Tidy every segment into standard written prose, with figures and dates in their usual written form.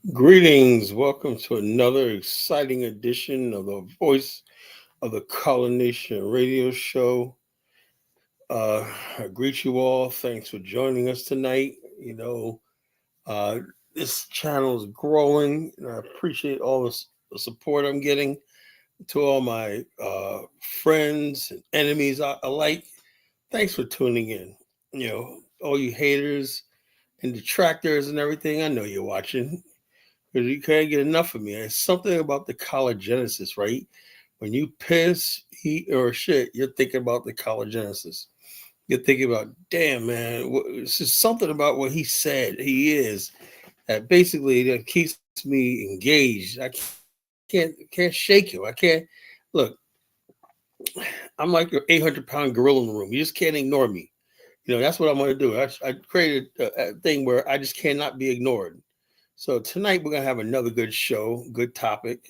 Greetings. Welcome to another exciting edition of the Voice of the Colonation Radio Show. I greet you all. Thanks for joining us tonight. Uh, this channel is growing, and I appreciate all the support I'm getting to all my friends and enemies alike. Thanks for tuning in. All you haters and detractors and everything, I know you're watching. Because you can't get enough of me. It's something about the collagenesis, right? When you piss, eat, or shit, you're thinking about the collagenesis. You're thinking about, damn, man, it's just something about what he said, he is, that basically that keeps me engaged. I can't shake him. I can't, look, I'm like an 800-pound gorilla in the room. You just can't ignore me. That's what I'm going to do. I created a thing where I just cannot be ignored. So tonight we're gonna have another good show, good topic.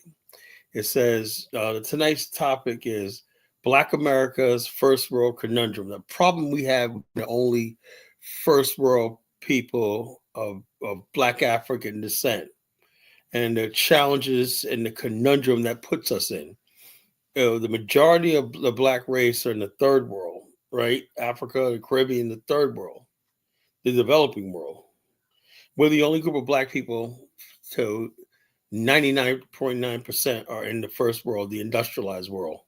It says tonight's topic is Black America's first world conundrum. The problem we have with the only first world people of Black African descent, and the challenges and the conundrum that puts us in. The majority of the Black race are in the third world, right? Africa, the Caribbean, the third world, the developing world. We're the only group of Black people to 99.9% are in the first world, the industrialized world.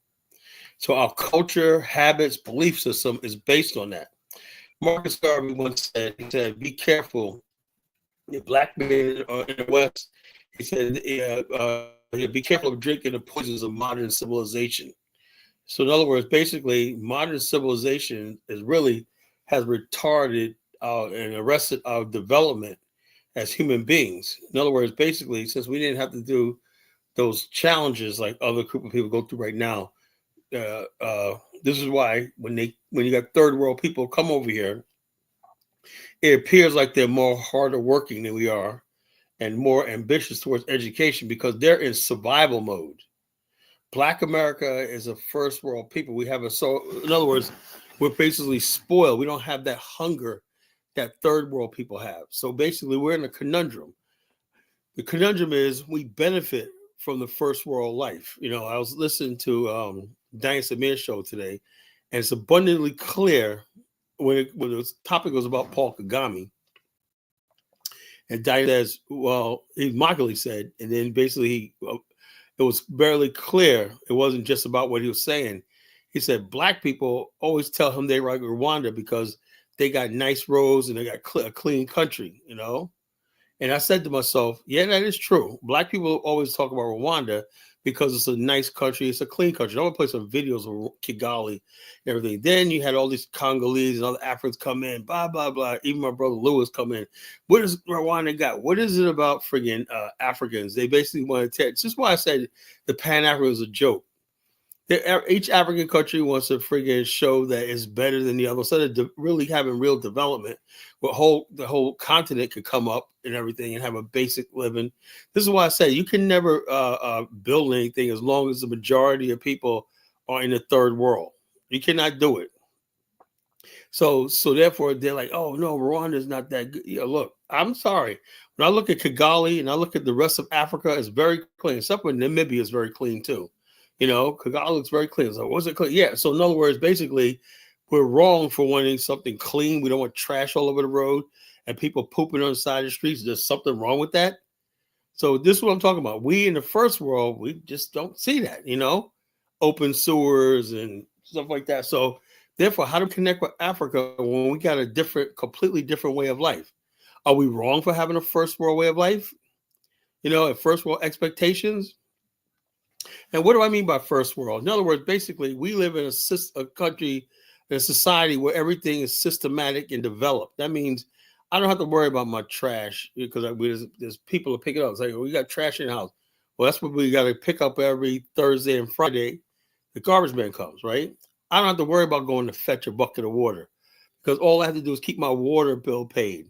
So our culture, habits, belief system is based on that. Marcus Garvey once said, he said, be careful. The Black men in the West, he said, be careful of drinking the poisons of modern civilization. So in other words, basically, modern civilization is really has retarded and arrested our development as human beings. In other words, basically, since we didn't have to do those challenges like other group of people go through right now, this is why when you got third world people come over here, it appears like they're more harder working than we are and more ambitious towards education because they're in survival mode. Black America is a first world people. In other words, we're basically spoiled. We don't have that hunger that third world people have. So basically, we're in a conundrum. The conundrum is we benefit from the first world life. I was listening to Diane Samir's show today, and it's abundantly clear when the topic was about Paul Kagame. And Diane says, well, he mockingly said, and then basically it was barely clear. It wasn't just about what he was saying. He said Black people always tell him they like Rwanda because they got nice roads and they got a clean country, And I said to myself, yeah, that is true. Black people always talk about Rwanda because it's a nice country. It's a clean country. I'm going to play some videos of Kigali and everything. Then you had all these Congolese and other Africans come in, blah, blah, blah. Even my brother Lewis come in. What does Rwanda got? What is it about friggin' Africans? They basically want to tell. This is why I said the Pan-African is a joke. Each African country wants to friggin' show that it's better than the other, instead of really having real development. Where the whole continent could come up and everything and have a basic living. This is why I say you can never build anything as long as the majority of people are in the third world. You cannot do it. So therefore they're like, oh no, Rwanda is not that good. Look, I'm sorry. When I look at Kigali and I look at the rest of Africa, it's very clean. Except for Namibia is very clean too. Kigali looks very clean. So was it clean? Yeah. So in other words, basically, we're wrong for wanting something clean. We don't want trash all over the road and people pooping on the side of the streets. There's something wrong with that. So this is what I'm talking about. We in the first world, we just don't see that, open sewers and stuff like that. So therefore, how to connect with Africa when we got a completely different way of life? Are we wrong for having a first world way of life? And first world expectations? And what do I mean by first world? In other words, basically, we live in a country, in a society where everything is systematic and developed. That means I don't have to worry about my trash because there's people to pick it up. It's like, we got trash in the house. Well, that's what we got to pick up every Thursday and Friday. The garbage man comes, right? I don't have to worry about going to fetch a bucket of water because all I have to do is keep my water bill paid.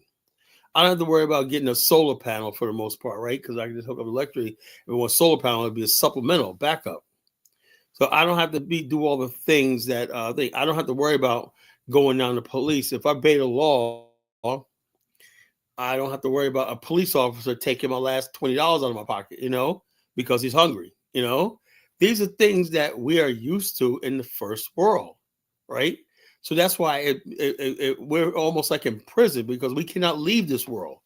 I don't have to worry about getting a solar panel for the most part, right? Because I can just hook up electric. If I want a solar panel, it'd be a supplemental backup. So I don't have to do all the things that I don't have to worry about going down to police. If I obey the law, I don't have to worry about a police officer taking my last $20 out of my pocket, because he's hungry. These are things that we are used to in the first world, right? So that's why we're almost like in prison because we cannot leave this world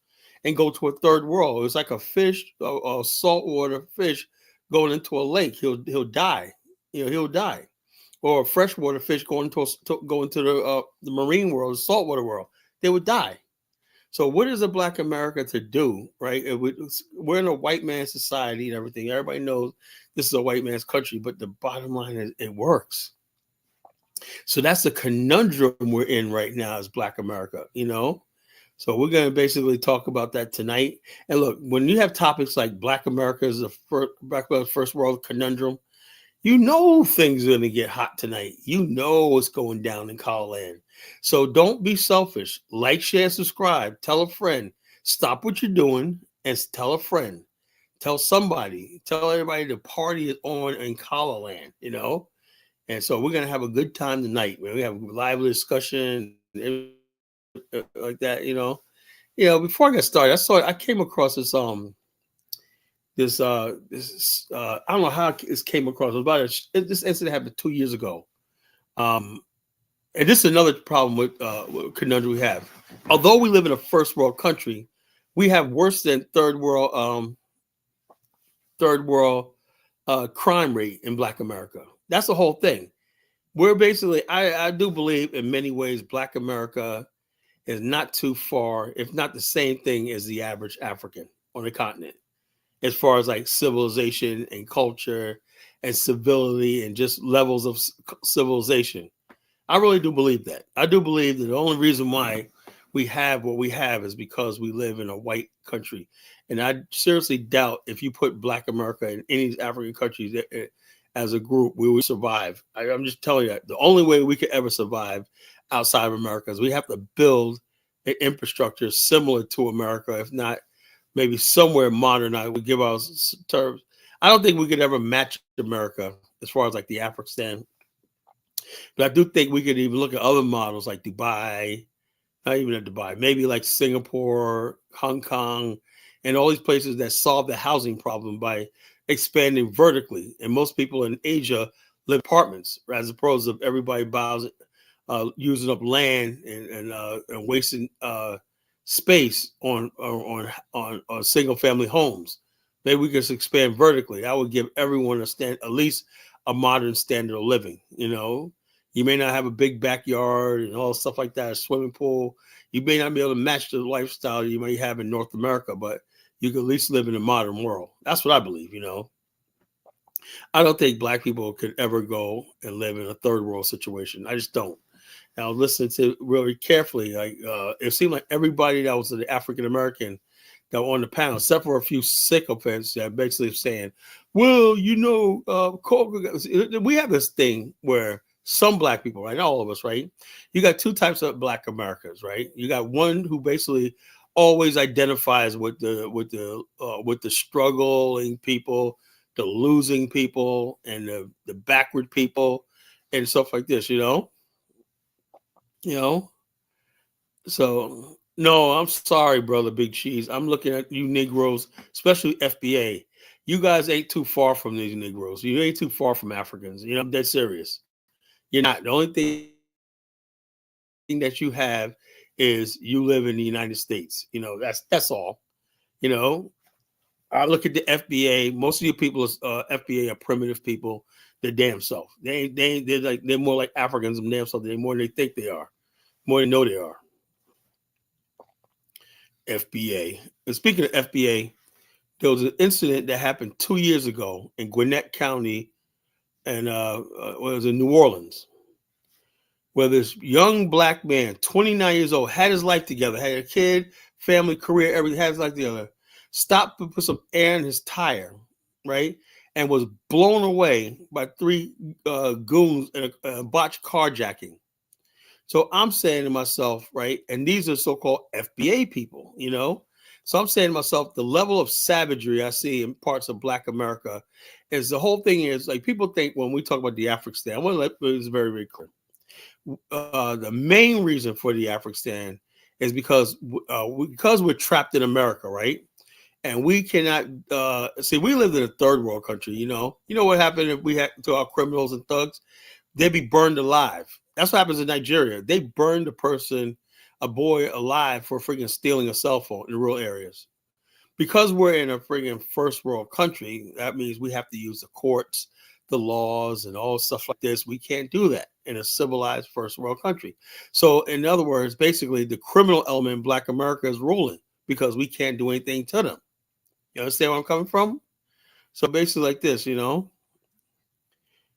and go to a third world. It's like a fish, a saltwater fish going into a lake. He'll die. He'll die. Or a freshwater fish going to the marine world, the saltwater world. They would die. So what is a Black America to do, right? We're in a white man society and everything. Everybody knows this is a white man's country, but the bottom line is it works. So that's the conundrum we're in right now as Black America, So we're going to basically talk about that tonight. And look, when you have topics like Black America is Black first world conundrum, things are going to get hot tonight. What's going down in Cololand. So don't be selfish. Like, share, subscribe. Tell a friend. Stop what you're doing and tell a friend. Tell somebody. Tell everybody the party is on in Cololand, And so we're going to have a good time tonight. We have a lively discussion like that, Before I get started, I came across this I don't know how this came across. It was about this incident happened 2 years ago. And this is another problem with conundrum we have. Although we live in a first world country, we have worse than third world crime rate in Black America. That's the whole thing. We're basically, I do believe in many ways, Black America is not too far, if not the same thing as the average African on the continent, as far as like civilization and culture and civility and just levels of civilization. I really do believe that. I do believe that the only reason why we have what we have is because we live in a white country. And I seriously doubt if you put Black America in any African countries as a group, we would survive. I'm just telling you that the only way we could ever survive outside of America is we have to build an infrastructure similar to America, if not maybe somewhere modernized. We give our terms. I don't think we could ever match America as far as like the Afghanistan. But I do think we could even look at other models like Dubai, not even at Dubai, maybe like Singapore, Hong Kong, and all these places that solve the housing problem by expanding vertically. And most people in Asia live in apartments as opposed to everybody using up land and wasting space on single family homes. Maybe we could expand vertically. That would give everyone at least a modern standard of living. You may not have a big backyard and all stuff like that, a swimming pool. You may not be able to match the lifestyle you may have in North America, but you can at least live in a modern world. That's what I believe. I don't think Black people could ever go and live in a third world situation. I just don't. Now, listen to really carefully. Like it seemed like everybody that was the African American that were on the panel, except for a few sycophants that basically saying, "Well, we have this thing where some Black people, right? Not all of us, right? You got two types of Black Americans, right? You got one who basically always identifies with the struggling people, the losing people, and the backward people, and stuff like this, So, no, I'm sorry, brother Big Cheese. I'm looking at you Negroes, especially FBA. You guys ain't too far from these Negroes. You ain't too far from Africans. I'm dead serious. You're not. The only thing that you have is you live in the United States. That's all. I look at the FBA. Most of you people, FBA, are primitive people. They're damn self. They're more like Africans than damn self. They're more than they think they are. More than they know they are. FBA. And speaking of FBA, there was an incident that happened 2 years ago in Gwinnett County, and it was in New Orleans, where this young Black man, 29 years old, had his life together, had a kid, family, career, everything, had his life together, stopped to put some air in his tire, right? And was blown away by three goons in a botched carjacking. So I'm saying to myself, right, and these are so-called FBA people, So I'm saying to myself, the level of savagery I see in parts of Black America is the whole thing is like people think when we talk about the Afghanistan, I want to let this very, very clear. The main reason for the Afghanistan is because we're trapped in America, right? And we cannot see. We live in a third world country. You know what happened if we had to our criminals and thugs? They'd be burned alive. That's what happens in Nigeria. They burned a boy alive for freaking stealing a cell phone in rural areas. Because we're in a freaking first world country, that means we have to use the courts, the laws, and all stuff like this. We can't do that in a civilized first world country. So, in other words, basically, the criminal element in Black America is ruling because we can't do anything to them. You understand where I'm coming from? So, basically, like this.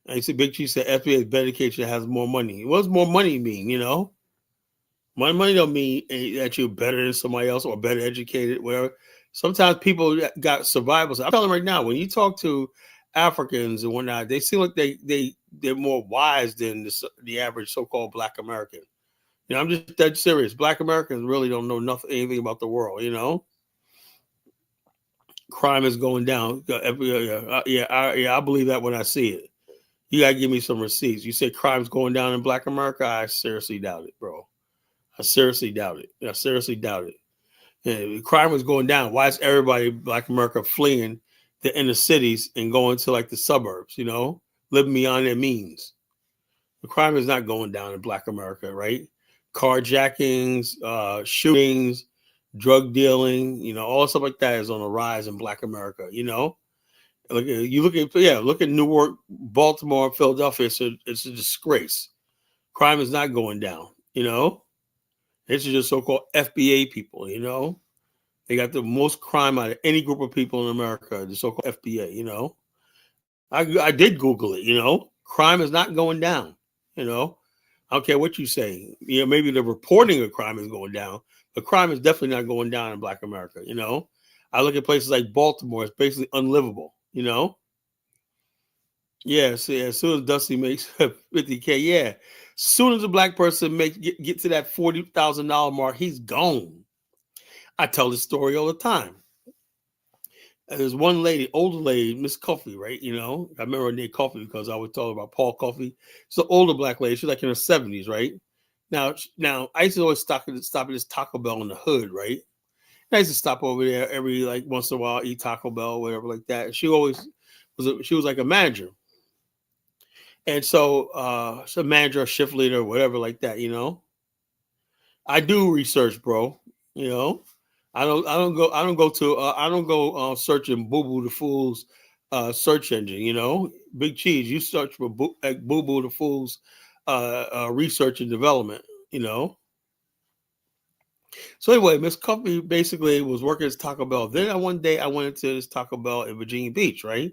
I see Big Chief said FBA is better education has more money. What does more money mean? Money don't mean that you're better than somebody else or better educated, whatever. Sometimes people got survivors. I'm telling you right now, when you talk to Africans and whatnot, they seem like they're more wise than the average so-called Black American. I'm just dead serious. Black Americans really don't know anything about the world. Crime is going down. I believe that when I see it. You gotta give me some receipts. You say crime's going down in Black America? I seriously doubt it, bro. I seriously doubt it. I seriously doubt it. Yeah, crime was going down. Why is everybody Black America fleeing the inner cities and going to like the suburbs? Living beyond their means. The crime is not going down in Black America, right? Carjackings, shootings, drug dealing, all stuff like that is on the rise in Black America. Look at Newark, Baltimore, Philadelphia. It's a disgrace. Crime is not going down. It's just so-called FBA people. They got the most crime out of any group of people in America. The so-called FBA. I did Google it. Crime is not going down. I don't care what you say. Maybe the reporting of crime is going down, but crime is definitely not going down in Black America. I look at places like Baltimore; it's basically unlivable. Yeah. See, as soon as Dusty makes $50K, yeah. As soon as a Black person get to that $40,000 mark, he's gone. I tell this story all the time. There's one lady, older lady, Miss Coffee, right? I remember her name Coffee because I was talking about Paul Coffee. It's an older Black lady. She's like in her 70s, right? Now, I used to always stop at this Taco Bell in the hood, right? And I used to stop over there every like once in a while, eat Taco Bell, whatever like that. And she always she was like a manager, and so she's a manager, a shift leader, whatever like that. I do research, bro. You know, I don't go searching Boo Boo the Fool's search engine. Big Cheese. You search for Boo Boo the Fool's research and development. So anyway, Miss Coffee basically was working at Taco Bell. Then one day I went into this Taco Bell in Virginia Beach, right?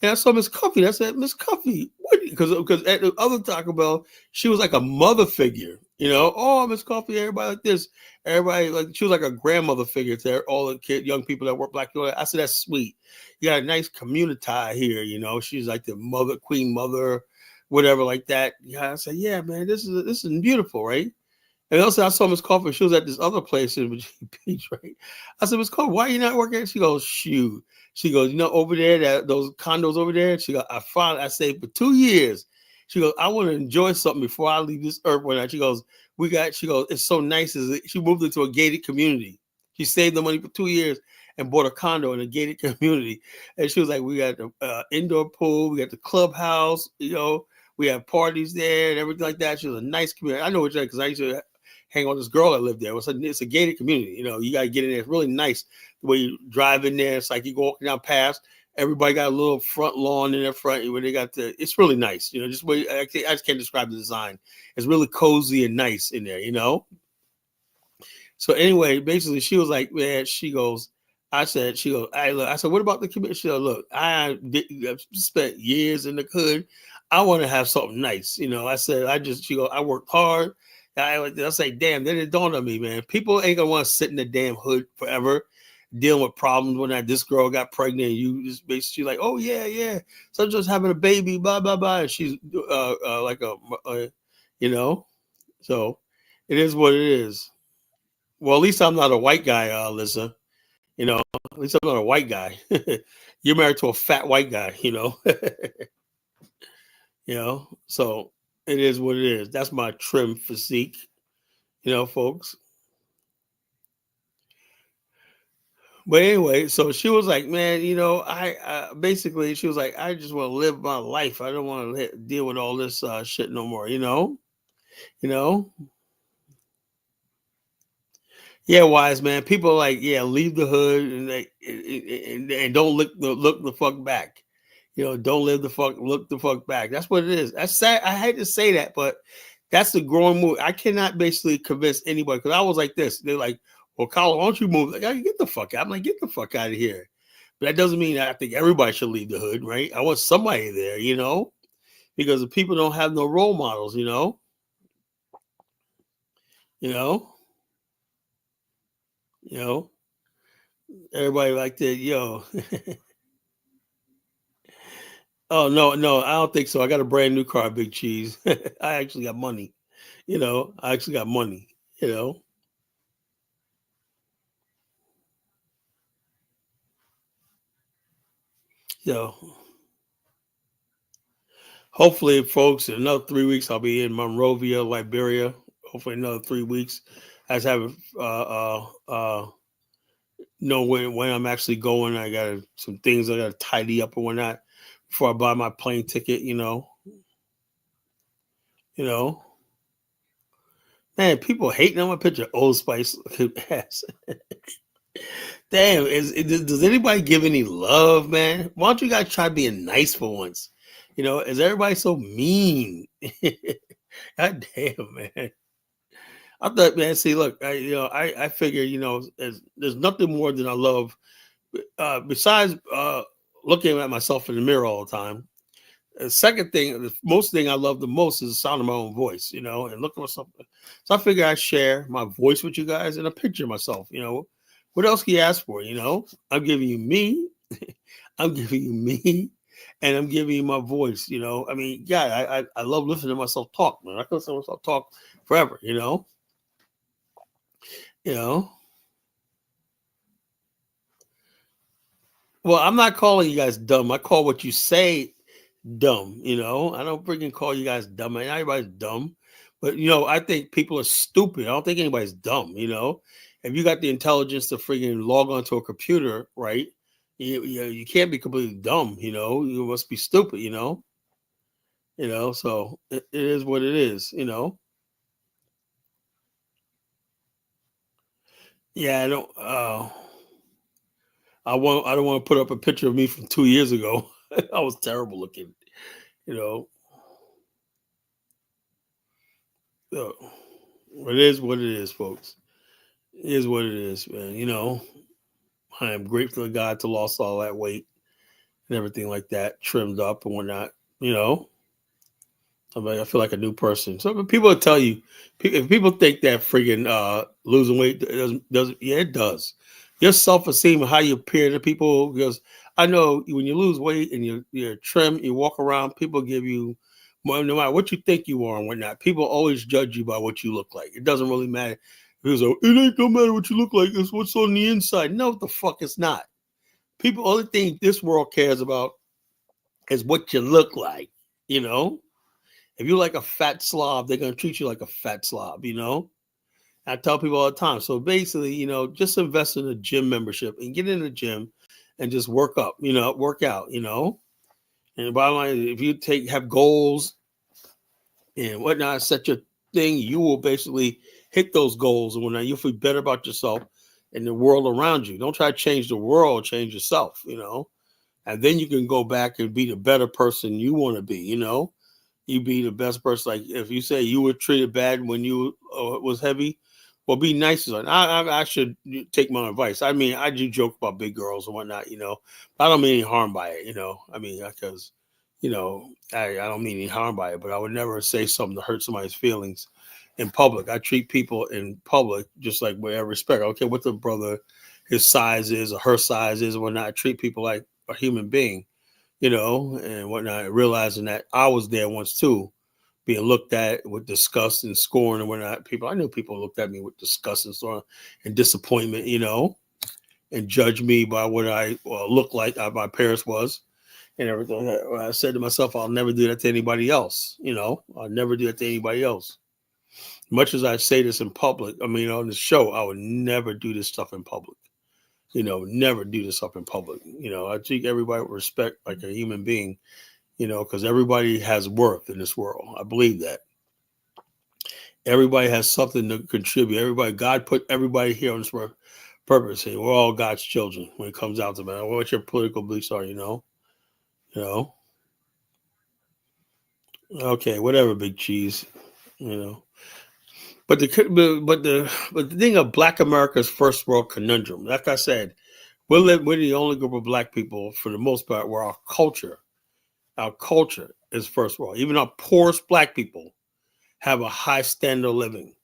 And I saw Miss Coffee. I said, Miss Coffee, what? Because at the other Taco Bell, she was like a mother figure. Oh, Miss Coffee, everybody like this. Everybody like she was like a grandmother figure to all the young people that work Black. I said, that's sweet. You got a nice community here. She's like the mother, queen mother, whatever like that. Yeah, I said, yeah, man, this is beautiful, right? And also, I saw Miss Coffee. She was at this other place in Virginia Beach, right? I said, Miss Coffee, why are you not working? She goes, shoot. She goes, over there, those condos over there. She goes, I saved for 2 years. She goes, I want to enjoy something before I leave this earth. She goes, it's so nice. She moved into a gated community. She saved the money for 2 years and bought a condo in a gated community. And she was like, we got the indoor pool, we got the clubhouse, we have parties there and everything like that. She was a nice community. I know what you're because I used to hang on this girl that lived there. It's a gated community. You got to get in there. It's really nice the way you drive in there. It's like you go walking down past. Everybody got a little front lawn in their front where they got it's really nice. Just way I just can't describe the design. It's really cozy and nice in there. So anyway, basically she was like, man, I said, what about the community? She goes, look, I spent years in the hood. I want to have something nice. I said, I worked hard. I say, damn, then it dawned on me, man. People ain't gonna want to sit in the damn hood forever, dealing with problems when this girl got pregnant. And you just basically like, oh yeah, so I'm just having a baby, blah blah blah. And she's like so it is what it is. Well, at least I'm not a white guy, Alyssa. At least I'm not a white guy. You're married to a fat white guy, So it is what it is. That's my trim physique, folks. But anyway, so she was like, man, I basically she was like, I just want to live my life. I don't want to deal with all this shit no more. You know. Yeah, wise man. People are like, yeah, leave the hood and and don't look the fuck back. Don't look the fuck back. That's what it is. That's sad. I hate to say that, but that's the growing move. I cannot basically convince anybody because I was like this. They're like, well, Colin, why don't you move? Like, get the fuck out. I'm like, get the fuck out of here. But that doesn't mean that I think everybody should leave the hood, right? I want somebody there, because the people don't have no role models, you know, you know, everybody like that, yo. Oh no, I don't think so. I got a brand new car, Big Cheese. I actually got money. I actually got money. You know, so hopefully, folks, in another 3 weeks, I'll be in Monrovia, Liberia. Hopefully, another 3 weeks. I just haven't know when I'm actually going. I got some things I got to tidy up and whatnot before I buy my plane ticket. You know. Man, people hating on my picture. Old Spice ass. Damn, does anybody give any love, man? Why don't you guys try being nice for once? Is everybody so mean? God damn, man. I thought, man. See, look, I figure, there's nothing more than I love besides looking at myself in the mirror all the time. The second thing, the most thing I love the most is the sound of my own voice, and look at myself. So I figure I share my voice with you guys and a picture of myself, What else can you ask for, I'm giving you me, I'm giving you me, and I'm giving you my voice, I mean, yeah, I love listening to myself talk, man. I can listen to myself talk forever, You know. Well, I'm not calling you guys dumb. I call what you say dumb. I don't freaking call you guys dumb. And everybody's dumb, but I think people are stupid. I don't think anybody's dumb. If you got the intelligence to freaking log onto a computer, right? You can't be completely dumb. You must be stupid. So it is what it is. Yeah, I don't. I don't want to put up a picture of me from 2 years ago. I was terrible looking. You know. So, it is what it is, folks. It is what it is, man. I am grateful to God to lost all that weight and everything like that, trimmed up and whatnot. You know, I feel like a new person. So when people tell you, if people think that friggin' losing weight doesn't, yeah, it does. Your self esteem and how you appear to people, because I know when you lose weight and you're trim, you walk around, people give you, well, no matter what you think you are and whatnot, people always judge you by what you look like. It doesn't really matter. It ain't no matter what you look like. It's what's on the inside. No, the fuck it's not. People, only thing this world cares about is what you look like. You know, if you're like a fat slob, they're gonna treat you like a fat slob. I tell people all the time. So basically, just invest in a gym membership and get in the gym and just work up. Work out. And the bottom line, if you have goals and whatnot, set your thing, you will basically hit those goals and whatnot. You'll feel better about yourself and the world around you. Don't try to change the world, change yourself. And then you can go back and be the better person you want to be. You be the best person. Like if you say you were treated bad when you was heavy, well, be nice to her. I should take my advice. I mean, I do joke about big girls and whatnot. I don't mean any harm by it. I mean, because, I don't mean any harm by it, but I would never say something to hurt somebody's feelings in public. I treat people in public just like with every respect. Okay, what the brother, his size is or her size is or whatnot. I treat people like a human being, and whatnot, realizing that I was there once too, being looked at with disgust and scorn and whatnot. I knew people looked at me with disgust and scorn and disappointment, and judged me by what I looked like, my parents was, and everything. I said to myself, I'll never do that to anybody else. I'll never do that to anybody else. Much as I say this in public, I mean, on the show, I would never do this stuff in public. never do this up in public. I treat everybody with respect like a human being, because everybody has worth in this world. I believe that. Everybody has something to contribute. God put everybody here on this purpose. And we're all God's children when it comes out to it. What your political beliefs are, Okay, whatever, big cheese, But the thing of Black America's first world conundrum, like I said, we're the only group of Black people, for the most part, where our culture is first world. Even our poorest Black people have a high standard of living.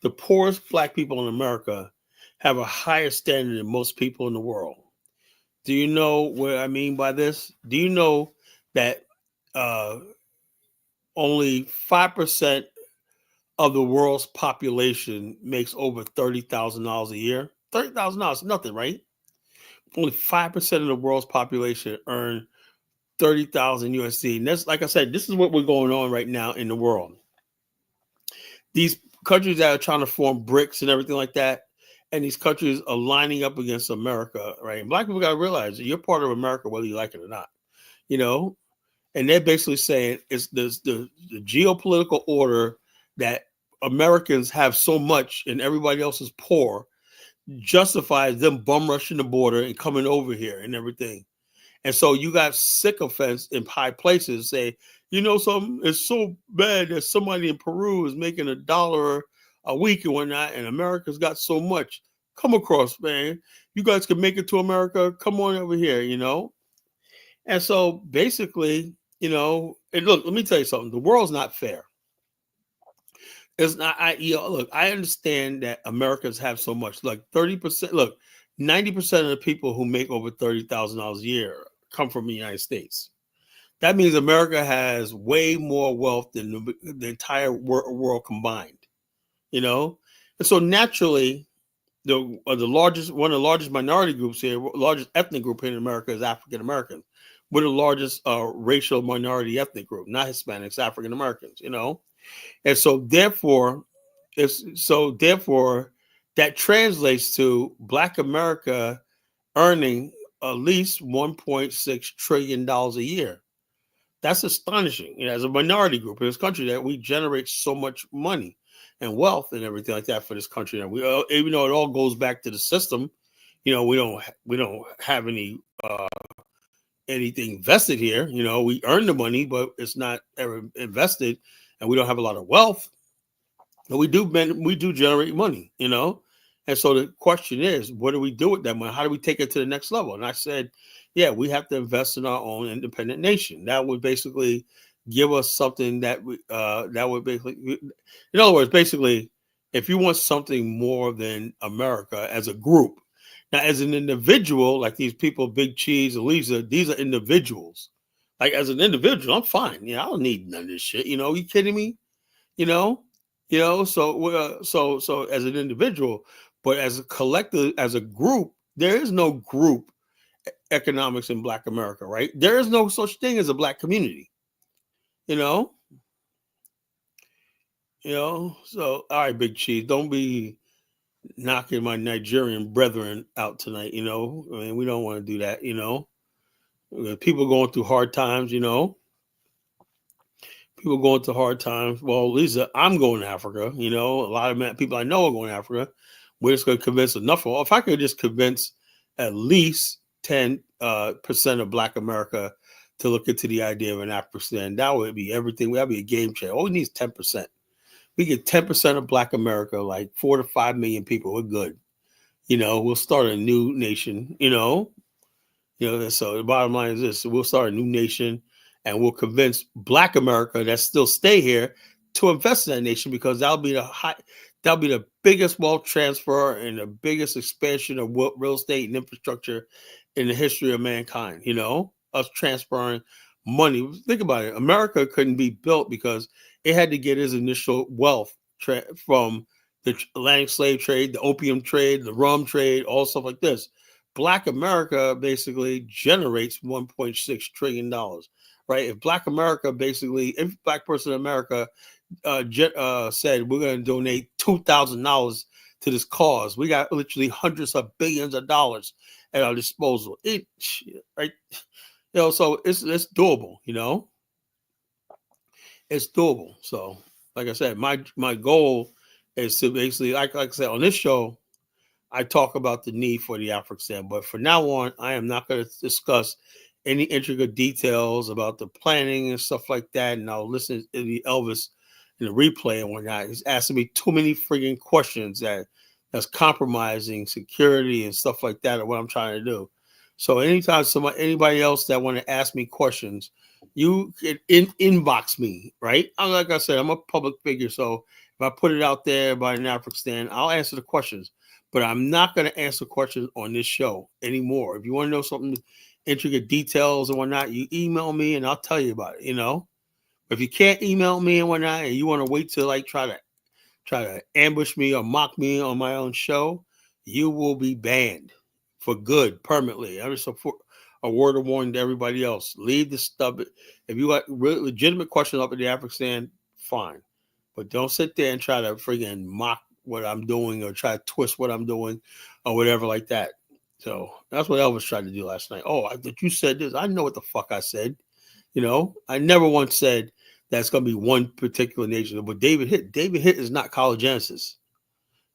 The poorest Black people in America have a higher standard than most people in the world. Do you know what I mean by this? Do you know that only 5% of the world's population makes over $30,000 a year? $30,000 is nothing, right? Only 5% of the world's population earn 30,000 USD. And that's, like I said, this is what we're going on right now in the world. These countries that are trying to form BRICS and everything like that, and these countries are lining up against America, right? And Black people got to realize that you're part of America, whether you like it or not, And they're basically saying it's the geopolitical order that Americans have so much and everybody else is poor justifies them bum rushing the border and coming over here and everything. And so you got sycophants in high places say, something, it's so bad that somebody in Peru is making $1 a week and whatnot, and America's got so much. Come across, man. You guys can make it to America. Come on over here, And so basically, and look, let me tell you something. The world's not fair. It's not. Look, I understand that Americans have so much. Like 30%. Look, 90% of the people who make over $30,000 a year come from the United States. That means America has way more wealth than the entire world combined. And so naturally, one of the largest minority groups here, largest ethnic group here in America is African Americans. We're the largest racial minority ethnic group, not Hispanics, African Americans. And so therefore, that translates to Black America earning at least $1.6 trillion a year. That's astonishing. As a minority group in this country, that we generate so much money and wealth and everything like that for this country. And we, even though it all goes back to the system, we don't have anything vested here. We earn the money, but it's not ever invested, and we don't have a lot of wealth. But we do generate money, And so the question is, what do we do with that money? How do we take it to the next level? And I said, yeah, we have to invest in our own independent nation. That would basically give us something that would basically, in other words, basically, if you want something more than America as a group. Now, as an individual, like these people, Big Cheese, Elisa, these are individuals. Like as an individual, I'm fine. I don't need none of this shit. You kidding me? So as an individual, but as a collective, as a group, there is no group economics in Black America, right? There is no such thing as a Black community, So, all right, Big Cheese, don't be knocking my Nigerian brethren out tonight, I mean, we don't want to do that, People going through hard times, People going through hard times. Well, Lisa, I'm going to Africa. A lot of people I know are going to Africa. We're just going to convince enough of. If I could just convince at least 10% of Black America to look into the idea of an Afghanistan, that would be everything. That would be a game changer. All we need is 10%. We get 10% of Black America, like 4 to 5 million people. We're good. We'll start a new nation. So the bottom line is this: we'll start a new nation. And we'll convince Black America that still stay here to invest in that nation, because that'll be the biggest wealth transfer and the biggest expansion of real estate and infrastructure in the history of mankind. Us transferring money. Think about it. America couldn't be built because it had to get its initial wealth from the Atlantic slave trade, the opium trade, the rum trade, all stuff like this. Black America basically generates $1.6 trillion. Right? If Black person in America said we're going to donate $2,000 to this cause. We got literally hundreds of billions of dollars at our disposal. Right? So it's doable. It's doable. So, like I said, my goal is to basically, like I said, on this show, I talk about the need for the Afghanistan, but from now on, I am not going to discuss any intricate details about the planning and stuff like that. And I'll listen to the Elvis in the replay and whatnot. He's asking me too many frigging questions that's compromising security and stuff like that, or what I'm trying to do. So anytime anybody else that want to ask me questions, you can inbox me, right? Like I said, I'm a public figure, so if I put it out there about an Afghanistan, I'll answer the questions. But I'm not going to answer questions on this show anymore. If you want to know something, intricate details and whatnot, you email me and I'll tell you about it. If you can't email me and whatnot, and you want to wait to like try to ambush me or mock me on my own show, you will be banned for good permanently. I'm just a word of warning to everybody else. Leave the stuff. If you got legitimate questions up in the Afghanistan, fine. But don't sit there and try to friggin' mock what I'm doing or try to twist what I'm doing or whatever like that. So that's what Elvis tried to do last night. Oh, that you said this. I know what the fuck I said. I never once said that's going to be one particular nation. But David Hitt is not college Genesis.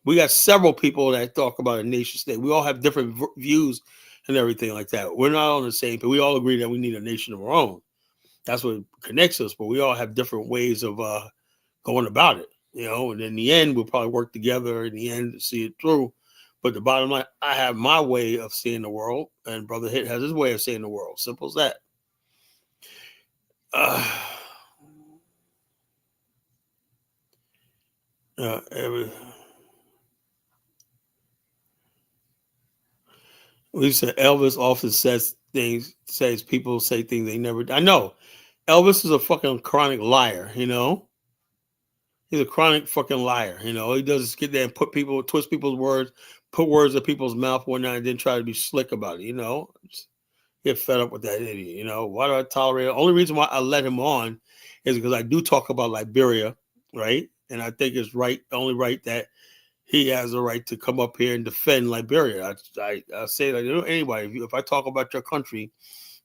We got several people that talk about a nation state. We all have different views and everything like that. We're not on the same, but we all agree that we need a nation of our own. That's what connects us. But we all have different ways of going about it. And in the end, we'll probably work together in the end to see it through. But the bottom line, I have my way of seeing the world, and Brother Hitt has his way of seeing the world. Simple as that. We said Elvis often says people say things they never. I know Elvis is a fucking chronic liar. He's a chronic fucking liar. He does get there and twist people's words, put words in people's mouth one night, and then try to be slick about it. Just get fed up with that idiot. Why do I tolerate it? Only reason why I let him on is because I do talk about Liberia, right? And I think it's only right that he has a right to come up here and defend Liberia. I say that anybody, if I talk about your country,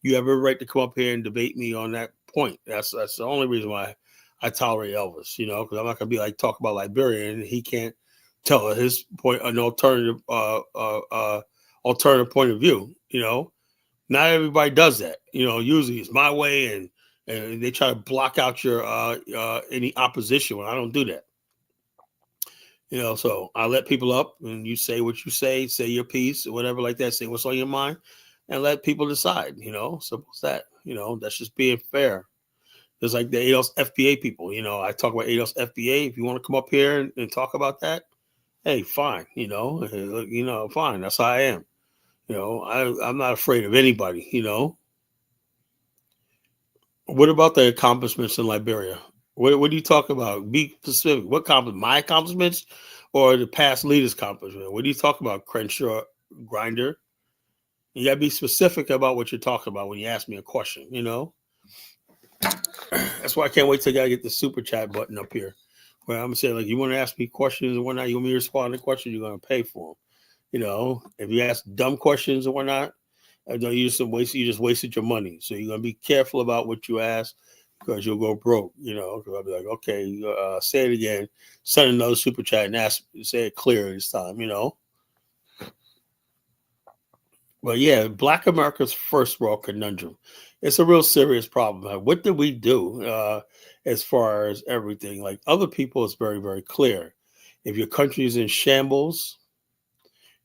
you have a right to come up here and debate me on that point. That's the only reason why I tolerate Elvis, because I'm not gonna be like talk about Liberia and he can't tell his point, an alternative point of view. Not everybody does that. Usually it's my way, and they try to block out your any opposition when I don't do that. So I let people up, and you say what you say your piece, or whatever like that. Say what's on your mind, and let people decide. Simple as that. That's just being fair. Just like the ADOS FBA people. I talk about ADOS FBA. If you want to come up here and talk about that, hey, fine. Fine. That's how I am. I'm not afraid of anybody. What about the accomplishments in Liberia? What do you talk about? Be specific. What my accomplishments or the past leaders' accomplishment? What do you talk about, Crenshaw, Grinder? You got to be specific about what you're talking about when you ask me a question, That's why I can't wait till I get the super chat button up here. Where I'm going to say, you want to ask me questions and whatnot, you want me to respond to questions, you're going to pay for them. If you ask dumb questions and whatnot, you just wasted your money. So you're going to be careful about what you ask, because you'll go broke, because I'll be like, okay, say it again, send another super chat and say it clear this time, But yeah, Black America's first world conundrum. It's a real serious problem. What did we do as far as everything? Like other people, it's very, very clear. If your country is in shambles,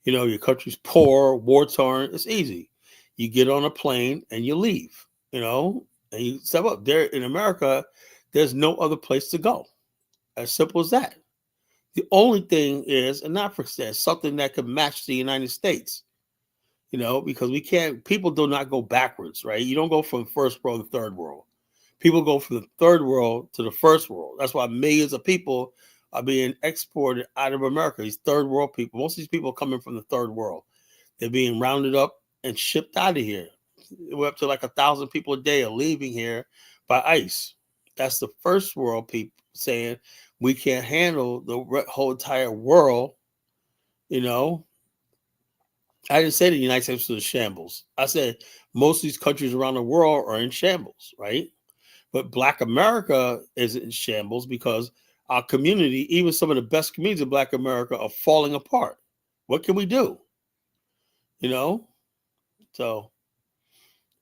your country's poor, war-torn, it's easy. You get on a plane and you leave, and you step up. There in America, there's no other place to go. As simple as that. The only thing is an Africa, something that could match the United States, because people do not go backwards, right? You don't go from first world to third world. People go from the third world to the first world. That's why millions of people are being exported out of America. These third world people, most of these people are coming from the third world. They're being rounded up and shipped out of here. We're up to 1,000 people a day are leaving here by ICE. That's the first world people saying we can't handle the whole entire world You know, I didn't say the United States was in shambles. I said most of these countries around the world are in shambles, right? But Black America is in shambles because our community, even some of the best communities of Black America, are falling apart. What can we do? You know, so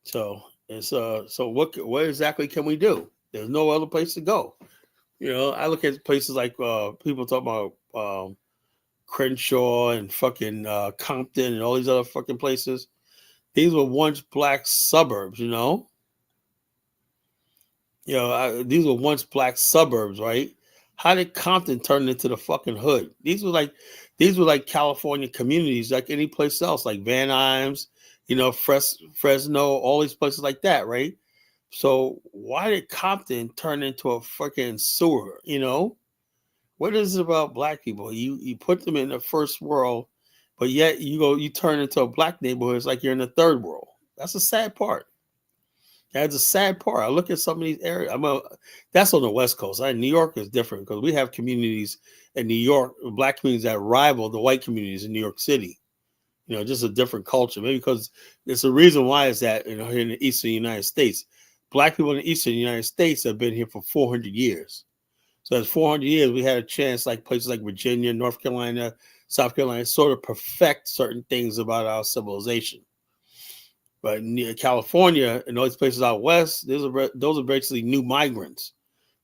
so what exactly can we do? There's no other place to go. You know, I look at places like people talk about Crenshaw and fucking Compton and all these other fucking places. These were once black suburbs, you know. These were once black suburbs, right? How did Compton turn into the fucking hood? These were like California communities, like any place else, like Van Nuys, Fresno, all these places like that, right? So why did Compton turn into a fucking sewer? You know, what is it about black people? You put them in the first world, but yet you turn into a black neighborhood. It's like you're in the third world. That's a sad part. That's a sad part. I look at some of these areas. That's on the West Coast. New York is different because we have communities in New York, black communities that rival the white communities in New York City. You know, just a different culture. Maybe because there's a reason why is that here in the Eastern United States, black people in the Eastern United States have been here for 400 years. So that's 400 years. We had a chance, like places like Virginia, North Carolina, South Carolina, sort of perfect certain things about our civilization. But near California and those places out west, those are basically new migrants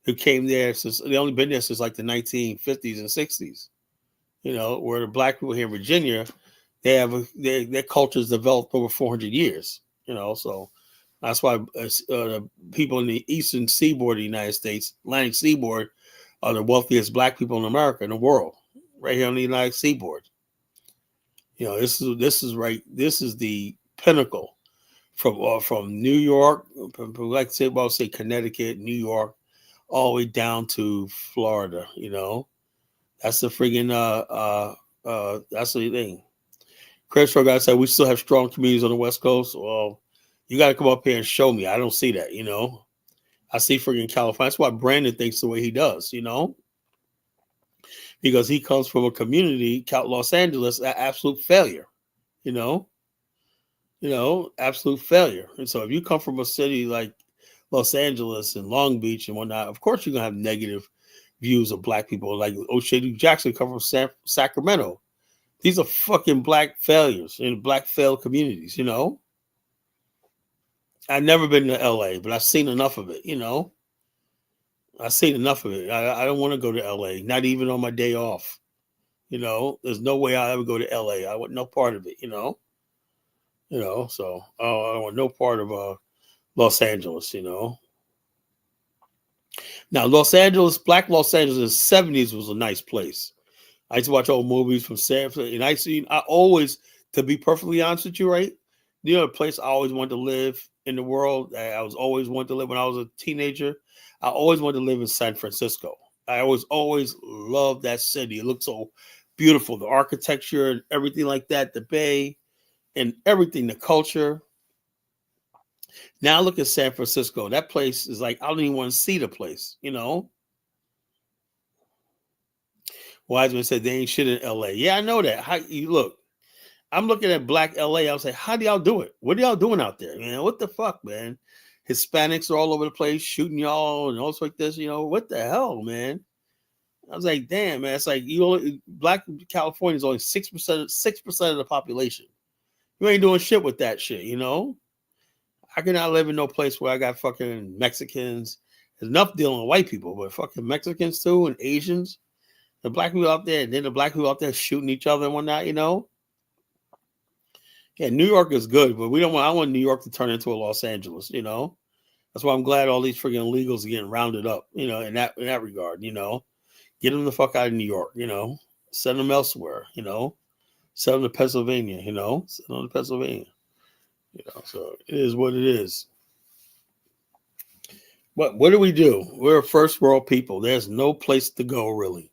who came there since they only been there since like the 1950s and 60s. You know, where the black people here in Virginia, their cultures developed over 400 years. You know, so that's why the people in the eastern seaboard of the United States, Atlantic seaboard, are the wealthiest black people in America, in the world, right here on the Atlantic seaboard. You know, this is the pinnacle from New York, like say Connecticut, New York, all the way down to Florida. You know, that's the friggin' that's the thing. Chris guy said we still have strong communities on the West Coast. Well, you got to come up here and show me. I don't see that. You know, I see friggin' California. That's why Brandon thinks the way he does. You know, because he comes from a community, Los Angeles, an absolute failure. You know, absolute failure. And so if you come from a city like Los Angeles and Long Beach and whatnot, of course you're gonna have negative views of black people. Like O'Shea Jackson come from Sacramento. These are fucking black failures in black failed communities, you know. I've never been to LA, but I've seen enough of it, you know. I've seen enough of it. I don't want to go to LA, not even on my day off. You know, there's no way I'll ever go to LA. I want no part of it, you know. So I want no part of Los Angeles, you know. Now, black Los Angeles in the 70s was a nice place. I used to watch old movies from San Francisco, and I always, to be perfectly honest with you, right? You know, the place I always wanted to live in the world, I was always wanted to live when I was a teenager. I always wanted to live in San Francisco. I always loved that city. It looked so beautiful, the architecture and everything like that, the bay and everything, the culture. Now look at San Francisco. That place is like, I don't even want to see the place, you know? Wiseman said they ain't shit in LA. Yeah, I know that. Look, I'm looking at black LA. I was like, how do y'all do it? What are y'all doing out there, man? What the fuck, man? Hispanics are all over the place shooting y'all and all sorts like this, you know? What the hell, man? I was like, damn, man. It's like black California is only 6% of the population. You ain't doing shit with that shit, you know? I cannot live in no place where I got fucking Mexicans. There's enough dealing with white people, but fucking Mexicans too and Asians. The black people out there, and then the black people out there shooting each other and whatnot, you know? Yeah, New York is good, but I want New York to turn into a Los Angeles, you know? That's why I'm glad all these freaking illegals are getting rounded up, you know, in that regard, you know? Get them the fuck out of New York, you know? Send them elsewhere, you know? Send them to Pennsylvania, you know? Send them to Pennsylvania. You know, so it is what it is. What do we do? We're a first world people. There's no place to go, really.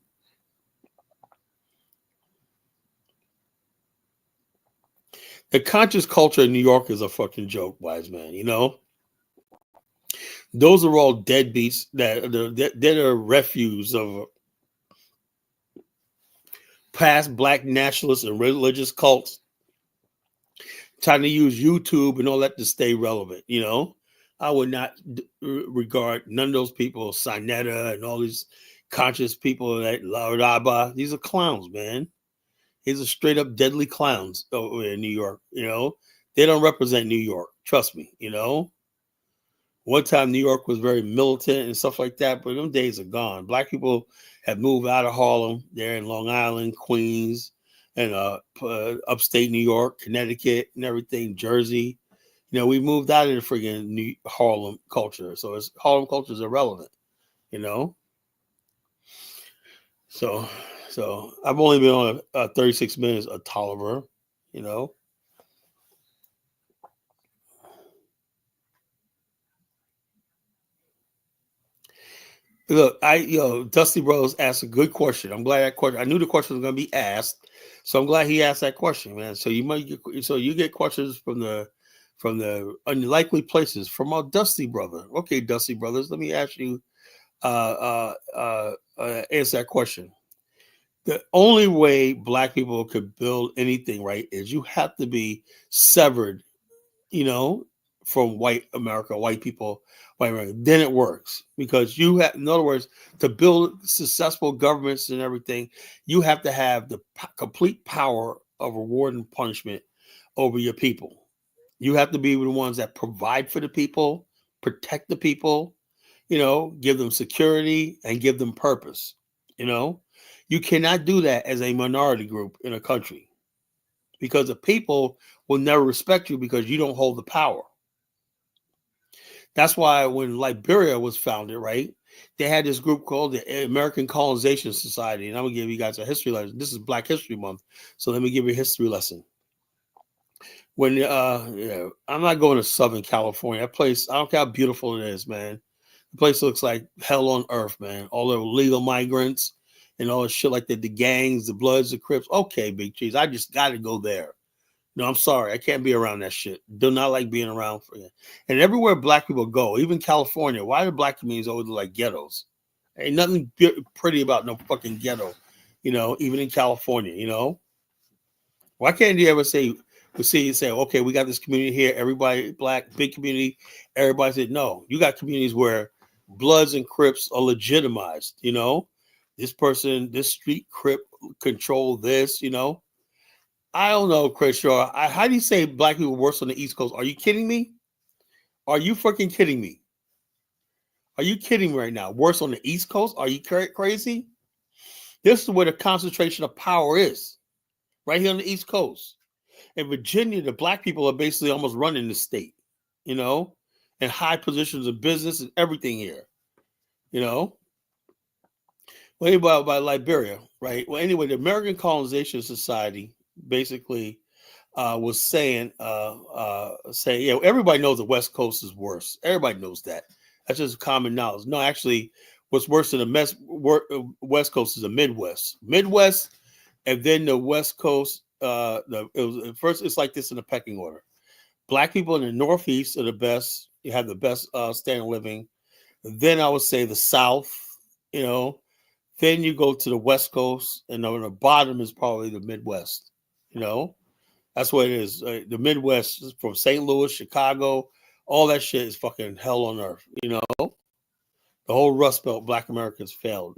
The conscious culture in New York is a fucking joke, wise man. You know, those are all deadbeats that are refuse of past black nationalists and religious cults trying to use YouTube and all that to stay relevant. I would not regard none of those people, Sinetta and all these conscious people that Laudaba. These are clowns, man. These are straight up deadly clowns over in New York. They don't represent New York. Trust me. One time New York was very militant and stuff like that, but them days are gone. Black people have moved out of Harlem. They're in Long Island, Queens, and upstate New York, Connecticut, and everything, Jersey. We moved out of the friggin' Harlem culture, so Harlem culture is irrelevant. So I've only been on 36 minutes of Tolliver. Look, Dusty Rose asked a good question. I'm glad that question. I knew the question was going to be asked, so I'm glad he asked that question, man. So you get questions from the unlikely places from our Dusty brother. Okay, Dusty brothers, let me ask you answer that question. The only way black people could build anything right is you have to be severed, from white America, white people, white America. Then it works because you have, in other words, to build successful governments and everything, you have to have the complete power of reward and punishment over your people. You have to be the ones that provide for the people, protect the people, give them security and give them purpose. You cannot do that as a minority group in a country because the people will never respect you because you don't hold the power. That's why when Liberia was founded, right, they had this group called the American Colonization Society. And I'm going to give you guys a history lesson. This is Black History Month. So let me give you a history lesson. When I'm not going to Southern California. That place, I don't care how beautiful it is, man. The place looks like hell on earth, man. All the illegal migrants and all the shit like that, the gangs, the Bloods, the Crips. Okay, Big Cheese, I just got to go there. No, I'm sorry. I can't be around that shit. Do not like being around for it. And everywhere black people go, even California, why do black communities always look like ghettos? Ain't nothing pretty about no fucking ghetto, even in California, Why can't you ever say, okay, we got this community here, everybody black, big community. Everybody said, no, you got communities where Bloods and Crips are legitimized, This person, this street Crip control this, I don't know, Chris Shaw. How do you say black people worse on the East Coast? Are you kidding me? Are you freaking kidding me? Are you kidding me right now? Worse on the East Coast? Are you crazy? This is where the concentration of power is, right here on the East Coast. In Virginia, the black people are basically almost running the state, in high positions of business and everything here, Well, anyway, about Liberia, right? Well, anyway, the American Colonization Society basically was saying, everybody knows the West Coast is worse. Everybody knows that. That's just common knowledge. No, actually, what's worse than the West Coast is the Midwest. Midwest, and then the West Coast. It's like this in the pecking order. Black people in the Northeast are the best. You have the best standard of living. Then I would say the South. Then you go to the West Coast, and on the bottom is probably the Midwest. That's what it is. The Midwest, from St. Louis, Chicago, all that shit is fucking hell on earth. The whole Rust Belt, Black Americans failed.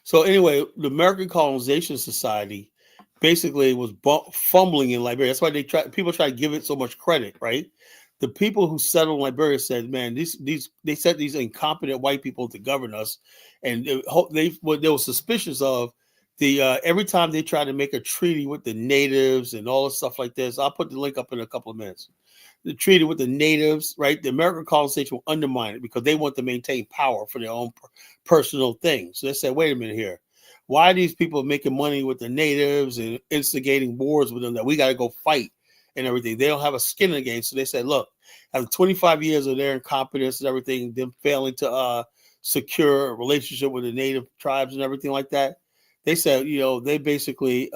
So anyway, the American Colonization Society basically was fumbling in Liberia. That's why people try to give it so much credit, right? The people who settled in Liberia said, "Man, they set these incompetent white people to govern us," and they were suspicious of the every time they tried to make a treaty with the natives and all the stuff like this. I'll put the link up in a couple of minutes. The treaty with the natives, right? The American colonization will undermine it because they want to maintain power for their own personal things. So they said, "Wait a minute here. Why are these people making money with the natives and instigating wars with them that we got to go fight and everything? They don't have a skin in the game." So they said, "Look, after 25 years of their incompetence and everything, them failing to secure a relationship with the native tribes and everything like that, they said, they basically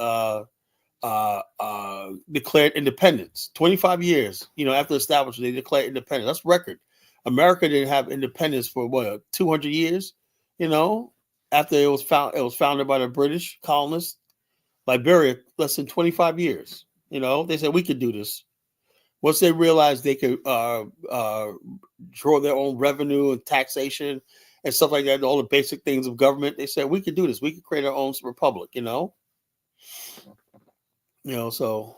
declared independence. 25 years, after establishment, they declared independence. That's record. America didn't have independence for 200 years. You know, after it was founded by the British colonists. Liberia, less than 25 years. You know, they said we could do this. Once they realized they could draw their own revenue and taxation and stuff like that, all the basic things of government, they said we could do this. We could create our own republic. So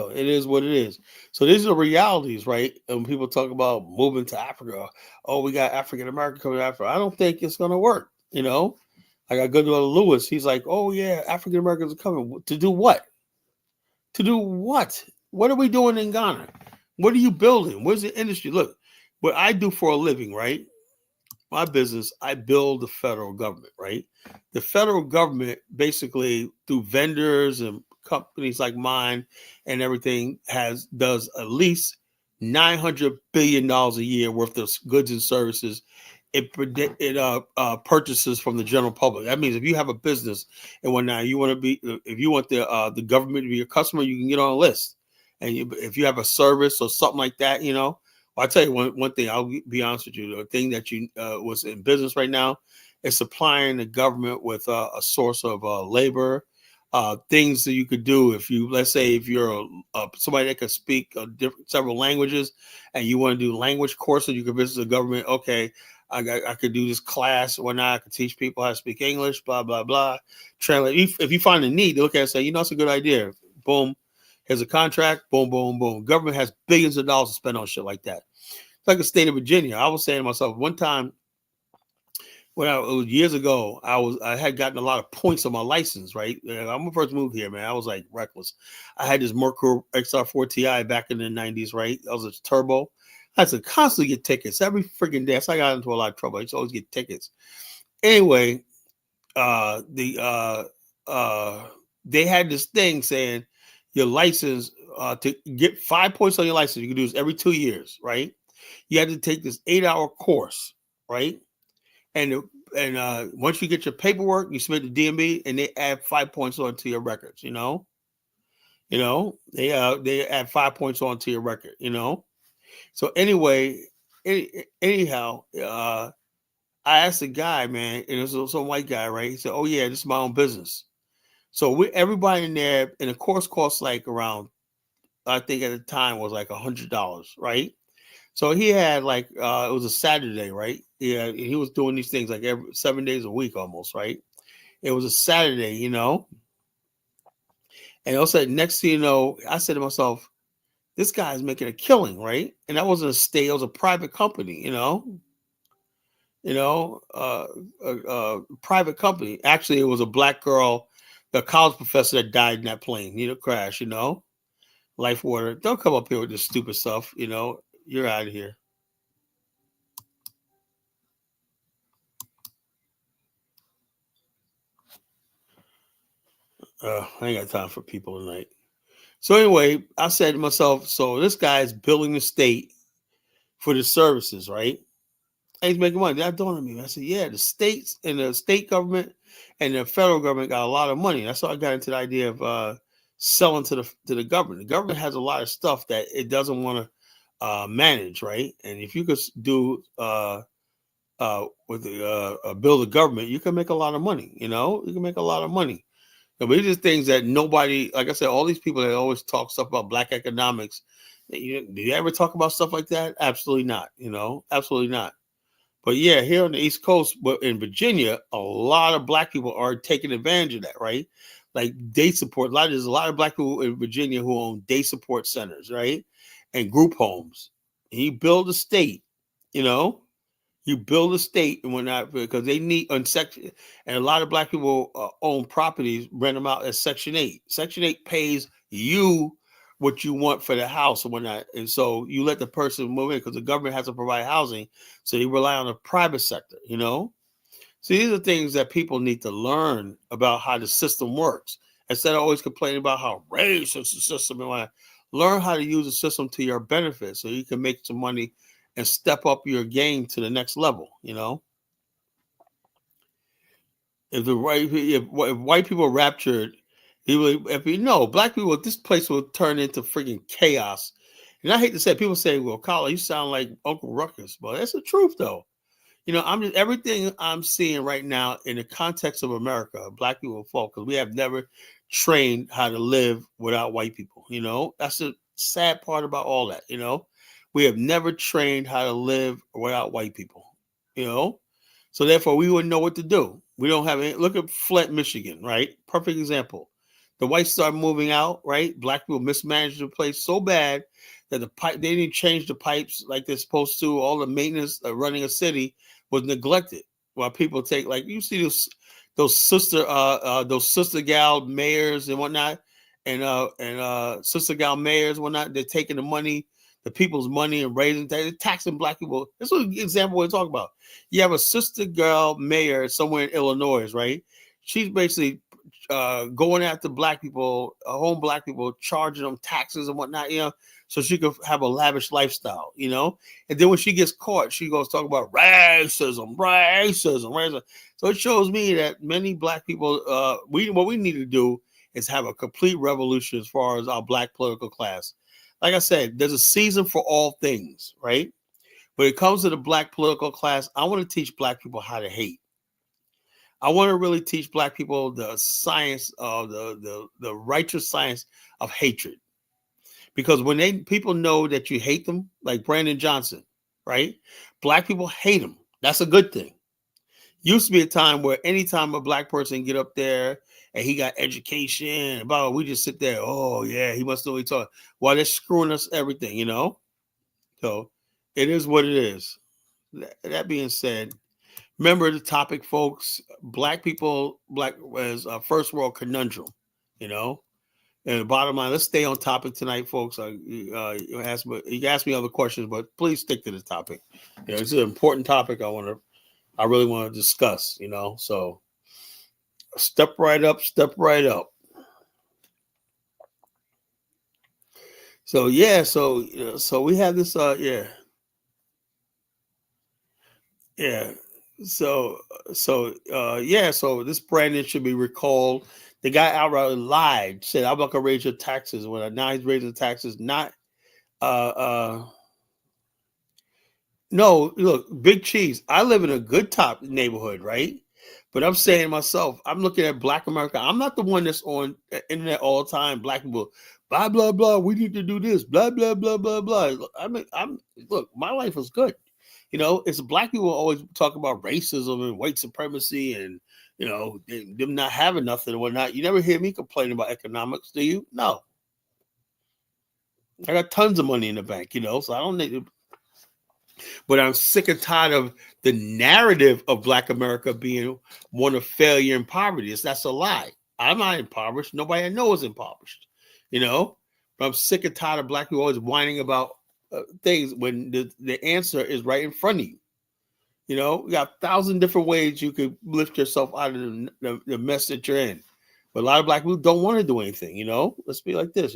it is what it is. So these are the realities, right? And when people talk about moving to Africa, oh, we got African American coming to Africa. I don't think it's going to work. I got good brother Lewis. He's like, oh yeah, African Americans are coming to do what? To do what? What are we doing in Ghana? What are you building? Where's the industry? Look, what I do for a living, right? My business, I build the federal government, right? The federal government basically through vendors and companies like mine and everything does at least $900 billion a year worth of goods and services. It purchases from the general public. That means if you have a business and whatnot, if you want the government to be your customer, you can get on a list. And if you have a service or something like that, I'll tell you one thing. I'll be honest with you. The thing that you was in business right now is supplying the government with a source of labor, things that you could do let's say if you're somebody that can speak several languages and you want to do language courses, you can visit the government. Okay, I could do this class or whatnot. I could teach people how to speak English, blah, blah, blah. Translate. If you find a need, they look at it and say, it's a good idea. Boom. Here's a contract. Boom, boom, boom. Government has billions of dollars to spend on shit like that. It's like the state of Virginia. I was saying to myself one time, it was years ago, I had gotten a lot of points on my license, right? When I first moved here, man, I was like reckless. I had this Mercury XR4 Ti back in the 90s, right? That was a turbo. I had to constantly get tickets every freaking day. So I got into a lot of trouble. I used to always get tickets. Anyway, they had this thing saying your license, to get 5 points on your license, you can do this every 2 years, right? You had to take this 8-hour course, right? And once you get your paperwork, you submit the DMV, and they add 5 points onto your records. They add 5 points onto your record. So anyway, anyhow, I asked the guy, man, and it was some white guy, right? He said, "Oh yeah, this is my own business." So everybody in there, and the course cost like around, I think at the time was like $100, right? So he had like it was a Saturday, right? Yeah, he was doing these things like every 7 days a week almost, right? It was a Saturday, and also next thing you know, I said to myself, this guy's making a killing, right? And that wasn't a state; it was a private company, private company. Actually, it was a black girl, the college professor that died in that plane, crash, Life water. Don't come up here with this stupid stuff, You're out of here. I ain't got time for people tonight. So anyway, I said to myself, so this guy is billing the state for the services, right? And he's making money. That dawned on me. I said, yeah, the states and the state government and the federal government got a lot of money. That's how I got into the idea of selling to the government. The government has a lot of stuff that it doesn't want to manage, right? And if you could do with build a government, you can make a lot of money. You can make a lot of money. But these are things that nobody, like I said, all these people that always talk stuff about black economics. Do you ever talk about stuff like that? Absolutely not. Absolutely not. But yeah, here on the East Coast, but in Virginia, a lot of black people are taking advantage of that, right? Like day support. There's a lot of black people in Virginia who own day support centers, right? And group homes. And you build a state, You build a state and whatnot because they need on section, and a lot of black people own properties, rent them out as Section 8. Section 8 pays you what you want for the house and whatnot, and so you let the person move in because the government has to provide housing, so you rely on the private sector. So these are things that people need to learn about how the system works instead of always complaining about how racist the system is. Learn how to use the system to your benefit so you can make some money and step up your game to the next level. If white people are raptured, black people, this place will turn into freaking chaos. And I hate to say it, people say, well, Carla, you sound like Uncle Ruckus, but that's the truth though. I'm just everything I'm seeing right now in the context of America, black people and folk, because we have never trained how to live without white people. That's the sad part about all that. We have never trained how to live without white people. You know, so therefore we wouldn't know what to do. We don't have any. Look at Flint, Michigan, right? Perfect example. The whites started moving out, right? Black people mismanaged the place so bad that they didn't change the pipes like they're supposed to. All the maintenance running a city was neglected. While people take like you see those sister gal mayors and whatnot, and sister gal mayors and whatnot. They're taking the money, the people's money, and they're taxing black people. This is an example we're talking about. You have a sister girl mayor somewhere in Illinois, right? She's basically going after black people, home black people, charging them taxes and whatnot, so she could have a lavish lifestyle. And then when she gets caught, she goes talk about racism. So it shows me that many black people, what we need to do is have a complete revolution as far as our black political class. Like I said, there's a season for all things, right? When it comes to the black political class, I want to teach black people how to hate. I want to really teach black people the science of the righteous science of hatred. Because when people know that you hate them, like Brandon Johnson, right? Black people hate him. That's a good thing. Used to be a time where anytime a black person get up there and he got education, about we just sit there, oh yeah, he must know what he's talking. While they're screwing us everything. So it is what it is. That being said, remember the topic, folks. Black as a first world conundrum, you know. And the bottom line, let's stay on topic tonight, folks. You can ask me other questions, but please stick to the topic. It's an important topic. I really want to discuss. So step right up. So yeah, so we have this. Yeah. So this Brandon should be recalled. The guy outright lied, said I'm not gonna raise your taxes. Now he's raising taxes, not no, look, big cheese. I live in a good top neighborhood, right? But I'm saying to myself, I'm looking at Black America. I'm not the one that's on the internet all the time. Black people, blah blah blah. We need to do this, blah blah blah blah blah. I'm look. My life is good. It's black people always talk about racism and white supremacy and them not having nothing and whatnot. You never hear me complaining about economics, do you? No. I got tons of money in the bank, so I don't need. But I'm sick and tired of the narrative of Black America being one of failure and poverty. That's a lie. I'm not impoverished. Nobody I know is impoverished, But I'm sick and tired of black people always whining about things when the answer is right in front of you. We got 1,000 different ways you could lift yourself out of the mess that you're in. But a lot of black people don't want to do anything, Let's be like this,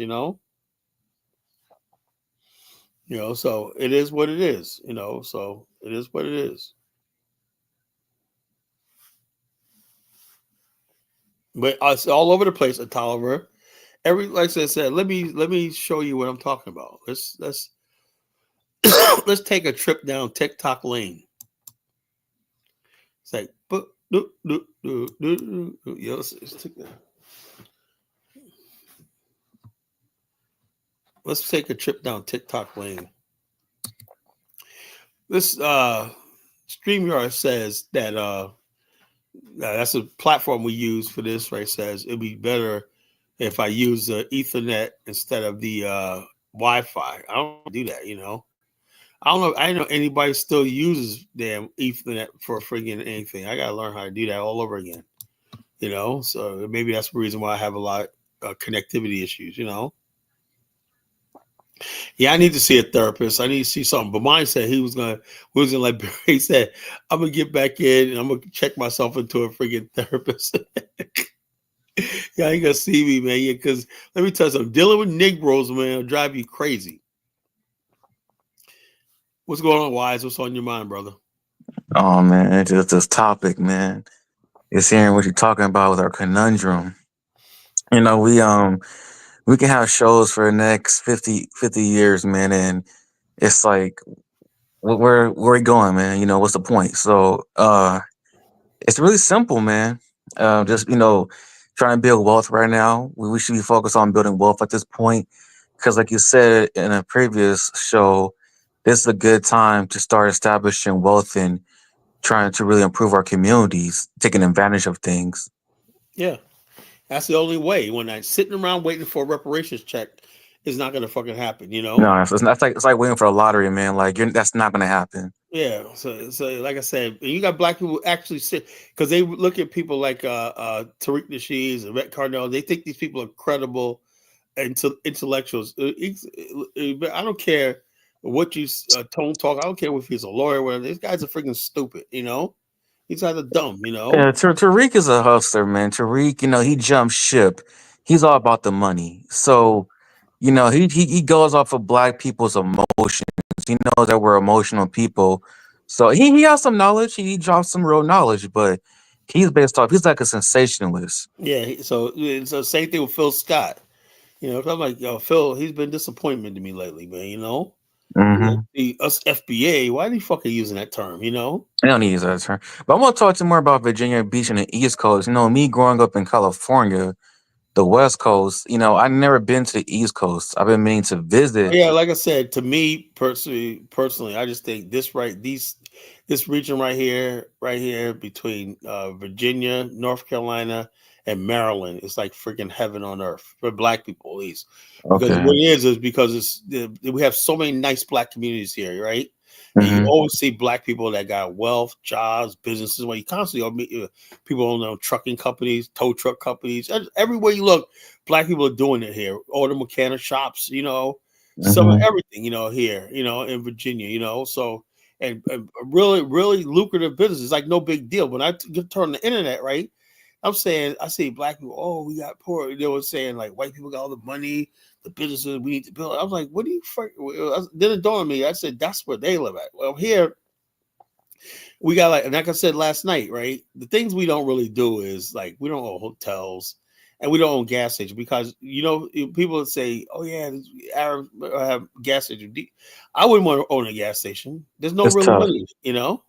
So it is what it is, So it is what it is. But it's all over the place at Tolliver. Like I said, let me show you what I'm talking about. Let's let's take a trip down TikTok lane. It's like, let's take a trip down TikTok lane. This StreamYard says that that's a platform we use for this, right? Says it'd be better if I use the Ethernet instead of the Wi-Fi. I don't do that, I don't know. I know anybody still uses damn Ethernet for friggin' anything. I gotta learn how to do that all over again. So maybe that's the reason why I have a lot of connectivity issues. Yeah, I need to see a therapist. I need to see something. But mine said we was gonna like he said, I'm gonna get back in and I'm gonna check myself into a friggin' therapist. Yeah, ain't gonna see me, man. Yeah, because let me tell you something. Dealing with Negroes, man, will drive you crazy. What's going on, Wise? What's on your mind, brother? Oh man, it's just this topic, man. It's hearing what you're talking about with our conundrum. We can have shows for the next 50 years, man, and it's like where we going, man? What's the point? So it's really simple, man. Just trying to build wealth right now. We should be focused on building wealth at this point, because, like you said in a previous show, this is a good time to start establishing wealth and trying to really improve our communities, taking advantage of things. Yeah, that's the only way. When I sitting around waiting for a reparations check, is not gonna fucking happen. You know. No, it's like waiting for a lottery, man. Like that's not gonna happen. Yeah, so like I said, and you got black people actually sit because they look at people like Tariq Nasheed and Rhett Cardinal. They think these people are credible intellectuals. I don't care what you tone talk. I don't care if he's a lawyer. Whatever. These guys are freaking stupid. You know, these guys are dumb. You know. Yeah, Tariq is a hustler, man. Tariq, he jumped ship. He's all about the money. So, he goes off of black people's emotions. He knows that we're emotional people. So he has some knowledge. He drops some real knowledge, but he's like a sensationalist. Yeah. So it's the same thing with Phil Scott. You know, 'cause I'm like, yo, Phil, he's been disappointment to me lately, man. You know. Mm-hmm. Us FBA, why are they fucking using that term? You know? I don't need to use that term. But I want to talk to you more about Virginia Beach and the East Coast. Me growing up in California, the West Coast, I've never been to the East Coast. I've been meaning to visit. Yeah, like I said, to me personally, I just think this region right here between Virginia, North Carolina, and Maryland is like freaking heaven on earth for black people, at least. Because Okay. what it is because we have so many nice black communities here, right? And you Mm-hmm. always see black people that got wealth, jobs, businesses. Where you constantly meet people own trucking companies, tow truck companies. Everywhere you look, black people are doing it here. Auto mechanic shops, some of Mm-hmm. everything, here, in Virginia, so and really, really lucrative business. It's like no big deal. When I turn on the internet, right? I'm saying I see black people. Oh, we got poor. They were saying like white people got all the money, the businesses we need to build. I was like, what do you? Then it dawned on me. I said that's where they live at. Well, here we got like I said last night, right? The things we don't really do is like we don't own hotels and we don't own gas stations because people would say, "Oh yeah, Arabs have gas station." I wouldn't want to own a gas station. There's no It's really tough. money, you know.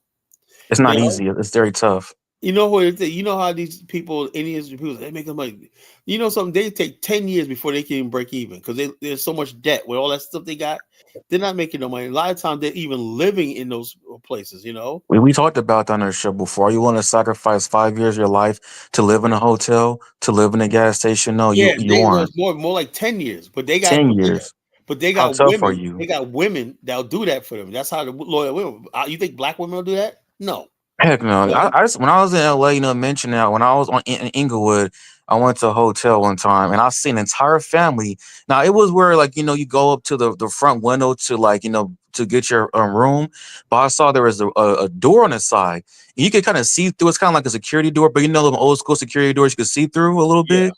It's not easy. It's very tough. You know how these people, Indians, people, they make the money. You know something? They take 10 years before they can even break even because there's so much debt with all that stuff they got. They're not making no money. A lot of times they're even living in those places. You know. We talked about that on our show before. You want to sacrifice 5 years of your life to live in a hotel, to live in a gas station? No, Yeah, you they aren't. was more like 10 years, but they got 10 years. but they How got tough are women. They you? got women that'll do that for them. That's how the loyal women. You think black women will do that? No. Heck no. No. I just, when I was in LA, mention that when I was in Inglewood, I went to a hotel one time and I seen an entire family. Now it was where like you go up to the front window to like to get your room, but I saw there was a door on the side. And you could kind of see through. It's kind of like a security door, but them old school security doors you could see through a little Yeah, bit.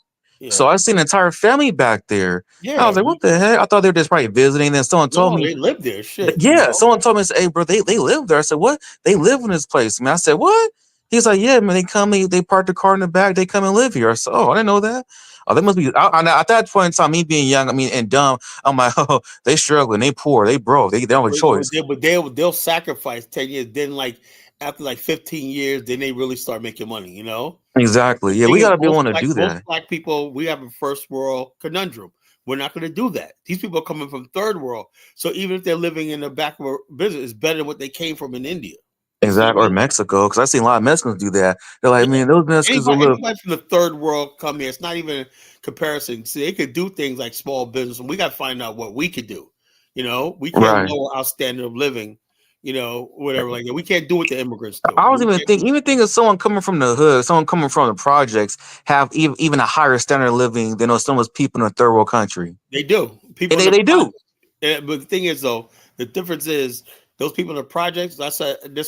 So yeah, I seen an entire family back there. I yeah. was like, what the heck? I thought they were just probably visiting. Then someone told No, me they live there. Shit, yeah, someone told me, "Hey, bro, they live there." I said, "What? They live in this place?" Man, I said, "What?" He's like, "Yeah, man. They come, they park the car in the back. They come and live here." I said, "Oh, I didn't know that." Oh, they must be. At that point in time, me being young, and dumb, I'm like, "Oh, they struggling. They poor. They broke. They don't have a choice." but they'll sacrifice 10 years. Then like after like 15 years, then they really start making money. You know. Exactly. The Yeah, thing we is, gotta be willing to do most that. black people, we have a first world conundrum. We're not going to do that. These people are coming from third world, so even if they're living in the backward business, it's better than what they came from in India. You see Exactly. what I Or mean? Mexico, because I seen a lot of Mexicans do that. They're like, Yeah. man, those Mexicans will live. Anybody from the third world come here. It's not even a comparison. See, they could do things like small business, and we got to find out what we could do. We can't Right. lower our standard of living. Whatever like that. We can't do what the immigrants do. I was even thinking someone coming from the hood, someone coming from the projects, have even a higher standard of living than some of those people in a third world country. They do. People And in they, the they do. projects. But the thing is, though, the difference is those people in the projects. That's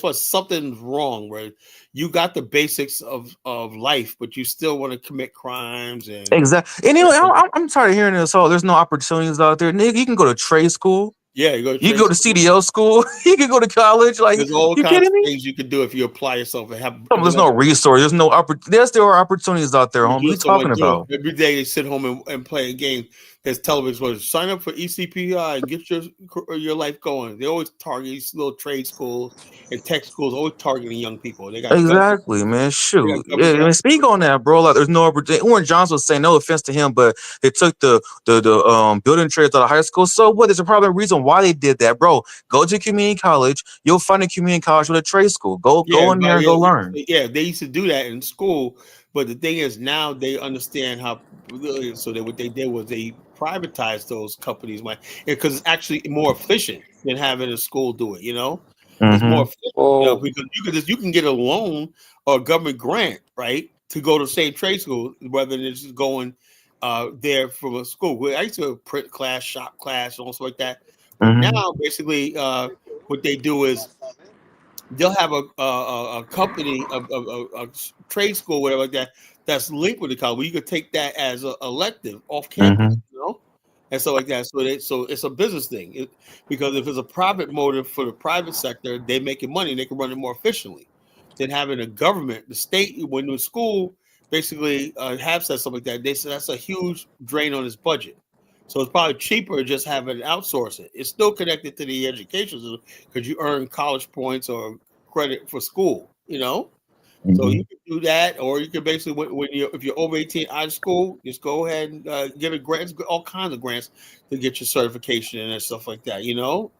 what something's wrong. Where you got the basics of life, but you still want to commit crimes and Exactly. And I'm tired of hearing this. Oh, there's no opportunities out there. Nigga, you can go to trade school. yeah, you go to You can trade go to school. CDL school. You can go to college. Like, There's all you kinds kidding of me? things you can do if you apply yourself and have. There's no resource. There's no there are opportunities out there, You homie. What are you just don't want talking to do it. about? Every day they sit home and play a game. His television was sign up for ECPI and get your life going. They always target these little trade schools and tech schools, always targeting young people. They got government. Exactly, man. They got Shoot. Yeah, government I mean, speak on that, bro. Like, there's no Owen Johnson was saying no offense to him, but they took the building trades out of high school. So what? There's a probably a reason why they did that, bro. Go to community college. You'll find a community college with a trade school. Yeah, Go in there but and go learn. yeah, they used to do that in school. But the thing is, now they understand how. So that what they did was they privatized those companies, because it's actually more efficient than having a school do it. It's more Mm-hmm. efficient. Oh, Because you can get a loan or a government grant, right, to go to the same trade school rather than just going there from a school. I used to print class, shop class, and also like that. But Mm-hmm. now, basically, what they do is they'll have a company a trade school whatever like that that's linked with the college where you could take that as a elective off campus, Mm-hmm. and so like that. So it's a business thing because if it's a profit motive for the private sector, they making money, they can run it more efficiently than having a government, the state. When the school basically have said something like that, they said that's a huge drain on his budget. So it's probably cheaper just having it outsource it. It's still connected to the education system because you earn college points or credit for school. So Mm-hmm. you can do that, or you can basically when you if you're over 18 out of school, just go ahead and get a grants, all kinds of grants to get your certification and stuff like that.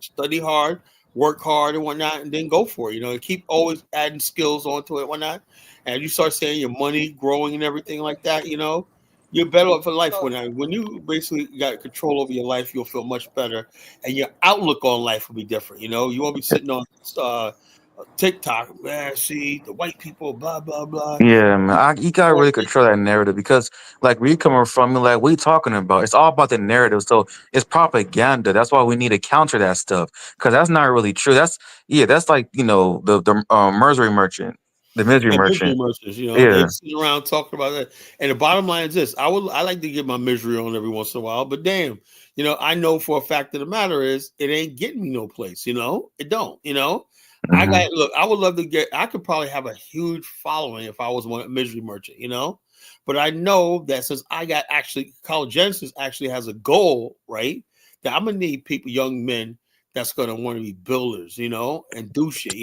Study hard, work hard, and whatnot, and then go for it. And keep always adding skills onto it, and whatnot. And you start seeing your money growing and everything like that. You're better off for life when you basically got control over your life. You'll feel much better, and your outlook on life will be different. You won't be sitting on TikTok, man. See the white people, blah blah blah. Yeah, man. You gotta really control that narrative because, like, where you coming from, like, what you talking about? It's all about the narrative. So it's propaganda. That's why we need to counter that stuff because that's not really true. That's like the misery merchant, the misery Yeah, misery merchant. merchants, they Yeah. sit around talking about that. And the bottom line is this: I like to get my misery on every once in a while, but damn, I know for a fact of the matter is it ain't getting me no place. It don't. Mm-hmm. I would love to get. I could probably have a huge following if I was one misery merchant. But I know that since I got actually College Genesis actually has a goal, right? That I'm gonna need people, young men, that's gonna want to be builders, and do shit,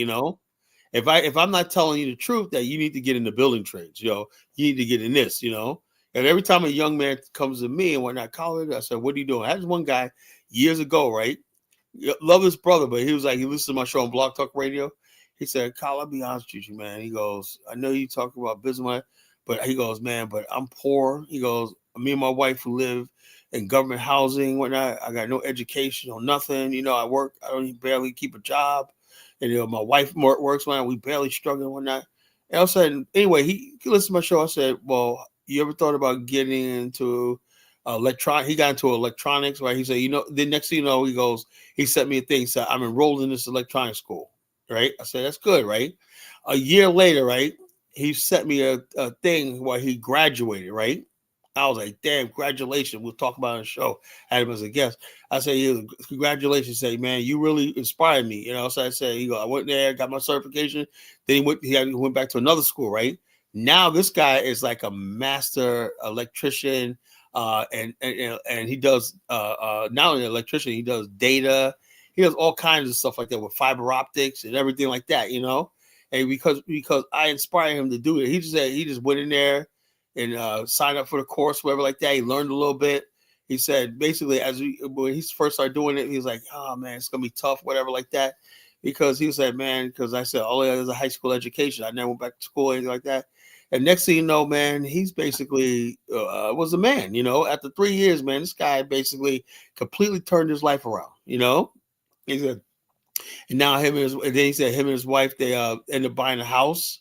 if I'm not telling you the truth that you need to get in the building trades, you need to get in this. And every time a young man comes to me and whatnot, college, I said, "What are you doing?" I had one guy years ago, right? Love his brother, but he was like, he listened to my show on Blog Talk Radio. He said, "Kyle, I'll be honest with you, man." He goes, "I know you talk about business, but he goes, man, but I'm poor." He goes, "Me and my wife who live in government housing, whatnot. I got no education or nothing. I work. I don't even barely keep a job, and my wife works when we barely struggle and whatnot." And all of a sudden, anyway, he listened to my show. I said, "Well, you ever thought about getting into electronic?" He got into electronics, right? He said, the next thing you know, he sent me a thing. He said, "I'm enrolled in this electronics school." Right? I said, "That's good, right?" A year later, right? He sent me a thing where he graduated, right? I was like, "Damn, congratulations." We'll talk about it on the show. I had him as a guest. I said, "Yeah, congratulations." Say, "Man, you really inspired me." So I said, I went there, got my certification. Then he went back to another school, right? Now this guy is like a master electrician, and he does not only an electrician, he does data, he does all kinds of stuff like that with fiber optics and everything like that. And because I inspired him to do it, he just went in there and signed up for the course, whatever like that. He learned a little bit. He said basically when he first started doing it, he was like, "Oh man, it's gonna be tough, whatever like that." Because he said, "Man," because I said, "Oh yeah, there's a high school education. I never went back to school, anything like that." And next thing you know, man, he's basically was a man. After 3 years, man, this guy basically completely turned his life around. He said, and now and then he said him and his wife they ended up buying a house,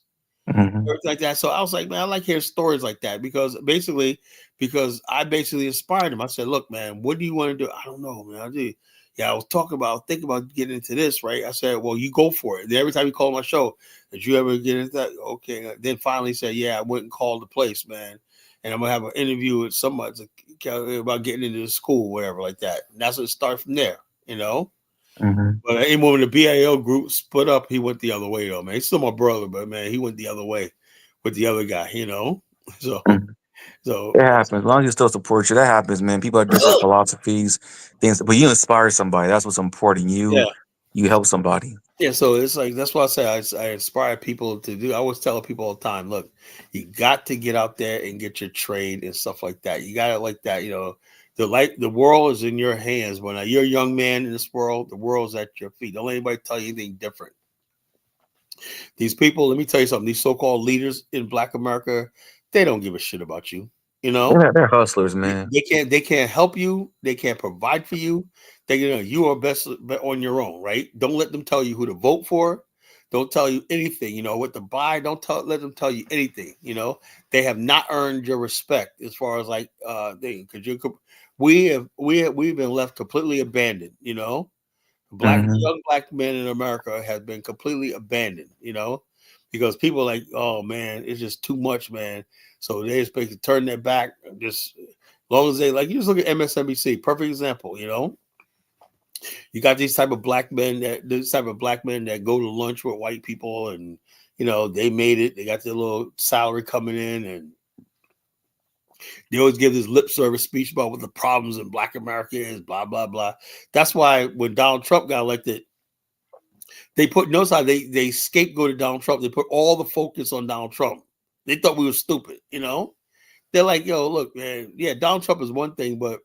Mm-hmm. everything like that. So I was like, man, I like hearing stories like that because I basically inspired him. I said, "Look, man, what do you want to do?" "I don't know, man. I was thinking about getting into this, right?" I said, "Well, you go for it." Then every time you call my show, "Did you ever get into that?" "Okay." Then finally said, "Yeah, I went and called the place, man. And I'm gonna have an interview with somebody about getting into the school, whatever, like that." And that's what it started from there. Mm-hmm. But even when the BAL group split up, he went the other way though, man. He's still my brother, but man, he went the other way with the other guy. So So It happens. As long as you still support you, that happens, man. People have different philosophies, things, but you inspire somebody. That's what's important. yeah, You help somebody. yeah. So it's like that's why I say I inspire people to do. I always tell people all the time, look, you got to get out there and get your trade and stuff like that. You got it like that. You know, the world is in your hands. When you're a young man in this world, the world's at your feet. Don't let anybody tell you anything different. These people, let me tell you something. These so-called leaders in Black America, they don't give a shit about you. You know, They're hustlers, man. they can't help you. They can't provide for you. They you are best on your own, right? Don't let them tell you who to vote for. Don't tell you anything. You know what to buy. Don't let them tell you anything. You know they have not earned your respect as far as like because we've been left completely abandoned. You know, Hmm. young black men in America have been completely abandoned. You know, because people are like, oh man, it's just too much, man. So they expect to turn their back. Just as long as they like, you just look at MSNBC, perfect example. You know, you got these type of black men that go to lunch with white people, and you know they made it. They got their little salary coming in, and they always give this lip service speech about what the problems in Black America is. Blah blah blah. That's why when Donald Trump got elected, they put notice how they scapegoated Donald Trump. They put all the focus on Donald Trump. They thought we were stupid, you know. They're like, yo, look, man, yeah, Donald Trump is one thing, but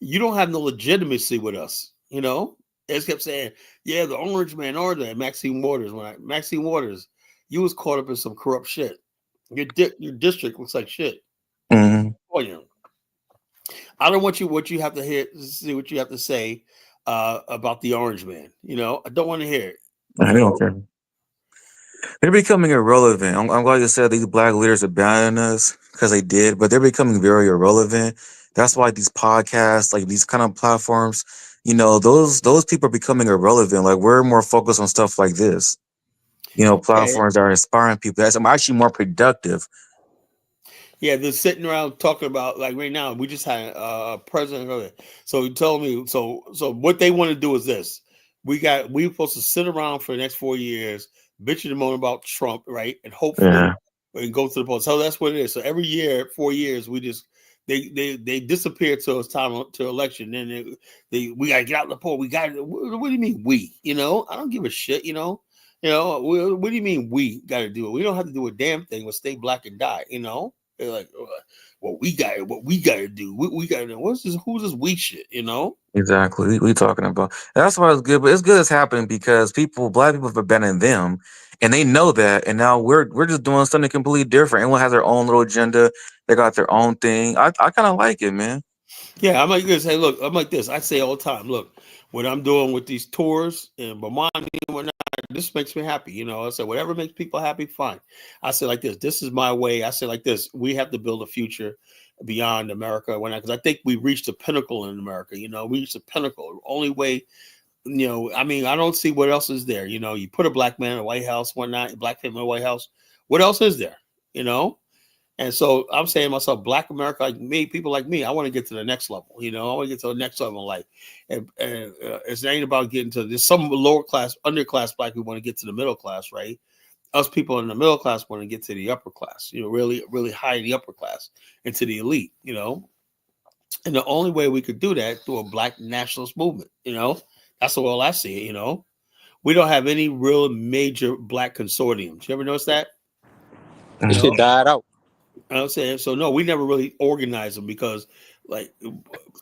you don't have no legitimacy with us, you know. They just kept saying, yeah, the orange man order, Maxine Waters. Maxine Waters, you was caught up in some corrupt shit. Your district looks like shit. Hmm. Oh, you know. I don't want you what you have to hear, see what you have to say about the orange man. You know, I don't want to hear it. They You don't know, care. They're becoming irrelevant. I'm glad you said these black leaders abandoned us because they did, but they're becoming very irrelevant. That's why these podcasts, like these kind of platforms, those people are becoming irrelevant. Like we're more focused on stuff like this. yeah, Platforms that are inspiring people. That's I'm actually more productive. yeah, they're sitting around talking about like right now. We just had a president of it. So he told me. So what they want to do is this: we're supposed to sit around for the next 4 years, bitching and moaning about Trump, right? And hopefully, Yeah. and go to the polls. So that's what it is. So every year, 4 years, we just they disappear till it's time to election. Then we got to get out the poll. We got what do you mean we? You know, I don't give a shit. You know, what do you mean we got to do it? We don't have to do a damn thing. We'll stay black and die. You know. They're like, what we got to do? We got to do. What's this? Who's this we shit? You know? Exactly. We talking about. That's why it's good, but it's good it's happening because black people have abandoned them, and they know that, and now we're just doing something completely different. Everyone has their own little agenda. They got their own thing. I kind of like it, man. Yeah, I'm like this. Hey, look, I'm like this. I say all the time, look, what I'm doing with these tours in Vermont and whatnot, this makes me happy. You know, I said, whatever makes people happy, fine. I say like this is my way. I say like this, we have to build a future beyond America. Because I think we reached the pinnacle in America. You know, we reached the pinnacle. Only way, you know, I mean, I don't see what else is there. You know, you put a black man in the White House, whatnot, black family in the White House. What else is there? You know? And so I'm saying to myself, Black America, like me, people like me, I want to get to the next level. You know, I want to get to the next level in life. And it's not about getting to there's some lower class, underclass Black people want to get to the middle class, right? Us people in the middle class want to get to the upper class, you know, really, really high in the upper class and to the elite, you know. And the only way we could do that through a Black nationalist movement, you know, that's the way I see it, you know. We don't have any real major Black consortiums. You ever notice that? That You Mhm. know, shit died out. I'm saying so. No, we never really organized them because, like,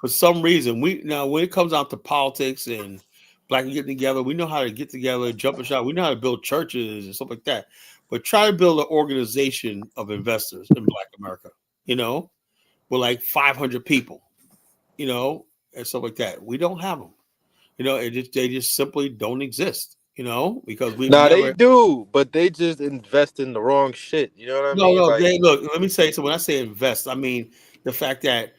for some reason, we now when it comes out to politics and black getting together, we know how to get together, jump and shot. We know how to build churches and stuff like that. But try to build an organization of investors in Black America, you know, with like 500 people, you know, and stuff like that. We don't have them, you know. They just simply don't exist, you know, because we've Nah, they never. do, but they just invest in the wrong shit. You know what I No, mean? no. Like, They look. Let me say so. When I say invest, I mean the fact that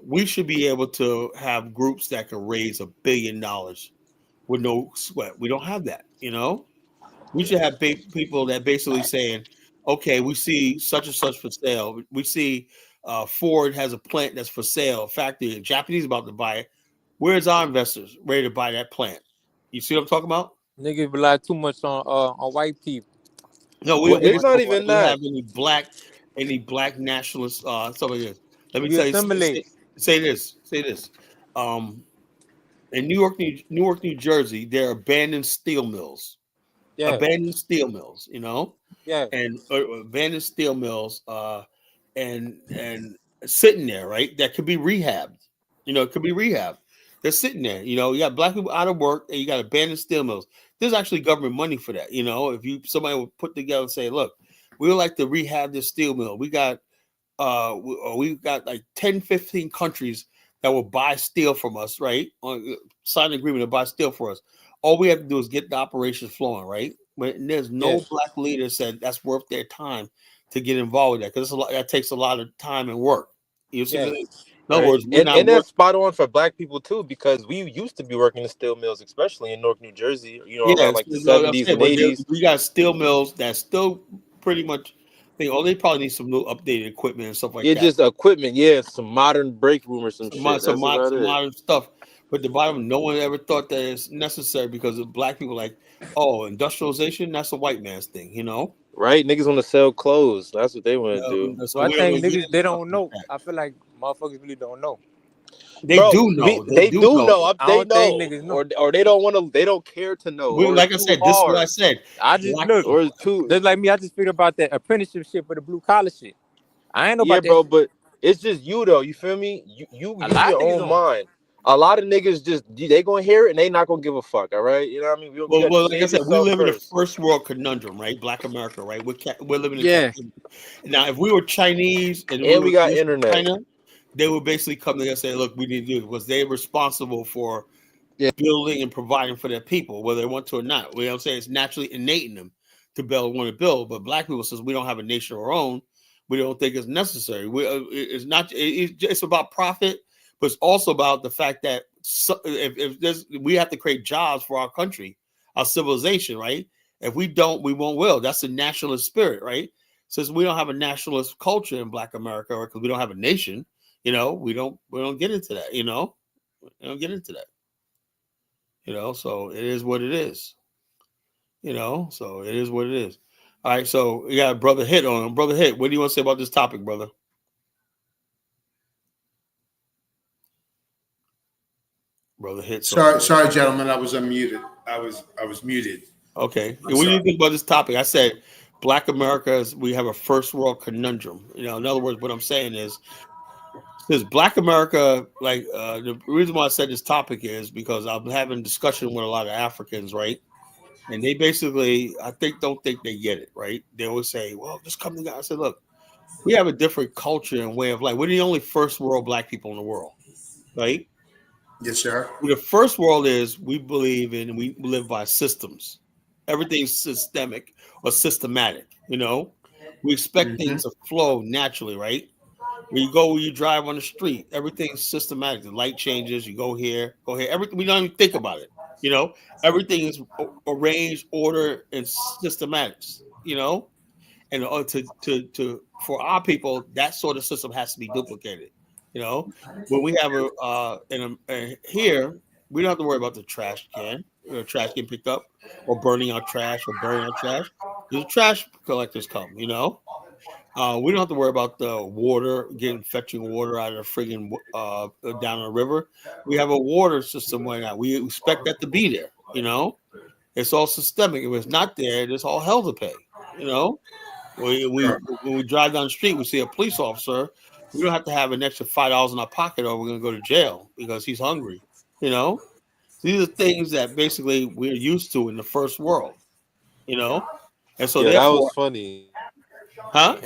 we should be able to have groups that can raise $1 billion with no sweat. We don't have that. You know, we should have people that basically saying, "Okay, we see such and such for sale. We see Ford has a plant that's for sale, a factory. Japanese about to buy it. Where's our investors ready to buy that plant? You see what I'm talking about? niggas rely too much on white people. No, Well, we it's just not don't even really that. have any black. any black nationalist stuff like this. Let me We tell you, assimilate. say this. Um, in New York, New Jersey, there are Yeah, abandoned steel mills, you know, yeah. and abandoned steel mills, and sitting there, right? That could be rehabbed. You know, it could be rehabbed. They're sitting there. You know, you got black people out of work, and you got abandoned steel mills. There's actually government money for that. You know, if you somebody would put together and say, look, we would like to rehab this steel mill. We've got like 10, 15 countries that will buy steel from us, right? Sign an agreement to buy steel for us. All we have to do is get the operations flowing, right? But there's Yeah. no black leader said that's worth their time to get involved with that, because that takes a lot of time and work. You see, Yeah. in other Right. words, we're not And that's working. spot on for black people too, because we used to be working in steel mills, especially in Newark, New Jersey, around Yes, like the I'm 70s saying, and but 80s. we got steel mills that still pretty much. They probably need some new updated equipment and stuff like Yeah, that. just equipment, yeah, some modern break room or some some shit. That's about some it. modern stuff. But the bottom, no one ever thought that it's necessary, because of black people like, oh, industrialization, that's a white man's thing, you know. Right? Niggas want to sell clothes. That's what they want to do. So So I we don't think want to get niggas into they stuff don't like know. that. I feel like motherfuckers really don't know. They Bro, do know. They they do do know. know. I They don't think know. niggas know. Or they don't want to, they don't care to know. We, Or it's like I too said, this is what I hard. said. I just Black, look Or it's too. just like me. I just figured about that apprenticeship shit for the blue collar shit. I ain't know Yeah, about that bro, shit. but it's just you though. You feel me? You A use lot of your niggas own don't. mind. A lot of niggas just they gonna hear it and they not gonna give a fuck. All right, you know what I mean? You got to well, like I save said, we yourself live in a first. first world conundrum, right? Black America, right? We're living in Yeah, captivity. Now, if we were Chinese and we And were we got used to internet. China, they would basically come together and say, look, we need to do it, because they're responsible for yeah. building and providing for their people, whether they want to or not. You know what I'm saying? It's naturally innate in them to build, want to build. But black people, since we don't have a nation of our own, we don't think it's necessary. It's not. It's about profit, but it's also about the fact that if there's, we have to create jobs for our country, our civilization, right? If we don't, we won't will. That's the nationalist spirit, right? Since we don't have a nationalist culture in Black America, or because we don't have a nation, we don't get into that. We don't get into that. So it is what it is. So it is what it is. All right, so we got Brother Hit on. Brother Hit, what do you want to say about this topic, brother? Brother Hit. So Sorry, gentlemen. I was unmuted. I was muted. okay. I'm What do you sorry. think about this topic? I said Black America, we have a first world conundrum. In other words, what I'm saying is, since Black America, like the reason why I said this topic is because I'm having discussion with a lot of Africans, right? And they basically, I think, don't think they get it, right? They always say, well, just come together. I said, look, we have a different culture and way of life. We're the only first world black people in the world, right? Yes, sir. The first world is, we believe in, we live by systems. Everything's systemic or systematic, We expect Mm-hmm. things to flow naturally, right? Where you drive on the street, everything's systematic. The light changes, you go here. Everything, we don't even think about it, you know? Everything is arranged, order, and systematics, and to for our people, that sort of system has to be duplicated. You know, when we have here, we don't have to worry about the trash can, trash getting picked up, or burning our trash, or burying our trash. The trash collectors come. We don't have to worry about the water, fetching water out of the friggin' down the river. We have a water system right now. We expect that to be there. It's all systemic. If it's not there, there's all hell to pay. You know. Sure. When we drive down the street, we see a police officer. We don't have to have an extra $5 in our pocket, or we're going to go to jail because he's hungry. You know, these are things that basically we're used to in the first world. You know, and so Yeah, that was therefore, funny. huh?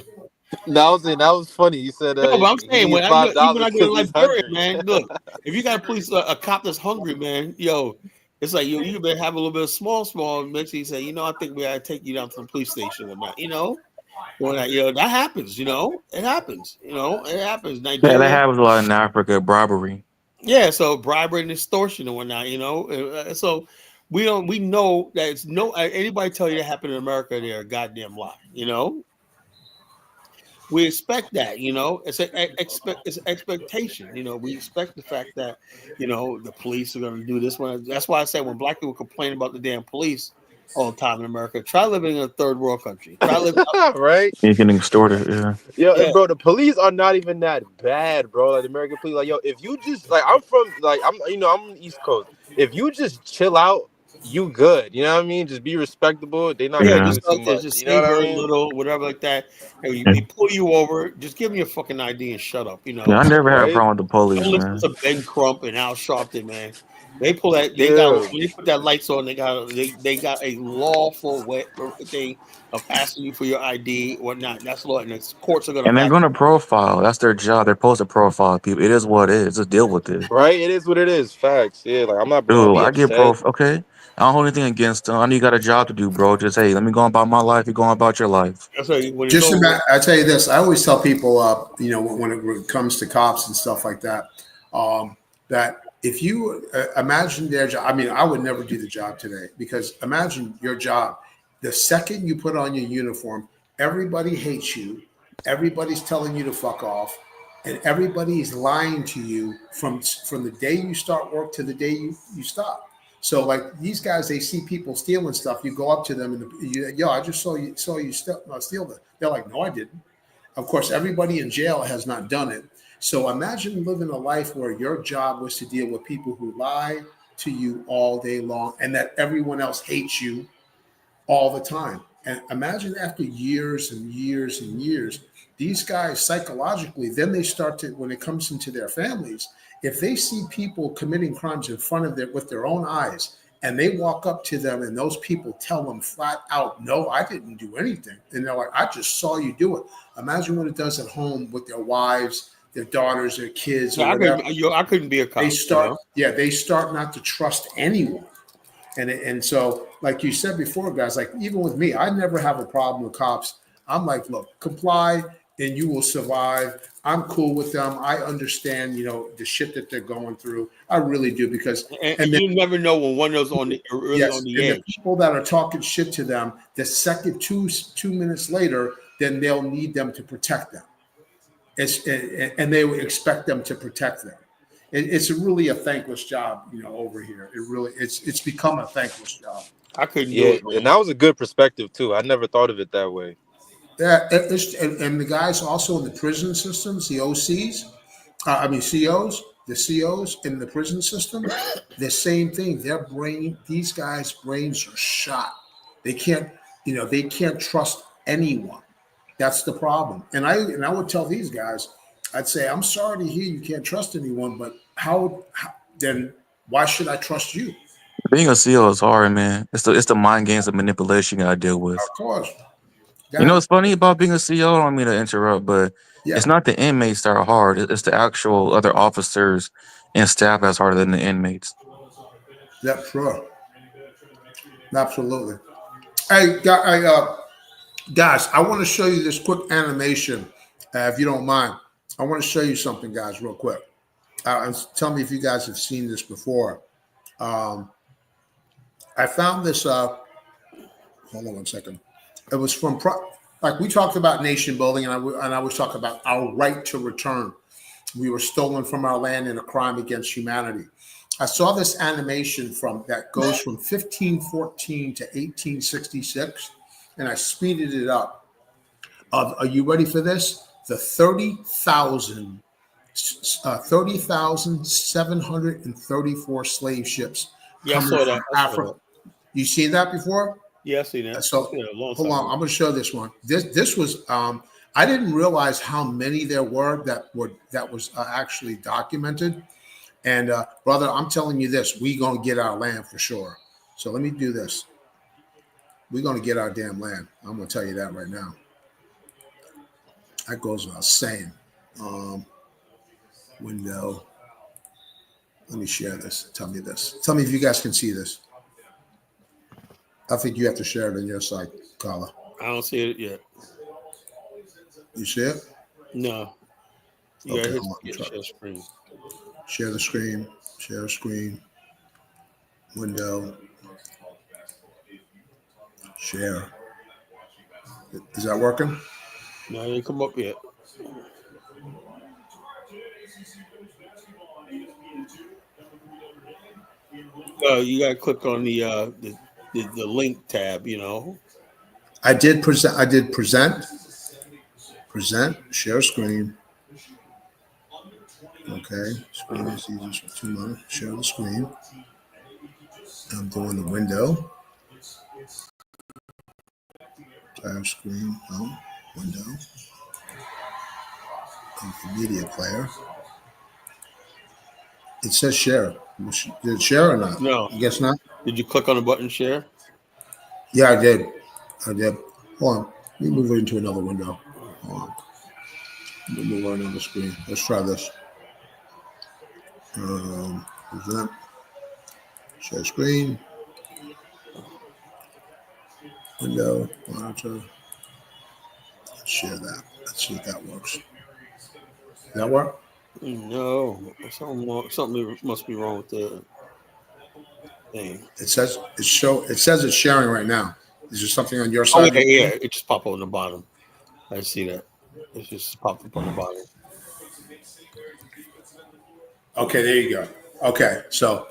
That was funny. You said No, but I'm he saying, needs when I go, five even when dollars I go to because he's Liberia, hungry. man, look, if you got a cop that's hungry, man, it's like you better have a little bit of small. Makes you say, I think we gotta take you down to the police station or whatnot. When that happens, it happens. It happens. Yeah, that Nigeria, happens a lot in Africa, bribery. yeah. So bribery and extortion and whatnot. So we know that it's no anybody tell you that happened in America, they're a goddamn lie. We expect that. It's expectation. We expect the fact that the police are going to do this one. That's why I say, when black people complain about the damn police, all the time in America. Try living in a third world country. Try living. Right? You're getting extorted. Yeah. Yo, Yeah. and bro, the police are not even that bad, bro. Like the American police, like yo, if you just like, I'm I'm on the East Coast. If you just chill out, you good. You know what I mean? Just be respectable. They're not Yeah, gonna Yeah. do just too like this. much. Just You know say what I very mean? little, whatever like that. And Yeah. we pull you over. Just give me your fucking ID and shut up. I never had a Right? problem with the police, Don't listen man. to Ben Crump and Al Sharpton, man. They pull that. They got Yeah. when they put that lights on. They got a lawful way thing of asking you for your ID or not. That's law, and the courts are gonna And they're back. going to profile. That's their job. They're supposed to profile people. It is what it is. Just deal with it. Right? It is what it is. Facts. Yeah. Like I'm not gonna Dude, be I get upset. okay. I don't hold anything against them. I know you got a job to do, bro. Just hey, let me go about my life. You going about your life. That's why when it's Just over. about, I tell you this, I always tell people, when it comes to cops and stuff like that, that if you imagine their job, I mean, I would never do the job today because imagine your job. The second you put on your uniform, everybody hates you. Everybody's telling you to fuck off, and everybody is lying to you from the day you start work to the day you stop. So like these guys, they see people stealing stuff. You go up to them and yo, I just saw you steal that. They're like, no, I didn't. Of course, everybody in jail has not done it. So imagine living a life where your job was to deal with people who lie to you all day long, and that everyone else hates you all the time. And imagine after years and years and years, these guys psychologically, then they start to, when it comes into their families, if they see people committing crimes in front of their with their own eyes, and they walk up to them and those people tell them flat out, no, I didn't do anything. And they're like, I just saw you do it. Imagine what it does at home with their wives, their daughters, their kids, So or whatever. I couldn't be a They cop. start, yeah, they start not to trust anyone. And so, like you said before, guys, like even with me, I never have a problem with cops. I'm like, look, comply and you will survive. I'm cool with them. I understand, the shit that they're going through. I really do because, And and then you never know when one of those really on yes, the and the edge. people that are talking shit to them, the second 2 minutes later, then they'll need them to protect them. And they would expect them to protect them. It's really a thankless job, over here. It's become a thankless job. I couldn't do Yeah. it, And man. that was a good perspective too. I never thought of it that way. Yeah, and the guys also in the prison systems, the OCs, COs, the COs in the prison system, the same thing. These guys' brains are shot. They can't, they can't trust anyone. That's the problem. And I would tell these guys, I'd say, I'm sorry to hear you can't trust anyone, but how then why should I trust you? Being a CEO is hard, man. It's the mind games and manipulation you gotta deal with. Of course. You know Guys, what's funny about being a CEO? I don't mean to interrupt, but yeah, it's not the inmates that are hard. It's the actual other officers and staff that's harder than the inmates. that's sure. Absolutely. Hey, guys, I want to show you this quick animation, if you don't mind. I want to show you something, guys, real quick. And tell me if you guys have seen this before. Um, I found this. Hold on one second. It was from like we talked about nation building, and I was talking about our right to return. We were stolen from our land in a crime against humanity. I saw this animation that goes from 1514 to 1866, and I speeded it up. Are you ready for this? The 30,734 slave ships Yeah, I coming saw that. from I saw Africa. that. You seen that before? Yeah, I seen that. I So seen it a long hold time on, ago. I'm going to show this one. This was I didn't realize how many there were that was actually documented. And brother, I'm telling you this: we gonna get our land for sure. So let me do this. We're gonna get our damn land. I'm gonna tell you that right now. That goes without saying. Um, Window. Let me share this. Tell me this. Tell me if you guys can see this. I think you have to share it on your side, Carla. I don't see it yet. You see it? No. You Okay, gotta hit hold on. share screen. Share the screen. Share the screen. Window. Share. Is that working? No, it didn't come up yet. You gotta click on the the link tab. I did present. Share screen. Okay. Screen is easiest for 2 months. Share the screen. I'm doing the window. Share screen. No. Window. And the media player. It says share. Did it share or not? No. I guess not. Did you click on the button share? Yeah, I did. Hold on. Let me move it into another window. Hold on. Let me move on another screen. Let's try this. Present. Share screen. Window. Monitor. Let's share that. Let's see if that works. Does that work? No. Something must be wrong with the thing. It says it's sharing right now. Is there something on your Oh, side? yeah. It just popped up on the bottom. I see that. It just popped up on the bottom. Okay, there you go. Okay, so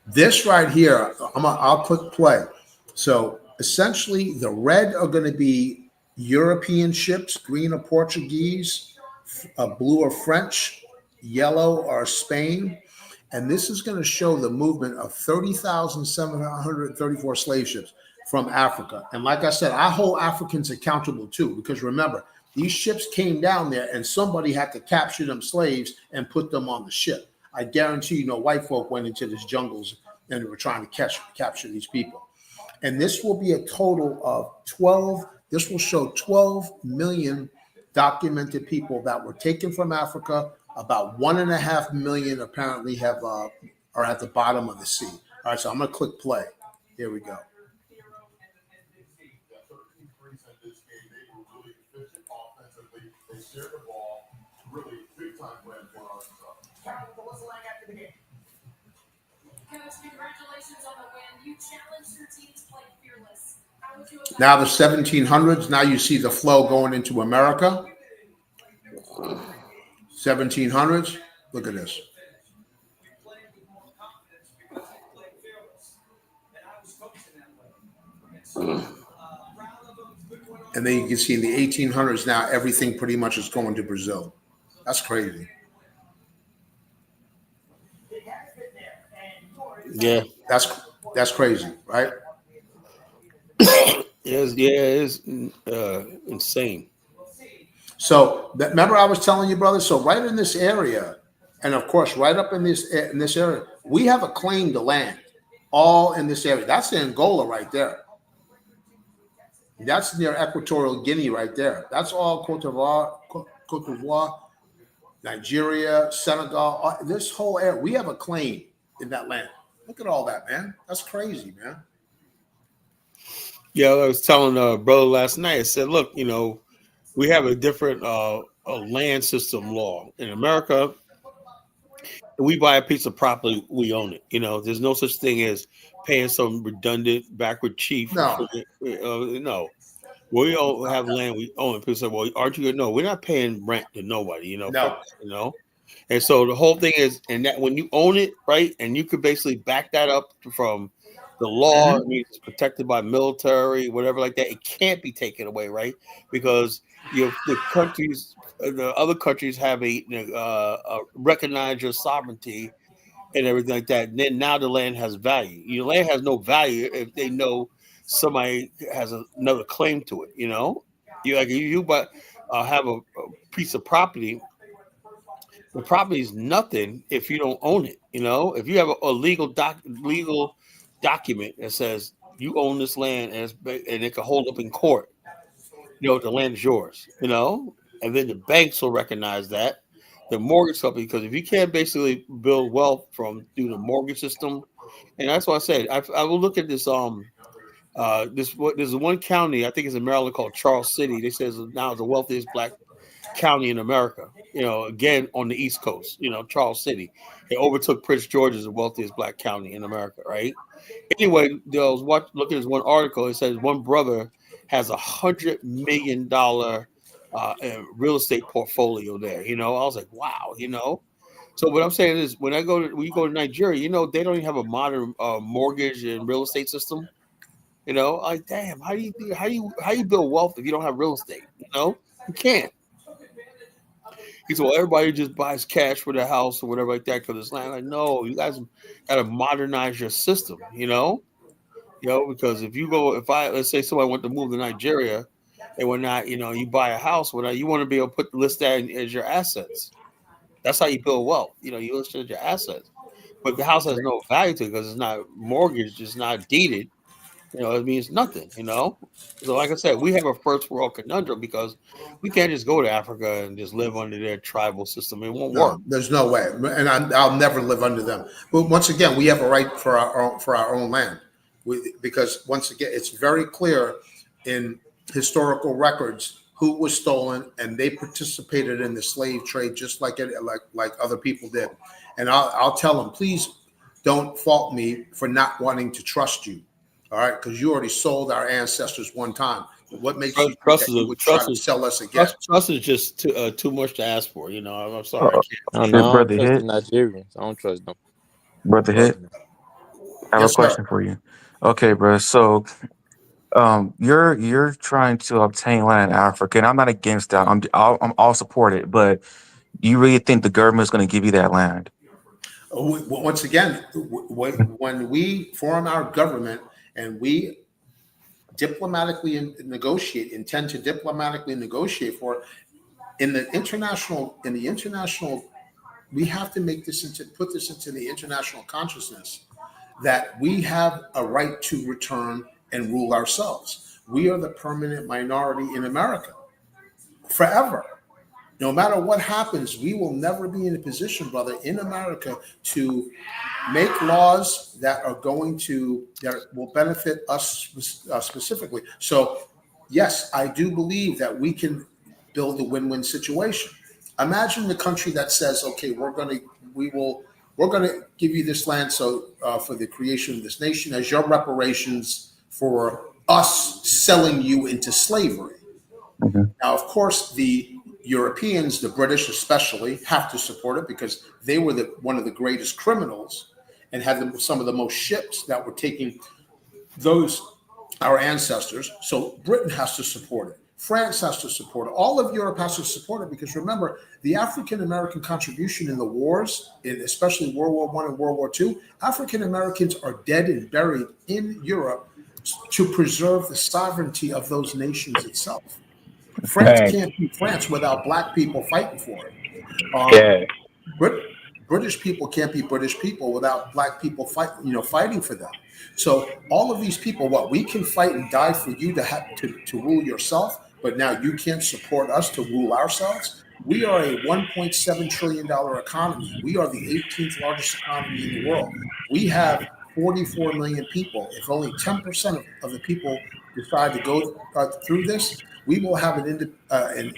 this right here, I'll click play. So essentially, the red are going to be European ships, green are Portuguese, blue are French, yellow are Spain, and this is going to show the movement of 30,734 slave ships from Africa. And like I said, I hold Africans accountable too, because remember, these ships came down there and somebody had to capture them slaves and put them on the ship. I guarantee you, no white folk went into these jungles and were trying to capture these people. And this will be a total of 12. This will show 12 million documented people that were taken from Africa. About 1.5 million apparently are at the bottom of the sea. All right, so I'm going to click play. Here we go. Now the 1700s, now you see the flow going into America. 1700s, look at this. And then you can see in the 1800s now, everything pretty much is going to Brazil. That's crazy. Yeah. That's crazy, right? It is insane. So remember I was telling you, brother, so right in this area, and of course, right up in this area, we have a claim to land all in this area. That's Angola right there. That's near Equatorial Guinea right there. That's all Cote d'Ivoire, Nigeria, Senegal, this whole area. We have a claim in that land. Look at all that, man. That's crazy, man. Yeah, I was telling a brother last night. I said, look, we have a different land system law in America. We buy a piece of property, we own it. There's no such thing as paying some redundant backward chief. No. No. We all have land we own. People say, well, aren't you? No, we're not paying rent to nobody, No. And so the whole thing is, and that when you own it, right, and you could basically back that up from the law, I mean, it's protected by military, whatever like that, it can't be taken away, right? Because the other countries have recognize your sovereignty and everything like that. And then now the land has value. Your land has no value if they know somebody has another claim to it. You have a piece of property. The property is nothing if you don't own it. If you have a legal document that says you own this land and it can hold up in court, the land is yours. And then the banks will recognize that. The mortgage company, because if you can't basically build wealth through the mortgage system, and that's what I said. I will look at this. There's one county I think it's in Maryland called Charles City. They say now it's the wealthiest black county in America. Again on the East Coast. Charles City. It overtook Prince George as the wealthiest black county in America. Right. Anyway, I was looking at this one article. It says one brother has $100 million real estate portfolio there. I was like, wow. So what I'm saying is, when you go to Nigeria, they don't even have a modern mortgage and real estate system. You know, like damn, how you build wealth if you don't have real estate? You know, you can't. He said, well, everybody just buys cash for their house or whatever like that because it's land. Like, no, you guys got to modernize your system. Because let's say somebody went to move to Nigeria, and we're not, you buy a house, you want to be able to list that as your assets. That's how you build wealth. You list it as your assets. But if the house has no value to it because it's not mortgaged, it's not deeded, it means nothing, So like I said, we have a first world conundrum because we can't just go to Africa and just live under their tribal system. It won't work. No, there's no way, and I'll never live under them. But once again, we have a right for our own land, because once again, it's very clear in historical records who was stolen, and they participated in the slave trade just like other people did. And I'll tell them, please don't fault me for not wanting to trust you, all right? Because you already sold our ancestors one time. What makes you think that you would try to sell us again? Trust is just too much to ask for. I'm sorry. I Oh, can't. No, I don't brother trust the Hit, Nigerians. I don't trust them. brother Hit, I have a Yes, sir. question for you. Okay, bro. So, you're trying to obtain land in Africa, and I'm not against that. I'm all support it, but do you really think the government is going to give you that land? Once again, when we form our government and we intend to diplomatically negotiate for it, in the international, we have to put this into the international consciousness that we have a right to return and rule ourselves. We are the permanent minority in America forever. No matter what happens, we will never be in a position, brother, in America to make laws that will benefit us specifically. So, yes, I do believe that we can build a win-win situation. Imagine the country that says, "Okay, we're going to give you this land for the creation of this nation as your reparations for us selling you into slavery." Hmm. Now, of course, the Europeans, the British especially, have to support it because they were one of the greatest criminals and had some of the most ships that were taking our ancestors. So Britain has to support it. France has to support it. All of Europe has to support it because remember, the African American contribution in the wars, especially World War I and World War II, African Americans are dead and buried in Europe to preserve the sovereignty of those nations itself. France Thanks. can't be France without black people fighting for it. Yeah. British people can't be British people without black people fighting for them. So all of these people, we can fight and die for you to rule yourself, but now you can't support us to rule ourselves. We are a $1.7 trillion economy. We are the 18th largest economy in the world. We have 44 million people. If only 10% of the people decide to go through this, we will have an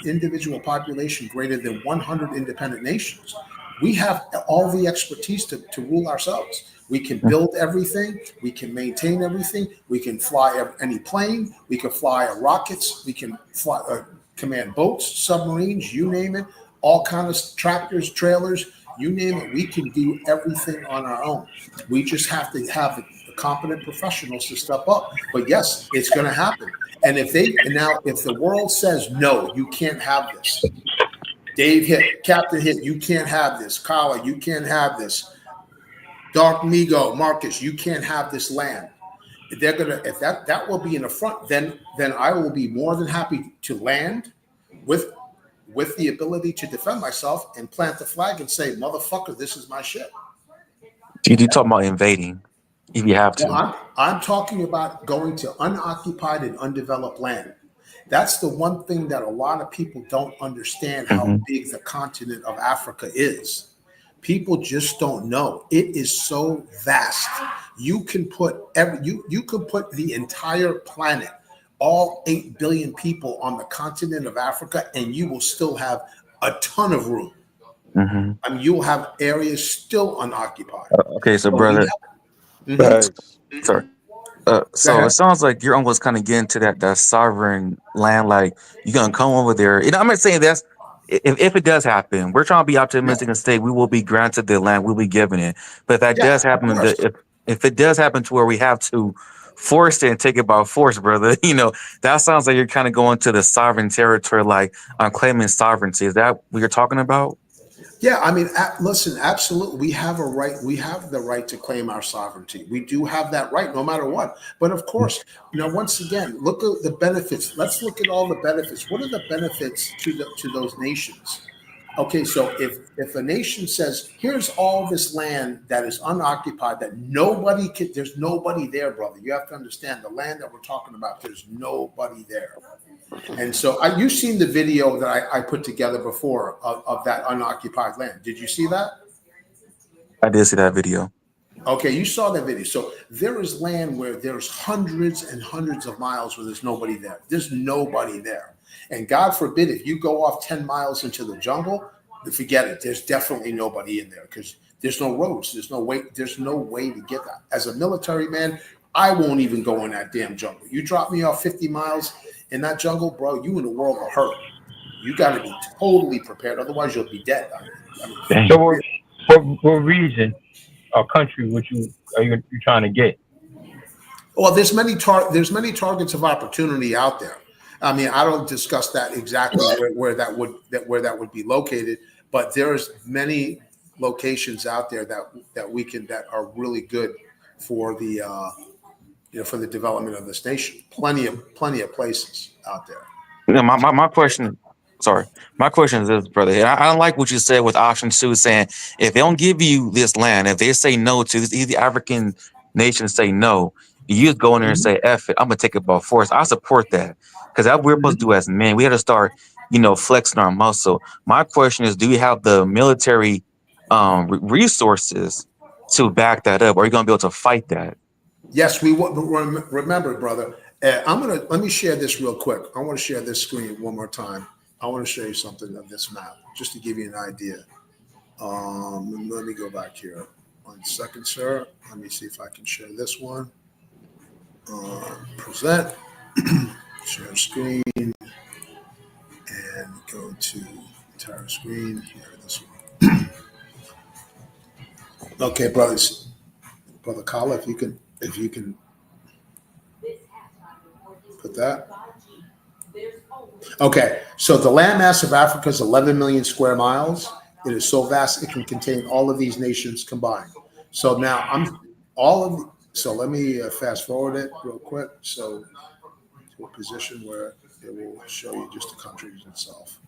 individual population greater than 100 independent nations. We have all the expertise to rule ourselves. We can build everything. We can maintain everything. We can fly any plane. We can fly rockets. We can command boats, submarines, you name it, all kinds of tractors, trailers, you name it. We can do everything on our own. We just have to have the competent professionals to step up. But yes, it's going to happen. And if the world says, no, you can't have this, Dave Hit, Captain Hit, you can't have this. Kala, you can't have this. Dark Migo, Marcus, you can't have this land. If that will be an affront, then I will be more than happy to land with the ability to defend myself and plant the flag and say, motherfucker, this is my ship. You talking about invading if you have to? No, I'm talking about going to unoccupied and undeveloped land. That's the one thing that a lot of people don't understand, how big the continent of Africa is. People just don't know. It is so vast. You can put you could put the entire planet, all 8 billion people on the continent of Africa, and you will still have a ton of room. Mm-hmm. I mean, you will have areas still unoccupied. Okay, so brother, sorry. So it sounds like you're almost kind of getting to that sovereign land, like you're gonna come over there. I'm not saying that's if it does happen. We're trying to be optimistic and say we will be granted the land, we'll be given it. But if that does happen, if it does happen to where we have to force it and take it by force, brother. That sounds like you're kind of going to the sovereign territory, like claiming sovereignty. Is that what you're talking about? Yeah, I mean, listen, absolutely. We have a right. We have the right to claim our sovereignty. We do have that right, no matter what. But of course, once again, look at the benefits. Let's look at all the benefits. What are the benefits to those nations? Okay, so if a nation says, "Here's all this land that is unoccupied, that nobody can," there's nobody there, brother. You have to understand the land that we're talking about. There's nobody there. And so you've seen the video that I put together before of that unoccupied land. Did you see that? I did see that video. Okay, you saw that video. So there is land where there's hundreds and hundreds of miles where there's nobody there. There's nobody there. And God forbid, if you go off 10 miles into the jungle, forget it. There's definitely nobody in there because there's no roads. There's no way to get that. As a military man, I won't even go in that damn jungle. You drop me off 50 miles in that jungle, bro, you in the world of hurt. You got to be totally prepared. Otherwise, you'll be dead. So what region or country are you trying to get? Well, there's many targets of opportunity out there. I mean, I don't discuss that exactly where that would be located, but there's many locations out there that are really good for the for the development of this nation. Plenty of places out there. My question. Sorry, my question is this, brother. I don't like what you said with option 2, saying if they don't give you this land, if they say no to the African nations, say no, you just go in there and say, F it, I'm gonna take it by force. I support that because that's what we're supposed to do as men. We have to start, flexing our muscle. My question is, do we have the military resources to back that up? Or are you gonna be able to fight that? Yes, we will. Remember, brother. Let me share this real quick. I want to share this screen one more time. I want to show you something of this map, just to give you an idea. Let me go back here. 1 second, sir. Let me see if I can share this one. Present, share screen, and go to entire screen. Here, this one. Okay, brothers, brother Kala, if you can put that. Okay, so the landmass of Africa is 11 million square miles. It is so vast it can contain all of these nations combined. So now so let me fast forward it real quick. So to a position where it will show you just the countries itself.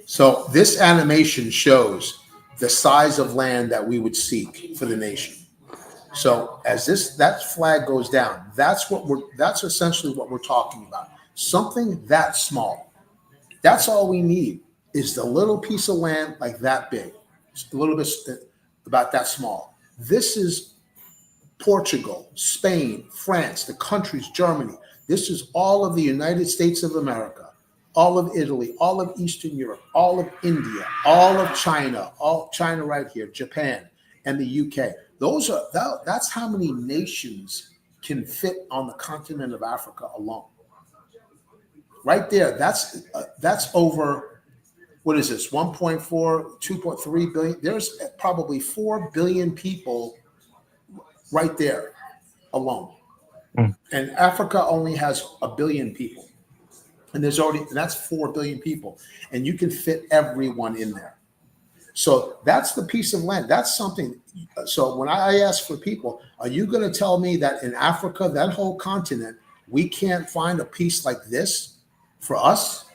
So this animation shows the size of land that we would seek for the nation. So as that flag goes down, that's essentially what we're talking about. Something that small. That's all we need is the little piece of land like that big. Just a little bit about that small. This is Portugal, Spain, France, the countries, Germany. This is all of the United States of America, all of Italy, all of Eastern Europe, all of India, all of China, all China right here, Japan, and the UK. That's how many nations can fit on the continent of Africa alone. Right there, that's over, what is this, 1.4, 2.3 billion? There's probably 4 billion people right there alone. And Africa only has 1 billion people. And that's 4 billion people. And you can fit everyone in there. So that's the piece of land. That's something. So when I ask for people, are you going to tell me that in Africa, that whole continent, we can't find a piece like this for us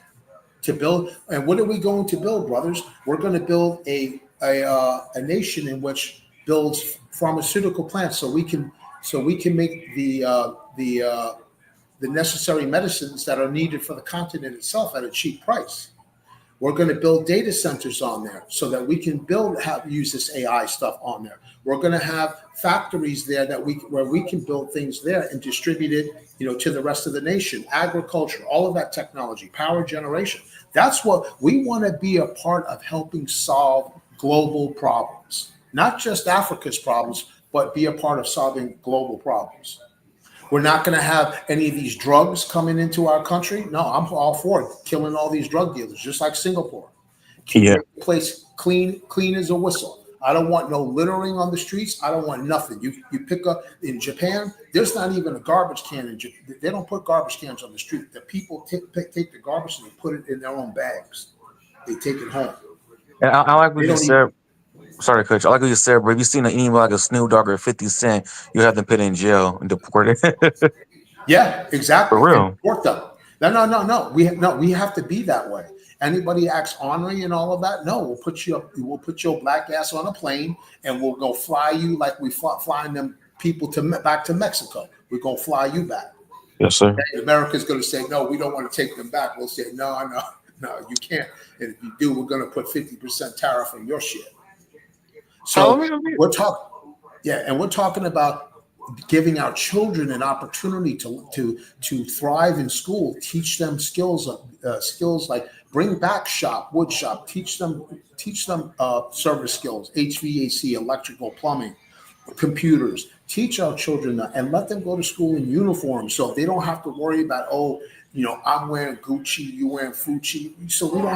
to build? And what are we going to build, brothers? We're going to build a nation in which builds pharmaceutical plants, so we can make the necessary medicines that are needed for the continent itself at a cheap price. We're going to build data centers on there so that we can use this AI stuff on there. We're going to have factories there where we can build things there and distribute it, to the rest of the nation. Agriculture, all of that technology, power generation. That's what we want to be a part of, helping solve global problems, not just Africa's problems, but be a part of solving global problems. We're not going to have any of these drugs coming into our country. No, I'm all for it, killing all these drug dealers, just like Singapore. Keep the place clean as a whistle. I don't want no littering on the streets. I don't want nothing. You pick up in Japan. There's not even a garbage can in Japan. They don't put garbage cans on the street. The people take the garbage and they put it in their own bags. They take it home. And I like what They you don't said. even. Sorry, Coach. I like what you said, bro. If you seen an email like a Snoop Dogg or 50 Cent, you have them put in jail and deported. Yeah, exactly. For And real. deport them. No. We have to be that way. Anybody acts ornery and all of that? No, we'll put your black ass on a plane and we'll go fly you like we flying them people back to Mexico. We're gonna fly you back. Yes, sir. And America's gonna say no. We don't want to take them back. We'll say no, you can't. And if you do, we're gonna put 50% tariff on your shit. So we're talking, yeah, and we're talking about giving our children an opportunity to thrive in school, teach them skills like bring back wood shop, teach them service skills, HVAC, electrical, plumbing, computers. Teach our children that and let them go to school in uniform so they don't have to worry about I'm wearing Gucci, you wearing Fucci. So we don't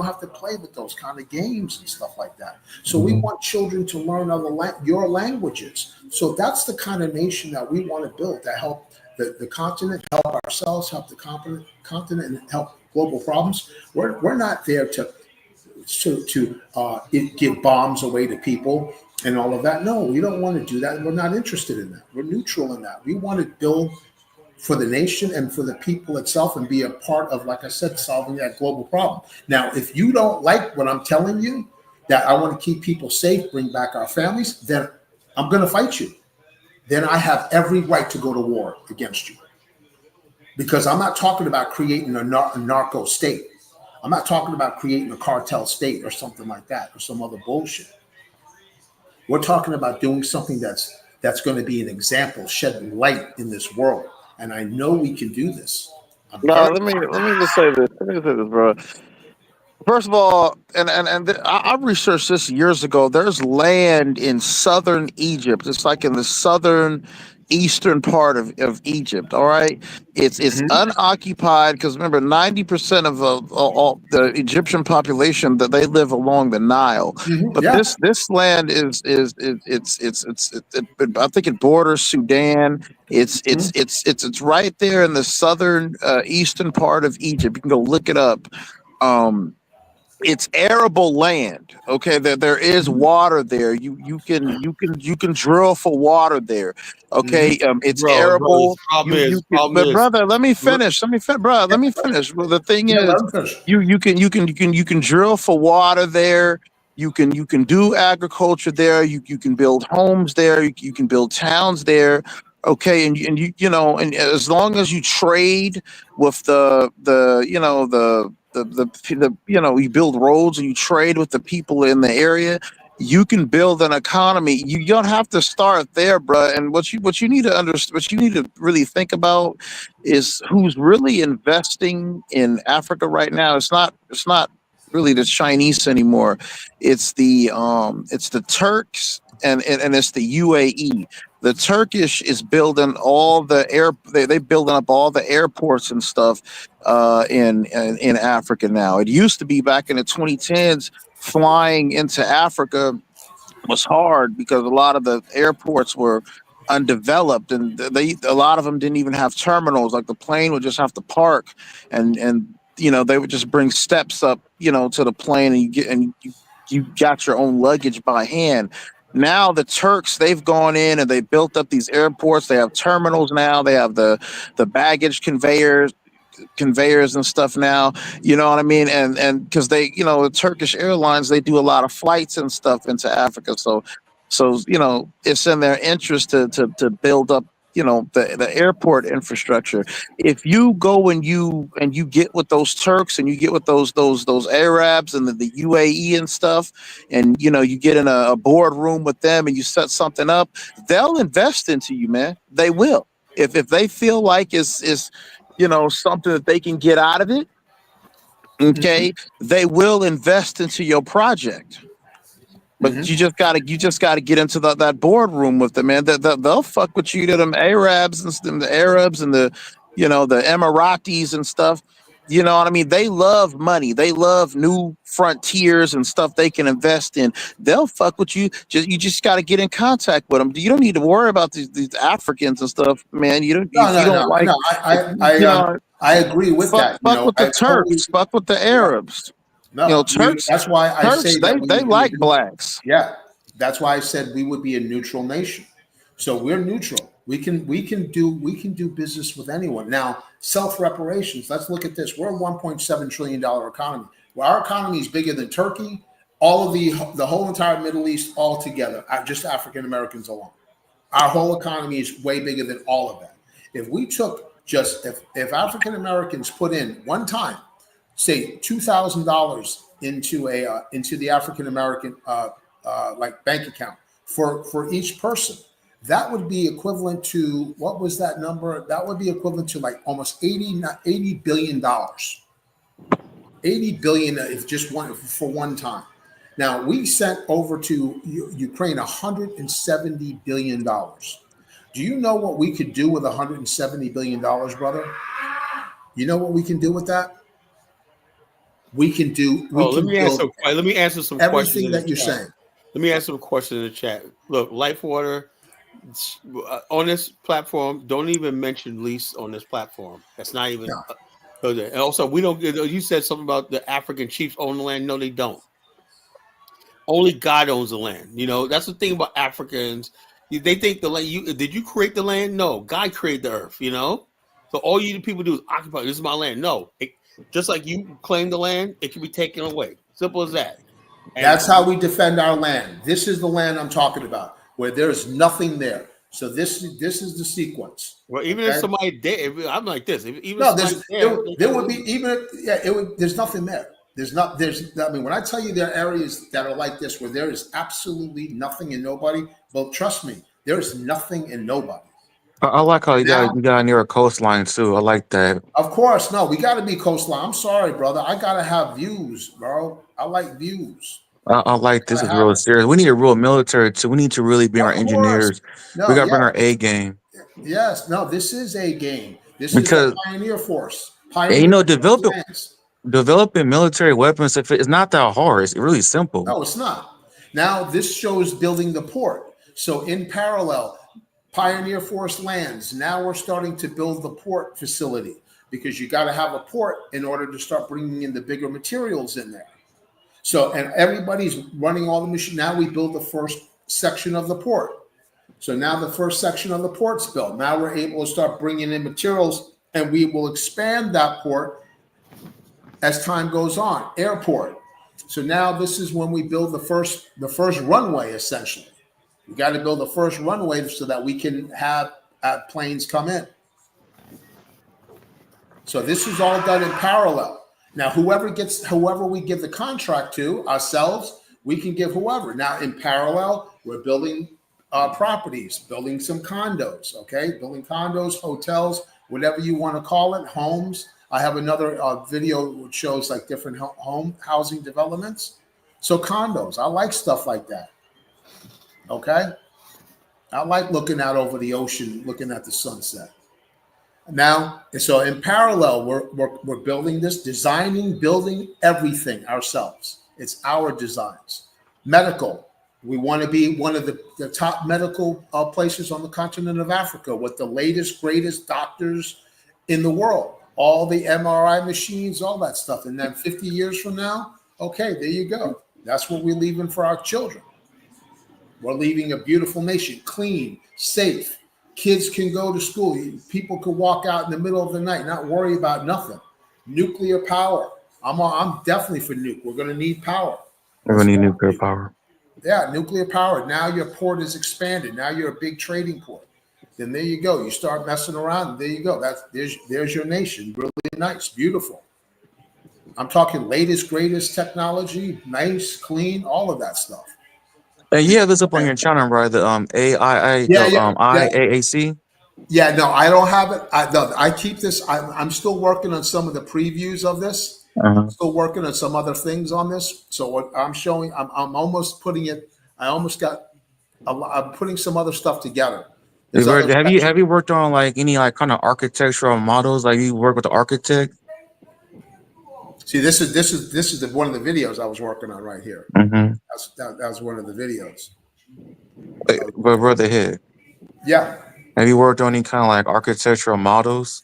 have to play with those kind of games and stuff like that. So we want children to learn your languages. So that's the kind of nation that we want to build to help the continent, help ourselves, help the continent, and help global problems. We're not there to give bombs away to people and all of that. No, we don't want to do that. We're not interested in that. We're neutral in that. We want to build for the nation and for the people itself and be a part of, like I said, solving that global problem. Now, if you don't like what I'm telling you, that I want to keep people safe, bring back our families, then I'm going to fight you. Then I have every right to go to war against you. Because I'm not talking about creating a narco state. I'm not talking about creating a cartel state or something like that or some other bullshit. We're talking about doing something that's going to be an example, shedding light in this world. And I know we can do this. No, let me just say this. Let me just say this, bro. First of all, I researched this years ago. There's land in southern Egypt. It's like in the southern eastern part of Egypt. All right, it's unoccupied because remember, 90% of all the Egyptian population that they live along the Nile. But Yeah. this land is I think it borders Sudan. It's right there in the southern eastern part of Egypt. You can go look it up. It's arable land. Okay, there is water there. You can drill for water there. Okay, it's arable. But brother, let me finish. Brother, let me finish. Well, the thing is, you can drill for water there. You can do agriculture there. You can build homes there. You can build towns there. Okay, and and as long as you trade with you build roads and you trade with the people in the area, you can build an economy. You don't have to start there, bro. And what you need to understand, what you need to really think about is who's really investing in Africa right now. It's not really the Chinese anymore. It's the Turks and it's the UAE. The Turkish is building all the they building up all the airports and stuff in Africa now. It used to be back in the 2010s, flying into Africa was hard because a lot of the airports were undeveloped and a lot of them didn't even have terminals. Like the plane would just have to park and they would just bring steps up to the plane and you got your own luggage by hand. Now the Turks, they've gone in and they built up these airports. They have terminals now. They have the baggage conveyors and stuff now, you know what I mean? And because they, the Turkish Airlines, they do a lot of flights and stuff into Africa. So it's in their interest to build up the airport infrastructure. If you go and you get with those Turks and you get with those Arabs and the UAE and stuff, and you get in a boardroom with them and you set something up, they'll invest into you, man. They will. If they feel like is something that they can get out of it, okay, they will invest into your project. But you just gotta get into that boardroom with them, man. They'll fuck with you to them Arabs and the Arabs and the the Emiratis and stuff. You know what I mean? They love money. They love new frontiers and stuff they can invest in. They'll fuck with you. You just got to get in contact with them. You don't need to worry about these Africans and stuff, man. You don't No, if you no, don't no, like, no. you know, I agree with that. fuck with the I totally. Turks, fuck with the Yeah. Arabs. No, Turks, that's why I say that we they would be like blacks. yeah, that's why I said we would be a neutral nation. So we're neutral. We can do business with anyone. Now, self reparations. Let's look at this. We're a $1.7 trillion economy. Well, our economy is bigger than Turkey, all of the whole entire Middle East all together, just African Americans alone. Our whole economy is way bigger than all of that. If we took just if African Americans put in one time, say $2,000 into the African American like bank account for each person, that would be equivalent to what was that number? That would be equivalent to like almost $80 billion. 80 billion if just one for one time. Now we sent over to Ukraine $170 billion. Do you know what we could do with $170 billion, brother? You know what we can do with that? We can build let me answer some questions everything in the that you're chat. saying. Let me answer some questions in the chat. Look, Life Water on this platform, don't even mention lease on this platform. That's not even. No. And also, we don't. You said something about the African chiefs own the land. No, they don't. Only God owns the land. You know, that's the thing about Africans. They think the land. Did you create the land? No, God created the earth. You know, so all you people do is occupy. This is my land. No, just like you claim the land, it can be taken away. Simple as that. And That's how we defend our land. This is the land I'm talking about, where there's nothing there. So this is the sequence. well, even if somebody did, I'm like this. Even No, if there would be there's nothing there. I mean, when I tell you there are areas that are like this where there is absolutely nothing and nobody, well, trust me, there is nothing and nobody. I like how you Now, got near a coastline too. I like that. of course, no, we got to be coastline. I'm sorry, brother. I got to have views, bro. I like views. I like this I is have real it. serious. We need a real military too. We need to really bring our Of course. engineers. We No, got to bring yeah. our A game Yes. No, this is a game. This is the because Pioneer Force. and, Pioneer Force developing lands. military weapons. If it's not that hard, it's really simple. No, it's not. Now, this shows building the port. So, in parallel, Pioneer Force lands. Now we're starting to build the port facility because you got to have a port in order to start bringing in the bigger materials in there. So, and everybody's running all the machine. Now we build the first section of the port. So now the first section of the port's built. Now we're able to start bringing in materials, and we will expand that port as time goes on. Airport. So now this is when we build the first runway. Essentially, we got to build the first runway so that we can have planes come in. So this is all done in parallel. Now, whoever we give the contract to, ourselves, we can give whoever. Now, in parallel, we're building properties, building some condos, okay? Building condos, hotels, whatever you want to call it, homes. I have another video which shows like different home housing developments. So condos, I like stuff like that, okay? I like looking out over the ocean, looking at the sunset. Now, so in parallel, we're building this, building everything ourselves. It's our designs. Medical. We want to be one of the top medical places on the continent of Africa with the latest, greatest doctors in the world. All the MRI machines, all that stuff. And then 50 years from now, okay, there you go. That's what we're leaving for our children. We're leaving a beautiful nation, clean, safe. Kids can go to school. People can walk out in the middle of the night, not worry about nothing. Nuclear power. I'm definitely for nuke. We're going to need power. We're gonna need nuclear power. Yeah, nuclear power. Now your port is expanded. Now you're a big trading port. Then there you go. You start messing around. And there you go. There's your nation. Really nice, beautiful. I'm talking latest, greatest technology, nice, clean, all of that stuff. And you have this up on your channel, right? The IAAC. Yeah, no, I don't have it. I keep this. I'm still working on some of the previews of this. I'm still working on some other things on this. So what I'm showing, I'm almost putting it. I'm putting some other stuff together. Have you worked on like any like kind of architectural models? Like you work with the architect? See, this is one of the videos I was working on right here. Mm-hmm. That was one of the videos. Wait, but brother here, Yeah. have you worked on any kind of like architectural models?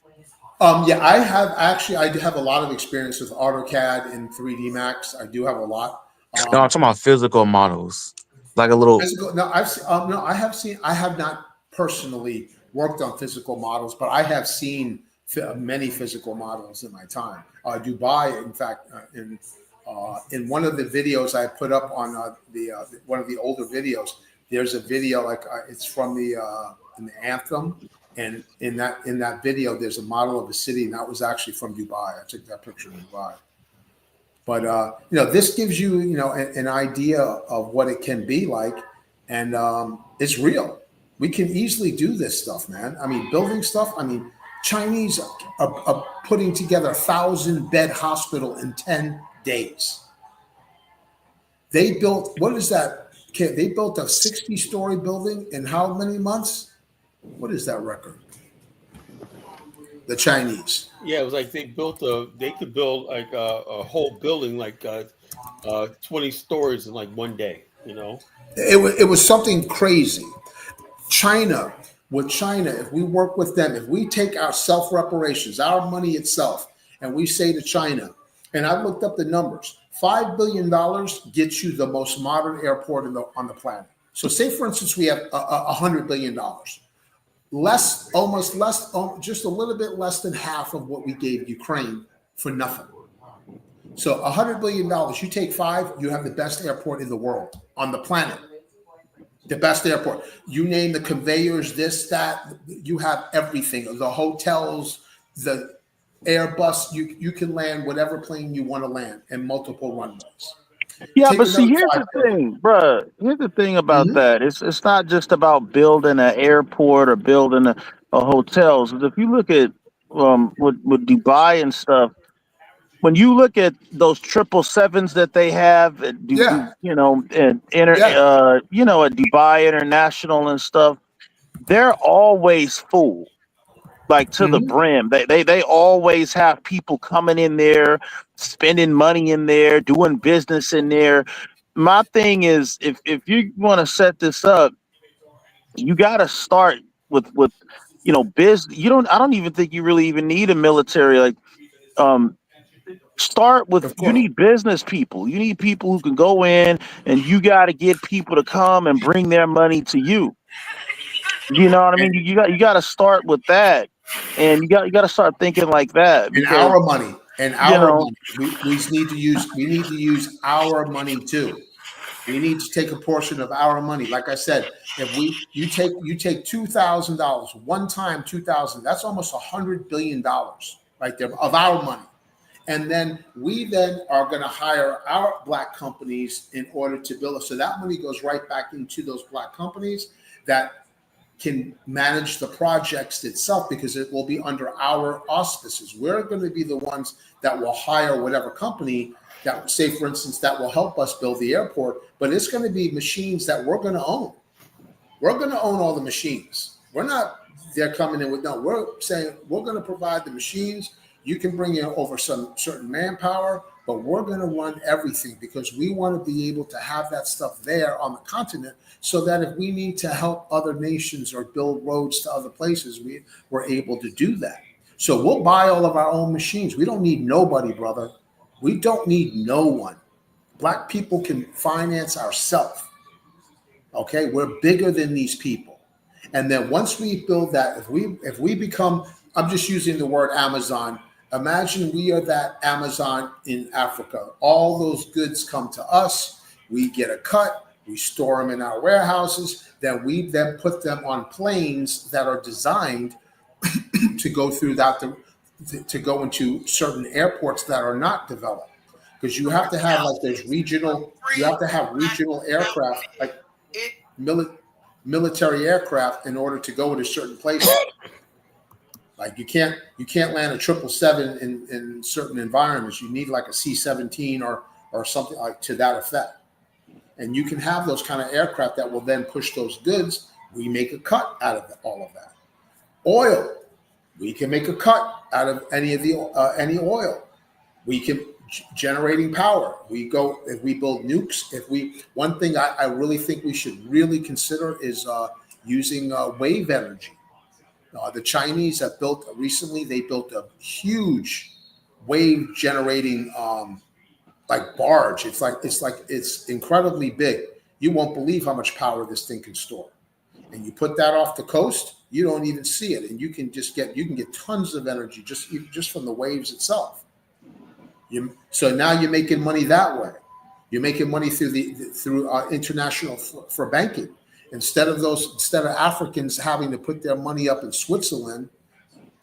Yeah, I do have a lot of experience with AutoCAD and 3D Max. I do have a lot. No, I'm talking about physical models, like a little. Physical, no, I have seen. I have not personally worked on physical models, but I have seen many physical models in my time. Dubai, in fact, in one of the videos I put up on the one of the older videos, there's a video like it's from in the anthem, and in that video, there's a model of a city, and that was actually from Dubai. I took that picture in Dubai. But this gives you an idea of what it can be like, and it's real. We can easily do this stuff, man. I mean, building stuff. I mean, Chinese are putting together 1,000-bed hospital in 10 days. They built what is that? They built a 60-story building in how many months? What is that record? The Chinese. Yeah, it was like they could build like a whole building like 20 stories in like one day, It was something crazy. China, if we work with them, if we take our self-reparations, our money itself, and we say to China, and I looked up the numbers, $5 billion gets you the most modern airport on the planet. So say, for instance, we have $100 billion. Just a little bit less than half of what we gave Ukraine for nothing. So $100 billion, you take five, you have the best airport in the world, on the planet. The best airport. You name the conveyors, this, that, you have everything. The hotels, the Airbus, you can land whatever plane you want to land and multiple runways. Yeah, Take but see, another here's the 5 billion. thing, bruh. Here's the thing about Mhm. that. It's not just about building an airport or building a hotels. If you look at with Dubai and stuff, when you look at those 777s that they have, Yeah, and yeah. at Dubai International and stuff, they're always full, like to the Mhm. brim. They always have people coming in there, spending money in there, doing business in there. My thing is, if you want to set this up, you got to start with business. I don't even think you really even need a military. Like, um, start with, Of you course. need business people. You need people who can go in, and you got to get people to come and bring their money to you. You know what I mean? You got to start with that, and you got to start thinking like that, And because our money. And you our know money. We need to use our money too. We need to take a portion of our money. Like I said, if you take $2,000 one time, 2,000, that's almost $100 billion right there of our money. And then we are going to hire our black companies in order to build it. So that money goes right back into those black companies that can manage the projects itself, because it will be under our auspices. We're going to be the ones that will hire whatever company that, say, for instance, that will help us build the airport, but it's going to be machines that we're going to own. We're going to own all the machines. We're not they're coming in with, no, we're saying we're going to provide the machines. You can bring in over some certain manpower, but we're going to run everything, because we want to be able to have that stuff there on the continent, so that if we need to help other nations or build roads to other places, we're able to do that. So we'll buy all of our own machines. We don't need nobody, brother. We don't need no one. Black people can finance ourselves. Okay, we're bigger than these people. And then once we build that, if we become, I'm just using the word Amazon. Imagine we are that Amazon in Africa. All those goods come to us. We get a cut. We store them in our warehouses. Then we put them on planes that are designed to go through that, to go into certain airports that are not developed, because you have to have like those regional. You have to have regional aircraft, like military aircraft, in order to go into certain places. Like you can't land a 777 in certain environments. You need like a C-17 or something like to that effect. And you can have those kind of aircraft that will then push those goods. We make a cut out of all of that. Oil, we can make a cut out of any oil. We can generating power. We go if we build nukes. If we one thing I really think we should really consider is using wave energy. The Chinese have built recently. They built a huge wave generating like barge. It's incredibly big. You won't believe how much power this thing can store. And you put that off the coast, you don't even see it, and you can get tons of energy just from the waves itself. So now you're making money that way. You're making money through international for banking. Instead of Africans having to put their money up in Switzerland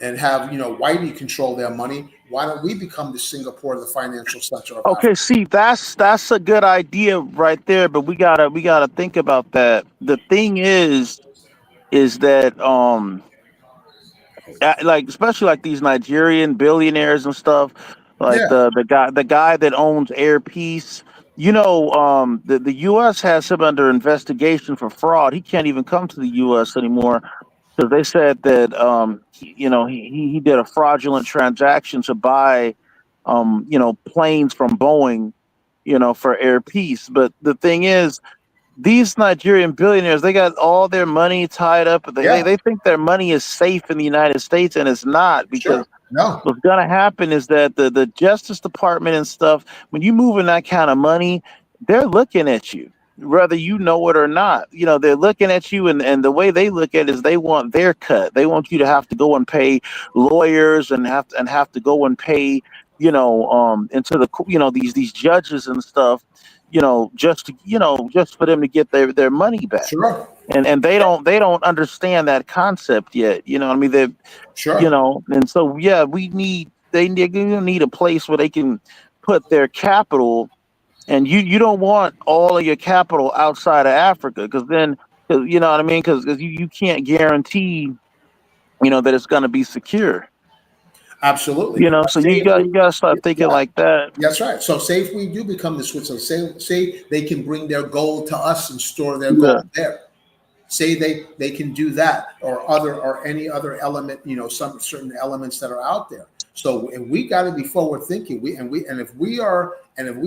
and have whitey control their money, why don't we become the Singapore of the financial center of Okay, Africa? see, that's a good idea right there, but we gotta think about that. The thing is that like especially like these Nigerian billionaires and stuff, like Yeah, the guy that owns Air Peace. The U.S. has him under investigation for fraud. He can't even come to the U.S. anymore because they said that he did a fraudulent transaction to buy planes from Boeing, for Air Peace. But the thing is, these Nigerian billionaires, they got all their money tied up. They, they, yeah, they think their money is safe in the United States, and it's not, because sure. No, what's going to happen is that the Justice Department and stuff, when you move in that kind of money, they're looking at you, whether you know it or not. They're looking at you, and the way they look at it is they want their cut. They want you to have to go and pay lawyers and have to go and pay, into these judges and stuff, just for them to get their money back. sure, And they don't understand that concept yet. You know what I mean? sure. And so yeah, they're gonna need a place where they can put their capital, and you don't want all of your capital outside of Africa, because then 'cause, you know what I mean, because you can't guarantee that it's going to be secure. Absolutely. So Say if you got to start thinking yeah, like that. that's right. So say if we do become the Switzerland, say they can bring their gold to us and store their Yeah. gold there. Say they can do that, or any other element, some certain elements that are out there. So, and we got to be forward thinking. If we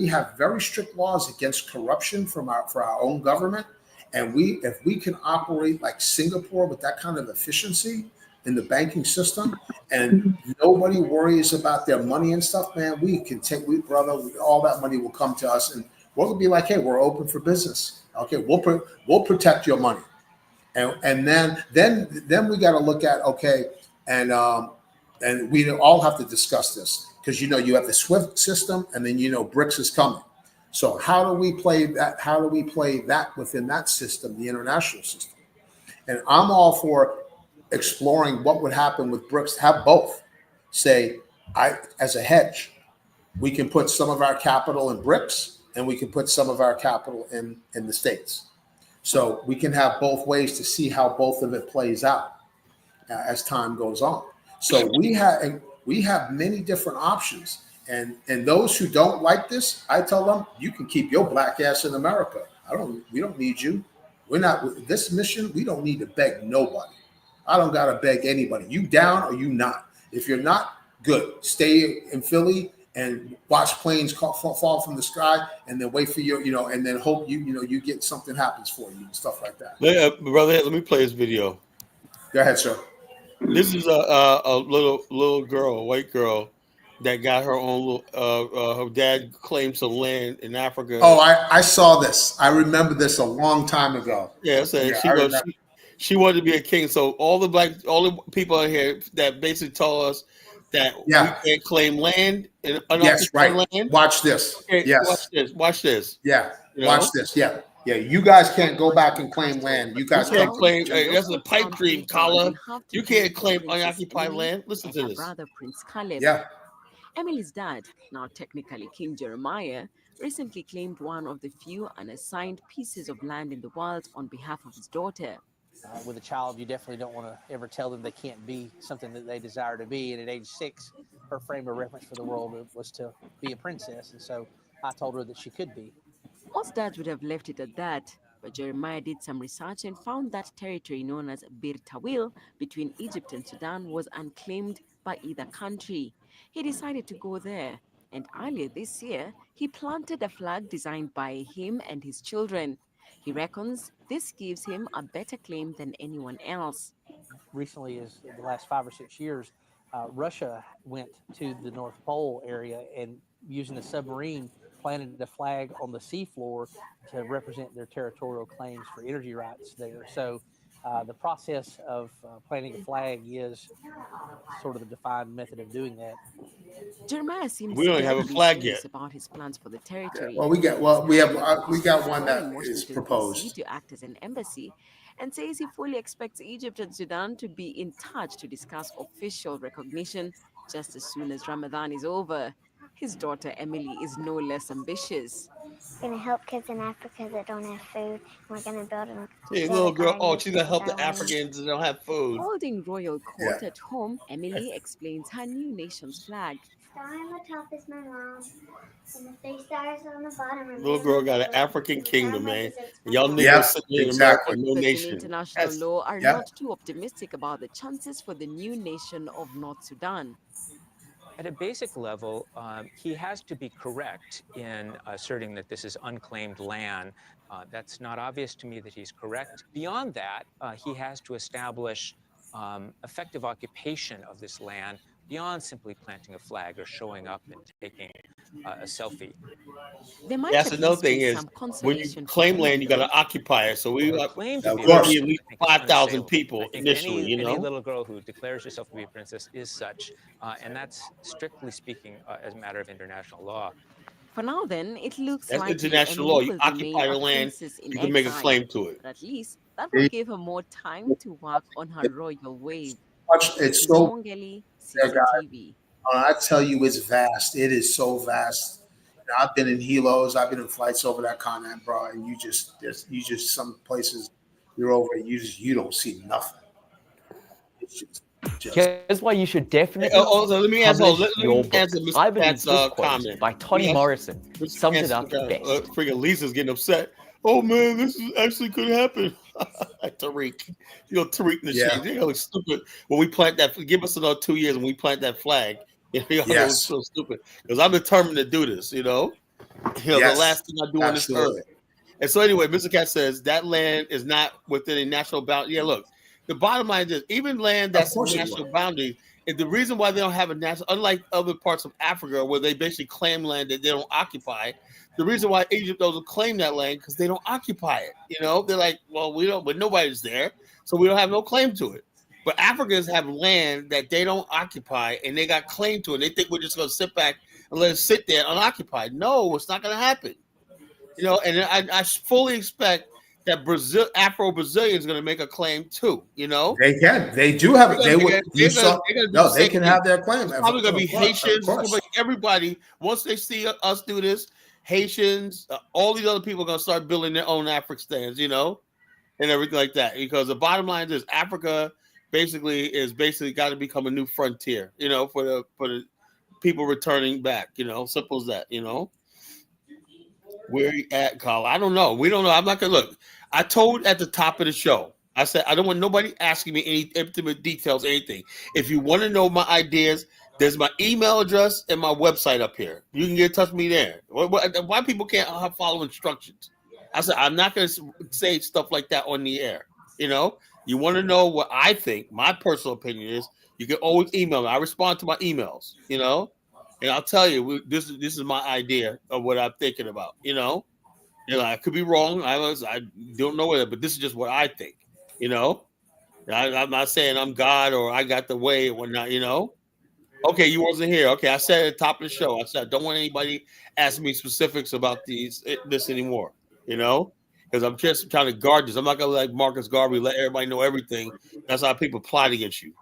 have very strict laws against corruption for our own government, and if we can operate like Singapore with that kind of efficiency in the banking system, and nobody worries about their money and stuff, man, all that money will come to us, and we're gonna be like, hey, we're open for business. Okay, we'll protect your money. And then we got to look at, okay, and we all have to discuss this, because you have the SWIFT system, and then BRICS is coming. So how do we play that? How do we play that within that system, the international system? And I'm all for exploring what would happen with BRICS. Have both. Say, as a hedge, we can put some of our capital in BRICS, and we can put some of our capital in the States. So we can have both ways to see how both of it plays out as time goes on. So we have many different options, and those who don't like this, I tell them, you can keep your black ass in America. We don't need you. We're not with this mission. We don't need to beg nobody. I don't gotta beg anybody. You down or you not? If you're not, good. Stay in Philly and watch planes fall from the sky, and then wait for and then hope you get something happens for you and stuff like that. Brother, let me play this video. Go ahead, sir. This is a little girl, a white girl, that got her own little. Her dad claimed some land in Africa. Oh, I saw this. I remember this a long time ago. Yeah, so Yeah, I remember. she wanted to be a king. So all the people in here that basically tell us that Yeah. we can't claim land and Yes, right. unoccupied land. Watch this. Okay, Yes. watch this. Yeah. You Watch know, this. Yeah. Yeah. You guys can't go back and claim land. You you guys can't can't. claim. That's a pipe dream, Kala. You can't claim unoccupied land. Listen to this. Brother Prince Caleb. Yeah. Emily's dad, now technically King Jeremiah, recently claimed one of the few unassigned pieces of land in the world on behalf of his daughter. With a child, you definitely don't want to ever tell them they can't be something that they desire to be. And at age 6, her frame of reference for the world was to be a princess. And so I told her that she could be. Most dads would have left it at that, but Jeremiah did some research and found that territory known as Bir Tawil between Egypt and Sudan was unclaimed by either country. He decided to go there. And earlier this year, he planted a flag designed by him and his children. He reckons this gives him a better claim than anyone else. Recently, as the last 5 or 6 years, Russia went to the North Pole area and using a submarine planted a flag on the seafloor to represent their territorial claims for energy rights there. So the process of planting a flag is sort of the defined method of doing that. Jeremiah We seems don't even have a terribly flag yet. serious about his plans for the Yeah. territory. Well, we got He's we have happy to we visit got a one store that in is Washington, D.C. proposed. to act as an embassy and says he fully expects Egypt and Sudan to be in touch to discuss official recognition just as soon as Ramadan is over. His daughter Emily is no less ambitious. We're going to help kids in Africa that don't have food. We're going to Hey, build a little girl. garden Oh, with she's gonna people help that the want. Africans that don't have food. Holding royal Yeah. court at home, Emily explains her new nation's flag. Star on the top is my mom, and the 3 stars on the bottom are me Little and my girl got an brother. African And the kingdom, crown man. represents my Y'all mom. Negroes Yep. sitting in America with Exactly. no Experts in nation. international That's law are Yep. not too optimistic about the chances for the new nation of North Sudan. At a basic level, he has to be correct in asserting that this is unclaimed land. That's not obvious to me that he's correct. Beyond that, he has to establish effective occupation of this land beyond simply planting a flag or showing up and taking a selfie. There might That's at another least thing be is some when you consolation for claim land, Emily, you got though. to occupy it. So Well, claim to Of be a we're gonna course. be at princess, least I think, is 5,000 unassailable. I people think initially. You any know, little girl who declares herself to be a princess is such, and that's strictly speaking as a matter of international law. For now, then, it looks that's likely international law. Emily You will remain occupy a the land, princess in you can make a exile, claim to it. but at least that will give her more time to work on her royal wave. It's Lisa so Mongeli, there, guys. CCTV. I tell you, it's vast. It is so vast. I've been in helos. I've been in flights over that continent, bro. And you just some places you're over. You don't see nothing. It's just Here's why you should Hey, definitely also, let me publish your answer book. Mr. I believe Cat's this quote comment. by Let Toni me answer Morrison Mr. sums it Cat's up best. freaking Lisa's getting upset. Oh man, this is actually could happen. Tariq, Tariq and the yeah, shades. They're gonna look stupid when we plant that. Give us another 2 years when we plant that flag. You're gonna look yes, so stupid because I'm determined to do this. The yes, last thing I do on this earth. absolutely. And so anyway, Mr. Cat says that land is not within a national boundary. Yeah, look, the bottom line is even land Of that's in course it national will. boundary, and the reason why they don't have a national, unlike other parts of Africa where they basically claim land that they don't occupy, the reason why Egypt doesn't claim that land because they don't occupy it. They're like, well, we don't, but nobody's there, so we don't have no claim to it. But Africans have land that they don't occupy, and they got claim to it. They think we're just going to sit back and let it sit there unoccupied. No, it's not going to happen. And I fully expect that Afro Brazilian is going to make a claim too. They can. They do have it. They would. You saw. They're gonna do the No, they same can thing. have their claim. It's probably going to be Of course. Of Haitians. It's going to course. be everybody. Once they see us do this, Haitians, all these other people are going to start building their own Afristans, and everything like that. Because the bottom line is Africa is got to become a new frontier, for the people returning back. Simple as that. Where you at, Carl? I don't know. We don't know. I'm not gonna look. I told at the top of the show. I said I don't want nobody asking me any intimate details, anything. If you want to know my ideas, there's my email address and my website up here. You can get in touch with me there. Why people can't follow instructions? I said I'm not gonna say stuff like that on the air. You want to know what I think. My personal opinion is. You can always email me. I respond to my emails. And I'll tell you, this is my idea of what I'm thinking about. I could be wrong. I don't know it, but this is just what I think. I'm not saying I'm God or I got the way or whatnot. Okay, you wasn't here. Okay, I said at the top of the show. I said I don't want anybody asking me specifics about this anymore. Because I'm just trying to guard this. I'm not gonna let Marcus Garvey let everybody know everything. That's how people plot against you.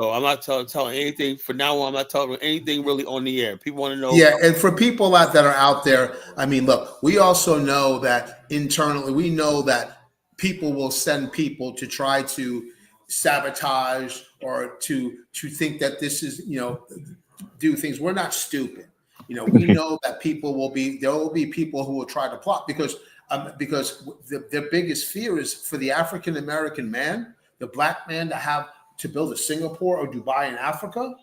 So I'm not telling anything for now on. I'm not telling anything really on the air. People want to know. Yeah, and for people that are out there, I mean, look, we also know that internally, we know that people will send people to try to sabotage or to think that this is, do things. We're not stupid. We know that there will be people who will try to plot because their biggest fear is for the African American man, the black man to build a Singapore or Dubai in Africa.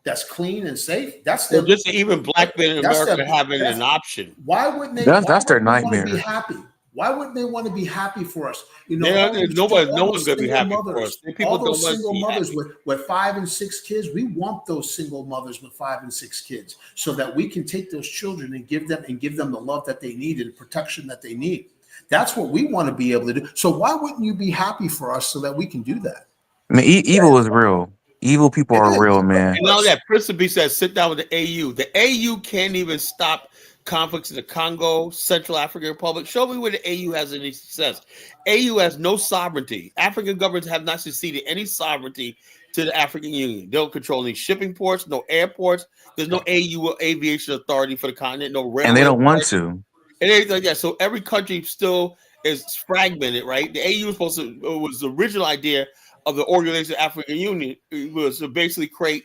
that's clean and safe. That's Well, their. just even black men in That's America their. having That's, an option. why wouldn't they? That's Why that's their wouldn't they want to be nightmare. happy? Why wouldn't they want to be happy for us? You know, No all one's those gonna be single happy for us. mothers, People all don't those want us to single be mothers happy. with 5 and 6 kids. We want those single mothers with 5 and 6 kids so that we can take those children and give them the love that they need and the protection that they need. That's what we want to be able to do. So why wouldn't you be happy for us so that we can do that? I mean, evil is real. Evil people It are is. real, Of man. And now course. that Prince B says, sit down with the AU. The AU can't even stop conflicts in the Congo, Central African Republic. Show me where the AU has any success. AU has no sovereignty. African governments have not succeeded any sovereignty to the African Union. They don't control any shipping ports, no airports. There's no AU aviation authority for the continent, no And they railway don't want authority, to. and everything like that. So every country still is fragmented, right? The AU was the original idea of the Organization of the African Union. It was to basically create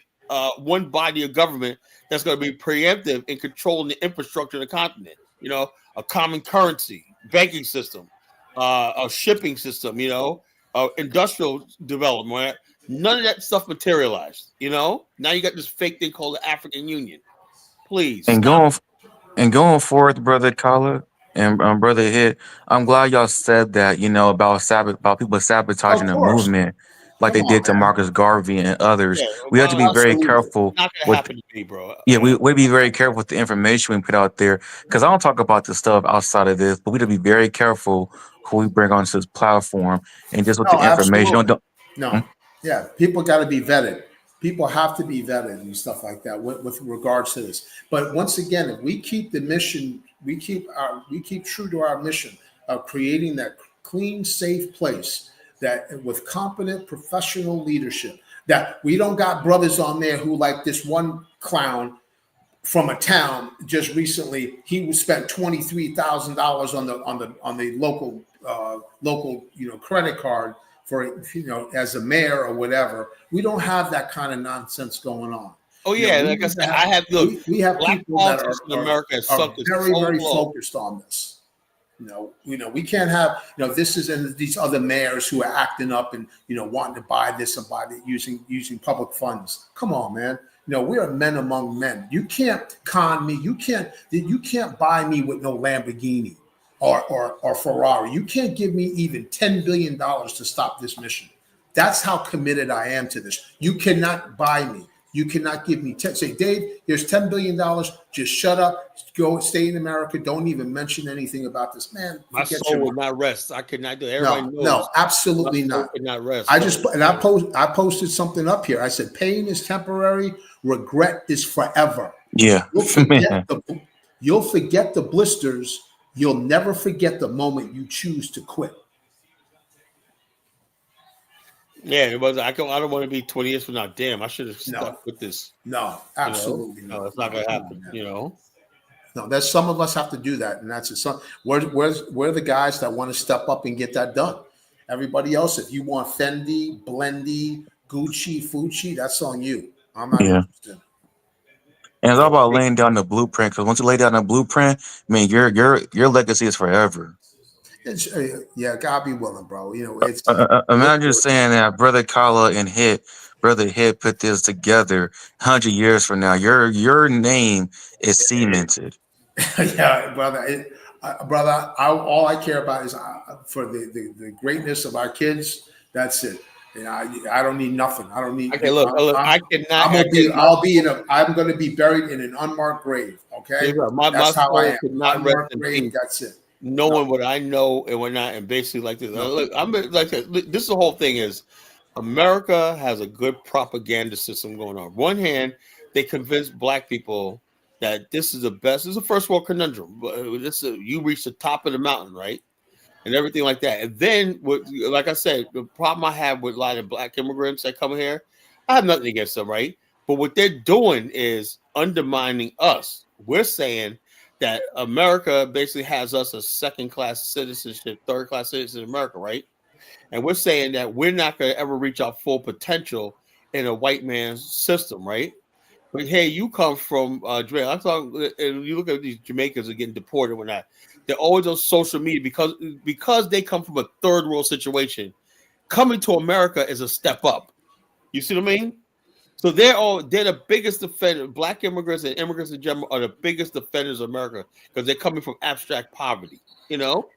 one body of government that's going to be preemptive in controlling the infrastructure of the continent. You know, a common currency, banking system, a shipping system. You know, industrial development. Right? None of that stuff materialized. You know, now you got this fake thing called the African Union. Please And stop. going forth, brother Kala and brother Hit, I'm glad y'all said that. About people sabotaging Of the course. movement, like Come they on, did to man. Marcus Garvey and others. Yeah, We have to be very Absolutely. careful not gonna with. happen to me, bro. Yeah, we be very careful with the information we put out there because I don't talk about the stuff outside of this, but we have to be very careful who we bring onto this platform and just with the No, information. absolutely. Hmm? No. Yeah. People got to be vetted. People have to be vetted and stuff like that with regards to this. But once again, if we keep the mission, we keep true to our mission of creating that clean, safe place that with competent professional leadership, that we don't got brothers on there who like this one clown from a town just recently. He spent $23,000 on the local credit card for as a mayor or whatever. We don't have that kind of nonsense going on. Oh yeah, We like I need to said, I have have look. we have Black people that politics in America has sunk very so very low. focused on this. We can't have this is and these other mayors who are acting up and wanting to buy this and buy that using public funds. Come on, man. We are men among men. You can't con me. You can't buy me with no Lamborghini or Ferrari. You can't give me even $10 billion to stop this mission. That's how committed I am to this. You cannot buy me. You cannot give me 10. Say, Dave, here's $10 billion. Just shut up. Go stay in America. Don't even mention anything about this. Man, My forget soul your would not rest. I could not do it. Everybody knows. No, absolutely my soul not. could not rest. I posted something up here. I said, pain is temporary, regret is forever. Yeah, man. You'll forget the blisters. You'll never forget the moment you choose to quit. Yeah, it was. I don't want to be 20 years from now. Damn, I should have stuck No. with this. No, absolutely No, not. it's not gonna Come happen. on, man. No, there's some of us have to do that, and that's it. We're the guys that want to step up and get that done. Everybody else, if you want Fendi, Blendy, Gucci, Fucci, that's on you. I'm not Yeah. interested. And it's all about laying down the blueprint because once you lay down the blueprint, I mean, your legacy is forever. God be willing, bro. It's Imagine saying that brother Hit put this together 100 years from now. Your name is cemented. yeah, brother. All I care about is for the greatness of our kids. That's it. I don't need nothing. I don't need. Okay, look. I cannot. I'm going to be buried in an unmarked grave. Okay, my that's how soul I am. could not rest Unmarked in grave. peace. That's it. Knowing what I know and whatnot, and basically like this. Look, I'm like this. Is the whole thing is America has a good propaganda system going on. One hand, they convince black people that this is the best. This is a first world conundrum. You reach the top of the mountain, right? And everything like that. And then, like I said, the problem I have with a lot of black immigrants that come here, I have nothing against them, right? But what they're doing is undermining us. We're saying that America basically has us a second-class citizenship, third-class citizen in America, right? And we're saying that we're not going to ever reach our full potential in a white man's system, right? But hey, you come from Jamaica. I'm talking, and you look at these Jamaicans are getting deported and whatnot. They're always on social media because they come from a third world situation. Coming to America is a step up. You see what I mean? So they're the biggest offenders. Black immigrants and immigrants in general are the biggest offenders of America because they're coming from abstract poverty. You know,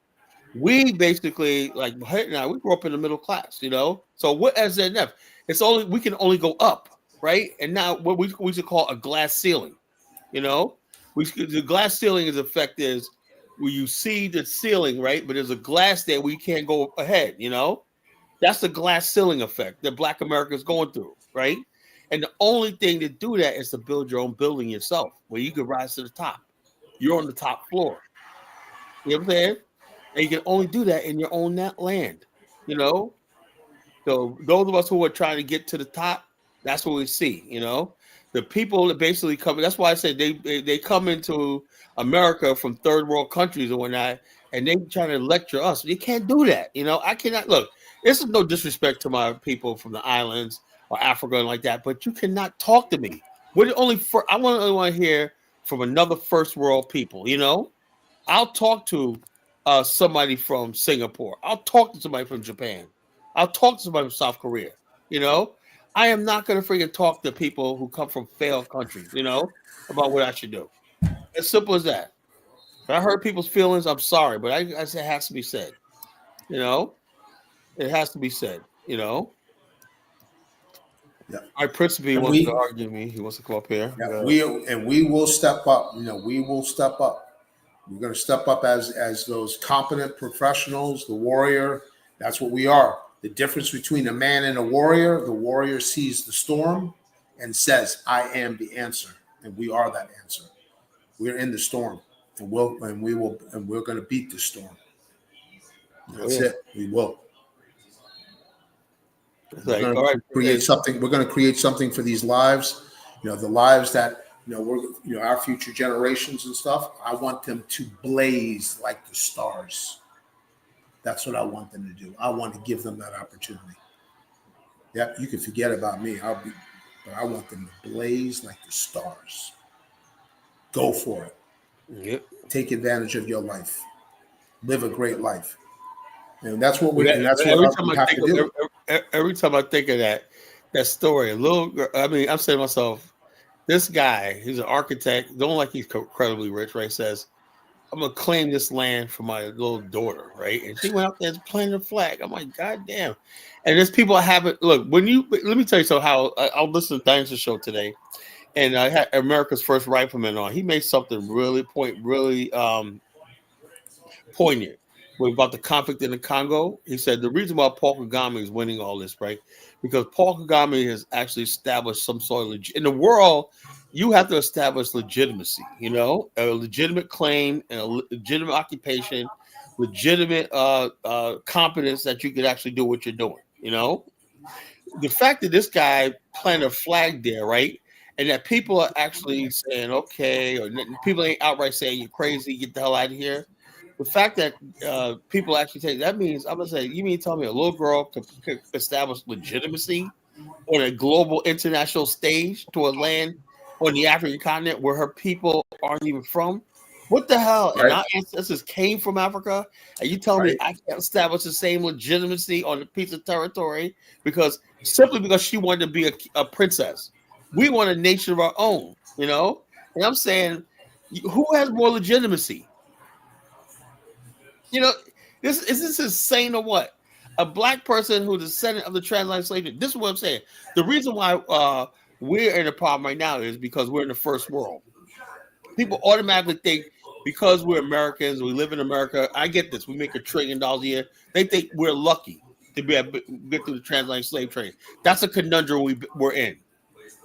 we basically like now we grew up in the middle class. You know, so what SNF? It's only we can only go up, right? And now what we should call a glass ceiling. You know, the glass ceiling is effect is where you see the ceiling, right? But there's a glass there where you can't go ahead. You know, that's the glass ceiling effect that Black America is going through, right? And the only thing to do that is to build your own building yourself, where you can rise to the top. You're on the top floor. You know what I'm saying? And you can only do that in your own land. You know, so those of us who are trying to get to the top, that's what we see. You know, the people that basically come. That's why I said they come into America from third world countries and whatnot, and they trying to lecture us. You can't do that. You know, I cannot look. This is no disrespect to my people from the islands or Africa and like that, but you cannot talk to me. We're the only. I want to hear from another first world people. You know, I'll talk to somebody from Singapore. I'll talk to somebody from Japan. I'll talk to somebody from South Korea. You know, I am not going to freaking talk to people who come from failed countries, you know, about what I should do. As simple as that. If I hurt people's feelings, I'm sorry, but I say it has to be said. You know, it has to be said. You know. Yeah. Our Principe And wants to argue with me. He wants to come up here. Yeah, we will step up. You know, we will step up. We're going to step up as those competent professionals, the warrior. That's what we are. The difference between a man and a warrior, the warrior sees the storm and says, I am the answer. And we are that answer. We're in the storm. And we're going to beat the storm. That's it. We will. We're going to create something. We're going to create something for these lives. You know, the lives that our future generations and stuff. I want them to blaze like the stars. That's what I want them to do. I want to give them that opportunity. Yeah, you can forget about me. But I want them to blaze like the stars. Go for it. Yep. Take advantage of your life. Live a great life. And that's what we have to do. Every time I think of that story, I'm saying to myself, this guy, he's an architect, don't like he's incredibly rich, right? Says, I'm gonna claim this land for my little daughter, right? And she went out there and planted a flag. I'm like, God damn. And there's people I haven't let me tell you how I'll listen to Dinosaur Show today, and I had America's First Rifleman on. He made something really poignant about the conflict in the Congo. He said the reason why Paul Kagame is winning all this, right? Because Paul Kagame has actually established some sort of in the world. You have to establish legitimacy, you know, a legitimate claim and a legitimate occupation, legitimate competence that you could actually do what you're doing. You know, the fact that this guy planted a flag there, right? And that people are actually saying, okay, or people ain't outright saying you're crazy, get the hell out of here. The fact that people actually say that means, I'm gonna say, you mean tell me a little girl could establish legitimacy on a global international stage to a land on the African continent where her people aren't even from? What the hell? Right. And our ancestors came from Africa, and you tell me I can't establish the same legitimacy on a piece of territory simply because she wanted to be a princess. We want a nation of our own, you know? And I'm saying, who has more legitimacy? You know, is this insane or what? A black person who's a descendant of the transatlantic slave trade. This is what I'm saying. The reason why we're in a problem right now is because we're in the first world. People automatically think because we're Americans, we live in America. I get this. We make $1 trillion a year. They think we're lucky to be able to get through the transatlantic slave trade. That's a conundrum we're in.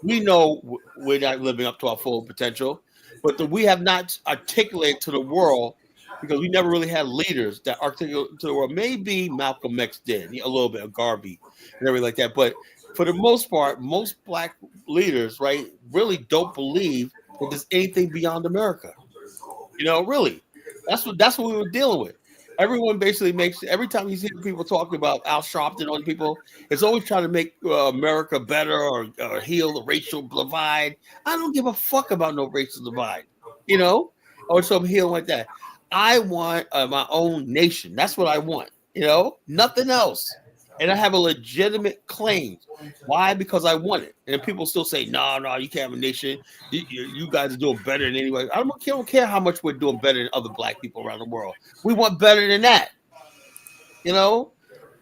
We know we're not living up to our full potential, but we have not articulated to the world because we never really had leaders that articulate to the world. Maybe Malcolm X did a little bit of Garvey and everything like that. But for the most part, most black leaders, right, really don't believe that there's anything beyond America. You know, really, that's what we were dealing with. Everyone basically every time you see people talking about Al Sharpton or people, it's always trying to make America better or heal the racial divide. I don't give a fuck about no racial divide, you know, or some healing like that. I want my own nation. That's what I want, you know, nothing else. and I have a legitimate claim. Why? Because I want it. And people still say, no, you can't have a nation. You guys are doing better than anybody. I don't care how much we're doing better than other black people around the world. We want better than that.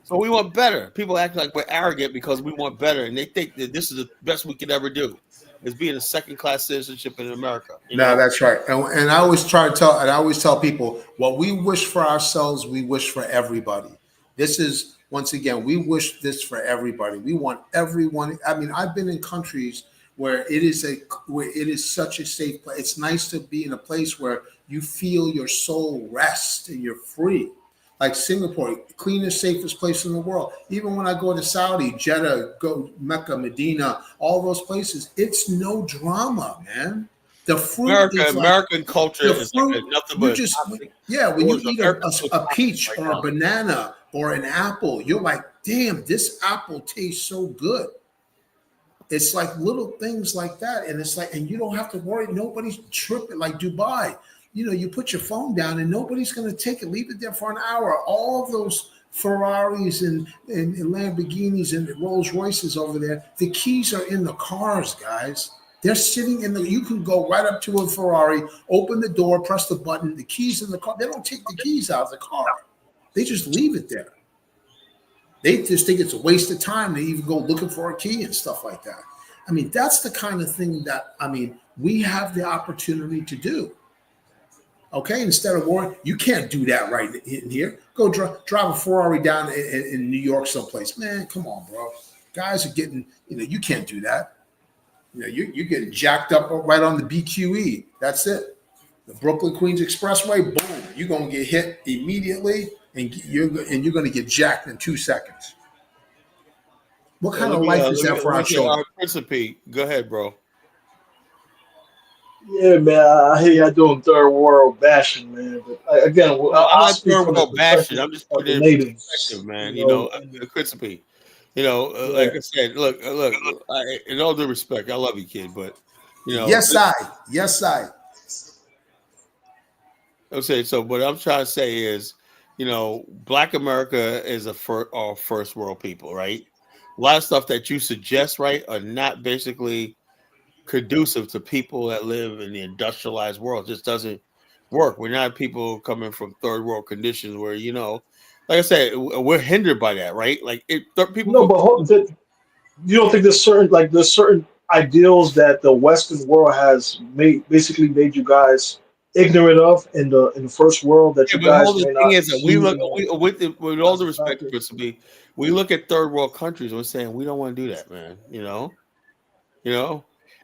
So we want better. People act like we're arrogant because we want better, and they think that this is the best we could ever do, is being a second-class citizenship in America. No, that's right. And I always tell people, what we wish for ourselves, we wish for everybody. This is, once again, we wish this for everybody. We want everyone. I mean, I've been in countries where it is such a safe place. It's nice to be in a place where you feel your soul rest and you're free. Like Singapore, cleanest, safest place in the world. Even when I go to Saudi, Jeddah, go Mecca, Medina, all those places, it's no drama, man. The fruit American culture is like nothing but when you eat a peach or a banana or an apple, you're like, damn, this apple tastes so good. It's like little things like that, and it's like, and you don't have to worry. Nobody's tripping like Dubai. You put your phone down and nobody's going to take it. Leave it there for an hour. All of those Ferraris and Lamborghinis and Rolls Royces over there, the keys are in the cars, guys. They're sitting you can go right up to a Ferrari, open the door, press the button, the keys in the car. They don't take the keys out of the car. They just leave it there. They just think it's a waste of time to even go looking for a key and stuff like that. I mean, that's the kind of thing that, we have the opportunity to do. Okay, instead of worrying, you can't do that right in here. Go drive a Ferrari down in New York someplace. Man, come on, bro. Guys are getting, you can't do that. You're getting jacked up right on the BQE. That's it. The Brooklyn Queens Expressway, boom. You're going to get hit immediately, and you're going to get jacked in 2 seconds. What kind of life is that for our children? Principe, go ahead, bro. Yeah, man, I hear y'all doing third world bashing, man. But again, I'm I'll not speak third from the world bashing. I'm perspective just of the putting it in natives. perspective, man. And, Principe. yeah. Like I said, look. In all due respect, I love you, kid, but yes, I. Okay, so what I'm trying to say is, Black America is our first world people, right? A lot of stuff that you suggest, right, are not basically conducive to people that live in the industrialized world. It just doesn't work. We're not people coming from third world conditions where, like I said, we're hindered by that, right? Like people. No, but you don't think there's certain ideals that the Western world has basically made you guys ignorant of in the first world that you But guys the may thing not is that see with all as the a respect, factor? Principally, we look at third world countries and we're saying we don't want to do that, man.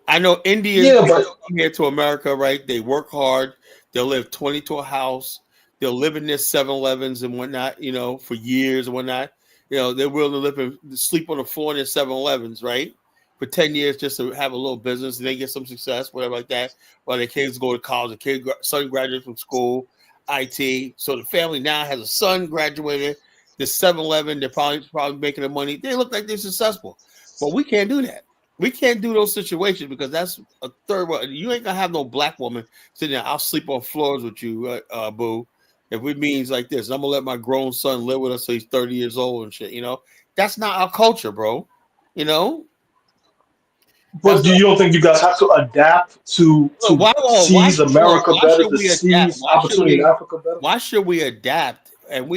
I know Indians Yeah, but come here to America, right? They work hard. They'll live 20 to a house. They'll live in their 7-Elevens and whatnot, for years and whatnot. They're willing to live and sleep on the floor in their 7-Elevens, right? For 10 years just to have a little business and they get some success, whatever like that. While their kids go to college, son graduates from school, IT. So the family now has a son graduated, the 7-Eleven, they're probably making the money. They look like they're successful. But we can't do that. We can't do those situations because that's a third world. You ain't gonna have no black woman sitting there. I'll sleep on floors with you, boo. If it means like this, I'm gonna let my grown son live with us so he's 30 years old and shit. That's not our culture, bro. But do you don't think you guys have to adapt to seize America better, should to we adapt? seize opportunity in Africa better? Why should we adapt? And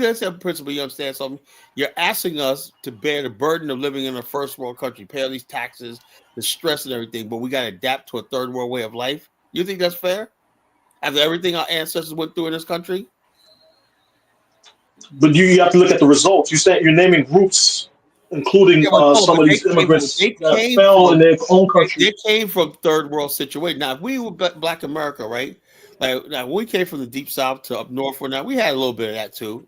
that's a principle. You understand something? You're asking us to bear the burden of living in a first world country, pay all these taxes, the stress and everything, but we got to adapt to a third world way of life. You think that's fair? After everything our ancestors went through in this country? But you have to look at the results. You're naming groups, including some of these immigrants that fell in their own country. They came from third world situation. Now, if we were Black America, right? Like now, when we came from the deep south to up north, now we had a little bit of that too.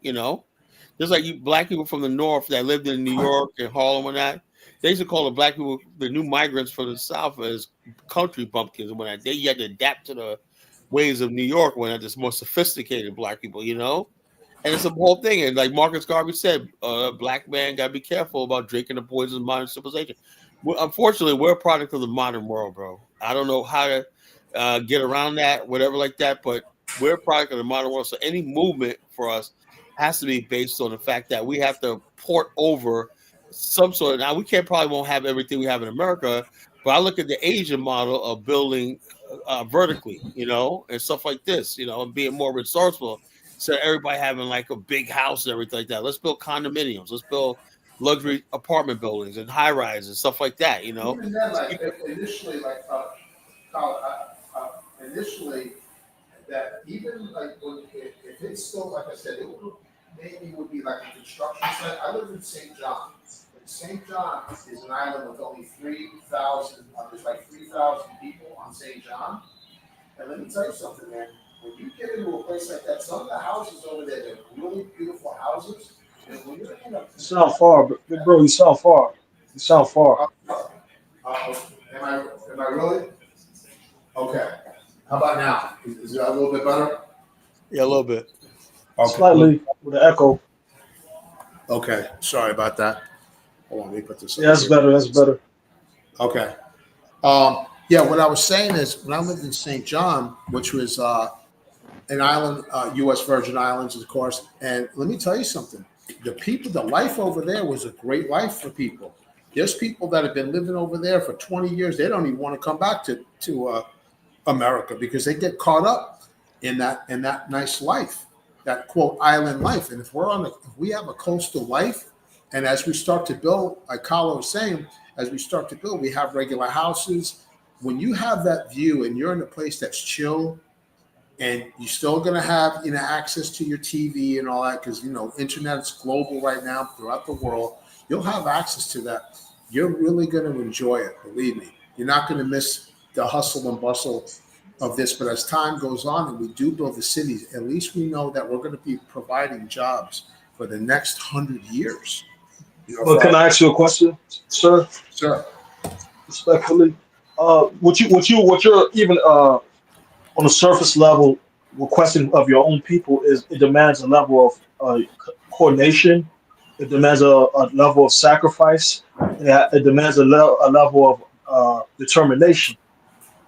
Just like you black people from the north that lived in New York and Harlem and that. They used to call the black people, the new migrants from the south, as country bumpkins and whatnot. You had to adapt to the ways of New York when it's more sophisticated black people, And it's a whole thing. And like Marcus Garvey said, black man got to be careful about drinking the poison of modern civilization. Unfortunately, we're a product of the modern world, bro. I don't know how to get around that, whatever like that, but we're a product of the modern world. So any movement for us has to be based on the fact that we have to port over some sort of. Now we can't probably won't have everything we have in America, but I look at the Asian model of building vertically, and stuff like this, and being more resourceful. So everybody having like a big house and everything like that. Let's build condominiums. Let's build luxury apartment buildings and high rises and stuff like that. Even then, like initially, like initially, that even like if it's still like I said, it would be like a construction site. I live in St. John. And St. John is an island with only 3,000. There's like 3,000 people on St. John. And let me tell you something, man. When you get into a place like that, some of the houses over there, they're really beautiful houses. And when you're in a You sound far, big bro. You sound far. You sound far. am I really? Okay. How about now? Is that a little bit better? Yeah, a little bit. Okay. Slightly with an echo. Okay. Sorry about that. Hold on, let me put this up. Yeah, that's here. better. That's better. Okay. Yeah, what I was saying is when I lived in St. John, which was an island, U.S. Virgin Islands, of course, and let me tell you something. The life over there was a great life for people. There's people that have been living over there for 20 years. They don't even want to come back to America because they get caught up in that nice life, that quote island life. And if we have a coastal life, and as we start to build, like Carlo was saying, as we start to build, we have regular houses. When you have that view and you're in a place that's chill, and you're still going to have access to your TV and all that because internet is global right now throughout the world. You'll have access to that. You're really going to enjoy it. Believe me, you're not going to miss the hustle and bustle of this. But as time goes on and we do build the cities, at least we know that we're going to be providing jobs for the next 100 years. But can I ask you a question, sir? Sure. Respectfully, what you're even on the surface level requesting of your own people is it demands a level of coordination, it demands a level of sacrifice, and it demands a level of determination.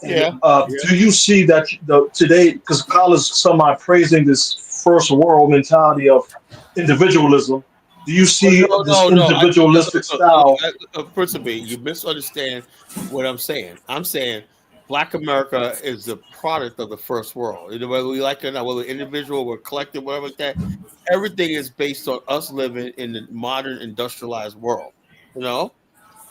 And Yeah. do you see that today, because Kyle is semi praising this first world mentality of individualism, do you see this individualistic style? Principally, you misunderstand what I'm saying. I'm saying Black America is the product of the first world. Whether we like it or not, whether individual or collective, whatever like that, everything is based on us living in the modern industrialized world.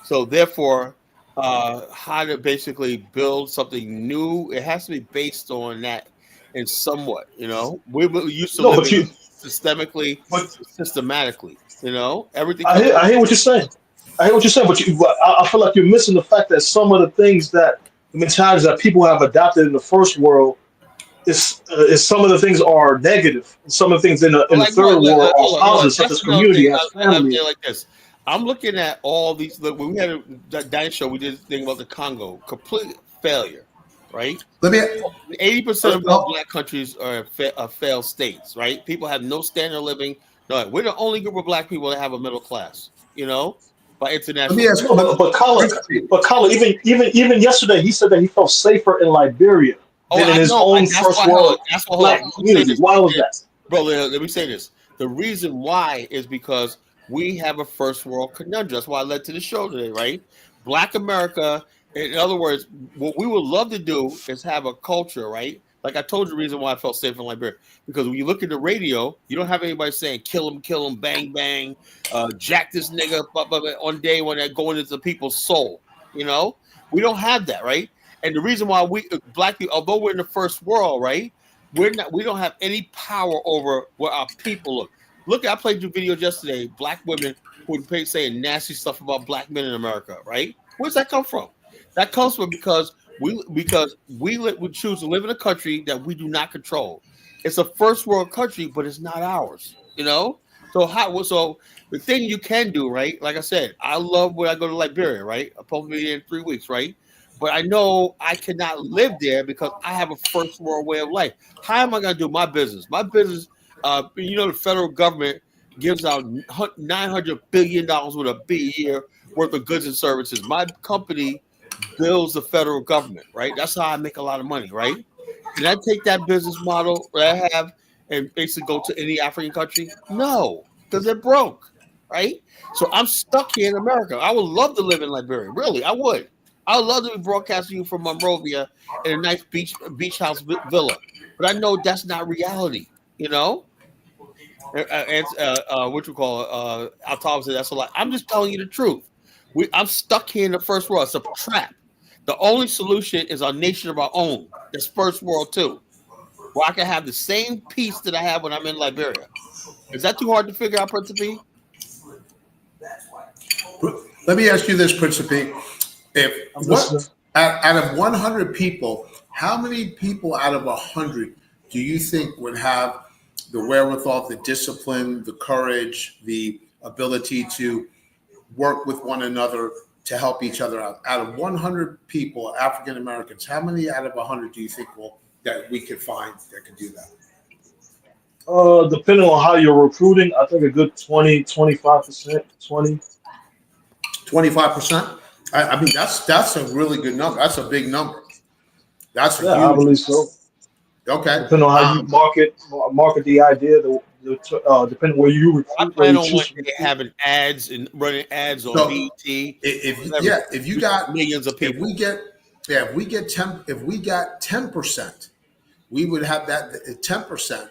So therefore, how to basically build something new, it has to be based on that in somewhat. We're used to No, but living systemically, but systematically. Everything I comes. hear what you're saying. I hear what you're saying, but I feel like you're missing the fact that some of the things that the mentalities that people have adopted in the first world is some of the things are negative. Some of the things in the Like third what? world are Hold on. positive, such That's as another thing. community, as I'm family. saying like this. I'm looking at all these. Look, when we had a Dice show, we did this thing about the Congo. Complete failure, right? Let me. 80% of all Black countries are failed states, right? People have no standard of living. No, we're the only group of Black people that have a middle class. By Let me international. ask. No, but Colin, even yesterday, he said that he felt safer in Liberia Oh, than in I his know. own That's first why. Hold on. world That's why. Hold Black on. Let me say community. this. Why was that? Bro, let me say this. The reason why is because we have a first world conundrum. That's why I led to the show today, right? Black America, in other words, what we would love to do is have a culture, right? Like I told you, the reason why I felt safe in Liberia. Because when you look at the radio, you don't have anybody saying kill him, bang, bang, jack this nigga on day when they're going into people's soul. We don't have that, right? And the reason why we Black people, although we're in the first world, right? We don't have any power over what our people look. Look, I played you videos yesterday, Black women who would saying nasty stuff about Black men in America, right? Where's that come from? That comes from because we choose to live in a country that we do not control. It's a first world country, but it's not ours. So the thing you can do, right? Like I said, I love when I go to Liberia, right? I'm supposed to be there in 3 weeks, right? But I know I cannot live there because I have a first world way of life. How am I going to do my business? My business, the federal government gives out $900 billion with a B year worth of goods and services. My company bills the federal government, right? That's how I make a lot of money, right? And I take that business model that I have and basically go to any African country? No, because they're broke, right? So I'm stuck here in America. I would love to live in Liberia. Really, I would. I would love to be broadcasting you from Monrovia in a nice beach house villa. But I know that's not reality, you know? What you call Altab said that's a lot. I'm just telling you the truth. I'm stuck here in the first world. It's a trap. The only solution is a nation of our own. That's first world too, where I can have the same peace that I have when I'm in Liberia. Is that too hard to figure out, Principe? Let me ask you this, Principe. If I'm listening. out of 100 people, how many people out of 100 do you think would have the wherewithal, the discipline, the courage, the ability to work with one another to help each other out? Out of 100 people, African Americans, how many out of 100 do you think that we could find that could do that? Depending on how you're recruiting, I think a good 20, 25%, 20. 25%? I mean, that's a really good number. That's a big number. That's a Yeah, I huge. believe so. Okay. Depending on how you market the idea, depending where you I recruit, where plan you on one choose to day recruit. having ads and running ads on So BET. if you got millions of people, if we get 10%, we would have that 10%.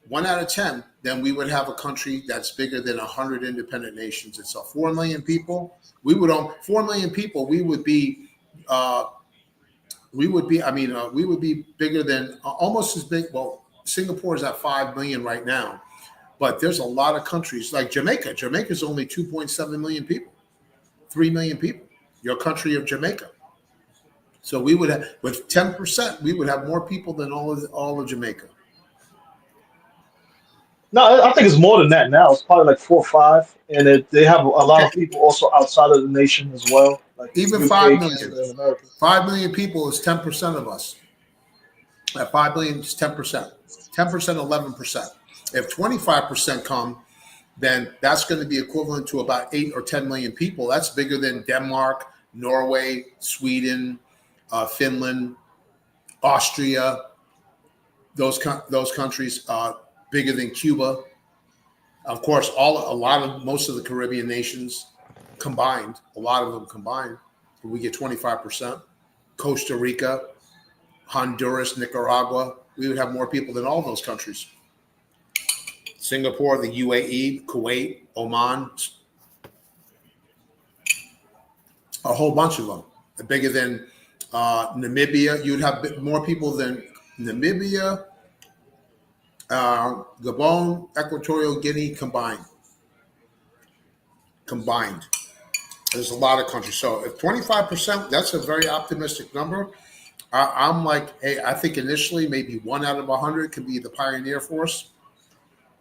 1 out of 10, then we would have a country that's bigger than 100 independent nations. It's 4 million people. We would own 4 million people. We would be we would be bigger than almost as big. Well, Singapore is at 5 million right now, but there's a lot of countries like Jamaica. Jamaica is only 2.7 million people, 3 million people. Your country of Jamaica. So we would have, with 10%, we would have more people than all of Jamaica. No, I think it's more than that now. It's probably like 4 or 5, and they have a lot of people also outside of the nation as well, like Even UK, 5 million. Canada, and America. 5 million people is 10% of us. At 5 million is 10%. 10%, 11%. If 25% come, then that's going to be equivalent to about 8 or 10 million people. That's bigger than Denmark, Norway, Sweden, Finland, Austria. Those countries, bigger than Cuba. Of course, most of the Caribbean nations combined, a lot of them combined, we get 25%. Costa Rica, Honduras, Nicaragua, we would have more people than all those countries. Singapore, the UAE, Kuwait, Oman, a whole bunch of them. Bigger than Namibia. You'd have more people than Namibia, Gabon, Equatorial Guinea combined. There's a lot of countries. So if 25%, that's a very optimistic number. I'm like, hey, I think initially maybe 1 out of 100 can be the pioneer force.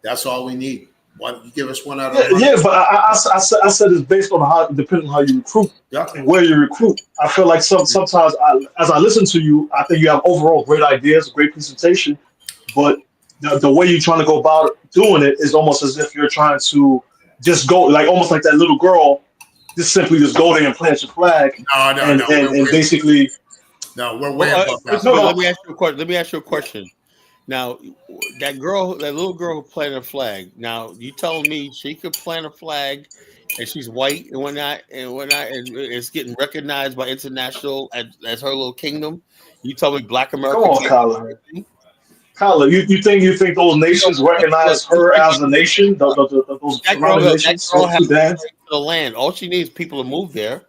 That's all we need. You give us 1 out of 100. Yeah, but I said it's based on depending on how you recruit and where you recruit. I feel like sometimes as I listen to you, I think you have overall great ideas, great presentation, but the way you're trying to go about doing it is almost as if you're trying to just go, like almost like that little girl, just simply just go there and plant your flag. And basically. No, we're way above that. Let me ask you a question. Now, that little girl who planted a flag. Now, you telling me she could plant a flag, and she's white and whatnot, and it's getting recognized by international as her little kingdom? You tell me Black America? Come on, Kyler, you think those nations recognize her as a nation? Those surrounding nations, the land. All she needs is people to move there,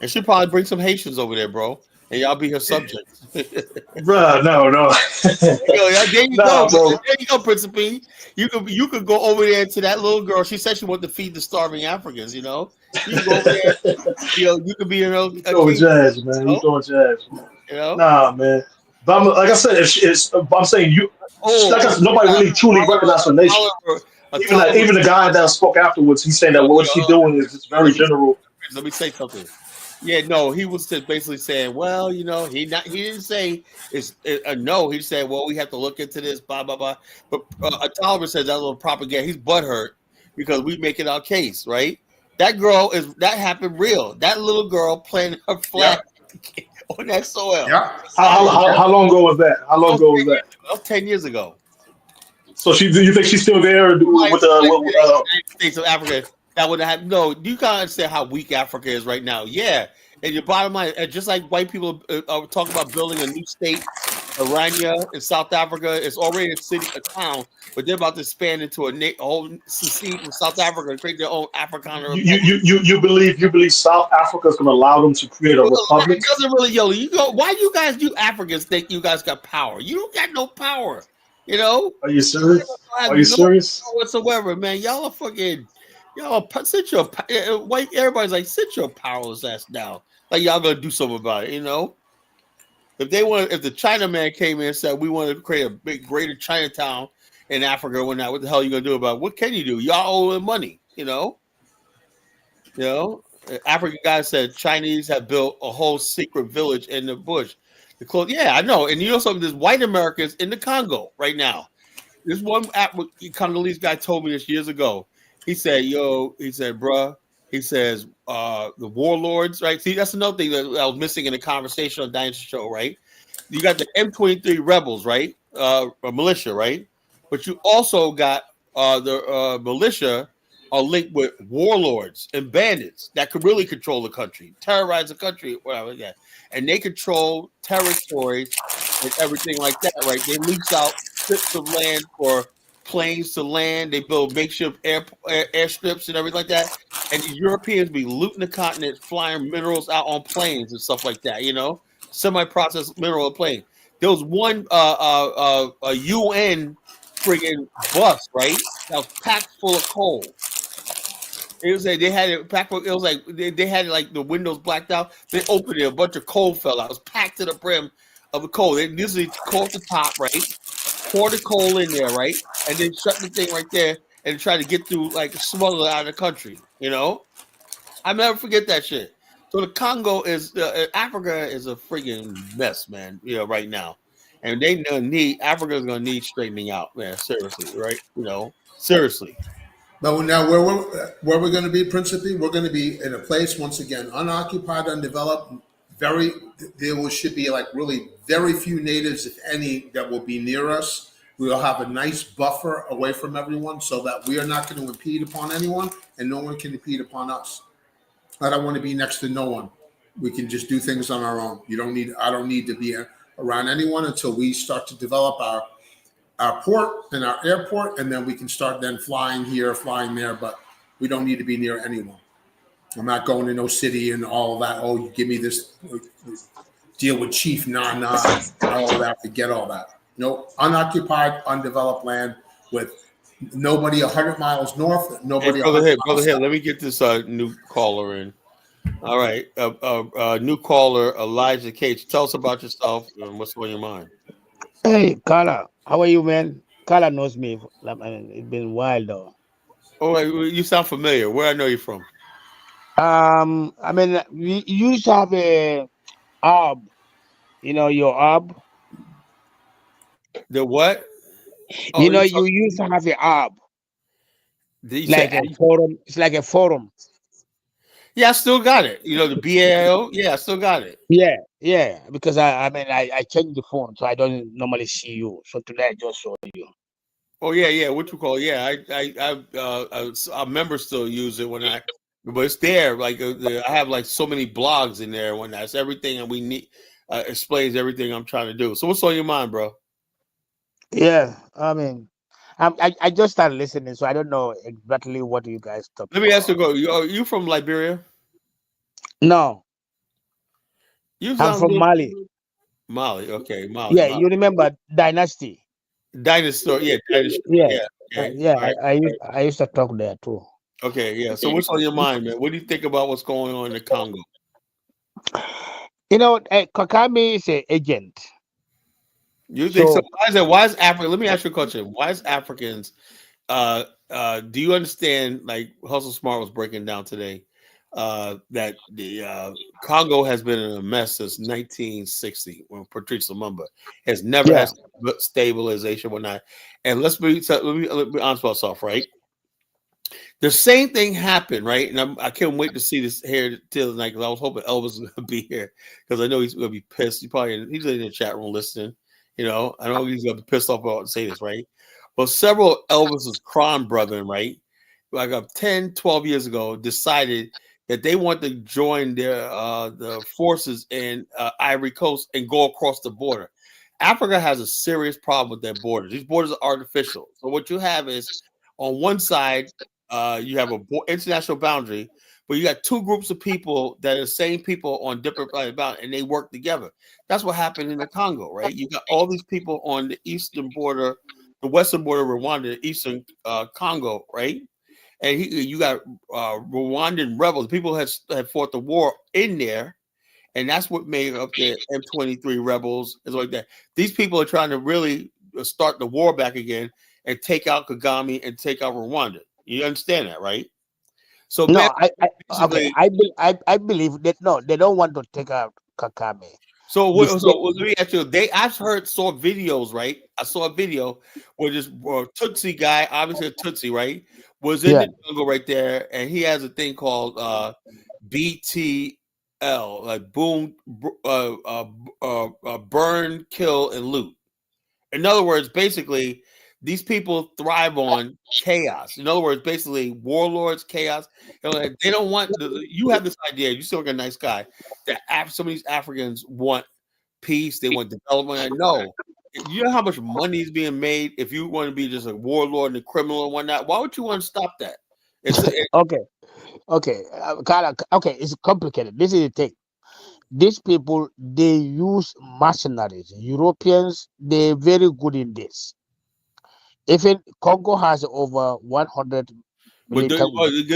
and she'll probably bring some Haitians over there, bro, and y'all be her subjects. Bruh, no. There you go, bro. There you go, Principe. You could go over there to that little girl. She said she wanted to feed the starving Africans. You know, you can go over there. You could be You're throwing jazz, man. You're throwing jazz, man. You know? Nah, man. But like I said, I'm saying nobody really truly recognizes a nation. Even the guy that spoke afterwards, he's saying that what she's doing is just very general. Let me say something. Yeah, no, he was basically saying, well, he didn't say it's no. He said, well, we have to look into this, blah blah blah. But Tolliver says that little propaganda. He's butthurt because we making our case, right? That happened real. That little girl planted her flag on that soil. Yeah. How long ago was that? How long ago was that? 10 years ago. So do you think she's still there with United the? States of Africa that would have no. You can't understand how weak Africa is right now. Yeah, and your bottom line, just like white people are talking about building a new state, Aranya in South Africa, it's already a city, a town, but they're about to expand into a whole secede from South Africa and create their own Afrikaner republic. You believe South Africa is going to allow them to create a Well, republic? it doesn't really, yo. You go. Why you guys, you Africans, think you guys got power? You don't got no power. You know. Are you serious? I have Are you no power serious? whatsoever, man. Y'all are fucking. Y'all sit your white. Everybody's like, sit your powerless ass down. Like y'all gonna do something about it. You know. If they want, if the China man came in and said we want to create a big, greater Chinatown in Africa, when that, what the hell are you gonna do about it? What can you do? Y'all owe them money. You know. You know, African guy said Chinese have built a whole secret village in the bush. The close, yeah, I know. And you know something? There's white Americans in the Congo right now. This one Congolese guy told me this years ago. He said, "Yo," he said, "Bruh," he says, "The warlords, right? See, that's another thing that I was missing in the conversation on Diane's show, right? You got the M23 rebels, right? A militia, right? But you also got the militia." Are linked with warlords and bandits that could really control the country, terrorize the country, whatever. Yeah. And they control territories and everything like that, right? They lease out strips of land for planes to land. They build makeshift airstrips and everything like that. And the Europeans be looting the continent, flying minerals out on planes and stuff like that, you know, semi-processed mineral plane. There was one a UN friggin' bus, right? That was packed full of coal. It was like they had it packed. It was like they had like the windows blacked out. They opened it, a bunch of coal fell out. It was packed to the brim of the coal. They usually coal at the top, right? Pour the coal in there, right? And then shut the thing right there and try to get through, like smuggle it out of the country. You know, I never forget that shit. So the Congo is Africa is a friggin' mess, man. You know, right now, and they gonna need Africa's gonna need straightening out, man. Seriously, right? You know, seriously. But now, where we're going to be principally, we're going to be in a place once again unoccupied, undeveloped. Should be like really very few natives, if any, that will be near us. We will have a nice buffer away from everyone, so that we are not going to impede upon anyone, and no one can impede upon us. I don't want to be next to no one. We can just do things on our own. You don't need. I don't need to be around anyone until we start to develop our port and our airport, and then we can start then flying here, flying there, but we don't need to be near anyone. I'm not going to no city and all of that. Oh, you give me this deal with chief, nah, and all of that. Forget all that. No, unoccupied, undeveloped land with nobody 100 miles north, Hey, nobody brother 100 Hill, miles south. let me get this new caller in. All right, new caller, Elijah Cage. Tell us about yourself and what's on your mind. Hey, Carla, how are you, man? Carla knows me. I mean, it's been a while though. Oh, wait, you sound familiar. Where I know you from? I mean, we used to have a hub. You know your hub. The what? Oh, You know, you used to have a hub, did you say? like a forum. It's like a forum. Yeah, I still got it. You know the BAO. Yeah, I still got it. Yeah, yeah. Because I mean, I changed the phone, so I don't normally see you. So today I just saw you. Oh yeah. What you call? Yeah, I members still use it when but it's there. Like I have like so many blogs in there when that's everything, and we need explains everything I'm trying to do. So what's on your mind, bro? Yeah, I mean, I just started listening, so I don't know exactly what you guys talk Let me ask you, about. you from Liberia? No, You I'm sound from good. Mali. Mali. Okay, Yeah, Mali. you remember Dynasty? Dinosaur. Yeah, dinosaur. Yeah, Yeah. Okay. yeah. All right. I used to talk there too. Okay. Yeah. So what's on your mind, man? What do you think about what's going on in the Congo? You know, Kakame is an agent. You think so? So Why is that? Why is Africa? Let me ask you a question. Why is Africans? Do you understand? Like Hustle Smart was breaking down today, that the Congo has been in a mess since 1960 when Patrice Lumumba has never yeah, had stabilization, whatnot. And let me honest myself, right? The same thing happened, right? And I can't wait to see this here till tonight because I was hoping Elvis was going to be here because I know he's going to be pissed. He's in the chat room listening. You know, I know he's going to be pissed off about to say this, right? Well, several Elvis's crime brethren, right, like 10, 12 years ago, decided that they want to join the forces in Ivory Coast and go across the border. Africa has a serious problem with their borders. These borders are artificial. So what you have is on one side, you have a international boundary, but you got two groups of people that are the same people on different boundaries, and they work together. That's what happened in the Congo, right? You got all these people on the eastern border, the western border of Rwanda, the eastern Congo, right? And you got Rwandan rebels. People had fought the war in there, and that's what made up the M23 rebels and like that. These people are trying to really start the war back again and take out Kagame and take out Rwanda. You understand that, right? So No, okay. basically, I believe that no, they don't want to take out Kakame. so let me ask you. Saw videos, right? I saw a video where this Tutsi guy, obviously a Tutsi, right, was in Yeah. the jungle right there, and he has a thing called BTL, like burn, kill, and loot. In other words, basically, these people thrive on chaos. In other words, basically, warlords, chaos. They don't want. You have this idea. You still like a nice guy. That some of these Africans want peace. They want development. No, you know how much money is being made if you want to be just a warlord and a criminal and whatnot. Why would you want to stop that? Okay, Kala, okay, it's complicated. This is the thing. These people, they use mercenaries. Europeans, they're very good in this. Even Congo has over 100 But military.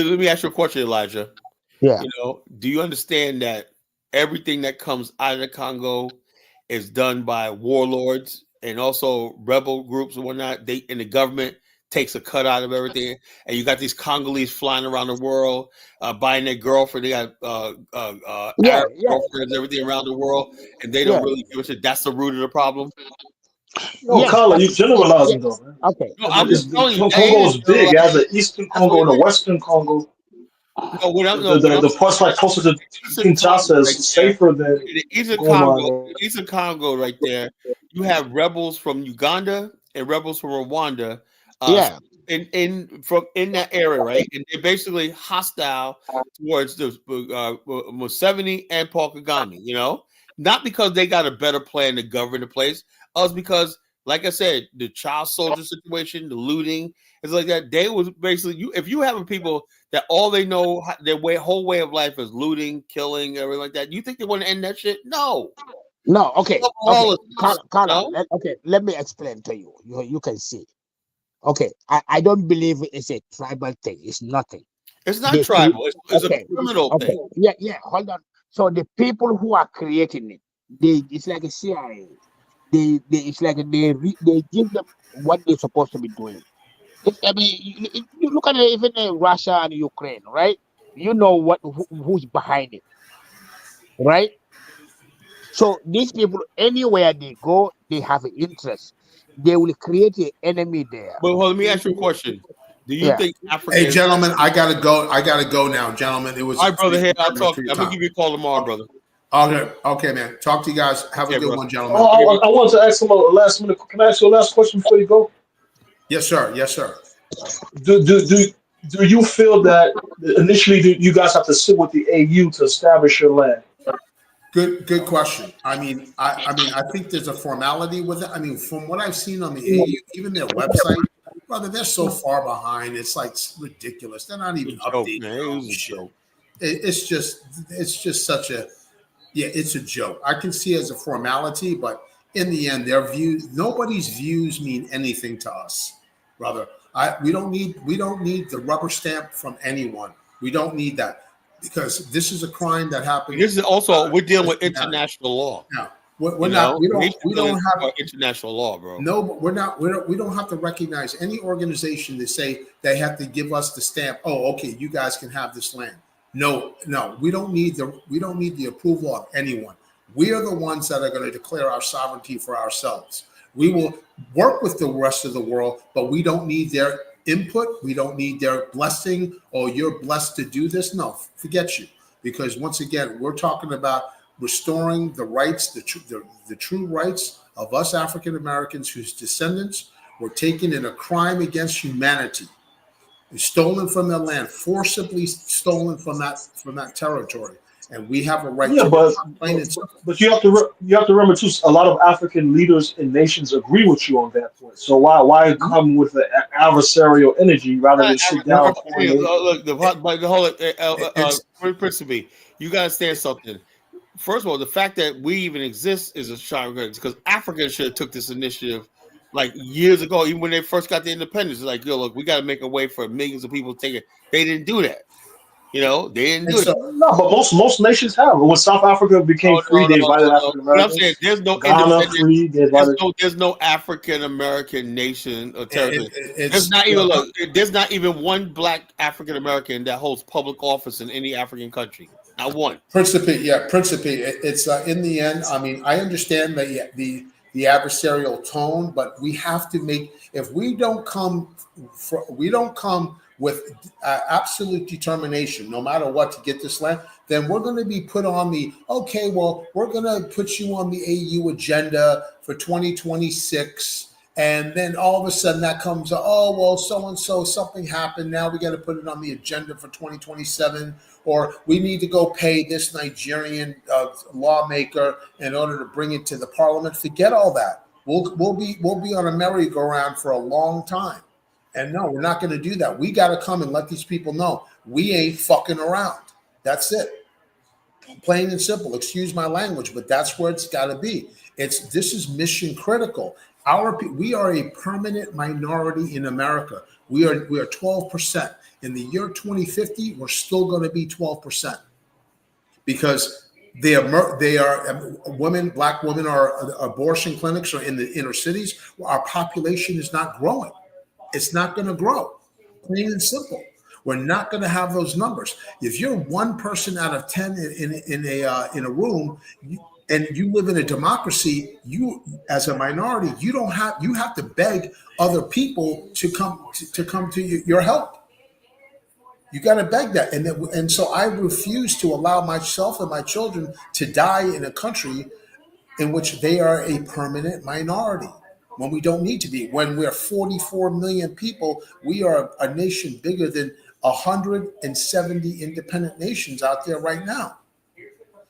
let me ask you a question, Elijah. Yeah. Do you understand that everything that comes out of the Congo is done by warlords and also rebel groups and whatnot? And the government takes a cut out of everything. And you got these Congolese flying around the world, buying their girlfriend. They got Arab girlfriends, everything around the world, and they don't really give a shit. That's the root of the problem. No, Kala, you're generalizing though, man. Okay. No, I'm just telling you, Congo is big. It has an Eastern Congo and a Western Congo. No, the parts like closer to Kinshasa is safer than the Eastern Goma. Eastern Congo, right there. You have rebels from Uganda and rebels from Rwanda. In that area, right? And they're basically hostile towards the Museveni and Paul Kagame. Not because they got a better plan to govern the place, us because, like I said, the child soldier situation, the looting, it's like that. They was basically if you have people that all they know their whole way of life is looting, killing, everything like that. You think they want to end that shit? No. No. Okay. Kala, okay. Let me explain to you. You can see. Okay, I don't believe it's a tribal thing. It's nothing. It's not tribal. It's a criminal thing. Yeah. Hold on. So the people who are creating it, it's like a CIA. It's like they give them what they're supposed to be doing. I mean, you look at it, even in Russia and Ukraine, right? You know who's behind it, right? So these people, anywhere they go, they have an interest. They will create an enemy there. But let me ask you a question. Do you think Africa? Hey, gentlemen, I gotta go now, gentlemen. It was. All right, brother. Here, I'll talk. I'm gonna give you a call tomorrow, brother. Okay, man. Talk to you guys. Have a good one, gentlemen. I want to ask him a last minute. Can I ask you a last question before you go? Yes, sir. Yes, sir. Do you feel that initially you guys have to sit with the AU to establish your land? Good question. I mean, I think there's a formality with it. I mean, from what I've seen on the AU, even their website, brother, they're so far behind. It's like ridiculous. They're not even updating shit. It's just such a it's a joke. I can see it as a formality, but in the end, nobody's views mean anything to us, brother. We don't need the rubber stamp from anyone. We don't need that. Because this is a crime that happened. This is also we're dealing with international law. No, we're not. We don't have international law, bro. No, but we're not. We don't have to recognize any organization to say they have to give us the stamp. Oh, okay, you guys can have this land. No, we don't need the approval of anyone. We are the ones that are going to declare our sovereignty for ourselves. We will work with the rest of the world, but we don't need their input. We don't need their blessing. Oh, you're blessed to do this. No, forget you. Because once again, we're talking about restoring the rights, the true rights of us African Americans whose descendants were taken in a crime against humanity. Stolen from their land, forcibly stolen from that territory, and we have a right Yeah, to but plain and simple. but you have to remember too. A lot of African leaders and nations agree with you on that point. So why come with the adversarial energy rather than sit down, Hey, coordinate? look, the whole It's principally, you gotta understand something. First of all, the fact that we even exist is a shocking because Africa should have took this initiative like years ago, even when they first got the independence. It's like, yo, look, we got to make a way for millions of people to take it. They didn't do that. You know, they didn't and do it. so No, but most nations have. When South Africa became No, free, no, they no, invited no, no. African What I'm saying, Americans. there's no Ghana independent. free, they invited. There's no African American nation or territory. There's it's not even look. There's not even one black African American that holds public office in any African country. Not one. Principe, yeah, Principe. It's in the end. I mean, I understand the adversarial tone, but we have to make. If we don't come with absolute determination, no matter what, to get this land, then we're going to be put on the okay. Well, we're going to put you on the AU agenda for 2026. And then all of a sudden that comes, oh, well, so and so, something happened. Now we got to put it on the agenda for 2027, or we need to go pay this Nigerian lawmaker in order to bring it to the parliament. Forget all that. We'll be on a merry-go-round for a long time. And no, we're not going to do that. We got to come and let these people know we ain't fucking around. That's it. Plain and simple. Excuse my language, but that's where it's got to be. This is mission critical. We are a permanent minority in America. We are 12%. In the year 2050, we're still going to be 12% because black women are abortion clinics are in the inner cities. Our population is not growing. It's not going to grow. Plain and simple. We're not going to have those numbers. If you're one person out of 10 in a room, and you live in a democracy, you as a minority, you have to beg other people to come to your help. You got to beg that, and so I refuse to allow myself and my children to die in a country in which they are a permanent minority when we don't need to be. When we're 44 million people, we are a nation bigger than 170 independent nations out there right now.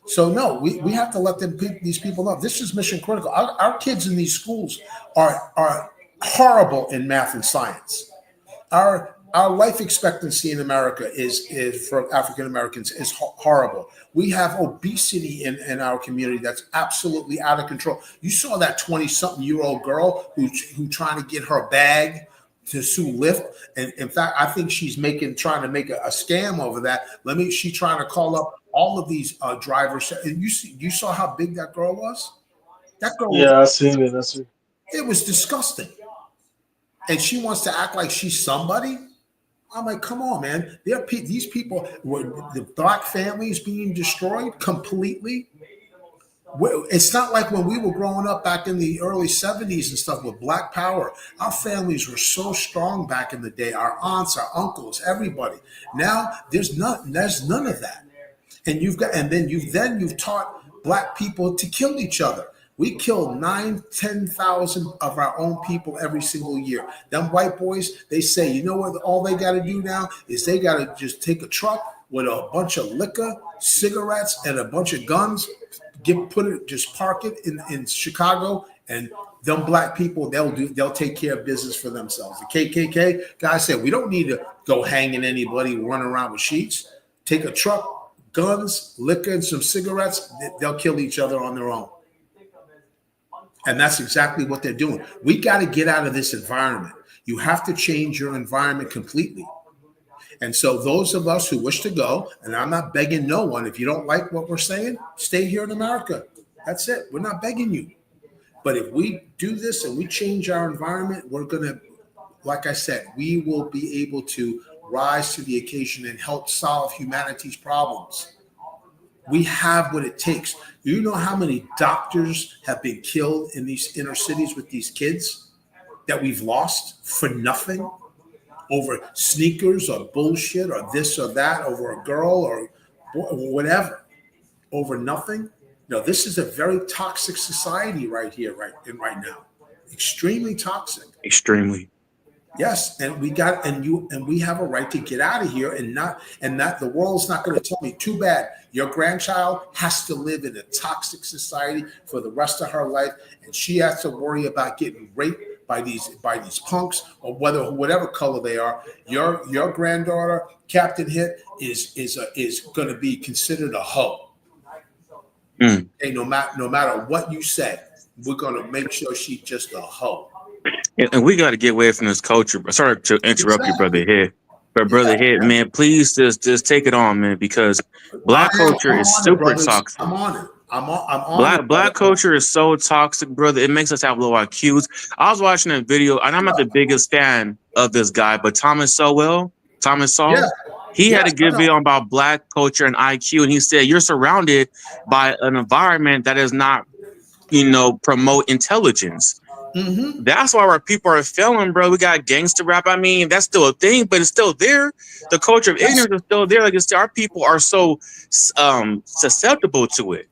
So no, we have to let these people know this is mission critical. Our kids in these schools are horrible in math and science. Our life expectancy in America is for African Americans is horrible. We have obesity in our community that's absolutely out of control. You saw that 20-something-year-old girl who trying to get her bag to sue Lyft, and in fact, I think she's trying to make a scam over that. She trying to call up all of these drivers. And you saw how big that girl was. That girl Yeah, I seen it. it was disgusting, and she wants to act like she's somebody. I'm like, come on, man. These people, the black families being destroyed completely. It's not like when we were growing up back in the early 70s and stuff with Black Power. Our families were so strong back in the day. Our aunts, our uncles, everybody. Now there's none of that. And you've taught black people to kill each other. We kill 10,000 of our own people every single year. Them white boys, they say, you know what? All they got to do now is they got to just take a truck with a bunch of liquor, cigarettes, and a bunch of guns. Just park it in Chicago, and them black people, they'll take care of business for themselves. The KKK guys said we don't need to go hanging anybody, run around with sheets. Take a truck, guns, liquor, and some cigarettes. They'll kill each other on their own. And that's exactly what they're doing. We got to get out of this environment. You have to change your environment completely. And so those of us who wish to go, and I'm not begging no one, if you don't like what we're saying, stay here in America. That's it. We're not begging you. But if we do this and we change our environment, we're going to, like I said, we will be able to rise to the occasion and help solve humanity's problems. We have what it takes. Do you know how many doctors have been killed in these inner cities with these kids that we've lost for nothing? Over sneakers or bullshit or this or that, over a girl or whatever, over nothing. No, this is a very toxic society right here, right now. extremely toxic. Extremely. Yes, and we have a right to get out of here and that the world's not going to tell me, too bad, your grandchild has to live in a toxic society for the rest of her life, and she has to worry about getting raped by these punks or whatever color they are. Your granddaughter, Captain Hit, is going to be considered a hoe. Mm. Hey, no matter what you say, we're going to make sure she's just a hoe. And we got to get away from this culture. Sorry to interrupt you, brother Exactly. Head. But brother Yeah, Head, man, please just take it on, man, because black culture I'm is on it, super brothers. toxic. I'm on it. I'm on it, Black brother. culture is so toxic, brother. It makes us have low IQs. I was watching a video, and I'm not the biggest fan of this guy, but Thomas Sowell, Yeah. he had Yes, a good I know. video about black culture and IQ, and he said you're surrounded by an environment that is not, promote intelligence. Mm-hmm. That's why our people are failing, bro. We got gangster rap. I mean, that's still a thing, but it's still there. The culture of Yes. ignorance is still there. Like our people are so susceptible to it.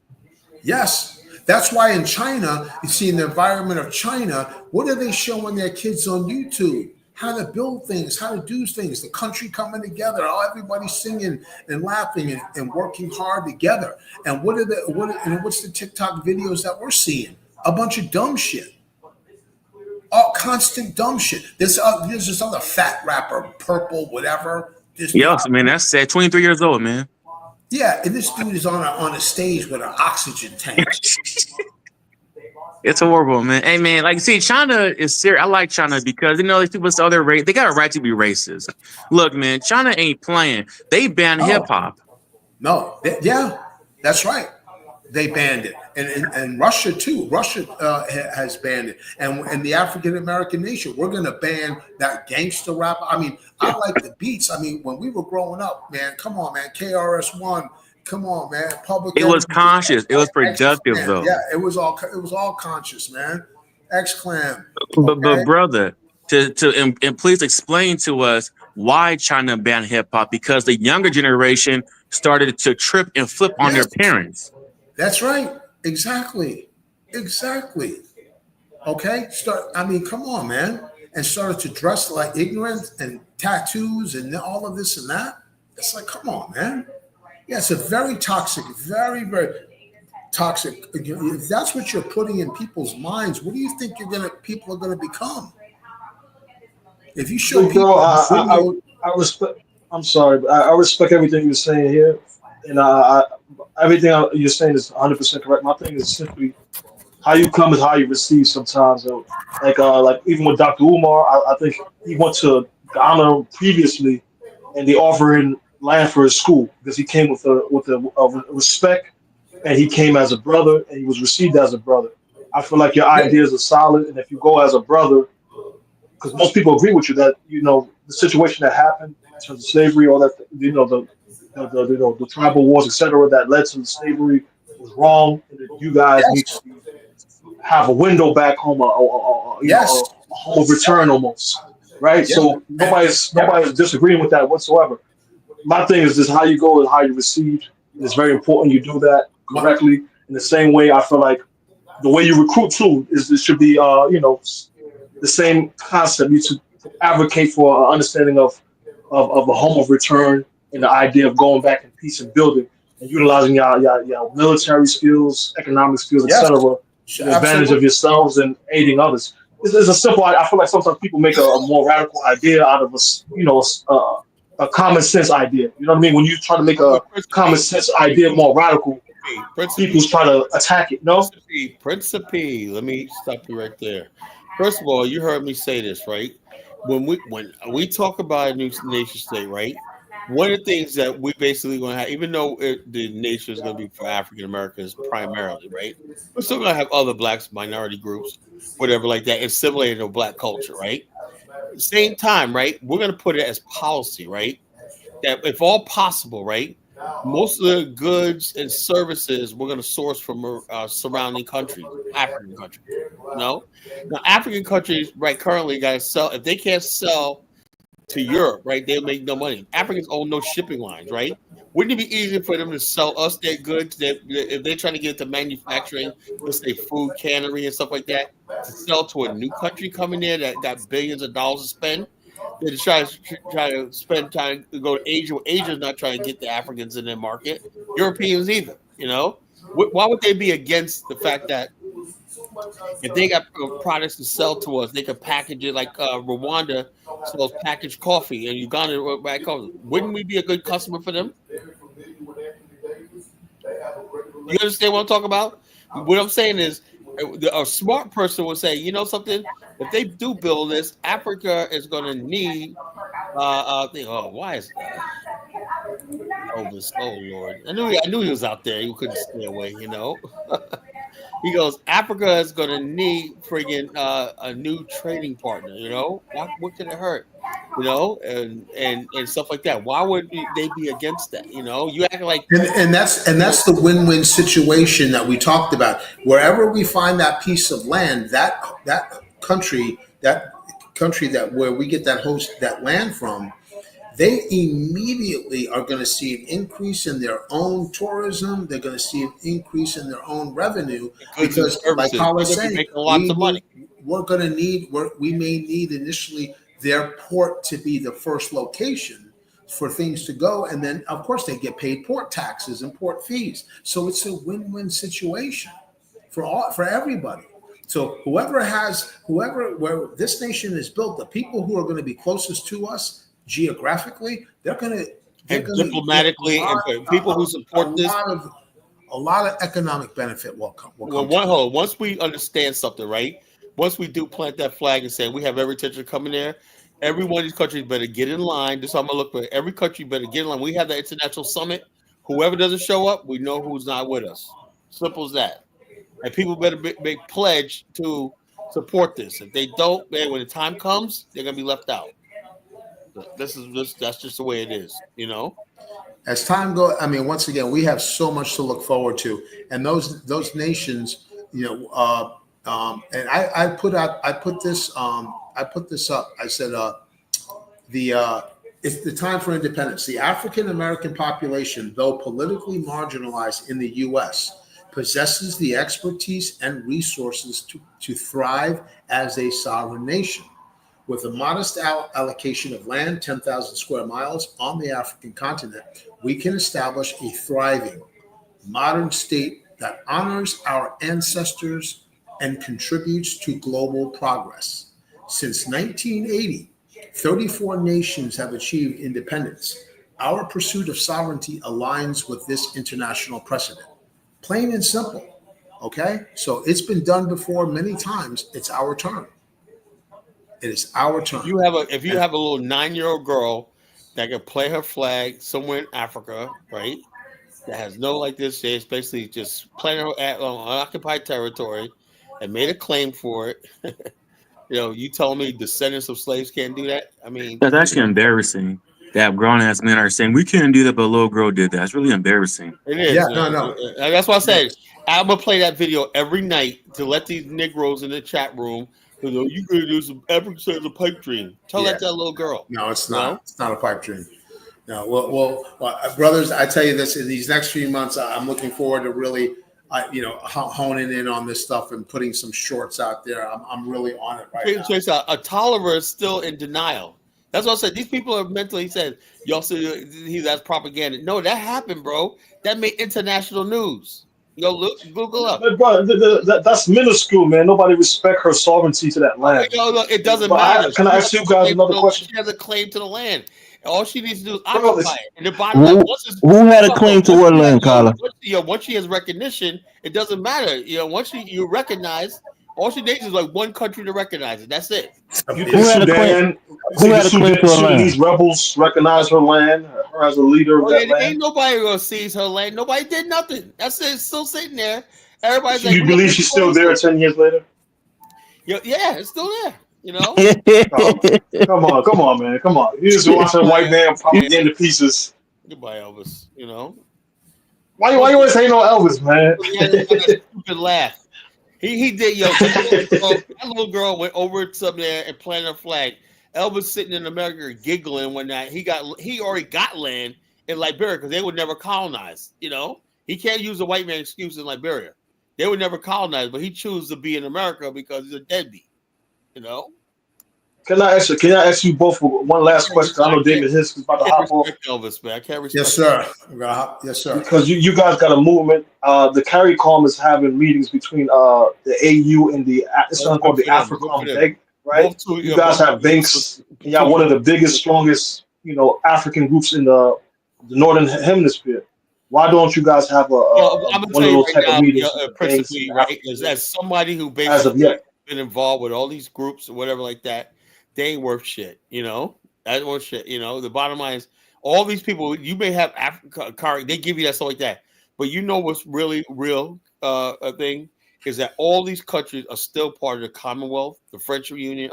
Yes. That's why in China, you see in the environment of China, what are they showing their kids on YouTube? How to build things, how to do things, the country coming together, everybody singing and laughing and working hard together. And what's the TikTok videos that we're seeing? A bunch of dumb shit. All constant dumb shit. There's this other fat rapper, Purple, whatever. Yes, man, that's sad. 23 years old, man. Yeah, and this dude is on a stage with an oxygen tank. It's horrible, man. Hey, man, like, see, China is serious. I like China because, these people say they're they got a right to be racist. Look, man, China ain't playing. They banned hip hop. No, yeah, that's right. They banned it, and Russia too. Russia has banned it, and the African American nation. We're going to ban that gangster rap. I mean, I like the beats. I mean, when we were growing up, man, come on, man, KRS-One. Come on, man. Public. It was conscious. It was productive, though. Yeah, it was all conscious, man. X-Clan. But brother, and please explain to us why China banned hip hop, because the younger generation started to trip and flip on their parents. That's right. Exactly. Okay. Come on, man. And started to dress like ignorant and tattoos and all of this and that. It's like, come on, man. Yeah, it's a very toxic, very, very toxic. If that's what you're putting in people's minds, what do you think people are gonna become? If you show people, I respect. I'm sorry, but I respect everything you're saying here, and everything you're saying is 100% correct. My thing is simply how you come is how you receive. Sometimes, like even with Dr. Umar, I think he went to Ghana previously, and they offered him land for his school because he came with a respect, and he came as a brother, and he was received as a brother. I feel like your ideas are solid, and if you go as a brother, because most people agree with you that the situation that happened in terms of slavery, all that, the tribal wars, etc., that led to the slavery was wrong, and that you guys need to have a window back home, a home of return almost, right? Yeah. So nobody's disagreeing with that whatsoever. My thing is just how you go and how you receive. It's very important you do that correctly. In the same way, I feel like the way you recruit too it should be the same concept. You should advocate for an understanding of a home of return and the idea of going back in peace and building and utilizing your military skills, economic skills, etc. to the advantage of yourselves and aiding others. It's a simple. I feel like sometimes people make a more radical idea out of a common sense idea. You know what I mean? When you try to make a common sense idea more radical, people try to attack it. No, Principe. Let me stop you right there. First of all, you heard me say this, right? When we talk about a new nation state, right? One of the things that we basically going to have, even though the nation is going to be for African Americans primarily, right? We're still going to have other blacks, minority groups, whatever like that, assimilated to black culture, right? At the same time, right? We're going to put it as policy, right? That if all possible, right? Most of the goods and services we're going to source from surrounding countries, African countries. Now African countries, right, currently got to sell. If they can't sell to Europe, right? They'll make no money. Africans own no shipping lines, right? Wouldn't it be easier for them to sell us their goods if they're trying to get into manufacturing, let's say food cannery and stuff like that, to sell to a new country coming there that got billions of dollars to spend? They just try to spend time to go to Asia. Asia's not trying to get the Africans in their market. Europeans either. Why would they be against the fact that if they got products to sell to us, they could package it like Rwanda sells packaged coffee and Uganda back home. Wouldn't we be a good customer for them? You understand what I'm talking about? What I'm saying is a smart person would say, you know something? If they do build this, Africa is going to need why is Elvis? Oh Lord, I knew he was out there. He couldn't stay away. He goes, Africa is going to need friggin' a new trading partner. What can it hurt? And stuff like that. Why would they be against that? You act like and that's the win-win situation that we talked about. Wherever we find that piece of land, that country that where we get that land from, they immediately are going to see an increase in their own tourism. They're going to see an increase in their own revenue because, like I was saying, we're going to need. We may need initially their port to be the first location for things to go, and then of course they get paid port taxes and port fees. So it's a win-win situation for everybody. So where this nation is built, the people who are going to be closest to us geographically, they're going to diplomatically, and people who support this, a lot of economic benefit will come. Once we understand something, right? Once we do plant that flag and say we have every intention of coming there, every one of these countries better get in line. This is how I'm gonna look for. Every country better get in line. We have the international summit. Whoever doesn't show up, we know who's not with us. Simple as that. And people better make pledge to support this. If they don't, man, when the time comes, they're gonna be left out. That's just the way it is, As time goes, I mean, once again, we have so much to look forward to, and those nations, and I put this up. I said, it's the time for independence. The African American population, though politically marginalized in the U.S., possesses the expertise and resources to thrive as a sovereign nation. With a modest allocation of land, 10,000 square miles on the African continent, we can establish a thriving, modern state that honors our ancestors and contributes to global progress. Since 1980, 34 nations have achieved independence. Our pursuit of sovereignty aligns with this international precedent. Plain and simple, okay? So it's been done before many times. It's our turn. It is our turn. If you have a little 9-year-old girl that can play her flag somewhere in Africa, right? That has no like this. It's basically just playing her at unoccupied territory and made a claim for it. You tell me descendants of slaves can't do that? I mean, that's actually embarrassing. That grown ass men are saying we couldn't do that, but a little girl did that. It's really embarrassing. It is. Yeah, no. That's why I said I'm gonna play that video every night to let these Negroes in the chat room. You could do some epic as a pipe dream. Tell that to that little girl. No, it's not. No? It's not a pipe dream. No. Well, brothers, I tell you this: in these next few months, I'm looking forward to really, honing in on this stuff and putting some shorts out there. I'm really on it right now. A Tolliver is still in denial. That's what I said. These people are mentally said, y'all say that's propaganda. No, that happened, bro. That made international news. Google up. Bro, that's minuscule, man. Nobody respect her sovereignty to that land. It doesn't matter. Can I ask you guys another question? She has a claim to the land. All she needs to do is Bro, occupy it. And the bottom line, who had a claim to what land, Carla? Once she has recognition, it doesn't matter. Once you recognize, all she needs is like one country to recognize it. That's it. You think Sudan? Who had a claim to land? These rebels recognize her land, her as a leader of that land. Ain't nobody gonna seize her land. Nobody did nothing. That's it. It's still sitting there. Everybody's so like, you believe she's still there 10 years later? Yeah, it's still there. Come on, man. Come on. You just watch a white man propaganda pieces. Goodbye, Elvis. Why you always hate on Elvis, man? He had a stupid laugh. He did, that little girl went over to there and planted her flag. Elvis sitting in America giggling when that he already got land in Liberia because they would never colonize. You know, he can't use a white man excuse in Liberia. They would never colonize, but he chose to be in America because he's a deadbeat. You know, Can I ask you both one last question? 'Cause I know David Hiss is about to can't hop off. respect Elvis, man. I can't Yes, respect. sir. Yes, sir. Because you guys got a movement. The CARICOM is having meetings between the AU and it's That's something called good the for them. Good for AFRICOM them. Bank, right? You guys have banks, and y'all one of the biggest, strongest, African groups in the northern hemisphere. Why don't you guys have Well, I'm gonna one tell of you those right type of now, meetings with the banks and principally, the right, African as somebody who as of basically yet? been involved with all these groups or whatever like that, they ain't worth shit. You know, that ain't worth shit. You know, the bottom line is all these people. You may have Africa card, they give you that stuff like that, but you know what's really real a thing is that all these countries are still part of the Commonwealth, the French Union.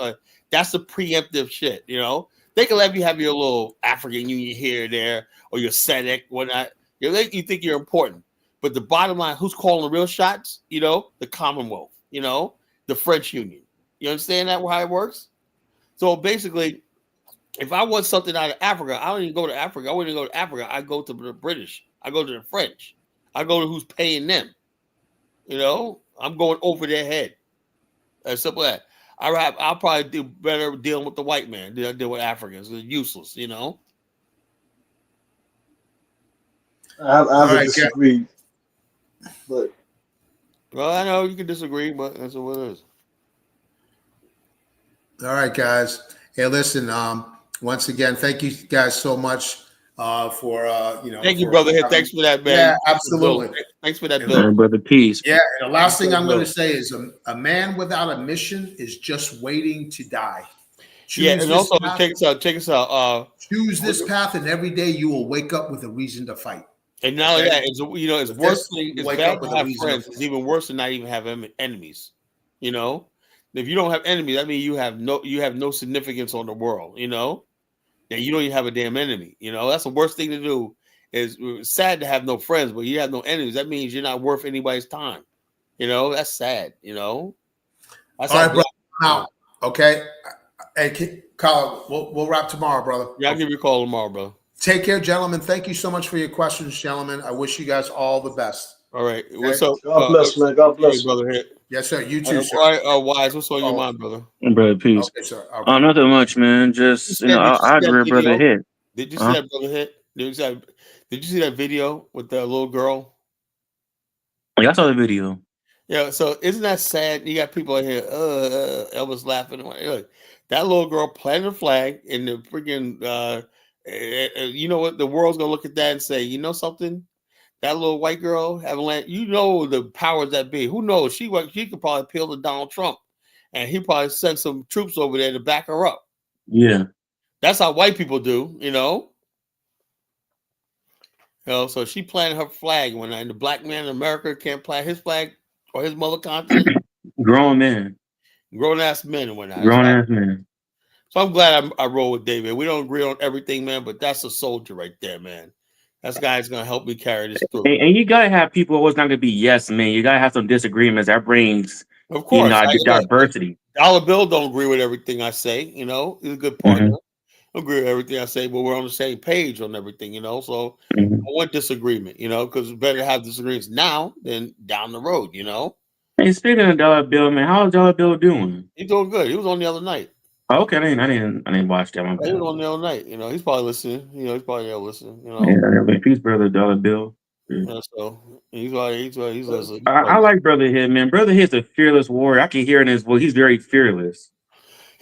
That's the preemptive shit. You know, they can let you have your little African Union here or there, or your SEDEC, whatnot. You think you're important. But the bottom line, who's calling the real shots? You know, the Commonwealth, you know, the French Union. You understand that how it works? So basically, if I want something out of Africa, I don't even go to Africa. I wouldn't go to Africa. I go to the British. I go to the French. I go to who's paying them. You know, I'm going over their head. As simple as that. I'll probably do better dealing with the white man than I deal with Africans. They're useless, you know. I have All to right, disagree, but Well, I know you can disagree, but that's what it is. All right, guys. Hey, listen. Once again, thank you guys so much for Thank you, for brother. Here, having. thanks for that, man. Yeah, absolutely. Thanks for that, And, Bill. Brother, peace. yeah, and the last thing I'm going Bill. to say is a man without a mission is just waiting to die. Yeah, Choose and this also path. check us out. Check us out. Choose this path, and every day you will wake up with a reason to fight. And not only Okay? that, it's With worse. this, you It's wake bad up to with a have reason to friends. fight. It's even worse to not even have enemies. You know, if you don't have enemies, that means you have no significance on the world. You know, and you don't even have a damn enemy. You know, that's the worst thing to do. It's sad to have no friends, but you have no enemies. That means you're not worth anybody's time. You know, that's sad. You know, that's All how right, brother. Now, okay. Hey, Colin, we'll wrap tomorrow, brother. Yeah, I'll give you a call tomorrow, bro. Take care, gentlemen. Thank you so much for your questions, gentlemen. I wish you guys all the best. All right. Okay? What's up? God bless, man. God bless. Brother here. Yes, sir. You too, sir. All right, Wise, what's on your Oh, mind, brother? Brother, peace. okay, sir. Okay. Nothing much, man. Did you Just see that, did you I see that agree with Brother video? Hit. Did you see that, brother Hit? Did you see that video with the little girl? Yeah, I saw the video. Yeah, so isn't that sad? You got people in here, Elvis laughing. Look, that little girl planted a flag in the freaking, you know what? The world's gonna look at that and say, you know something? That little white girl having land, you know the powers that be. Who knows? She could probably appeal to Donald Trump, and he probably sent some troops over there to back her up. Yeah. That's how white people do, you know. So she planted her flag when the black man in America can't plant his flag or his mother continent. Grown man. Grown ass men and whatnot. Grown ass man. So I'm glad I roll with David. We don't agree on everything, man, but that's a soldier right there, man. That guy's gonna help me carry this through. And you gotta have people always not gonna be yes man. You gotta have some disagreements. That brings, Of course, diversity. Dollar Bill don't agree with everything I say. You know, he's a good partner. Don't agree with everything I say, but we're on the same page on everything. You know, so I want disagreement. You know, because it's better to have disagreements now than down the road. You know. Hey, speaking of Dollar Bill, man, how's Dollar Bill doing? He's doing good. He was on the other night. Okay, I didn't watch that one. He was on the other night. You know, he's probably listening. You know, he's probably there listening. You know. Yeah, peace, brother Dollar Bill. Yeah, so he's listening. I like Brother Hit, man. Brother Hit's a fearless warrior. I can hear in his voice. He's very fearless.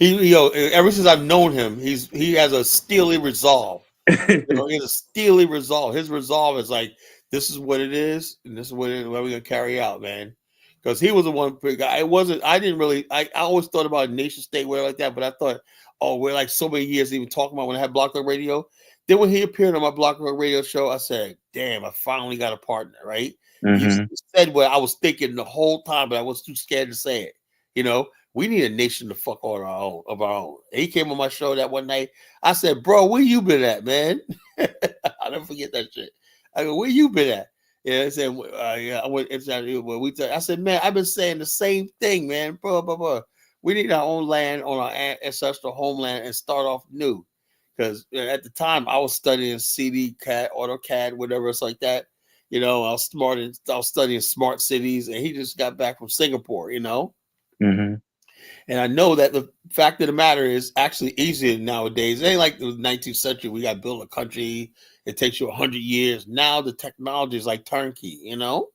Ever since I've known him, he has a steely resolve. He has a steely resolve. His resolve is like, this is what it is, and this is what we're gonna carry out, man. Because he was the one guy. I always thought about a nation state where like that, but I thought, oh, we're like so many years even talking about when I had Block Talk Radio. Then when he appeared on my Block Talk Radio show, I said, damn, I finally got a partner, right? He said what I was thinking the whole time, but I was too scared to say it. You know, we need a nation to fuck on our own. And he came on my show that one night. I said, bro, where you been at, man? I'll never forget that shit. I go, where you been at? Yeah, I said, I went inside. I said, man, I've been saying the same thing, man. Blah, blah, blah. We need our own land on our ancestral homeland and start off new. Because at the time I was studying CD, CAD, AutoCAD, whatever it's like that. You know, I was studying smart cities, and he just got back from Singapore. You know, Mm-hmm. and I know that the fact of the matter is actually easier nowadays. It ain't like the 19th century. We got to build a country. It takes you 100 years. Now the technology is like turnkey. You know,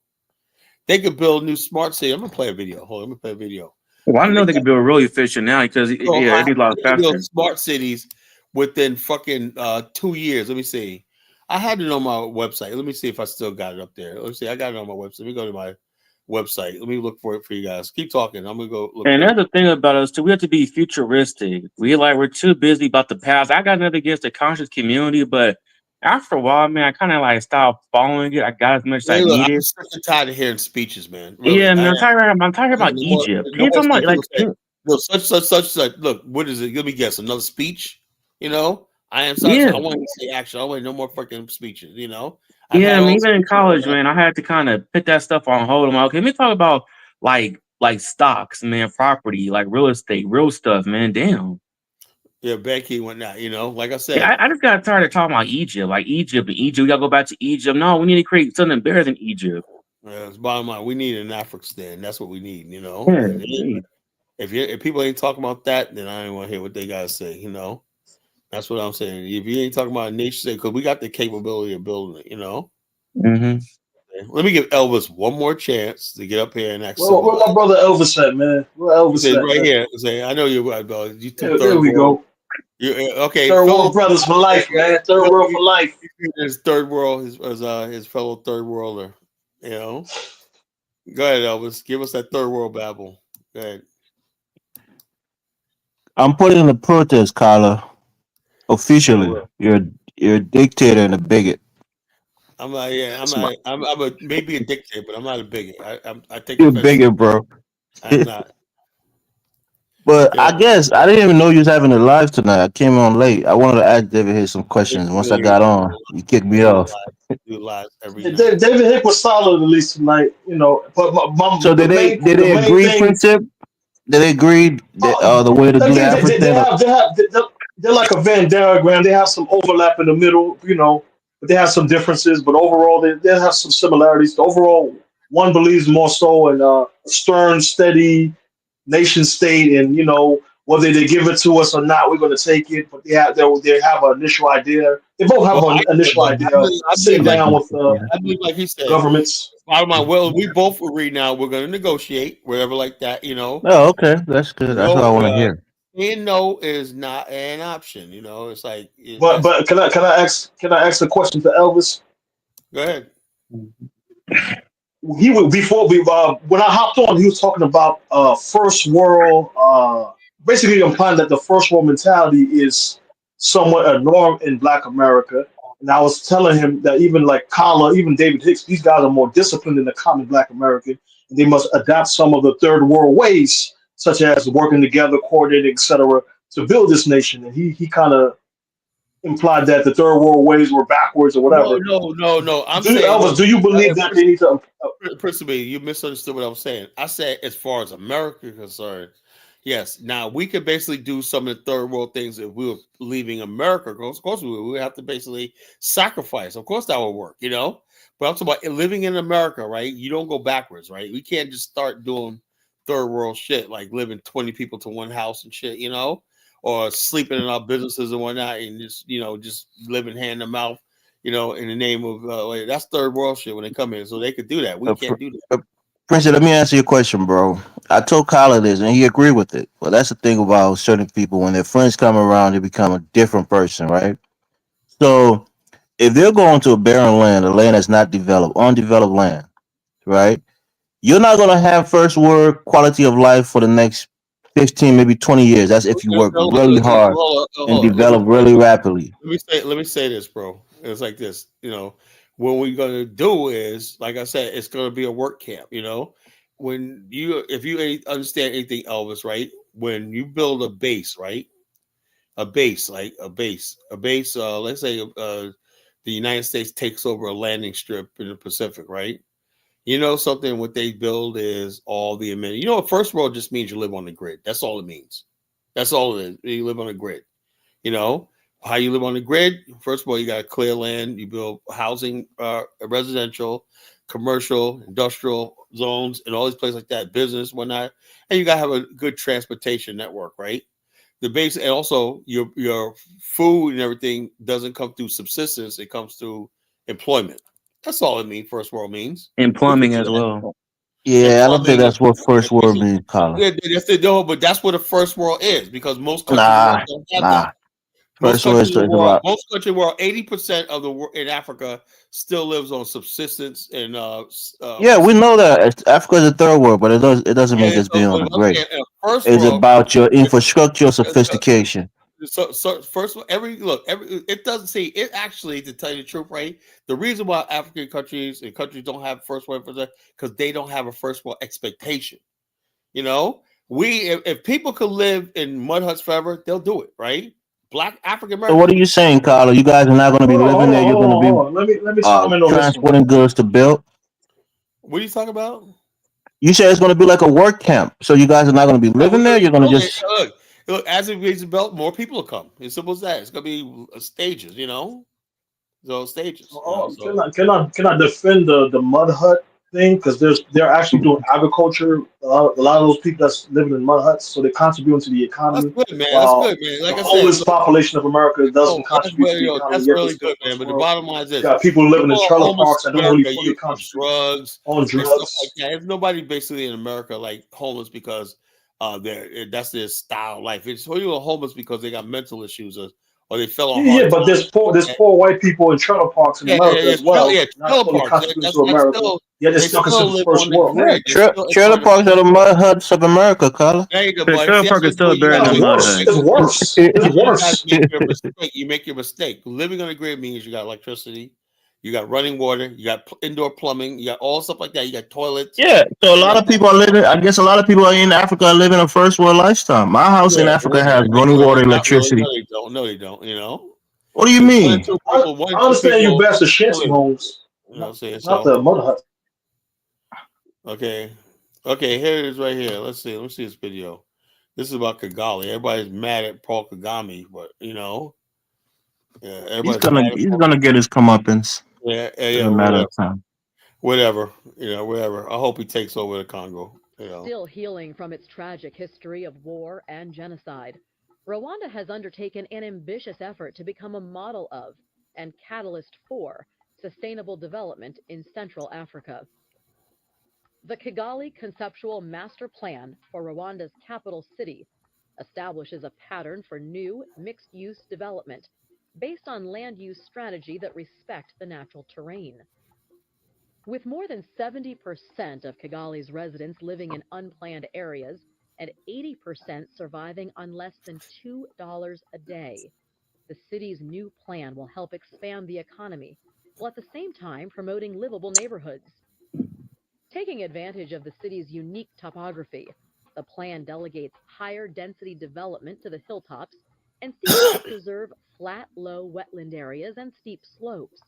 they could build new smart city. I'm gonna play a video. Hold on, let me play a video. Well, I know they can build really efficient now because it'd be a lot They can build faster. smart cities within fucking 2 years. Let me see. I had it on my website. Let me see if I still got it up there. Let me see. I got it on my website. Let me go to my website. Let me look for it for you guys. Keep talking. I'm gonna go look And for it. that's the thing about us too. We have to be futuristic. We're too busy about the past. I got nothing against the conscious community, but after a while, man, I kind of like stopped following it. I got as much as I Hey, look, I'm needed. sick and tired of hearing speeches, man. Really, Yeah, man, I am. I'm tired You know, about Egypt. the Can you more talk about people like say, look, such. Look, what is it? Let me guess. Another speech? You know, I am such. yeah, I want to say action. I want no more fucking speeches. You know, I've yeah. had I mean, all the even in speeches. college, man, I had to kind of put that stuff on hold. I'm like, okay, let me talk about like stocks, man, property, like real estate, real stuff, man. Damn. Yeah, Becky went out. You know, like I Yeah, said, I just got tired of talking about Egypt, like Egypt and Egypt. We gotta go back to Egypt. No, we need to create something better than Egypt. it's bottom line. We need an Afghanistan. That's what we need. You know, Yeah, and if people ain't talking about that, then I don't want to hear what they gotta say. You know, that's what I'm saying. If you ain't talking about a nation state, because we got the capability of building it. You know. mm-hmm. Let me give Elvis one more chance to get up here and act Where my civilized. brother Elvis at, man? Where He Elvis says at, right man? here. Say, I know you're right, bro. You two There third we world. go. You okay, Third fellow? world brothers for life, man. Third world for life. His third world, his fellow third worlder. You know. Go ahead, Elvis. Give us that third world babble. Go ahead. I'm putting in a protest, Carla. Officially, you're a dictator and a bigot. I'm not. Yeah, I'm That's my not. I'm a maybe a dictator, but I'm not a bigot. I take You're a offense. bigot, bro. I'm not. But Yeah. I guess I didn't even know you was having a live tonight. I came on late. I wanted to ask David here some questions. Once I got on, you kicked We me do off. live. We do live every Yeah, night. David Hick was solid at least tonight, you know. But So did they did the they main agree, thing. Friendship? Did they agree that the way to do the Again, African? they're like a Venn diagram. They have some overlap in the middle, you know, but they have some differences. But overall, they have some similarities. The overall, one believes more so in a stern, steady nation state, and you know whether they give it to us or not, we're going to take it. But they have an initial idea. They both have Well, an initial idea of I sitting believe like down he with said. I believe like he said. governments. Bottom line, well, we both agree now. We're going to negotiate, whatever like that. You know, Oh, okay, that's good. That's what I no, want to hear. saying no is not an option. You know, it's like But that's. can I ask a question to Elvis? Go ahead. He was before we when I hopped on, he was talking about first world, basically implying that the first world mentality is somewhat a norm in Black America. And I was telling him that even like Kala, even David Hicks, these guys are more disciplined than the common Black American, and they must adapt some of the third world ways, such as working together, coordinating, etc., to build this nation. And he kind of implied that the third world ways were backwards or No, whatever. no, no, no. I'm Do you, saying, Elvis? look, Do you believe that they need to? principally, you misunderstood what I was saying. I said, as far as America is concerned, yes. Now we could basically do some of the third world things if we were leaving America. Of course, we would. We would have to basically sacrifice. Of course, that would work. You know. But I'm talking about living in America, right? You don't go backwards, right? We can't just start doing third world shit like living 20 people to one house and shit, you know, or sleeping in our businesses and whatnot, and just living hand to mouth, in the name of that's third world shit when they come in. So they could do that. We Fr- can't do that. Prince, let me answer your question, bro. I told Kyler this, and he agreed with it. Well, that's the thing about certain people. When their friends come around, they become a different person, right? So if they're going to a barren land, a land that's not developed, undeveloped land, right? You're not going to have first world quality of life for the next 15, maybe 20 years. That's if you work really hard and Hold on. develop really rapidly. Let me say this, bro. It's like this, what we're gonna do is, like I said, it's gonna be a work camp. If you understand anything, Elvis, right? When you build a base, right? A base, like a base. Let's say the United States takes over a landing strip in the Pacific, right? You know something? What they build is all the amenities. You know, first world just means you live on the grid. That's all it means. That's all it is. You live on a grid. You know how you live on the grid. First of all, you got clear land. You build housing, residential, commercial, industrial zones, and all these places like that, business, whatnot. And you got to have a good transportation network, right? The base, and also your food and everything doesn't come through subsistence; it comes through employment. That's all it means. First world means. And We plumbing forget as that. well. And Yeah, I don't think plumbing. that's what first world means, Colin. Yeah, that's the no, but that's what the first world is because most countries in the world Nah, don't have that. nah. First world is about. Most countries in the world, 80% of the world in Africa still lives on subsistence and Yeah, we know that Africa is a third world, but it doesn't mean yeah. just being on the But I'm grid. saying first It's world. about your infrastructure sophistication. So first, every it doesn't say it actually. To tell you the truth, right? The reason why African countries and countries don't have first world because they don't have a first world expectation. You know, if people could live in mud huts forever, they'll do it, right? Black African So what Americans. are you saying, Colin? You guys are not going to be Hold on, living hold there. on, You're hold going to on, be hold on. Let me chime in on this one. transporting goods to build. What are you talking about? You said it's going to be like a work camp. So you guys are not going to be No, living there. You're going to just. look. As it raises the belt, more people will come. It's simple as that. It's gonna be stages, you know. So stages, you know. Oh, So can I defend the mud hut thing? Because they're actually doing agriculture. A lot of those people that's living in mud huts, so they're contributing to the that's economy, good, man. That's while good, man. the Like I said, homeless population of America doesn't contribute to the economy, that's yet they're really still good, man. first But the world. bottom line is You this: got people living in people are trailer homeless parks that in don't really America fully usually contribute drugs on and stuff like drugs. that. There's nobody basically in America like homeless because that's their style of life. It's only homeless because they got mental issues or they fell on Yeah, hard yeah, but times. there's poor white people in trailer parks in America as well, not Trailer fully parks. contributing That's to America, still yet they're they still still considered live on first the world. Yeah, grid. They're still a trailer part of parks are the mud huts of America, Colin. there you go, The buddy. trailer See, park that's is what still you better got to It's than make. mud worse. hut. It's worse. It's You got to worse. make your mistake. You make your mistake. Living on the grid means you got electricity, you got running water, you got indoor plumbing, you got all stuff like that. You got toilets. Yeah, so a You lot got of people are living. I guess a lot of people in Africa are living a first world lifestyle. My house in Africa has running water, not really. No, electricity. they don't. No, they don't. You know, What do you because mean? one I and two understand you people best the shanty live it. homes, You know what I'm saying? not So the mud huts. okay, okay. Here it is, right here. Let's see. Let me see this video. This is about Kigali. Everybody's mad at Paul Kagame, but yeah, He's everybody's gonna mad at he's Paul. gonna get his comeuppance. Yeah, It's a matter whatever. of time. Whatever. I hope he takes over the Congo. Still healing from its tragic history of war and genocide, Rwanda has undertaken an ambitious effort to become a model of and catalyst for sustainable development in Central Africa. The Kigali Conceptual Master Plan for Rwanda's capital city establishes a pattern for new mixed-use development based on land use strategy that respect the natural terrain. With more than 70% of Kigali's residents living in unplanned areas and 80% surviving on less than $2 a day, the city's new plan will help expand the economy while at the same time promoting livable neighborhoods. Taking advantage of the city's unique topography, the plan delegates higher density development to the hilltops and seeks to preserve flat, low wetland areas and steep slopes.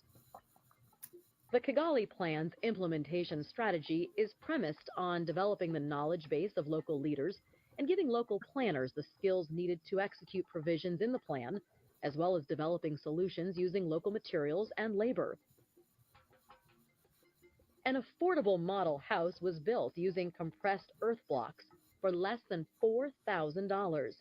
The Kigali Plan's implementation strategy is premised on developing the knowledge base of local leaders and giving local planners the skills needed to execute provisions in the plan, as well as developing solutions using local materials and labor. An affordable model house was built using compressed earth blocks for less than $4,000.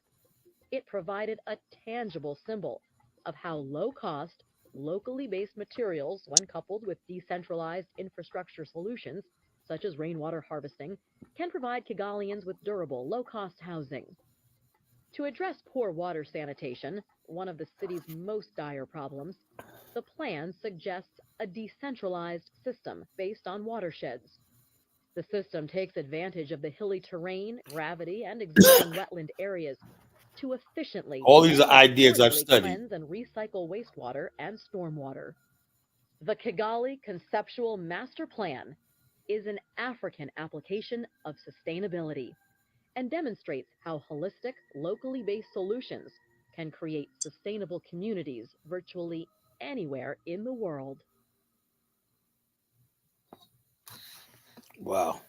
It provided a tangible symbol of how low cost, locally based materials, when coupled with decentralized infrastructure solutions, such as rainwater harvesting, can provide Kigalians with durable, low cost housing. To address poor water sanitation, one of the city's most dire problems, the plan suggests a decentralized system based on watersheds. The system takes advantage of the hilly terrain, gravity, and existing wetland areas to efficiently All these are and ideas I've affordably studied. cleanse and recycle wastewater and stormwater. The Kigali Conceptual Master Plan is an African application of sustainability and demonstrates how holistic, locally based solutions can create sustainable communities virtually anywhere in the world. Wow.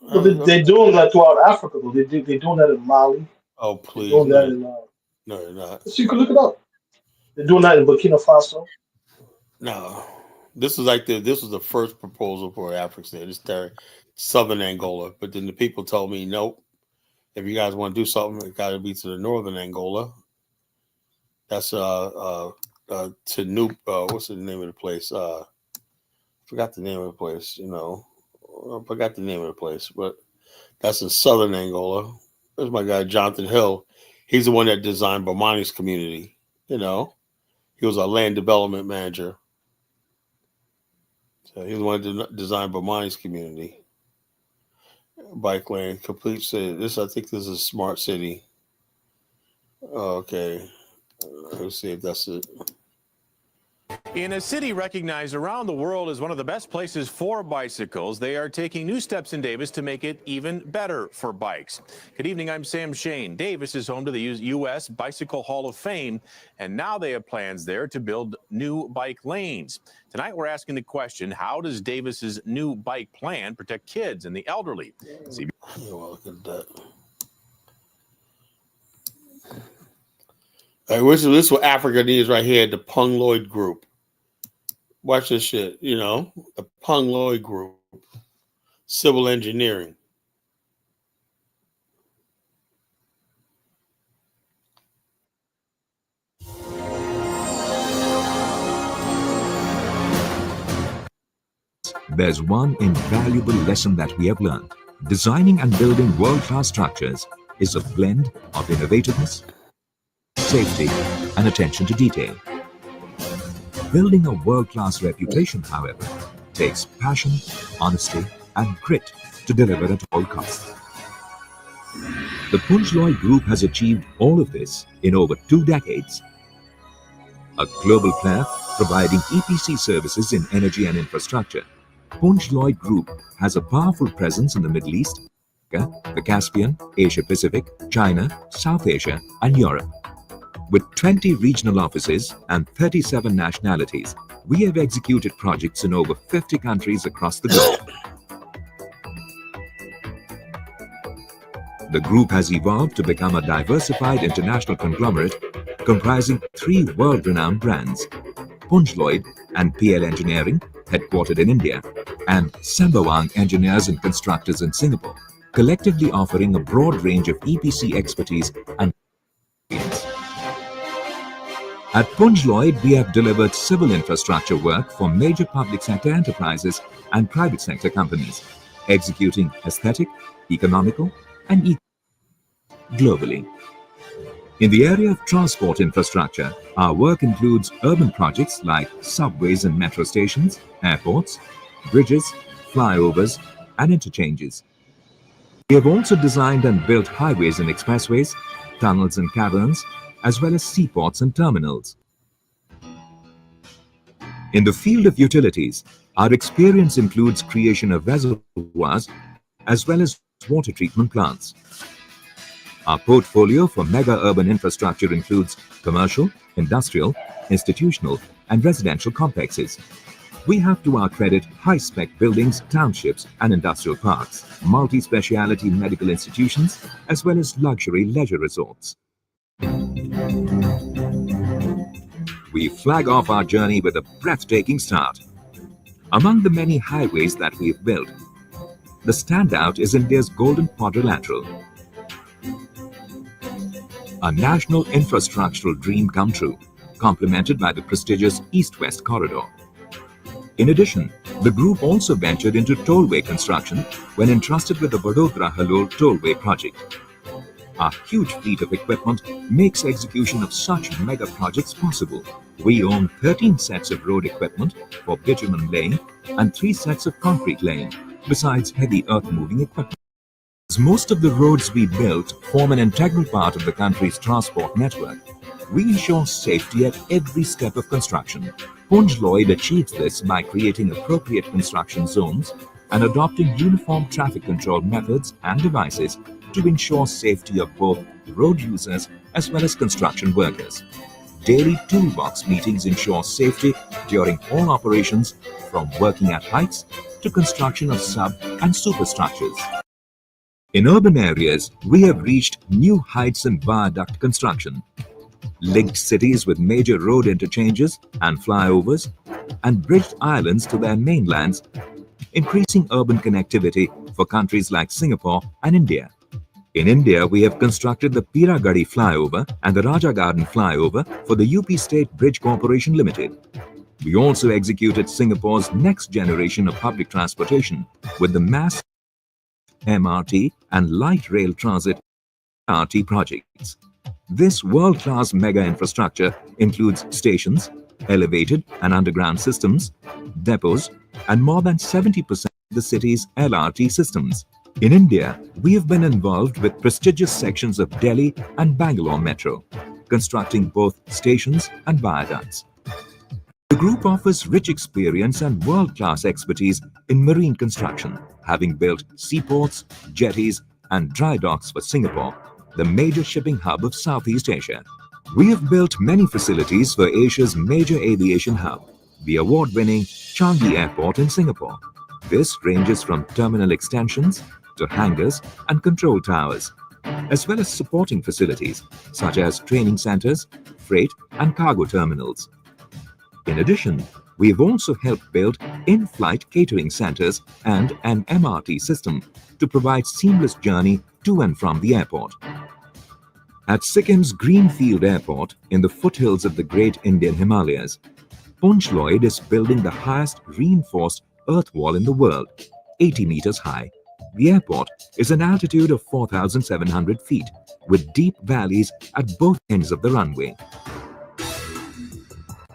Well, they're doing that throughout Africa, though. They're doing that in Mali. Oh, They're please. doing that No, in. no, they're not. So you can look it up. They're doing that in Burkina Faso. No. This was the first proposal for Africa State. This southern Angola. But then the people told me, nope. If you guys want to do something, it got to be to the northern Angola. That's to New. What's the name of the place? Forgot the name of the place. I forgot the name of the place, but that's in southern Angola. There's my guy Jonathan Hill. He's the one that designed Bomani's community. He was a land development manager. So he was the one that designed Bomani's community. Bike lane, complete city. I think this is a smart city. Okay. Let's see if that's it. In a city recognized around the world as one of the best places for bicycles, they are taking new steps in Davis to make it even better for bikes. Good evening, I'm Sam Shane. Davis is home to the U.S. Bicycle Hall of Fame, and now they have plans there to build new bike lanes. Tonight, we're asking the question, how does Davis's new bike plan protect kids and the elderly? Look at that. Hey, this is what Africa needs right here, the Pung Lloyd Group. Watch this shit, the Pung Lloyd Group, civil engineering. There's one invaluable lesson that we have learned. Designing and building world-class structures is a blend of innovativeness, safety, and attention to detail. Building a world-class reputation, however, takes passion, honesty, and grit to deliver at all costs. The Punj Lloyd Group has achieved all of this in over 2 decades. A global player providing EPC services in energy and infrastructure, Punj Lloyd Group has a powerful presence in the Middle East, the Caspian, Asia Pacific, China, South Asia, and Europe. With 20 regional offices and 37 nationalities, we have executed projects in over 50 countries across the globe. The group has evolved to become a diversified international conglomerate comprising 3 world-renowned brands, Punj Lloyd and PL Engineering, headquartered in India, and Sembawang Engineers and Constructors in Singapore, collectively offering a broad range of EPC expertise and experience. At Punj Lloyd, we have delivered civil infrastructure work for major public sector enterprises and private sector companies, executing aesthetic, economical, and globally. In the area of transport infrastructure, our work includes urban projects like subways and metro stations, airports, bridges, flyovers, and interchanges. We have also designed and built highways and expressways, tunnels and caverns, as well as seaports and terminals. In the field of utilities, our experience includes creation of reservoirs as well as water treatment plants. Our portfolio for mega-urban infrastructure includes commercial, industrial, institutional, and residential complexes. We have to our credit high-spec buildings, townships, and industrial parks, multi-speciality medical institutions, as well as luxury leisure resorts. We flag off our journey with a breathtaking start. Among the many highways that we've built, the standout is India's Golden Quadrilateral, a national infrastructural dream come true, complemented by the prestigious East-West Corridor. In addition, the group also ventured into tollway construction when entrusted with the Vadodara-Halol tollway project. Our huge fleet of equipment makes execution of such mega projects possible. We own 13 sets of road equipment for bitumen laying and 3 sets of concrete laying, besides heavy earth-moving equipment. As most of the roads we built form an integral part of the country's transport network, we ensure safety at every step of construction. Punj Lloyd achieves this by creating appropriate construction zones and adopting uniform traffic control methods and devices to ensure safety of both road users as well as construction workers. daily toolbox meetings ensure safety during all operations, from working at heights to construction of sub and superstructures. In urban areas, we have reached new heights in viaduct construction, linked cities with major road interchanges and flyovers, and bridged islands to their mainlands, increasing urban connectivity for countries like Singapore and India. In India, we have constructed the Piragadi flyover and the Raja Garden flyover for the UP State Bridge Corporation Limited. We also executed Singapore's next generation of public transportation with the mass MRT and light rail transit RT projects. This world-class mega infrastructure includes stations, elevated and underground systems, depots, and more than 70% of the city's LRT systems. In India, we have been involved with prestigious sections of Delhi and Bangalore Metro, constructing both stations and viaducts. The group offers rich experience and world-class expertise in marine construction, having built seaports, jetties, and dry docks for Singapore, the major shipping hub of Southeast Asia. We have built many facilities for Asia's major aviation hub, the award-winning Changi Airport in Singapore. This ranges from terminal extensions to hangars and control towers, as well as supporting facilities such as training centers, freight and cargo terminals. In addition, we have also helped build in-flight catering centers and an MRT system to provide seamless journey to and from the airport. At Sikkim's Greenfield Airport in the foothills of the Great Indian Himalayas, Punch Lloyd is building the highest reinforced earth wall in the world, 80 meters high. The airport is an altitude of 4,700 feet, with deep valleys at both ends of the runway.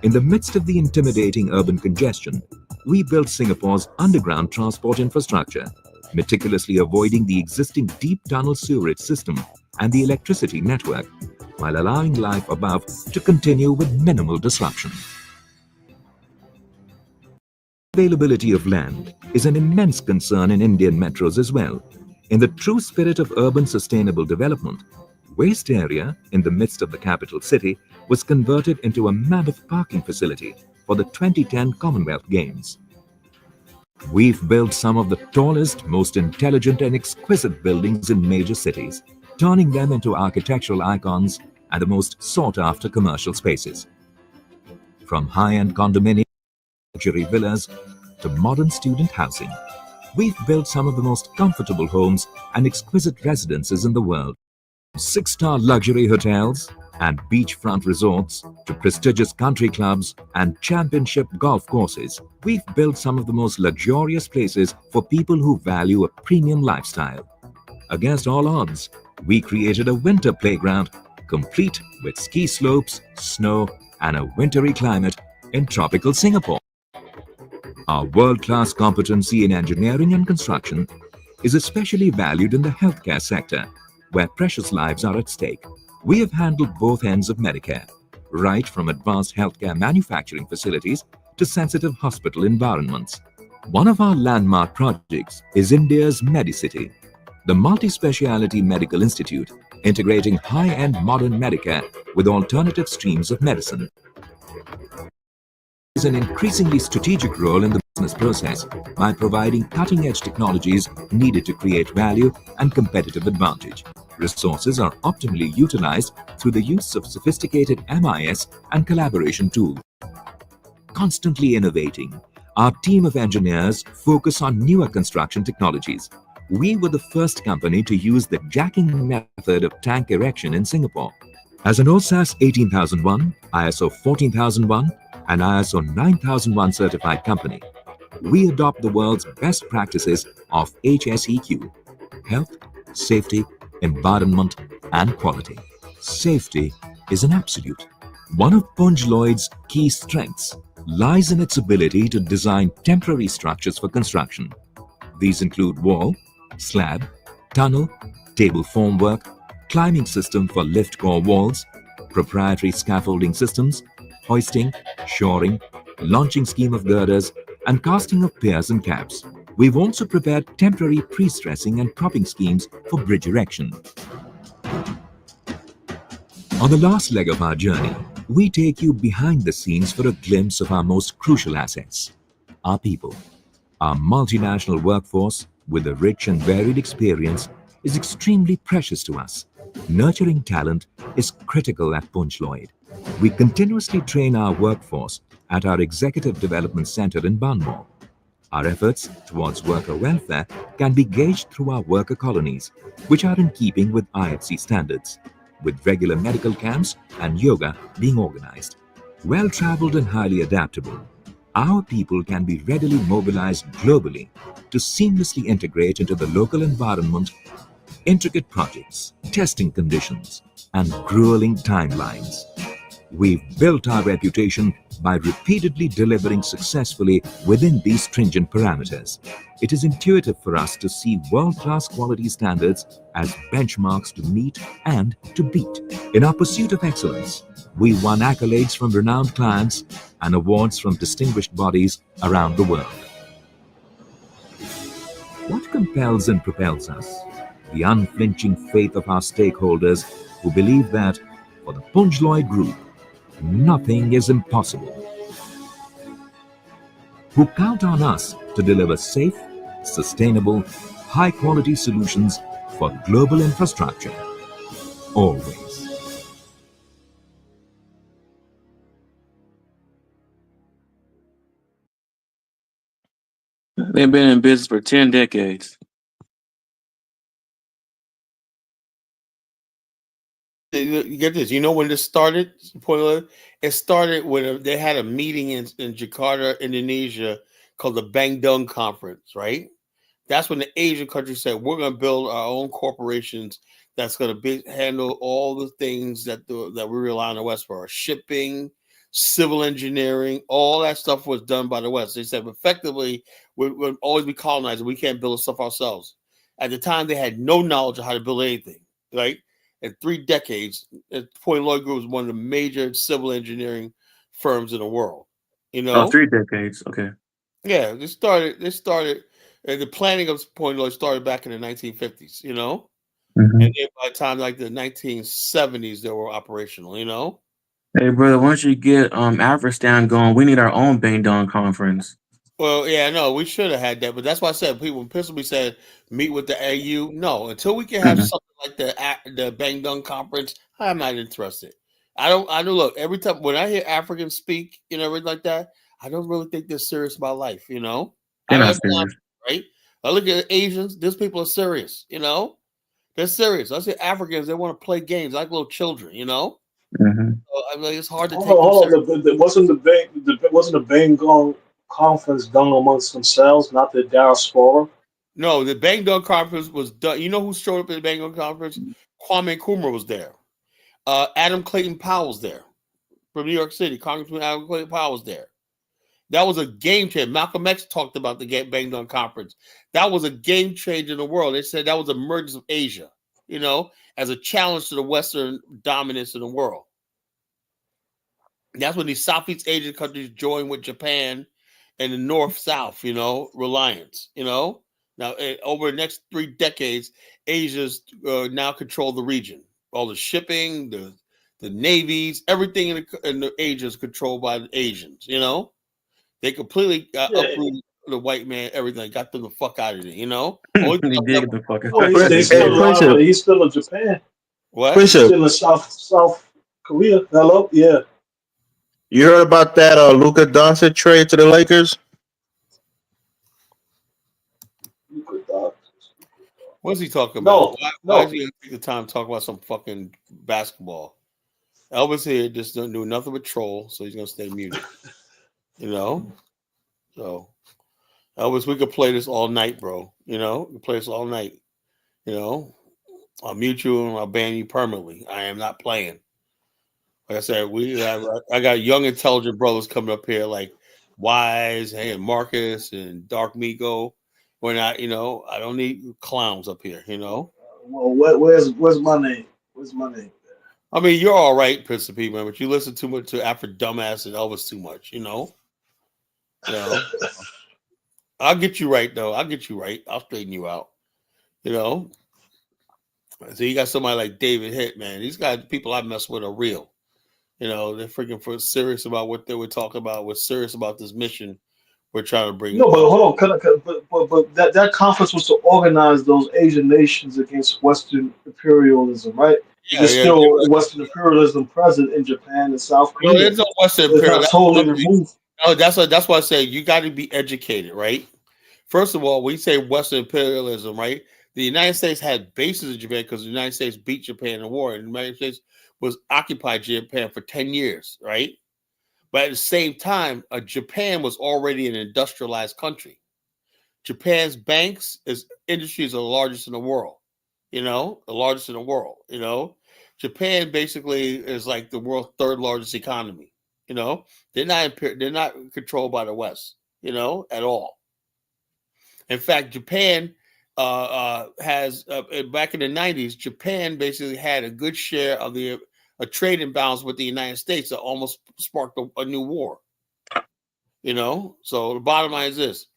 In the midst of the intimidating urban congestion, we built Singapore's underground transport infrastructure, meticulously avoiding the existing deep tunnel sewerage system and the electricity network, while allowing life above to continue with minimal disruption. Availability of land is an immense concern in Indian metros as well. In the true spirit of urban sustainable development, waste area in the midst of the capital city was converted into a mammoth parking facility for the 2010 Commonwealth Games. We've built some of the tallest, most intelligent and exquisite buildings in major cities, turning them into architectural icons and the most sought-after commercial spaces. From high-end condominiums, luxury villas, to modern student housing, we've built some of the most comfortable homes and exquisite residences in the world. 6-star luxury hotels and beachfront resorts to prestigious country clubs and championship golf courses, we've built some of the most luxurious places for people who value a premium lifestyle. Against all odds, we created a winter playground complete with ski slopes, snow, and a wintry climate in tropical Singapore. Our world-class competency in engineering and construction is especially valued in the healthcare sector, where precious lives are at stake. We have handled both ends of Medicare, right from advanced healthcare manufacturing facilities to sensitive hospital environments. One of our landmark projects is India's Medicity, the multi-speciality medical institute integrating high-end modern Medicare with alternative streams of medicine. It plays an increasingly strategic role in the business process by providing cutting-edge technologies needed to create value and competitive advantage. Resources are optimally utilized through the use of sophisticated MIS and collaboration tools. Constantly innovating, our team of engineers focus on newer construction technologies. We were the first company to use the jacking method of tank erection in Singapore. As an OSAS 18001, ISO 14001, and ISO 9001 certified company, we adopt the world's best practices of HSEQ: health, safety, environment, and quality. Safety is an absolute. One of Punch Lloyd's key strengths lies in its ability to design temporary structures for construction. These include wall, slab, tunnel, table formwork, climbing system for lift core walls, proprietary scaffolding systems, hoisting, shoring, launching scheme of girders, and casting of piers and caps. We've also prepared temporary pre-stressing and propping schemes for bridge erection. On the last leg of our journey, we take you behind the scenes for a glimpse of our most crucial assets, our people. Our multinational workforce, with a rich and varied experience, is extremely precious to us. Nurturing talent is critical at Punch Lloyd. We continuously train our workforce at our Executive Development Center in Banmore. Our efforts towards worker welfare can be gauged through our worker colonies, which are in keeping with IFC standards, with regular medical camps and yoga being organized. Well-traveled and highly adaptable, our people can be readily mobilized globally to seamlessly integrate into the local environment. Intricate projects, testing conditions, and grueling timelines. We've built our reputation by repeatedly delivering successfully within these stringent parameters. It is intuitive for us to see world-class quality standards as benchmarks to meet and to beat. In our pursuit of excellence, we won accolades from renowned clients and awards from distinguished bodies around the world. What compels and propels us? The unflinching faith of our stakeholders who believe that, for the Punch Lloyd Group, nothing is impossible. Who count on us to deliver safe, sustainable, high-quality solutions for global infrastructure. Always. They've been in business for 10 decades. You get this. You know when this started? It started when they had a meeting in Jakarta, Indonesia, called the Bandung Conference, right? That's when the Asian countries said, we're going to build our own corporations that's going to handle all the things that we rely on the West for. Shipping, civil engineering, all that stuff was done by the West. They said, effectively, we'll always be colonized. We can't build stuff ourselves. At the time, they had no knowledge of how to build anything, right? In 3 decades, Point Lloyd Group was one of the major civil engineering firms in the world. You know? Oh, 3 decades. Okay. Yeah, they started, the planning of Point Lloyd started back in the 1950s, you know? Mm-hmm. And then by the time like the 1970s, they were operational, you know? Hey, brother, once you get Afristan going, we need our own Bandung conference. Well, yeah, no, we should have had that, but that's why I said people principally said meet with the AU. No, until we can have something like the Bandung conference, I'm not interested. I don't look every time when I hear Africans speak, you know, everything like that, I don't really think they're serious about life, you know. They're not serious. Right? I look at Asians, these people are serious, you know. They're serious. I say Africans, they want to play games like little children, you know. Mm-hmm. So, I mean, it's hard to take Hold them on. Wasn't the Bengal conference done amongst themselves, not the diaspora? No, the Bandung conference was done. You know who showed up at the Bandung conference? Kwame Nkrumah was there. Adam Clayton Powell was there from New York City. Congressman Adam Clayton Powell was there. That was a game changer. Malcolm X talked about the Bandung conference. That was a game changer in the world. They said that was the emergence of Asia, you know, as a challenge to the Western dominance in the world. That's when these Southeast Asian countries joined with Japan and the North-South, you know, reliance, you know. Now, over the next 3 decades, Asia's now control the region. All the shipping, the navies, everything in the Asia is controlled by the Asians, you know. They completely uprooted the white man, everything, got them the fuck out of there, you know. They did get the fuck out. Well, he's still alive, but he's still in Japan. What? He's still in South Korea. Hello? Yeah. You heard about that Luka Doncic trade to the Lakers? What's he talking about? Why No. is he going to take the time to talk about some fucking basketball? Elvis here just don't do nothing but troll, so he's going to stay muted. You know? So, Elvis, we could play this all night, bro. You know? We could play this all night. You know? I'll mute you and I'll ban you permanently. I am not playing. Like I said, I got young, intelligent brothers coming up here like Wise and Marcus and Dark Migo. We're not, you know, I don't need clowns up here, you know. Well, where's my name? Where's my name? I mean, you're all right, Prince of P, man, but you listen too much to Afro Dumbass and Elvis too much, you know. You know. I'll get you right, though. I'll get you right. I'll straighten you out. You know. So you got somebody like David Hitt, man. These guys, people I mess with are real. You know, they're freaking serious about what they were talking about. We're serious about this mission we're trying to bring. No, but hold on. But that conference was to organize those Asian nations against Western imperialism, right? Yeah, There's yeah. You're still right. Western imperialism present in Japan and South No, Korea, there's no Western so it's imperial. not That's totally one thing. removed. No, that's why I say you got to be educated, right? First of all, when you say Western imperialism, right? The United States had bases in Japan because the United States beat Japan in the war, and the United States was occupied Japan for 10 years, right? But at the same time, Japan was already an industrialized country. Japan's banks is industries are the largest in the world. You know, the largest in the world. You know, Japan basically is like the world's third largest economy. You know, they're not controlled by the West. You know, at all. In fact, Japan has back in the 90s, Japan basically had a good share of a trade imbalance with the United States that almost sparked a new war. You know, so the bottom line is this: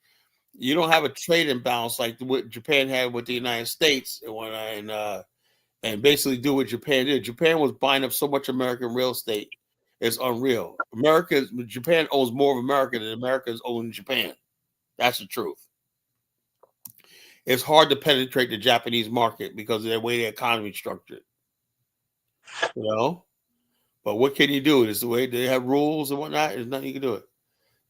you don't have a trade imbalance like what Japan had with the United States, and basically do what Japan did. Japan was buying up so much American real estate, it's unreal. Japan owns more of America than America is owning Japan. That's the truth. It's hard to penetrate the Japanese market because of the way the economy is structured. You know, but what can you do? It's the way they have rules and whatnot. There's nothing you can do. It.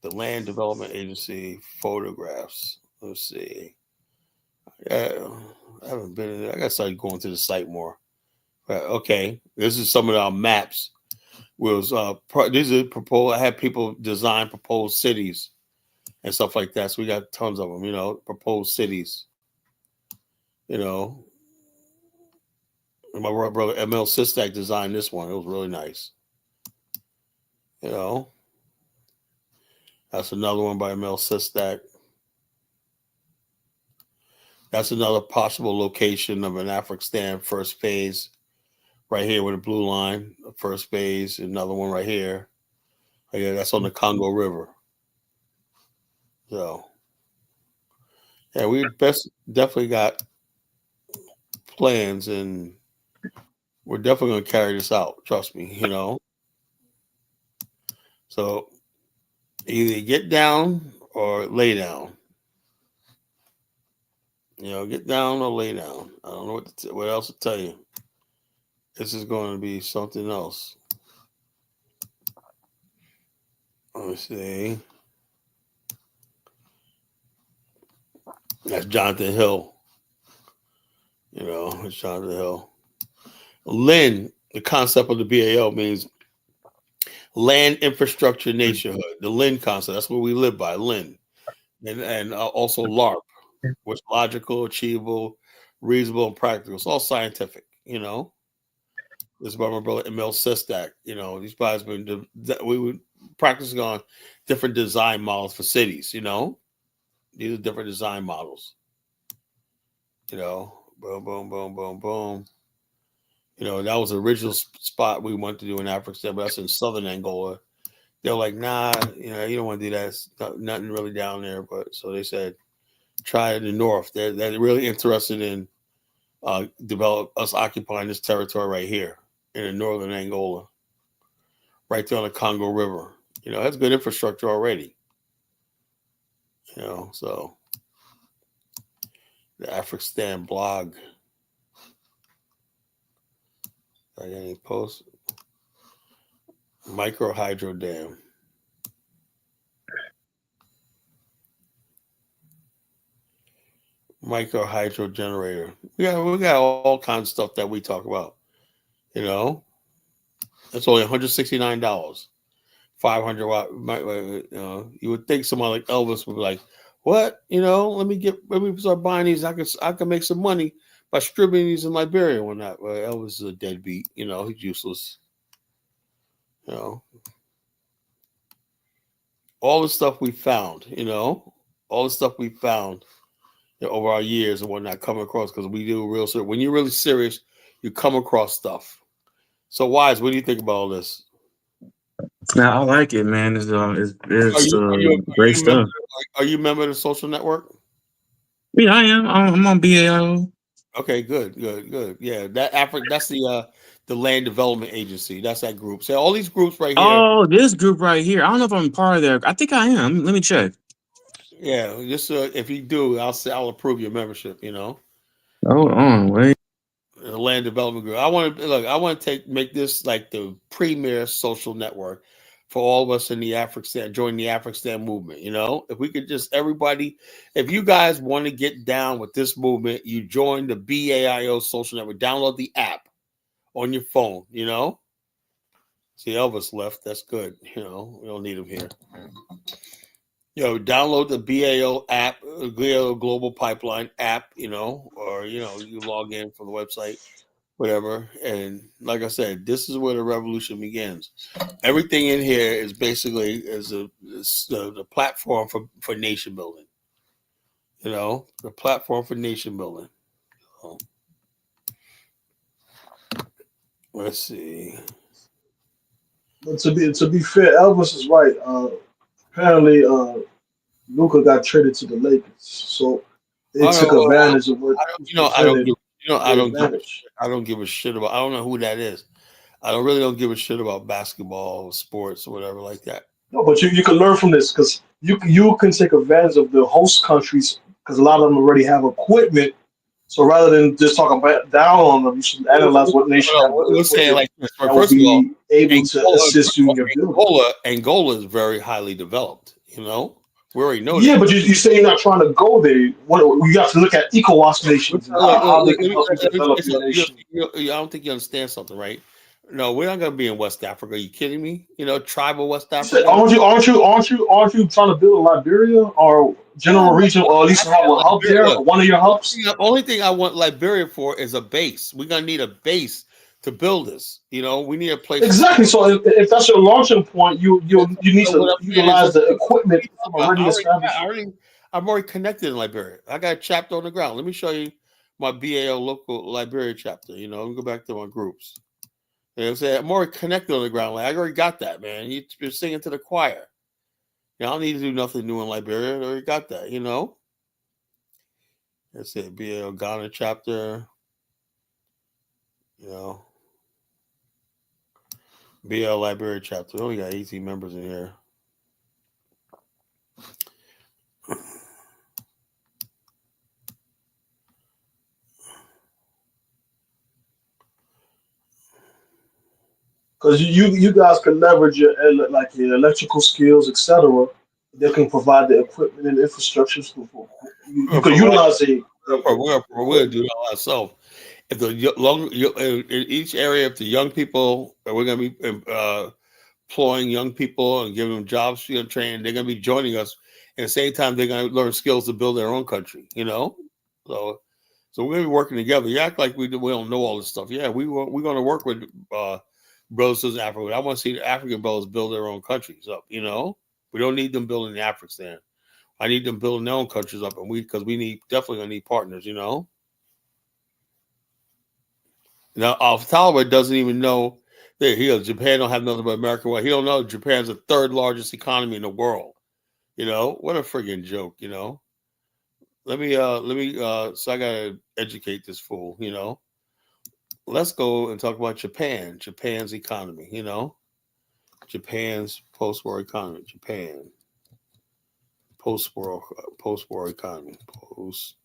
The Land Development Agency photographs. Let's see. Yeah, I haven't been in there. I got to start going to the site more. Okay, this is some of our maps. These are proposed. I had people design proposed cities and stuff like that. So we got tons of them. You know, proposed cities. You know, and my brother ML Sistak designed this one. It was really nice. You know, that's another one by ML Sistak. That's another possible location of an Afghanistan first phase. Right here with a blue line, the first phase, another one right here. Yeah, that's on the Congo River. So, yeah, we definitely got plans, and we're definitely going to carry this out. Trust me, you know. So, either get down or lay down. You know, get down or lay down. I don't know what else to tell you. This is going to be something else. Let me see. That's Jonathan Hill. You know, it's Jonathan Hill. LIN, the concept of the BAO means land infrastructure nationhood. The LIN concept, that's what we live by, LIN. And also LARP, which is logical, achievable, reasonable, and practical. It's all scientific, you know. This is by my brother Emil Sistak. You know, these guys we would practicing on different design models for cities, you know. These are different design models. You know, boom, boom, boom, boom, boom. You know, that was the original spot we wanted to do in Africa, but that's in southern Angola. They're like, nah, you know, you don't want to do that. It's nothing really down there. But so they said, try the north. They're really interested in develop us occupying this territory right here in the northern Angola, right there on the Congo River. You know, that's good infrastructure already. You know, so the Afghanistan blog. I got any posts? Micro hydro dam. Micro hydro generator. We got all kinds of stuff that we talk about. You know, it's only $169. 500 watt. You know, you would think someone like Elvis would be like, "What? You know, let me start buying these. I can make some money by stripping these in Liberia." When that Elvis is a deadbeat. You know, he's useless. You know, all the stuff we found. You know, all the stuff we found over our years and whatnot coming across because we do real serious. When you're really serious, you come across stuff. So, Wise, what do you think about all this? Now I like it, man. Great stuff. Are you a member of the social network? Yeah, I am. I'm on BAO. Okay, good, good, good. Yeah, that Africa. That's the Land Development Agency. That's that group. So all these groups right here. Oh, this group right here. I don't know if I'm part of there. I think I am. Let me check. Yeah, just if you do, I'll approve your membership. You know, Hold on, wait. the Land Development Group. I want to make this like the premier social network for all of us in the Afghanistan, join the Afghanistan movement. You know, if we could just everybody, if you guys want to get down with this movement, you join the BAIO social network. Download the app on your phone. You know. See, Elvis left. That's good. You know, we don't need him here. Download the BAO app, BAO Global Pipeline app, or, you log in from the website, whatever. And like I said, this is where the revolution begins. Everything in here is basically the platform for nation building, the platform for nation building. Let's see. But to be fair, Elvis is right. Apparently, Luca got traded to the Lakers, so they took advantage of what was presented to their advantage. I don't give a shit about. I don't know who that is. I don't give a shit about basketball, sports, or whatever like that. No, but you can learn from this because you can take advantage of the host countries because a lot of them already have equipment. So rather than just talking down on them, you should analyze what nation have the Let's say equipment like this. that will be able to assist you in your building. Angola is very highly developed. We already know Yeah, that. but you say you're not trying to go there. You have to look at ECOWAS nations and how they can help you develop your nation. I don't think you understand something, right? No, we're not going to be in West Africa. Are you kidding me? Tribal West Africa. Aren't you trying to build a Liberia or general region, or at least have a hub there, or one of your hubs? The only thing I want Liberia for is a base. We're gonna need a base to build this. We need a place. Exactly. So if that's your launching point, you need to utilize the equipment from already established. I'm already connected in Liberia. I got a chapter on the ground. Let me show you my BAO local Liberia chapter. Let me go back to my groups. I'm already connected on the ground. Like, I already got that, man. You're singing to the choir. I don't need to do nothing new in Liberia. I already got that, That's it. BAO Ghana chapter. BL Liberia chapter. We only got 18 members in here. Because you guys can leverage your electrical skills, etc. They can provide the equipment and infrastructure. You can utilize it. We're gonna do it all ourselves. If in each area, if the young people, we're gonna be employing young people and giving them jobs, training. They're gonna be joining us. At the same time, they're gonna learn skills to build their own country. So we're gonna be working together. You act like we don't know all this stuff. Yeah, we're gonna work with brothers in Africa. I want to see the African brothers build their own countries up. We don't need them building the Afghanistan. I need them building their own countries up, and because we definitely gonna need partners. Now, Taliban doesn't even know that Japan don't have nothing but American oil. He don't know Japan's the third largest economy in the world. What a friggin' joke. Let me so I gotta educate this fool. Let's go and talk about Japan's economy. Japan's post-war economy. Japan post-war economy. Post-war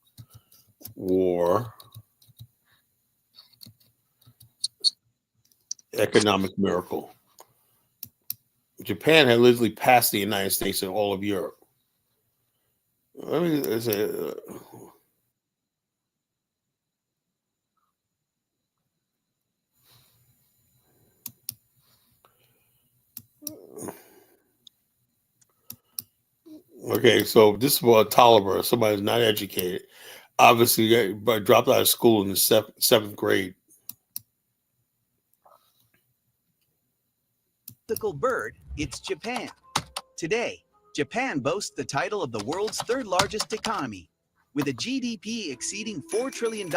economic miracle. Japan had literally passed the United States and all of Europe. Let me say. Okay, so this is what Taliban, somebody who's not educated, obviously dropped out of school in the seventh grade. Mythical bird, it's Japan. Today, Japan boasts the title of the world's third largest economy, with a GDP exceeding $4 trillion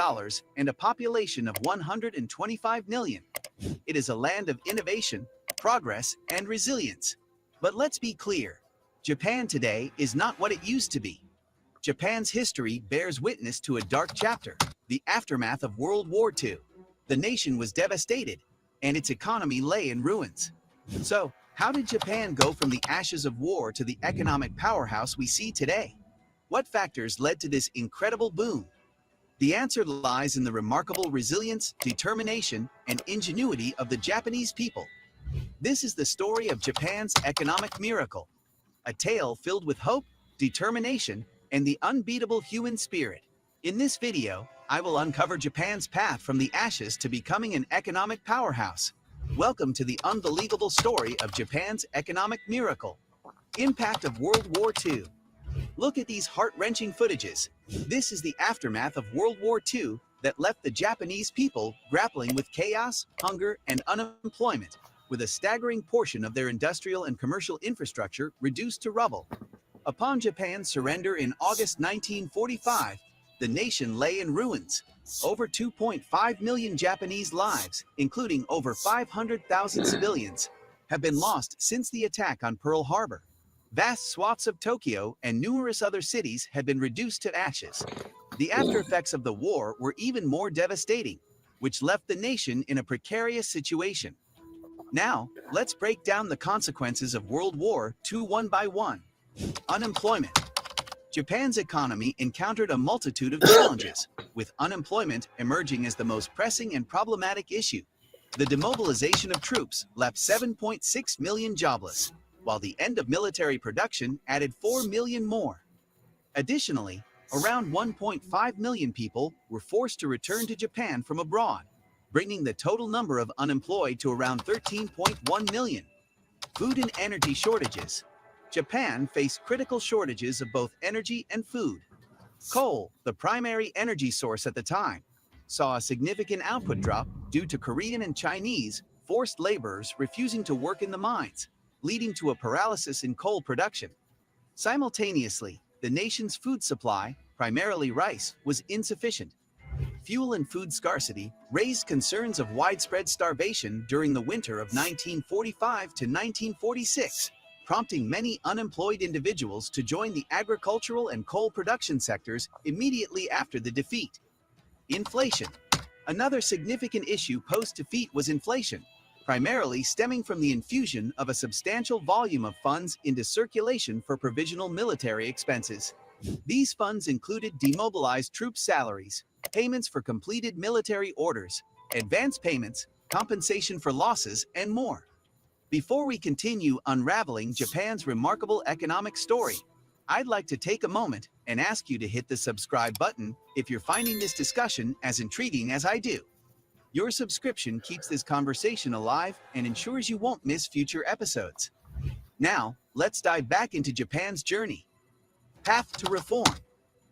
and a population of 125 million. It is a land of innovation, progress, and resilience. But let's be clear, Japan today is not what it used to be. Japan's history bears witness to a dark chapter. the aftermath of World War II. The nation was devastated, and its economy lay in ruins. So, how did Japan go from the ashes of war to the economic powerhouse we see today? What factors led to this incredible boom? The answer lies in the remarkable resilience, determination, and ingenuity of the Japanese people. This is the story of Japan's economic miracle, a tale filled with hope, determination, and the unbeatable human spirit. In this video, I will uncover Japan's path from the ashes to becoming an economic powerhouse. Welcome to the unbelievable story of Japan's economic miracle. Impact of World War II. Look at these heart-wrenching footages. This is the aftermath of World War II that left the Japanese people grappling with chaos, hunger, and unemployment, with a staggering portion of their industrial and commercial infrastructure reduced to rubble. Upon Japan's surrender in August 1945, the nation lay in ruins. Over 2.5 million Japanese lives, including over 500,000 civilians, have been lost since the attack on Pearl Harbor. Vast swaths of Tokyo and numerous other cities had been reduced to ashes. The after effects of the war were even more devastating, which left the nation in a precarious situation. Now, let's break down the consequences of World War II one by one. Unemployment. Japan's economy encountered a multitude of challenges, with unemployment emerging as the most pressing and problematic issue. The demobilization of troops left 7.6 million jobless, while the end of military production added 4 million more. Additionally, around 1.5 million people were forced to return to Japan from abroad, bringing the total number of unemployed to around 13.1 million. Food and energy shortages. Japan faced critical shortages of both energy and food. Coal, the primary energy source at the time, saw a significant output drop due to Korean and Chinese forced laborers refusing to work in the mines, leading to a paralysis in coal production. Simultaneously, the nation's food supply, primarily rice, was insufficient. Fuel and food scarcity raised concerns of widespread starvation during the winter of 1945 to 1946, prompting many unemployed individuals to join the agricultural and coal production sectors immediately after the defeat. Inflation. Another significant issue post-defeat was inflation, primarily stemming from the infusion of a substantial volume of funds into circulation for provisional military expenses. These funds included demobilized troop salaries, payments for completed military orders, advance payments, compensation for losses, and more. Before we continue unraveling Japan's remarkable economic story, I'd like to take a moment and ask you to hit the subscribe button if you're finding this discussion as intriguing as I do. Your subscription keeps this conversation alive and ensures you won't miss future episodes. Now, let's dive back into Japan's journey. Path to reform.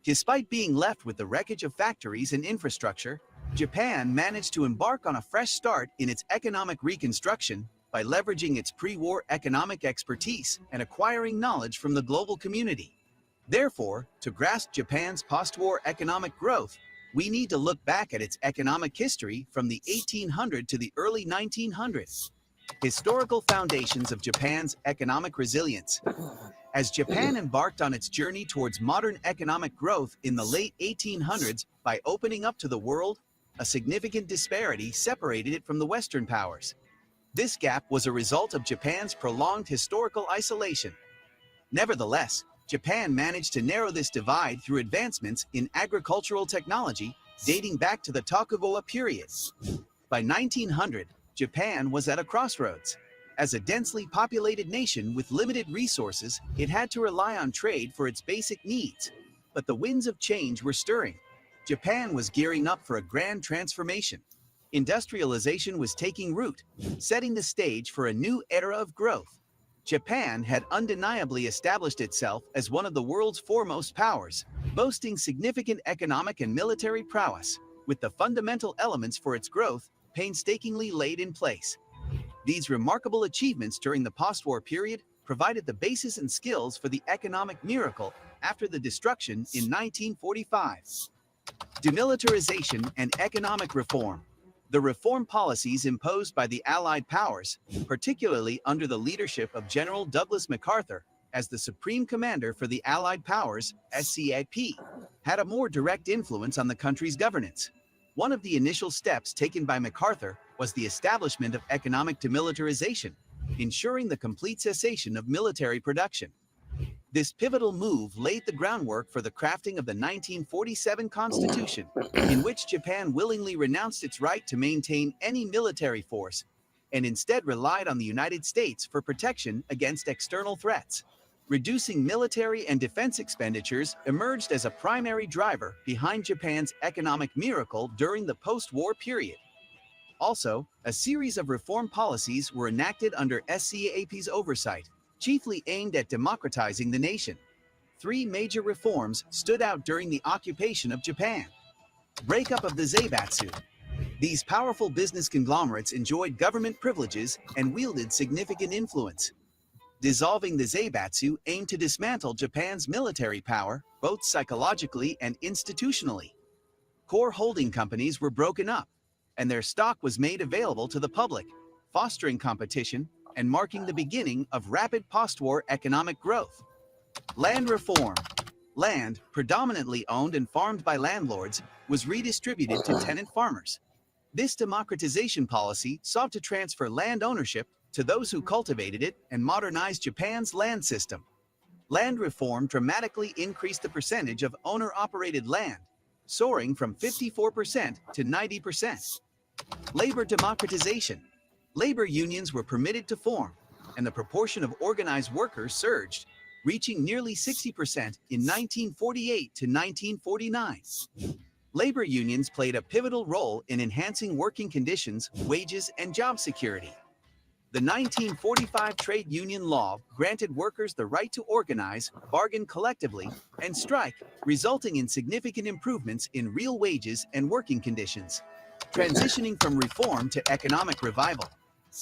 Despite being left with the wreckage of factories and infrastructure, Japan managed to embark on a fresh start in its economic reconstruction by leveraging its pre-war economic expertise and acquiring knowledge from the global community. Therefore, to grasp Japan's post-war economic growth, we need to look back at its economic history from the 1800s to the early 1900s. Historical foundations of Japan's economic resilience. As Japan embarked on its journey towards modern economic growth in the late 1800s by opening up to the world, a significant disparity separated it from the Western powers. This gap was a result of Japan's prolonged historical isolation. Nevertheless, Japan managed to narrow this divide through advancements in agricultural technology dating back to the Tokugawa period. By 1900, Japan was at a crossroads. As a densely populated nation with limited resources, it had to rely on trade for its basic needs. But the winds of change were stirring. Japan was gearing up for a grand transformation. Industrialization was taking root, setting the stage for a new era of growth. Japan had undeniably established itself as one of the world's foremost powers, boasting significant economic and military prowess, with the fundamental elements for its growth painstakingly laid in place. These remarkable achievements during the post-war period provided the basis and skills for the economic miracle after the destruction in 1945. Demilitarization and economic reform. The reform policies imposed by the Allied powers, particularly under the leadership of General Douglas MacArthur as the Supreme Commander for the Allied Powers, SCAP, had a more direct influence on the country's governance. One of the initial steps taken by MacArthur was the establishment of economic demilitarization, ensuring the complete cessation of military production. This pivotal move laid the groundwork for the crafting of the 1947 Constitution, in which Japan willingly renounced its right to maintain any military force and instead relied on the United States for protection against external threats. Reducing military and defense expenditures emerged as a primary driver behind Japan's economic miracle during the post-war period. Also, a series of reform policies were enacted under SCAP's oversight, chiefly aimed at democratizing the nation. Three major reforms stood out during the occupation of Japan. Breakup of the Zaibatsu. These powerful business conglomerates enjoyed government privileges and wielded significant influence. Dissolving the Zaibatsu aimed to dismantle Japan's military power, both psychologically and institutionally. Core holding companies were broken up, and their stock was made available to the public, fostering competition and marking the beginning of rapid post-war economic growth. Land reform. Land, predominantly owned and farmed by landlords, was redistributed to tenant farmers. This democratization policy sought to transfer land ownership to those who cultivated it and modernized Japan's land system. Land reform dramatically increased the percentage of owner-operated land, soaring from 54% to 90%. Labor democratization. Labor unions were permitted to form, and the proportion of organized workers surged, reaching nearly 60% in 1948 to 1949. Labor unions played a pivotal role in enhancing working conditions, wages, and job security. The 1945 trade union law granted workers the right to organize, bargain collectively, and strike, resulting in significant improvements in real wages and working conditions. Transitioning from reform to economic revival.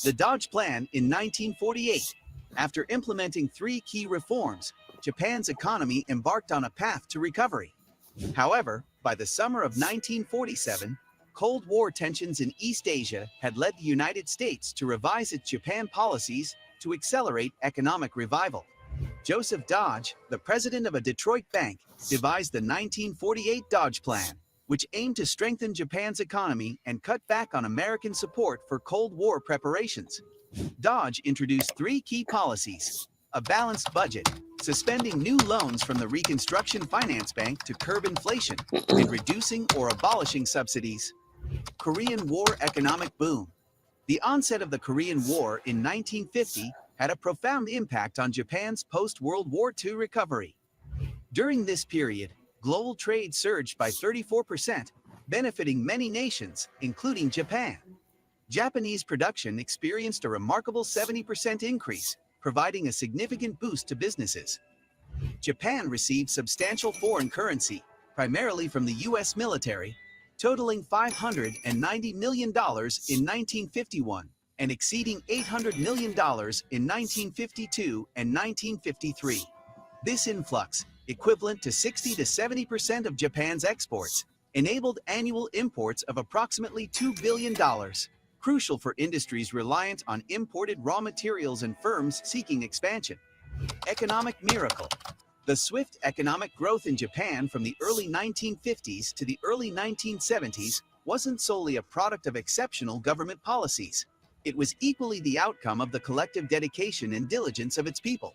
The Dodge Plan in 1948. After implementing three key reforms, Japan's economy embarked on a path to recovery. However, by the summer of 1947, Cold War tensions in East Asia had led the United States to revise its Japan policies to accelerate economic revival. Joseph Dodge, the president of a Detroit bank, devised the 1948 Dodge Plan, which aimed to strengthen Japan's economy and cut back on American support for Cold War preparations. Dodge introduced three key policies: a balanced budget, suspending new loans from the Reconstruction Finance Bank to curb inflation, and reducing or abolishing subsidies. Korean War economic boom. The onset of the Korean War in 1950 had a profound impact on Japan's post-World War II recovery. During this period, global trade surged by 34%, benefiting many nations, including Japan. Japanese production experienced a remarkable 70% increase, providing a significant boost to businesses. Japan received substantial foreign currency, primarily from the U.S. military, totaling $590 million in 1951 and exceeding $800 million in 1952 and 1953. This influx, equivalent to 60 to 70% of Japan's exports, enabled annual imports of approximately $2 billion, crucial for industries reliant on imported raw materials and firms seeking expansion. Economic miracle. The swift economic growth in Japan from the early 1950s to the early 1970s wasn't solely a product of exceptional government policies. It was equally the outcome of the collective dedication and diligence of its people.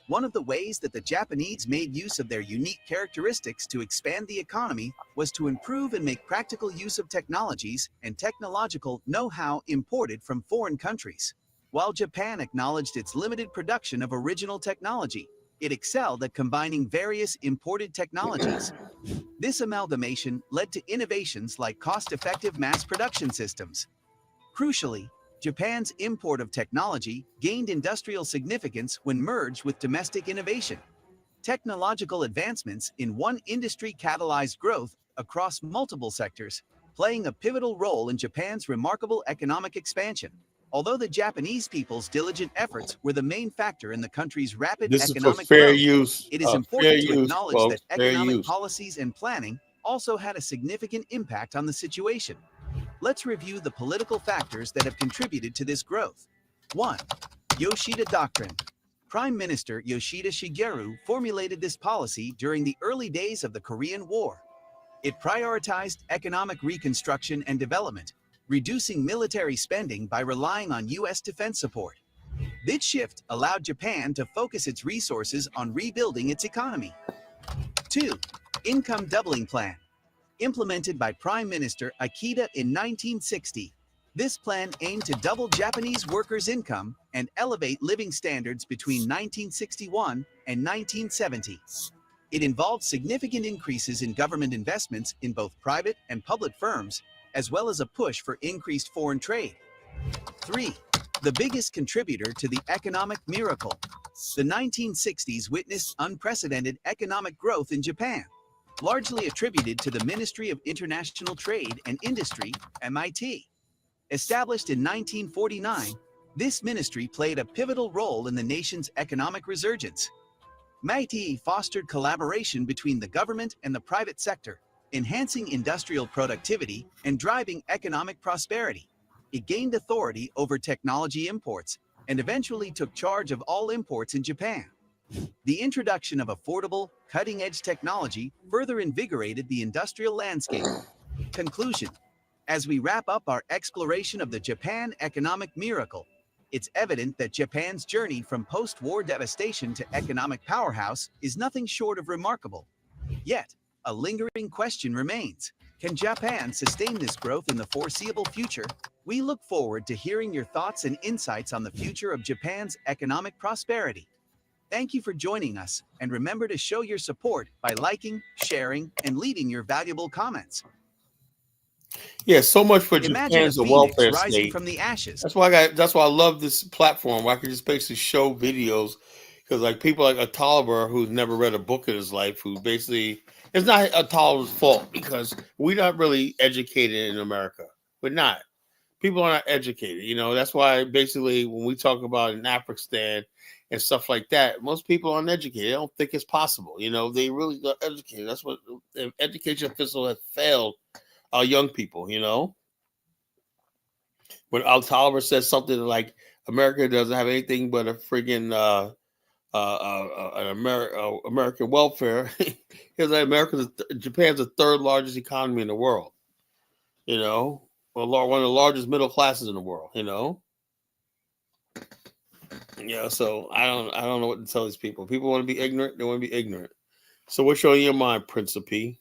One of the ways that the Japanese made use of their unique characteristics to expand the economy was to improve and make practical use of technologies and technological know-how imported from foreign countries. While Japan acknowledged its limited production of original technology, it excelled at combining various imported technologies. This amalgamation led to innovations like cost-effective mass production systems. Crucially, Japan's import of technology gained industrial significance when merged with domestic innovation. Technological advancements in one industry catalyzed growth across multiple sectors, playing a pivotal role in Japan's remarkable economic expansion. Although the Japanese people's diligent efforts were the main factor in the country's rapid This is for economic fair growth, use. it is Fair important to use, acknowledge folks. that Fair economic use. policies and planning also had a significant impact on the situation. Let's review the political factors that have contributed to this growth. 1. Yoshida Doctrine. Prime Minister Yoshida Shigeru formulated this policy during the early days of the Korean War. It prioritized economic reconstruction and development, reducing military spending by relying on U.S. defense support. This shift allowed Japan to focus its resources on rebuilding its economy. 2. Income Doubling Plan. Implemented by Prime Minister Akita in 1960. This plan aimed to double Japanese workers' income and elevate living standards between 1961 and 1970. It involved significant increases in government investments in both private and public firms, as well as a push for increased foreign trade. 3. The biggest contributor to the economic miracle. The 1960s witnessed unprecedented economic growth in Japan, largely attributed to the Ministry of International Trade and Industry, MIT. Established in 1949, this ministry played a pivotal role in the nation's economic resurgence. MIT fostered collaboration between the government and the private sector, enhancing industrial productivity and driving economic prosperity. It gained authority over technology imports and eventually took charge of all imports in Japan. The introduction of affordable, cutting-edge technology further invigorated the industrial landscape. Conclusion. As we wrap up our exploration of the Japan economic miracle, it's evident that Japan's journey from post-war devastation to economic powerhouse is nothing short of remarkable. Yet, a lingering question remains. Can Japan sustain this growth in the foreseeable future? We look forward to hearing your thoughts and insights on the future of Japan's economic prosperity. Thank you for joining us, and remember to show your support by liking, sharing, and leaving your valuable comments. Yeah, so much for Imagine a Japan's a phoenix welfare rising state. from the ashes. That's why I love this platform where I can just basically show videos, because like people like Ataliber, who's never read a book in his life, who basically, it's not Ataliber's fault because we're not really educated in America. We're not. People are not educated. You know, that's why basically when we talk about in Afghanistan and stuff like that, most people aren't educated. They don't think it's possible. You know, they really not educated. That's what the education official has failed our young people, you know. When Al Taliber says something like America doesn't have anything but a friggin' American welfare, because Japan's the third largest economy in the world, you know, or one of the largest middle classes in the world, you know. Yeah, so I don't know what to tell these people. People want to be ignorant, they want to be ignorant. So what's on your mind, Principe?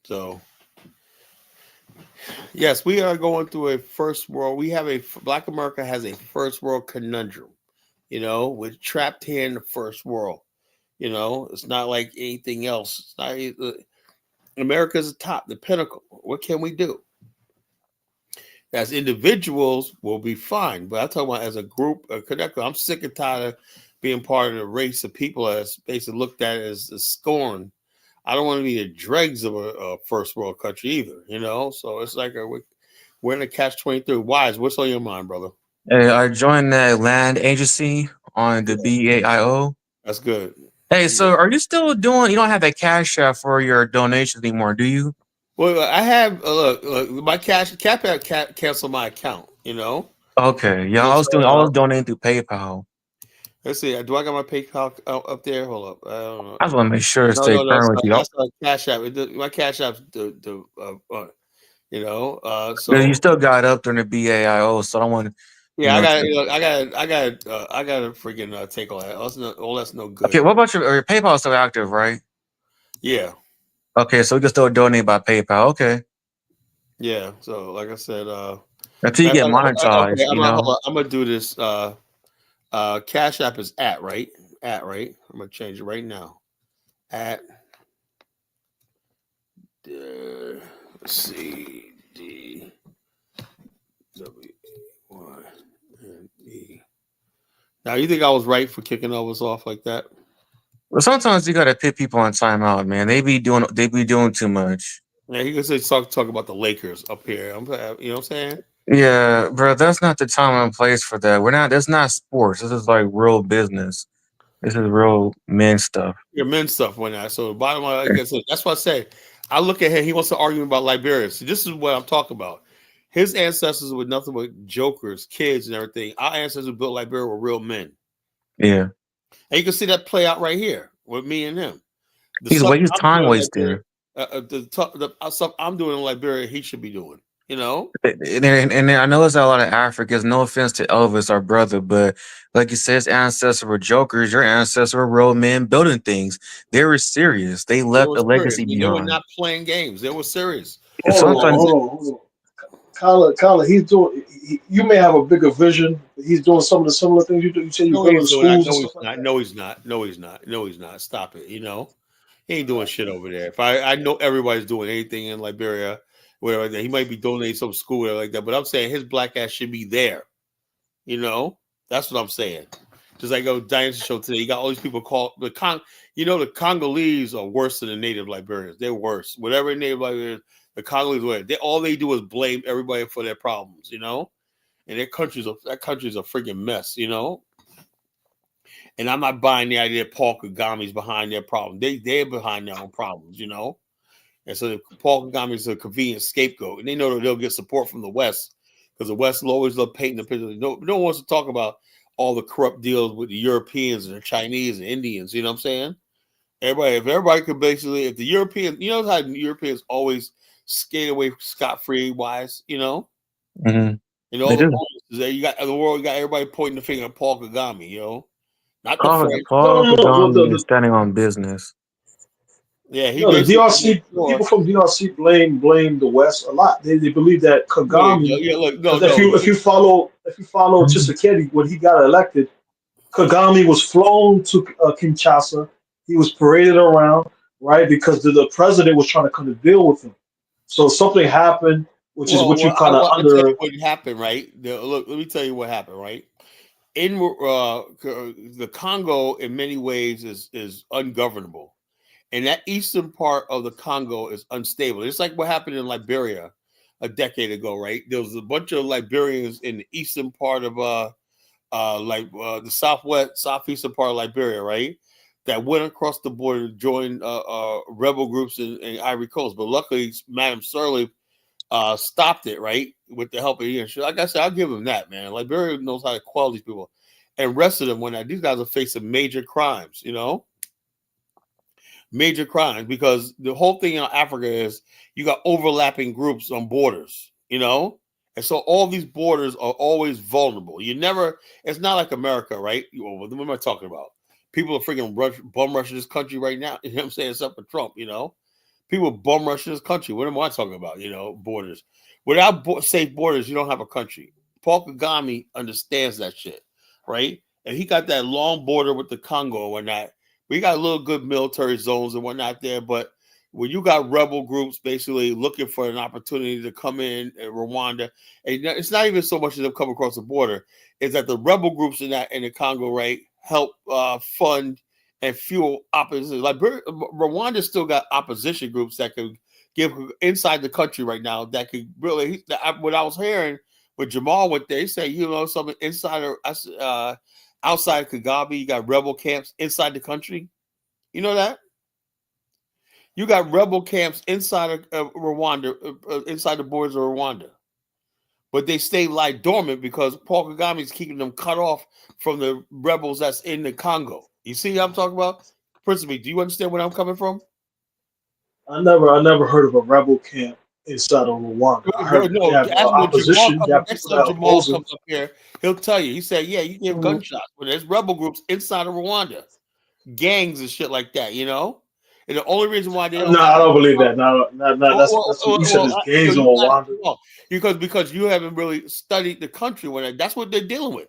So, yes, we are going through a first world. Black America has a first world conundrum. You know, we're trapped here in the first world. You know, it's not like anything else. It's not, America's the top, the pinnacle. What can we do? As individuals, we'll be fine. But I'm talking about as a group, a collective. I'm sick and tired of being part of the race of people that's basically looked at as scorn. I don't want to be the dregs of a first world country either, you know? So it's like we're in a catch-23. Wise, what's on your mind, brother? Hey, I joined that land agency on the BAIO. That's good. Hey, so are you still doing? You don't have a cash app for your donations anymore, do you? Well, I have look, my cap canceled my account. You know. Okay, yeah, I was donating through PayPal. Let's see. Do I got my PayPal up there? Hold up. I don't know. I just want to make sure it stays current with you. That's not Cash App. My Cash App's you know. So you still got up during the BAIO, so I don't want. Yeah, I got to freaking take all that. All that's no good. Okay, what about your PayPal is still active, right? Yeah. Okay, so we can still donate by PayPal. Okay. Yeah. So like I said, until you get monetized, okay, you know. I'm gonna do this. Cash App is right. I'm gonna change it right now. C D W Y N E. Now, you think I was right for kicking Elvis off like that? Well, sometimes you gotta put people on timeout, man. They be doing too much. Yeah, he could say talk about the Lakers up here. You know what I'm saying? Yeah, bro, that's not the time and place for that. That's not sports. This is like real business. This is real men stuff. Your men stuff went out. So the bottom line, like I said, that's what I say. I look at him. He wants to argue about Liberia. See, this is what I'm talking about. His ancestors were nothing but jokers, kids, and everything. Our ancestors who built Liberia were real men. Yeah. And you can see that play out right here with me and him. The He's stuff he's I'm time doing in wasting. Liberia, the stuff I'm doing in Liberia, he should be doing. You know. And I know it's a lot of Africans. No offense to Elvis, our brother, but like you said, his ancestors were jokers. Your ancestors were real men building things. They were serious. They They left were a serious. legacy And they were behind. not playing games. They were serious. And Hold on, sometimes, hold on. Kyler, he's doing. You may have a bigger vision. He's doing some of the similar things you do. You say you're No, building he's doing. I schools and know stuff he's like not. that. No, he's not. No, he's not. No, he's not. Stop it. You know, he ain't doing shit over there. If I know everybody's doing anything in Liberia, whatever, he might be donating some school or like that. But I'm saying his black ass should be there. You know, that's what I'm saying. Just like Dynasty show today, you got all these people called the the Congolese are worse than the native Liberians. They're worse. Whatever native Liberians, the Congolese were. All they do is blame everybody for their problems. You know, and that country's a freaking mess. You know. And I'm not buying the idea that Paul Kagami's behind their problem. They're behind their own problems, you know. And so Paul Kagame is a convenient scapegoat, and they know that they'll get support from the West because the West will always love painting the picture. No one wants to talk about all the corrupt deals with the Europeans and the Chinese and Indians. You know what I'm saying? If everybody could basically, if the Europeans, you know how the Europeans always skate away scot free wise, you know. mm-hmm. And all They the do. bonuses there, you got the world, you got everybody pointing the finger at Paul Kagame, you know. Not the Paul, French. Paul Kagame is standing on business. Yeah, he No, the basically DRC, the people from DRC blame the West a lot. They believe that Kagame, look, because if you follow Tshisekedi when he got elected, Kagame was flown to Kinshasa. He was paraded around, right? Because the president was trying to come to deal with him. So something happened, which is what you kind of I tell you under. what happened, right? Look, let me tell you what happened, right? In the Congo, in many ways, is ungovernable, and that eastern part of the Congo is unstable. It's like what happened in Liberia a decade ago, right? There was a bunch of Liberians in the eastern part of the southeastern part of Liberia, right? That went across the border to join rebel groups in Ivory Coast. But luckily, Madam Sirleaf stopped it, right? With the help of the like I said, I'll give him that, man. Liberia knows how to quell these people. And rest of them, these guys are facing major crimes, you know? Major crimes, because the whole thing in Africa is you got overlapping groups on borders, you know? And so all these borders are always vulnerable. It's not like America, right? What am I talking about? People are freaking bum rushing this country right now. You know what I'm saying? It's up for Trump, you know? People bum rushing this country. What am I talking about? You know, borders. Without safe borders, you don't have a country. Paul Kagame understands that shit, right? And he got that long border with the Congo and whatnot. We got little good military zones and whatnot there, but when you got rebel groups basically looking for an opportunity to come in Rwanda, and it's not even so much as them come across the border, is that the rebel groups in the Congo, right, help fund and fuel opposition. Like Rwanda still got opposition groups that could give inside the country right now that could really. What I was hearing when Jamal went there, he said, something outside Kagame, you got rebel camps inside the country. You know that? You got rebel camps inside of Rwanda, inside the borders of Rwanda. But they stay dormant because Paul Kagame is keeping them cut off from the rebels that's in the Congo. You see what I'm talking about? Principally, do you understand where I'm coming from? I never heard of a rebel camp inside of Rwanda. I heard you have When Jamal opposition, you have next people time that Jamal oppose him. comes up here, he'll tell you. He said, "Yeah, you give gunshots, but there's rebel groups inside of Rwanda, gangs and shit like that, you know." And the only reason why they don't No, have I don't believe that. No, that's you said there's gangs in you got Rwanda. because you haven't really studied the country when that's what they're dealing with.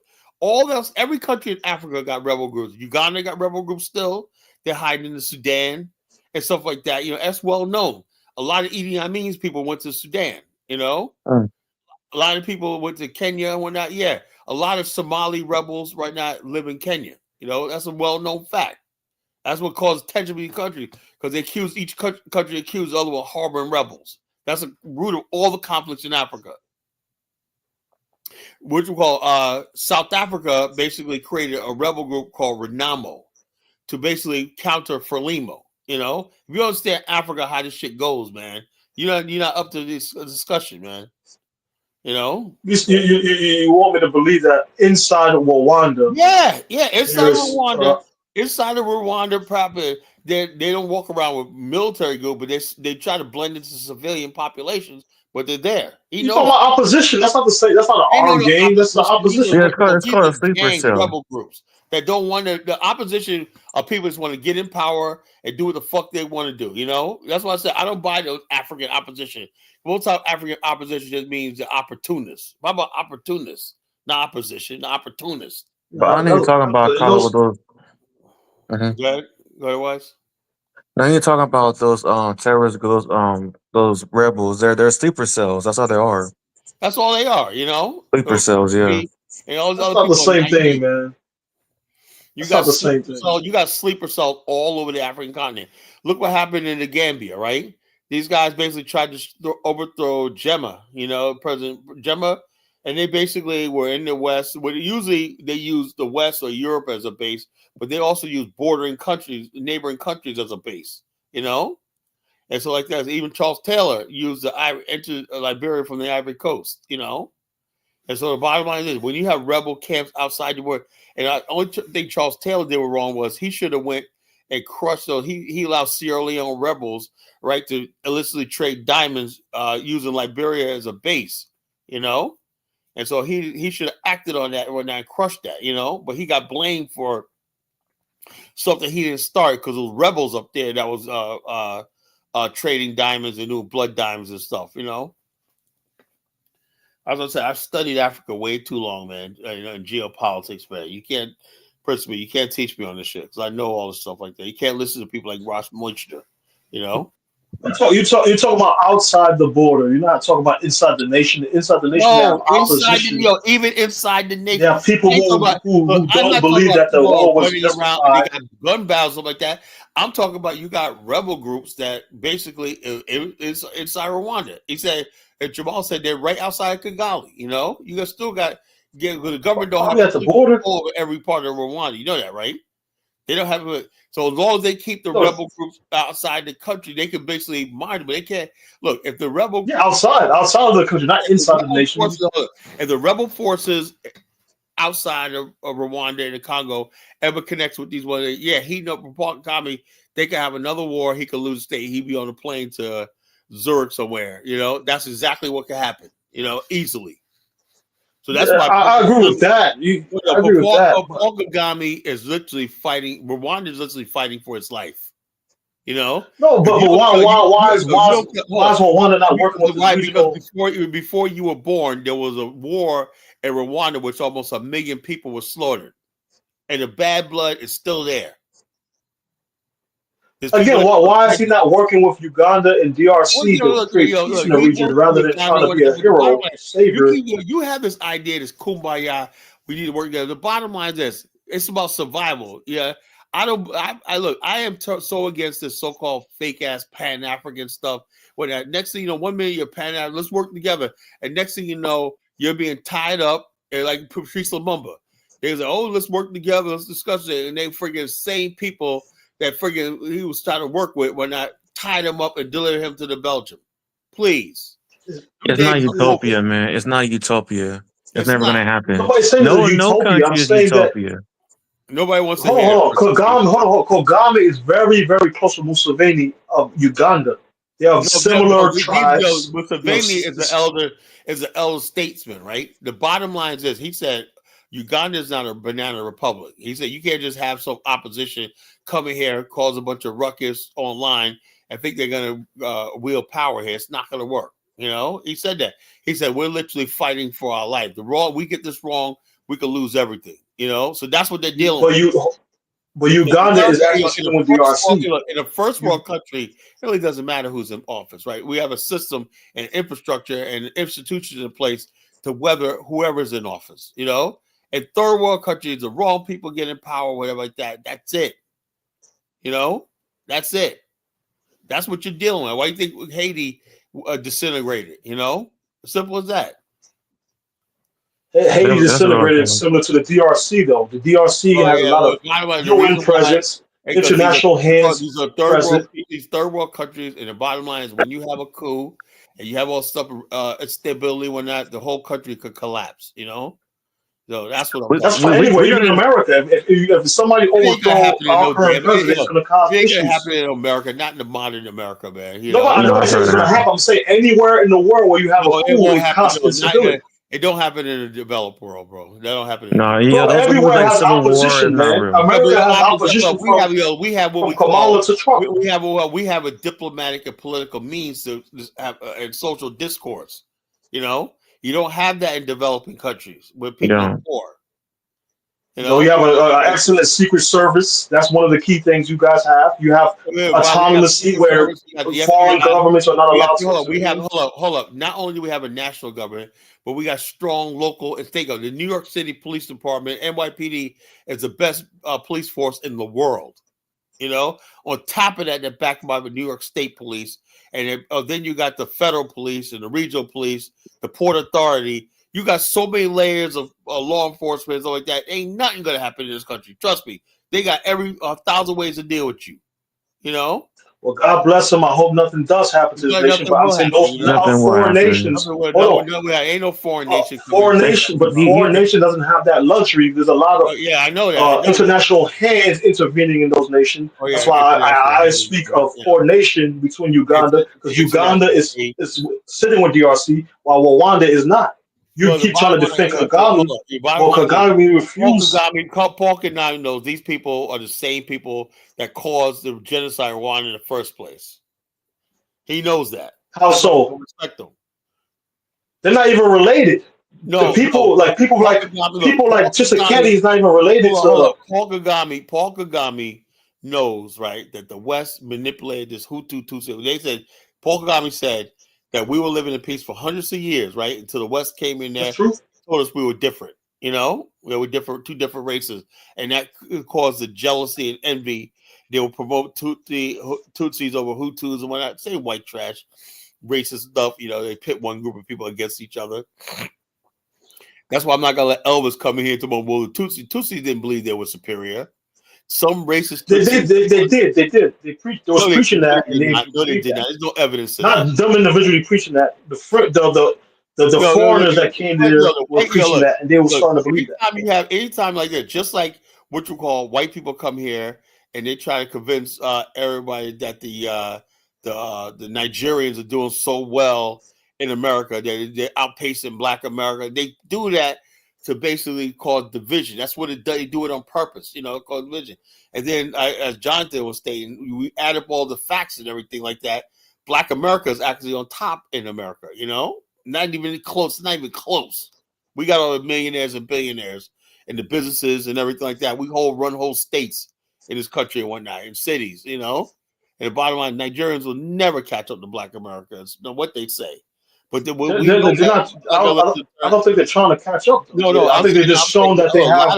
Every country in Africa got rebel groups. Uganda got rebel groups still. They're hiding in the Sudan and stuff like that. You know, that's well known. A lot of Idi Amin's people went to Sudan. You know, a lot of people went to Kenya and whatnot. Yeah, a lot of Somali rebels right now live in Kenya. You know, that's a well-known fact. That's what caused tension between countries because they accuse each country accused the other of harboring rebels. That's the root of all the conflicts in Africa. Which we call South Africa basically created a rebel group called Renamo. to basically counter Frelimo. You know, if you understand Africa, how this shit goes, man, you're not up to this discussion, man. You know, You want me to believe that inside of Rwanda, yeah, there is inside of Rwanda proper, they don't walk around with military group, but they try to blend into civilian populations, but they're there. He you know talking that. about opposition? That's not the same. That's not an Ain't no armed game. That's the opposition. opposition. It's called a sleeper Gangs, cell. rebel groups that don't want to. The opposition are people that want to get in power and do what the fuck they want to do. You know, that's why I said I don't buy those African opposition. Most time African opposition just means the opportunists. How about opportunists? Not opposition, the opportunists. But I know you're talking about Carlo with those. Go ahead, Wise. Now you're talking about those terrorists, those rebels. They're sleeper cells. That's how they are. That's all they are. You know, Sleeper cells, yeah. and all these That's other not the people. same thing, man. You That's got not the same sleeper thing. cells. You got sleeper cells all over the African continent. Look what happened in the Gambia, right? These guys basically tried to overthrow Gemma, you know, President Gemma, and they basically were in the West. Usually they use the West or Europe as a base, but they also use bordering countries, neighboring countries as a base, you know. And so like that, even Charles Taylor used entered Liberia from the Ivory Coast, you know. And so the bottom line is, when you have rebel camps outside the world, and I only think Charles Taylor did wrong was he should have went and crushed those. He allowed Sierra Leone rebels, right, to illicitly trade diamonds using Liberia as a base, you know. And so he should have acted on that and crushed that, you know. But he got blamed for something he didn't start because it was rebels up there that was trading diamonds and doing blood diamonds and stuff, you know. As I said, I've studied Africa way too long, man. You know, in geopolitics, man. You can't, personally, you can't teach me on this shit because I know all this stuff like that. You can't listen to people like Ross Moisture, you know. You're talking about outside the border. You're not talking about inside the nation. Inside the nation, they have No, opposition. even inside the nation. There are people who I'm don't not talking believe about that the people war was running around and they justified. got gun battles stuff like that. I'm talking about you got rebel groups that basically it's inside Rwanda. He said, and Jamal said they're right outside Kigali. You know, you still got the government don't have Probably at the border. control over every part of Rwanda. You know that, right? They don't have it. So as long as they keep the No. rebel groups outside the country, they can basically monitor. But they can't look if the rebel outside of the country, not inside the nation. If the rebel forces outside of Rwanda and the Congo ever connects with these ones, he know Kagame, they could have another war. He could lose the state. He'd be on a plane to Zurich somewhere. You know, that's exactly what could happen. You know, easily. So that's why I agree with that. I agree with that. Paul Kagame is literally fighting. Rwanda is literally fighting for its life. You know. No, but why is Rwanda not working with this regional? Because before you were born, there was a war in Rwanda, which almost 1 million people were slaughtered, and the bad blood is still there. Again, why is he not working with Uganda and DRC to create peace in the region rather than trying to be a hero, savior? You have this idea, this kumbaya. We need to work together. The bottom line is this: it's about survival. Yeah, I am so against this so-called fake-ass Pan-African stuff. When next thing you know, 1 million you're Pan-African, let's work together. And next thing you know, you're being tied up and like Patrice Lumumba. They say, "Oh, let's work together, let's discuss it," and they freaking same people that friggin' he was trying to work with when I tied him up and delivered him to the Belgium. Please. It's not utopia, man. It's not utopia. It's never going to happen. Nobody's saying No utopia. country is utopia. Nobody wants to hold on. Kagame is very, very close to Museveni of Uganda. They have similar tribes. Museveni is an elder statesman, right? The bottom line is this. He said, Uganda is not a banana republic. He said you can't just have some opposition come in here, cause a bunch of ruckus online, and think they're going to wield power here. It's not going to work. You know, he said that. He said we're literally fighting for our life. We get this wrong, we could lose everything. You know, so that's what they're dealing with. But Uganda is actually sitting with DRC. In a first world country, it really doesn't matter who's in office, right? We have a system and infrastructure and institutions in place to weather whoever's in office. You know. In third world countries, the wrong people get in power, whatever like that. That's it. You know, that's it. That's what you're dealing with. Why do you think Haiti disintegrated? You know, simple as that. Haiti disintegrated, similar to the DRC, though. The DRC has a lot of UN presence. Because international hands these are present. these third world countries, and the bottom line is when you have a coup and you have all stuff instability, when that the whole country could collapse. So that's what I'm That's talking for about. anywhere, even in America. If somebody It ain't gonna overthrow happen in our no current damn. president, it's Look, going to cause it ain't gonna issues. happen in America, not in the modern America, man. No, but I know I said it's going to happen. I'm saying anywhere in the world where you have a No, it coup won't with happen. No, constant not in stability. it don't happen in the developed world, bro. That don't happen in the No, developed yeah, Bro, world. those wars everywhere like has civil war is opposition, not man. real. Yeah, but America has opposition we have what from we call Kamala to Trump. we have a diplomatic and political means to have and social discourse. You don't have that in developing countries where people are Yeah. poor. You have an excellent Secret Service. That's one of the key things you guys have. You have While we have autonomous Secret where Service, we got the foreign FBI. governments are not We got allowed to intervene. hold up. Not only do we have a national government, but we got strong local and state government. The New York City Police Department, NYPD, is the best police force in the world. On top of that, they're backed by the New York State Police, and then you got the federal police and the regional police, the Port Authority. You got so many layers of law enforcement and stuff like that. Ain't nothing gonna happen in this country. Trust me. They got every 1,000 ways to deal with you. Well, God bless them. I hope nothing does happen to this nation. Nothing But I'm will saying happen. those Nothing will foreign happen. nations. Hold on, Ain't no foreign nation coming. foreign They, nation, but he, foreign nation doesn't have that luxury. There's a lot of Yeah, I know that. I know that. international hands intervening in those nations. Oh That's yeah, why international. I speak of coordination between Uganda, because Uganda International. is sitting with DRC while Rwanda is not. You Well, the keep trying bottom to line, defend hold Kagame, up. The bottom but line is, Kagame refused. Paul Kagame knows these people are the same people that caused the genocide in Rwanda in the first place. He knows that. How That's why I so? don't respect them. They're not even related. The No. people like Paul Kagame, Paul Chisekedi Kagame. is not even related Hold to. up. Paul Kagame knows, right, that the West manipulated this Hutu Tutsi. They said, Paul Kagame said that we were living in peace for hundreds of years, right, until the West came in That's there, true. told us we were different. We were different, two different races, and that caused the jealousy and envy. They will promote Tutsis over Hutus and whatnot. Say white trash, racist stuff. They pit one group of people against each other. That's why I'm not gonna let Elvis come in here to talk about, well, the Tutsis didn't believe they were superior. Some racist Tutsis. They did. They preached. They was preaching that, and they No, they believed did that. not. There's no evidence to Not that. them individually preaching that. The No, foreigners that came there were preaching look, that, and they were look. starting to believe that. Anytime like that, just like what you call white people come here and they try to convince everybody that the Nigerians are doing so well in America, they're outpacing Black America. They do that to basically cause division. That's what they do it on purpose, cause division. And then, as Jonathan was stating, we add up all the facts and everything like that. Black America is actually on top in America, not even close, not even close. We got all the millionaires and billionaires and the businesses and everything like that. We run whole states in this country and whatnot, in cities, And the bottom line, Nigerians will never catch up to Black Americans, no what they say. But we know They're not. I don't think they're trying to catch up. no. I think they're just showing that they have.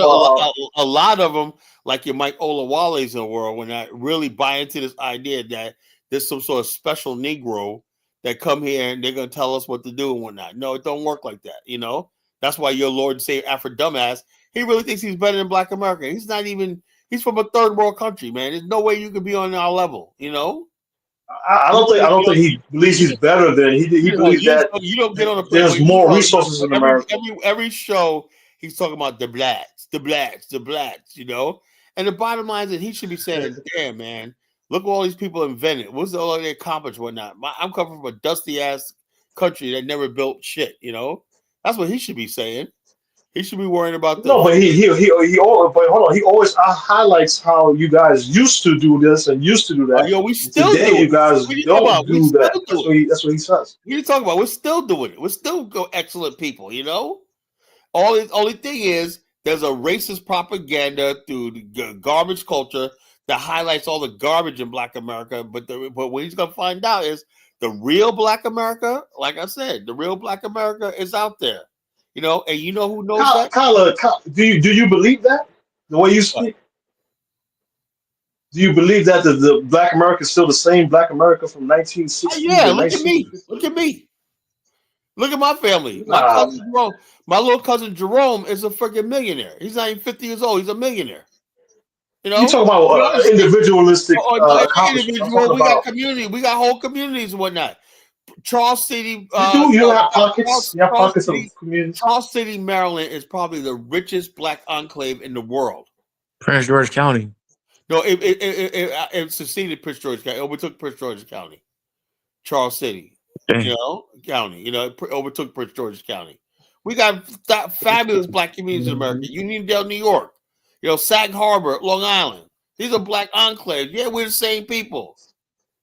A lot of them, like your Mike Olawale's in the world, when I really buy into this idea that there's some sort of special Negro that come here and they're gonna tell us what to do and whatnot. No, it don't work like that. That's why your Lord and Savior Afro dumbass, he really thinks he's better than Black America. He's not even. He's from a third world country, man. There's no way you could be on our level. I don't think he believes he's better than he believes that you don't get on the there's more resources in America. Every show he's talking about the blacks. And the bottom line is that he should be saying, "Damn, man, look what all these people invented. What's all they accomplished, whatnot." I'm coming from a dusty ass country that never built shit. That's what he should be saying. He should be worrying about the. No, but but hold on. He always highlights how you guys used to do this and used to do that. We still today do it. you guys don't do that. Do That's what he says. What are you talking about? We're still doing it. We're still excellent people. Only thing is there's a racist propaganda through the garbage culture that highlights all the garbage in Black America. But what he's gonna find out is the real Black America. Like I said, the real Black America is out there. And who knows that? Kyla, do you believe that? The way you speak? Do you believe that the Black America is still the same Black America from 1960s? Yeah, look at me. Look at me. Look at my family. My cousin Jerome, my little cousin Jerome is a freaking millionaire. He's not even 50 years old. He's a millionaire. You You know, talk about we are state. individualistic No, it ain't accomplishments. I'm individual. talking We got about community. We got whole communities and whatnot. Charles City, you have pockets. You have Charles pockets of City, communities. Charles City, Maryland is probably the richest black enclave in the world. Prince George County. No, it succeeded Prince George County. It overtook Prince George County. Charles City, Dang. county. It overtook Prince George County. We got fabulous black communities in America. Uniondale, New York. Sag Harbor, Long Island. These are black enclaves. Yeah, we're the same people.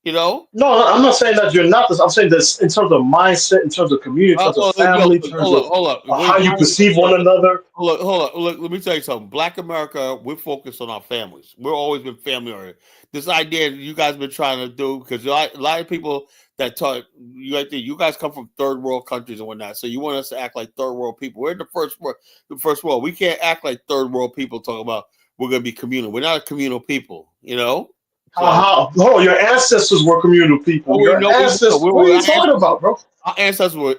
No, I'm not saying that you're not this. I'm saying this in terms of mindset, in terms of community, in terms of family, in terms of hold up. how you perceive one another. Hold up. Look, let me tell you something. Black America, we're focused on our families. We've always been family oriented. This idea you guys been trying to do, because a lot of people that talk, you guys come from third world countries and whatnot, so you want us to act like third world people. We're in the first world. We can't act like third world people talking about we're going to be communal. We're not a communal people, Your ancestors were communal people. Your ancestors. What are you talking about, bro? Our ancestors were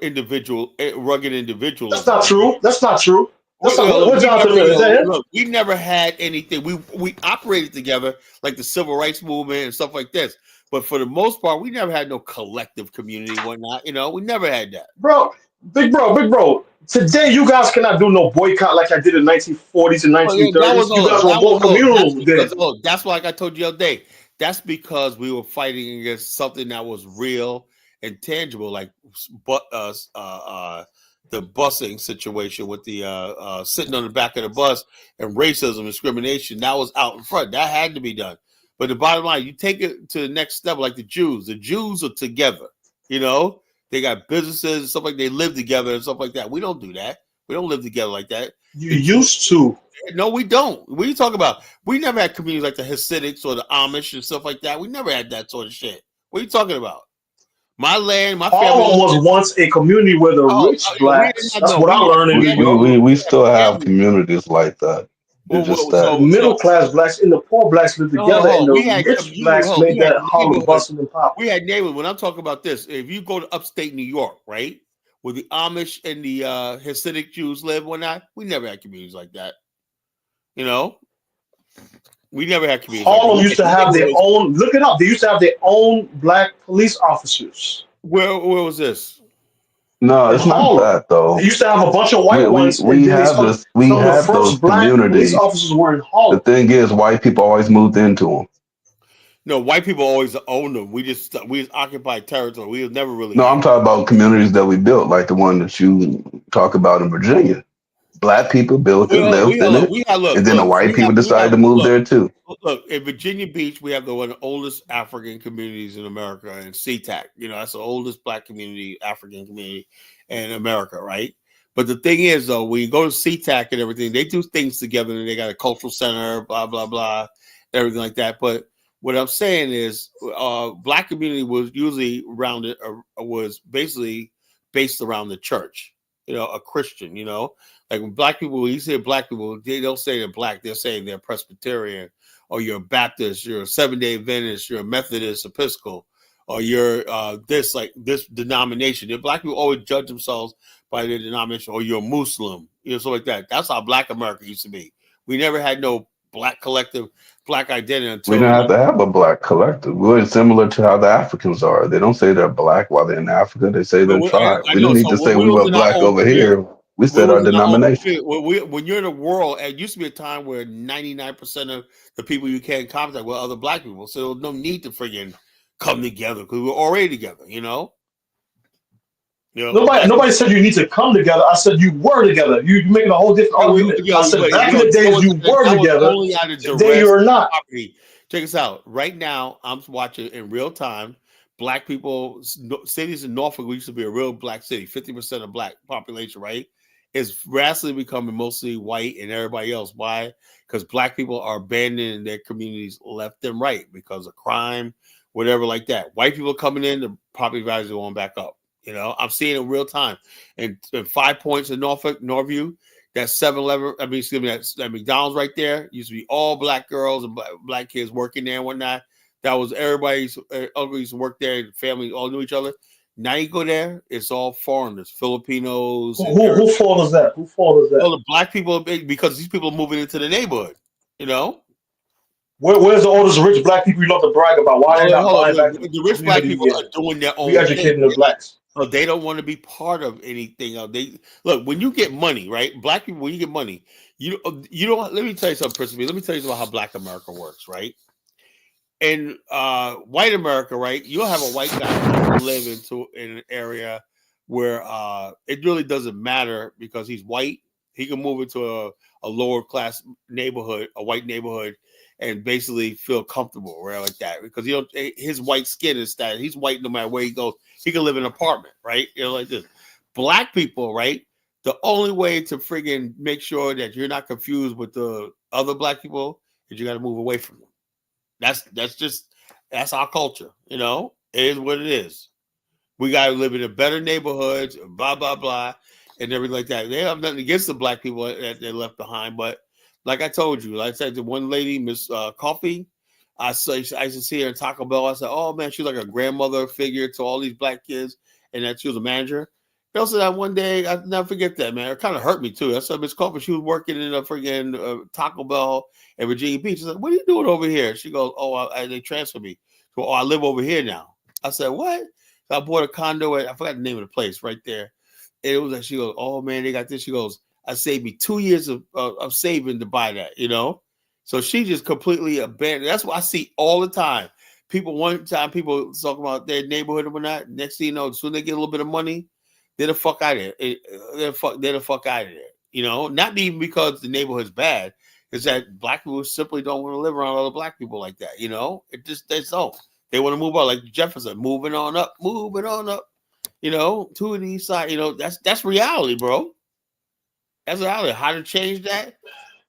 rugged individuals. That's not true. That's not true. That's not. Look, What Jonathan is that? look, we never had anything. We operated together like the civil rights movement and stuff like this. But for the most part, we never had no collective community and whatnot. We never had that. Big bro. Today, you guys cannot do no boycott like I did in 1940s and 1930s. You guys were more communal then. That's like I told you the other day. That's because we were fighting against something that was real and tangible, like the busing situation with the sitting on the back of the bus and racism, discrimination. That was out in front. That had to be done. But the bottom line, you take it to the next step, like the Jews. The Jews are together. They got businesses and stuff like they live together and stuff like that. We don't do that. We don't live together like that. You used to. No, we don't. What are you talking about? We never had communities like the Hasidics or the Amish and stuff like that. We never had that sort of shit. What are you talking about? My land, my family. Harlem was once a community where the rich blacks. That's what I learned in New York. We still have communities like that. Middle class blacks and the poor blacks live together, and the rich blacks made that Harlem busting and pop. We had neighborhoods. When I'm talking about this, if you go to upstate New York, right, where the Amish and the Hasidic Jews live, whatnot, we never had communities like that. We never had communities. Harlem used to have their own. Look it up. They used to have their own black police officers. Where was this? No, it's not that though. They used to have a bunch of white ones. We have those communities. Officers were in Harlem. The thing is, white people always moved into them. No, white people always owned them. We just occupied territory. We was never really. No, I'm talking about communities that we built, like the one that you talk about in Virginia. Black people built it, lived in it, and then the white people decided to move there too. Look, in Virginia Beach, we have one of the oldest African communities in America, and SeaTac. That's the oldest black community, African community in America, right? But the thing is, though, when you go to SeaTac and everything, they do things together, and they got a cultural center, blah blah blah, everything like that. But what I'm saying is, black community was usually was basically based around the church. A Christian. Like when black people, when you say black people, they don't say they're black. They're saying they're Presbyterian, or you're a Baptist, you're a Seventh-day Adventist, you're a Methodist, Episcopal, or you're this denomination. The black people always judge themselves by their denomination, or you're a Muslim, something like that. That's how Black America used to be. We never had no black collective, black identity until we don't have to have a black collective. We're similar to how the Africans are. They don't say they're black while they're in Africa. They say they're tribe. We don't need to say we were black over here. We said our denomination. When you're in a world, it used to be a time where 99% of the people you can't contact were other black people. So there was no need to friggin' come together because we were already together, Nobody said you need to come together. I said you were together. You're making a whole different argument. I said back in the days you were together. Today you're not. Check us out. Right now, I'm watching in real time. Black people, cities in Norfolk, we used to be a real black city, 50% of black population, right? Is rapidly becoming mostly white and everybody else. Why? Because black people are abandoning their communities left and right because of crime, whatever like that. White people coming in, the property values are going back up. I'm seeing it in real time. And 5 Points in Norfolk, Norview, that 7-Eleven, that McDonald's right there used to be all black girls and black kids working there and whatnot. That was everybody's used to work there. Family all knew each other. Now you go there, it's all foreigners, Filipinos. Who follows that? Well, the black people, because these people are moving into the neighborhood, Where's all those rich black people you love to brag about? Why they not Hold buying on. back the The rich black people community are and doing their own thing. re-educating the blacks? They don't want to be part of anything. They look when you get money, right? Black people, when you get money, you don't. Let me tell you something, personally. Let me tell you about how Black America works, right? In white America, right? You'll have a white guy live in an area where it really doesn't matter because he's white. He can move into a lower class neighborhood, a white neighborhood, and basically feel comfortable, right, like that. Because his white skin is that he's white no matter where he goes. He can live in an apartment, right? Like this. Black people, right? The only way to friggin' make sure that you're not confused with the other black people is you got to move away from them. That's our culture, It is what it is. We gotta live in a better neighborhoods, blah blah blah, and everything like that. They have nothing against the black people that they left behind, but like I told you, like I said, the one lady, Miss Coffee, I used to see her in Taco Bell. I said, "Oh man, she's like a grandmother figure to all these black kids," and that she was a manager. Also, that one day, I never forget that, man. It kind of hurt me too. I said, Miss Coffee, she was working in a freaking Taco Bell in Virginia Beach. She said, "What are you doing over here?" She goes, "Oh, they transferred me. So, I live over here now." I said, "What?" So I bought a condo at, I forgot the name of the place right there. And it was like, she goes, "Oh man, they got this." She goes, "I saved me 2 years of saving to buy that, So she just completely abandoned. That's what I see all the time. People talk about their neighborhood or whatnot. Next thing you know, as soon as they get a little bit of money, they're the fuck out of there. They're the fuck out of there. Not even because the neighborhood's bad. It's that black people simply don't want to live around other black people like that. It just they don't. They want to move on, like Jefferson, moving on up, to the east side. That's reality, bro. That's reality. How to change that?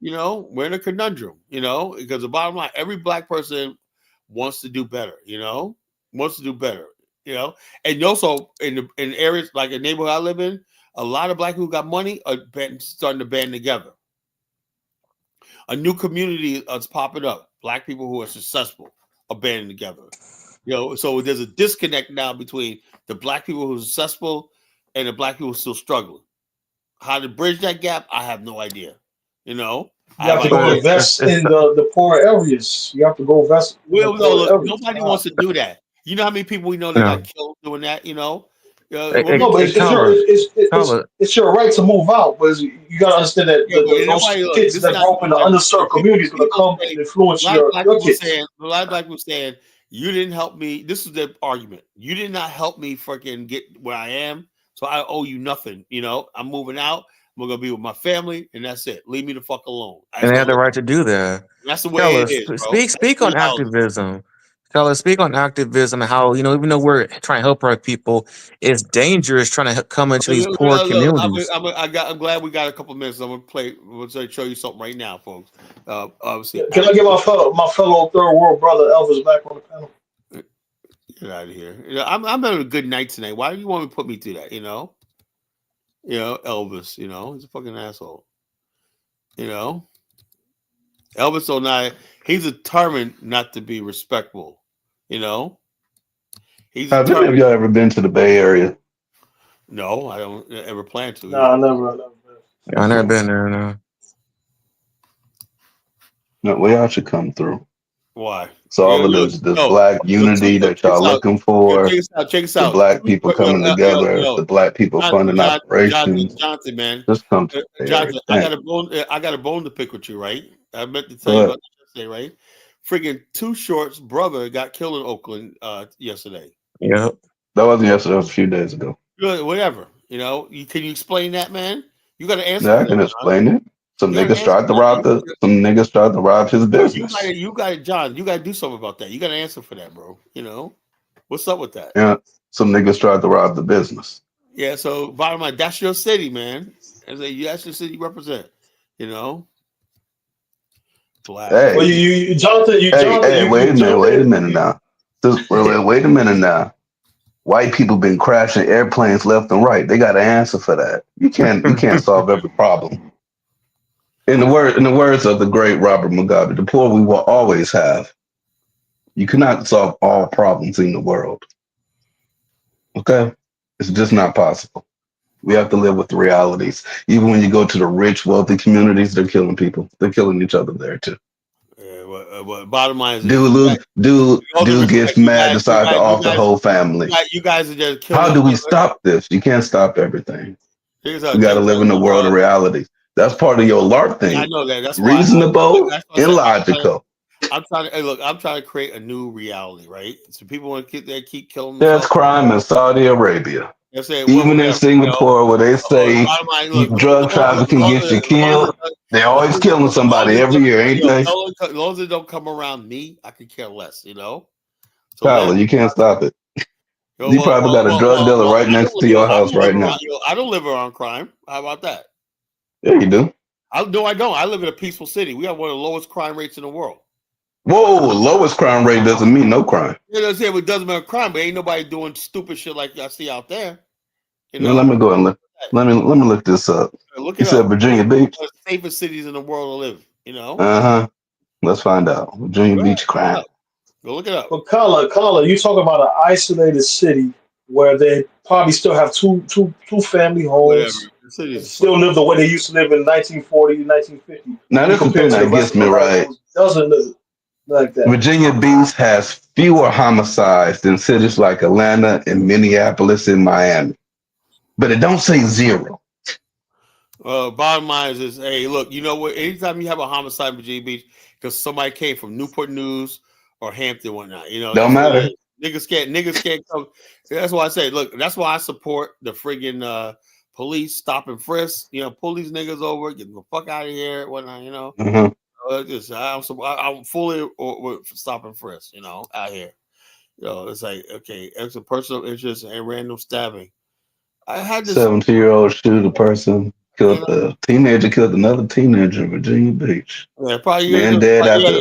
We're in a conundrum, because the bottom line, every black person wants to do better, wants to do better, and also in areas like a neighborhood I live in, a lot of black people got money are starting to band together. A new community is popping up. Black people who are successful are banding together. So there's a disconnect now between the black people who are successful and the black people who are still struggling. How to bridge that gap, I have no idea. You have to go invest in the poor areas. You have to go invest in the Well, no, poor look, areas. nobody wants to do that. You know how many people we know that No, got killed doing that? No, but Carla, it's your right to move out, but you gotta understand that Yeah, but those nobody look. kids This is that not grow up in the like underserved communities gonna people come say. and influence A lot of black your people kids. saying. A lot of black people saying you didn't help me. This is the argument. You did not help me freaking get where I am, so I owe you nothing. I'm moving out. I'm gonna be with my family, and that's it. Leave me the fuck alone. and they have the right to do that. That's the way Carla, it is, bro. speak That's on reality. activism. Carla, speak on activism and how even though we're trying to help our people, it's dangerous trying to come into these poor Look, communities. I'm glad we got a couple minutes. I'm gonna play. We'll show you something right now, folks. Obviously, Can I get my fellow third world brother Elvis back on the panel? get out of here. I'm having a good night tonight. Why do you want to put me through that? Elvis. He's a fucking asshole. Elvis Onai. He's determined not to be respectful. He's Have any of y'all ever been to the Bay Area? No, I don't ever plan to. No, I never. I've never been there. No. No, well, y'all should come through. Why? It's all of this black unity that y'all looking for. Check us The out. black people coming together. The black people funding operations. Johnson, man. Just come to the Bay Area. Johnson, I got a bone to pick with you, right? I meant to tell Go you ahead. about that yesterday, right? Friggin' Too Short's brother got killed in Oakland yesterday. Yep. That wasn't yesterday. That was a few days ago. Good, whatever. Can you explain that, man? You got to answer. Yeah, for I can that, explain it. Some You gotta niggas tried to answer. rob his business. You got it, John. You got to do something about that. You got to answer for that, bro. What's up with that? Yeah, some niggas tried to rob the business. Yeah. So bottom line, that's your city, man. That's your city you represent. Black. Hey, Well, Jonathan, wait a minute now. Wait a minute now. White people been crashing airplanes left and right. They got an answer for that. You can't solve every problem. In the words of the great Robert Mugabe, the poor we will always have. You cannot solve all problems in the world. Okay? It's just not possible. We have to live with the realities. Even when you go to the rich, wealthy communities, they're killing people. They're killing each other there too. Well, bottom line is this: Dude gets mad, decides to off the whole family. you guys are just killing How each do we other. stop this? You can't stop everything. Here's how We got to live in the world of reality. That's part of your LARP I thing. know that. That's why. Reasonable That's what I and said. logical. I'm trying to. Hey, look, I'm trying to create a new reality, right? So people want to keep killing There's themselves. crime in Saudi Arabia. They say Even in whatever, Singapore, where they say bottom line, look, drug trafficking gets you killed, they're always killing somebody every year, ain't they? as long as it don't come around me, I could care less, you know. So Tyler, you can't stop it. Yo, You probably got a drug dealer right next to your house right now. I don't live around crime. How about that? Yeah, you do. I don't. I live in a peaceful city. We have one of the lowest crime rates in the world. Whoa, lowest crime rate doesn't mean no crime. You know what I'm saying? It doesn't mean crime, but ain't nobody doing stupid shit like I see out there. You Now, know. let me go and let me look this up. Look You it said up. Virginia Beach. One of the safest cities in the world to live. You know. Let's find out. Virginia Beach crime. Go look it up. But Carla, you talk about an isolated city where they probably still have two family Whatever. homes The city and is still live the way they used to live in 1940, 1950. Now, that's the thing Compared to the that rest gets of me America, right. doesn't live like that. Virginia Beach has fewer homicides than cities like Atlanta and Minneapolis and Miami, but it don't say zero. Bottom line is, hey, look, you know what? Anytime you have a homicide in Virginia Beach, because somebody came from Newport News or Hampton, whatnot, you know, Don't that's what it matter. is. Niggas can't come. That's why I say, look, that's why I support the friggin' police stop and frisk. You know, pull these niggas over, get the fuck out of here, whatnot. You know, I'm fully with stop and frisk. You know, out here. You know, it's like okay, it's a personal interest and random stabbing. I had this 17-year-old shoot a person, killed a teenager, killed another teenager in Virginia Beach. Yeah, probably Man dead after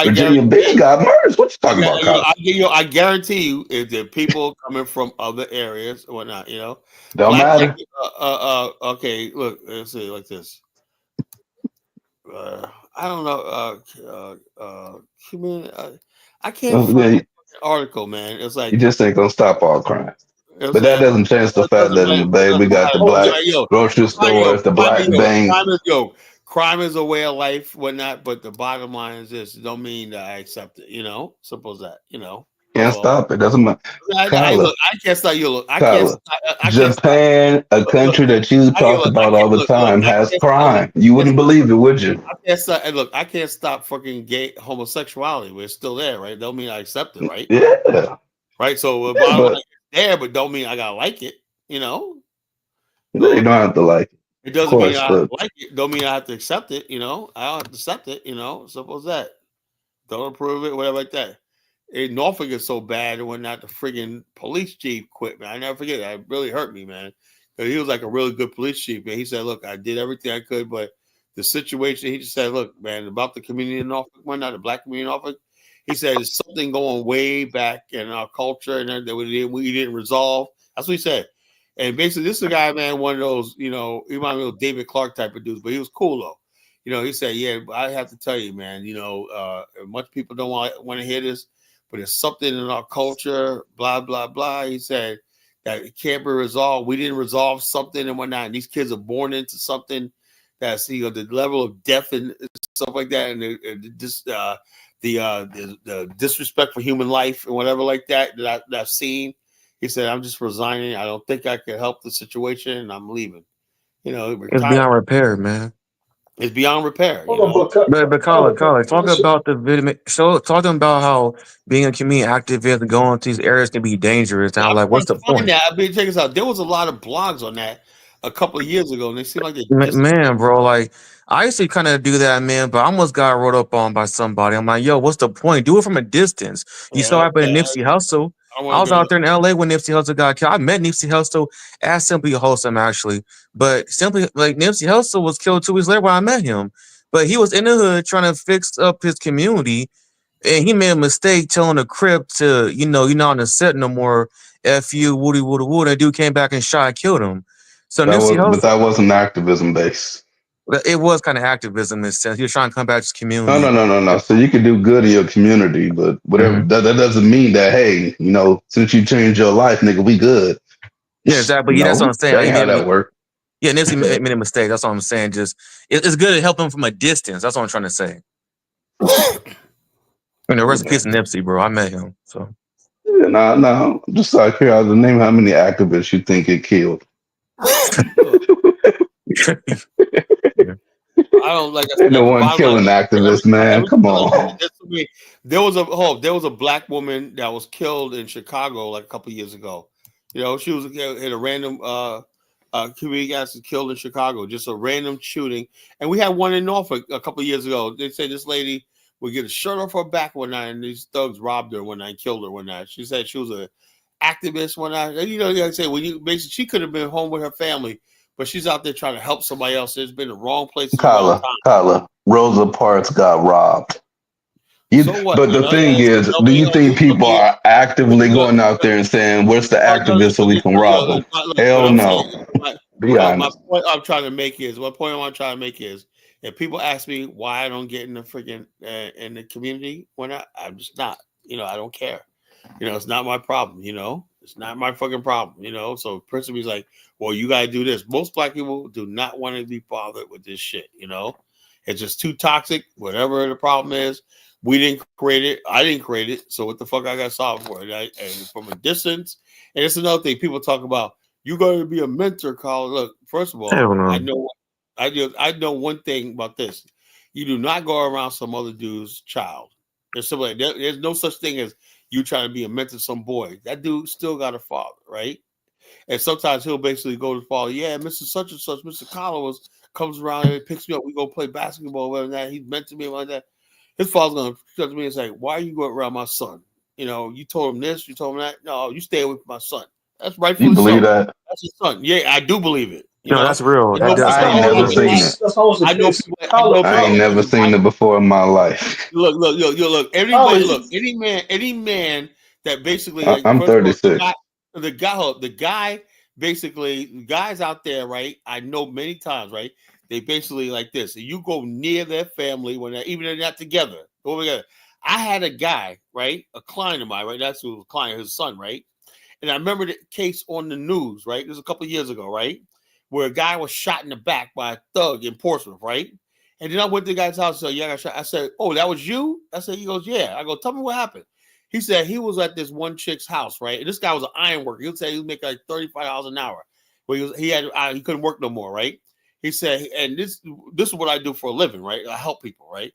Virginia Beach got murders. What you talking about, Kyle? I guarantee you, if the people coming from other areas or whatnot, you know, Don't matter. Okay, look, let's see, like this. I don't know. I can't find an article, man. It's like You just ain't gonna stop all crime. you know But that doesn't change the fact that in the Bay we got the black grocery stores, the black banks. Crime is a way of life, whatnot. But the bottom line is this: it don't mean that I accept it. You know, simple as that. You know, Can't stop it. Doesn't matter. I can't stop you. Look, I Tyler, can't. Japan, a country that you talk about all the time, has crime. You wouldn't believe it, would you? I can't stop. Look, I can't stop fucking gay homosexuality. But it's still there, right? Don't mean I accept it, right? Yeah. Right. So Yeah, bottom but line, it's there, but don't mean I gotta like it. You know. you don't have to like it. It doesn't Of mean course, I but like it. Don't mean I have to accept it. You know, I don't have to accept it. You know, simple as that. Don't approve it, whatever like that. In Norfolk is so bad when not the friggin' police chief quit, man. I never forget that. It really hurt me, man. Because he was like a really good police chief, man. He said, "Look, I did everything I could, but the situation." He just said, "Look, man, about the community in Norfolk, why not the black community in Norfolk?" He said, "There's something going way back in our culture and that we didn't resolve." That's what he said. And basically, this is a guy, man, one of those, you know, he might be a David Clark type of dudes, but he was cool though. You know, he said, "Yeah, I have to tell you, man. You know, much people don't want to hear this, but it's something in our culture, blah blah blah." He said that it can't be resolved. We didn't resolve something and whatnot. And these kids are born into something that's the level of death and stuff like that, and the disrespect for human life and whatever like that that I've seen. He said, "I'm just resigning. I don't think I can help the situation, and I'm leaving." You know, It's retired. beyond repair, man. It's beyond repair. You Hold on, know, But Carla, talk about the video. So talking about how being a community activist and going to these areas can be dangerous. And I'm I'm like, trying what's to the find point? that. I mean, check this out. There was a lot of blogs on that a couple of years ago, and they seem like they Man, bro, like I used to kind of do that, man, but I almost got wrote up on by somebody. I'm like, yo, what's the point? Do it from a distance. You saw it in Nipsey Hussle. I was out there in LA when Nipsey Hussle got killed. I met Nipsey Hussle at Simply Wholesome, actually. But simply like Nipsey Hussle was killed 2 weeks later when I met him. But he was in the hood trying to fix up his community. And he made a mistake telling the Crip to, you're not on the set no more. F you, woody, woody, woody. And dude came back and shot and killed him. So Nipsey Hussle. but that wasn't activism based. It was kind of activism in this sense. He was trying to come back to his community. No. So you can do good in your community, but whatever that doesn't mean that hey, since you changed your life, nigga, we good. Yeah, exactly. Yeah, that's what I'm saying. That ain't how that work. Yeah, Nipsey made a mistake. That's what I'm saying. Just it's good to help him from a distance. That's what I'm trying to say. You know, rest in peace, Nipsey, bro. I met him, so. Yeah, nah. Just out of curiosity, name how many activists you think get killed. I don't like I Ain't no said. The one bottom line killing is activists, man. every Come time I look at on. this, there was a black woman that was killed in Chicago like a couple of years ago. You know, she was in a random community gas killed in Chicago, just a random shooting. And we had one in Norfolk a couple of years ago. They said this lady would get a shirt off her back one night, and these thugs robbed her one night, killed her one night. She said she was a activist one night. And, you know, like I say, when you basically she could have been home with her family, but she's out there trying to help somebody else. It's been the wrong place at the wrong time. Kyla, Rosa Parks got robbed. So what? But the thing is, do you think people are actively going out there and saying, "Where's the activist so we can rob them"? Hell no. Be My honest. point I'm trying to make is if people ask me why I don't get in the freaking in the community when I'm just not, you know, I don't care. You know, it's not my problem, you know. It's not my fucking problem, you know. So principal's like, well, you gotta do this. Most black people do not want to be bothered with this shit, you know. It's just too toxic. Whatever the problem is, we didn't create it. I didn't create it. So what the fuck I got to solve for it? And from a distance, and it's another thing people talk about. You got to be a mentor, Colin. Look, first of all, Hell no. I know one thing about this. You do not go around some other dude's child. There's no such thing as you trying to be a mentor to some boy. That dude still got a father, right? And sometimes he'll basically go to the father. Yeah, Mr. Such and Such, Mr. Collins comes around and picks me up. We go play basketball, whatever that. He's mentored me like that. His father's gonna come to me and say, "Why are you going around my son? You know, you told him this, you told him that. No, you stay away from my son. That's You rightfully believe so. that? That's his son. Yeah, I do believe it. You No, know, that's real. I That know does I people. ain't happen. never seen it. That's always the I know case. people. I know I ain't people. never seen it before in my life. Look. Everybody, look. Any man that basically, like, I'm first of all, 36. the guy, basically, the guys out there, right? I know many times, right? They basically like this. You go near their family when even they're not together. Go together. I had a guy, right? A client of mine, right? That's who was a client, his son, right? And I remember the case on the news, right? This was a couple of years ago, right? Where a guy was shot in the back by a thug in Portsmouth, right? And then I went to the guy's house and said, "Yeah, I got shot." I said, "Oh, that was you?" I said, he goes, "Yeah." I go, "Tell me what happened." He said he was at this one chick's house, right? And this guy was an iron worker. He would say he was making like $35 an hour. But he couldn't work no more, right? He said, and this is what I do for a living, right? I help people, right?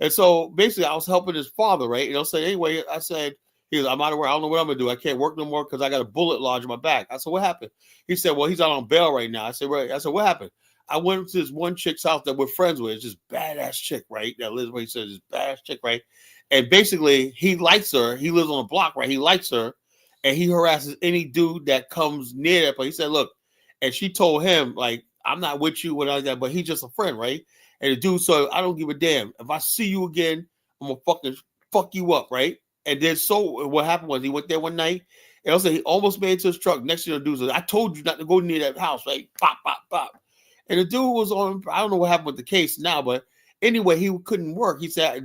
And so basically, I was helping his father, right? And I'll say, anyway, I said, I'm out of work. I don't know what I'm gonna do. I can't work no more because I got a bullet lodged in my back. I said, what happened? He said, well, he's out on bail right now. I said, right. I said, what happened? I went to this one chick's house that we're friends with. It's this badass chick, right? That lives where he says this badass chick, right? And basically, he likes her. He lives on a block, right? He likes her, and he harasses any dude that comes near that place. He said, look, and she told him, like, I'm not with you, without that, but he's just a friend, right? And the dude, so I don't give a damn. If I see you again, I'm gonna fucking fuck you up, right? And then so what happened was he went there one night, and also he almost made it to his truck. Next thing the dude said, I told you not to go near that house, right? Pop, pop, pop. And the dude was on, I don't know what happened with the case now, but anyway, he couldn't work. He said,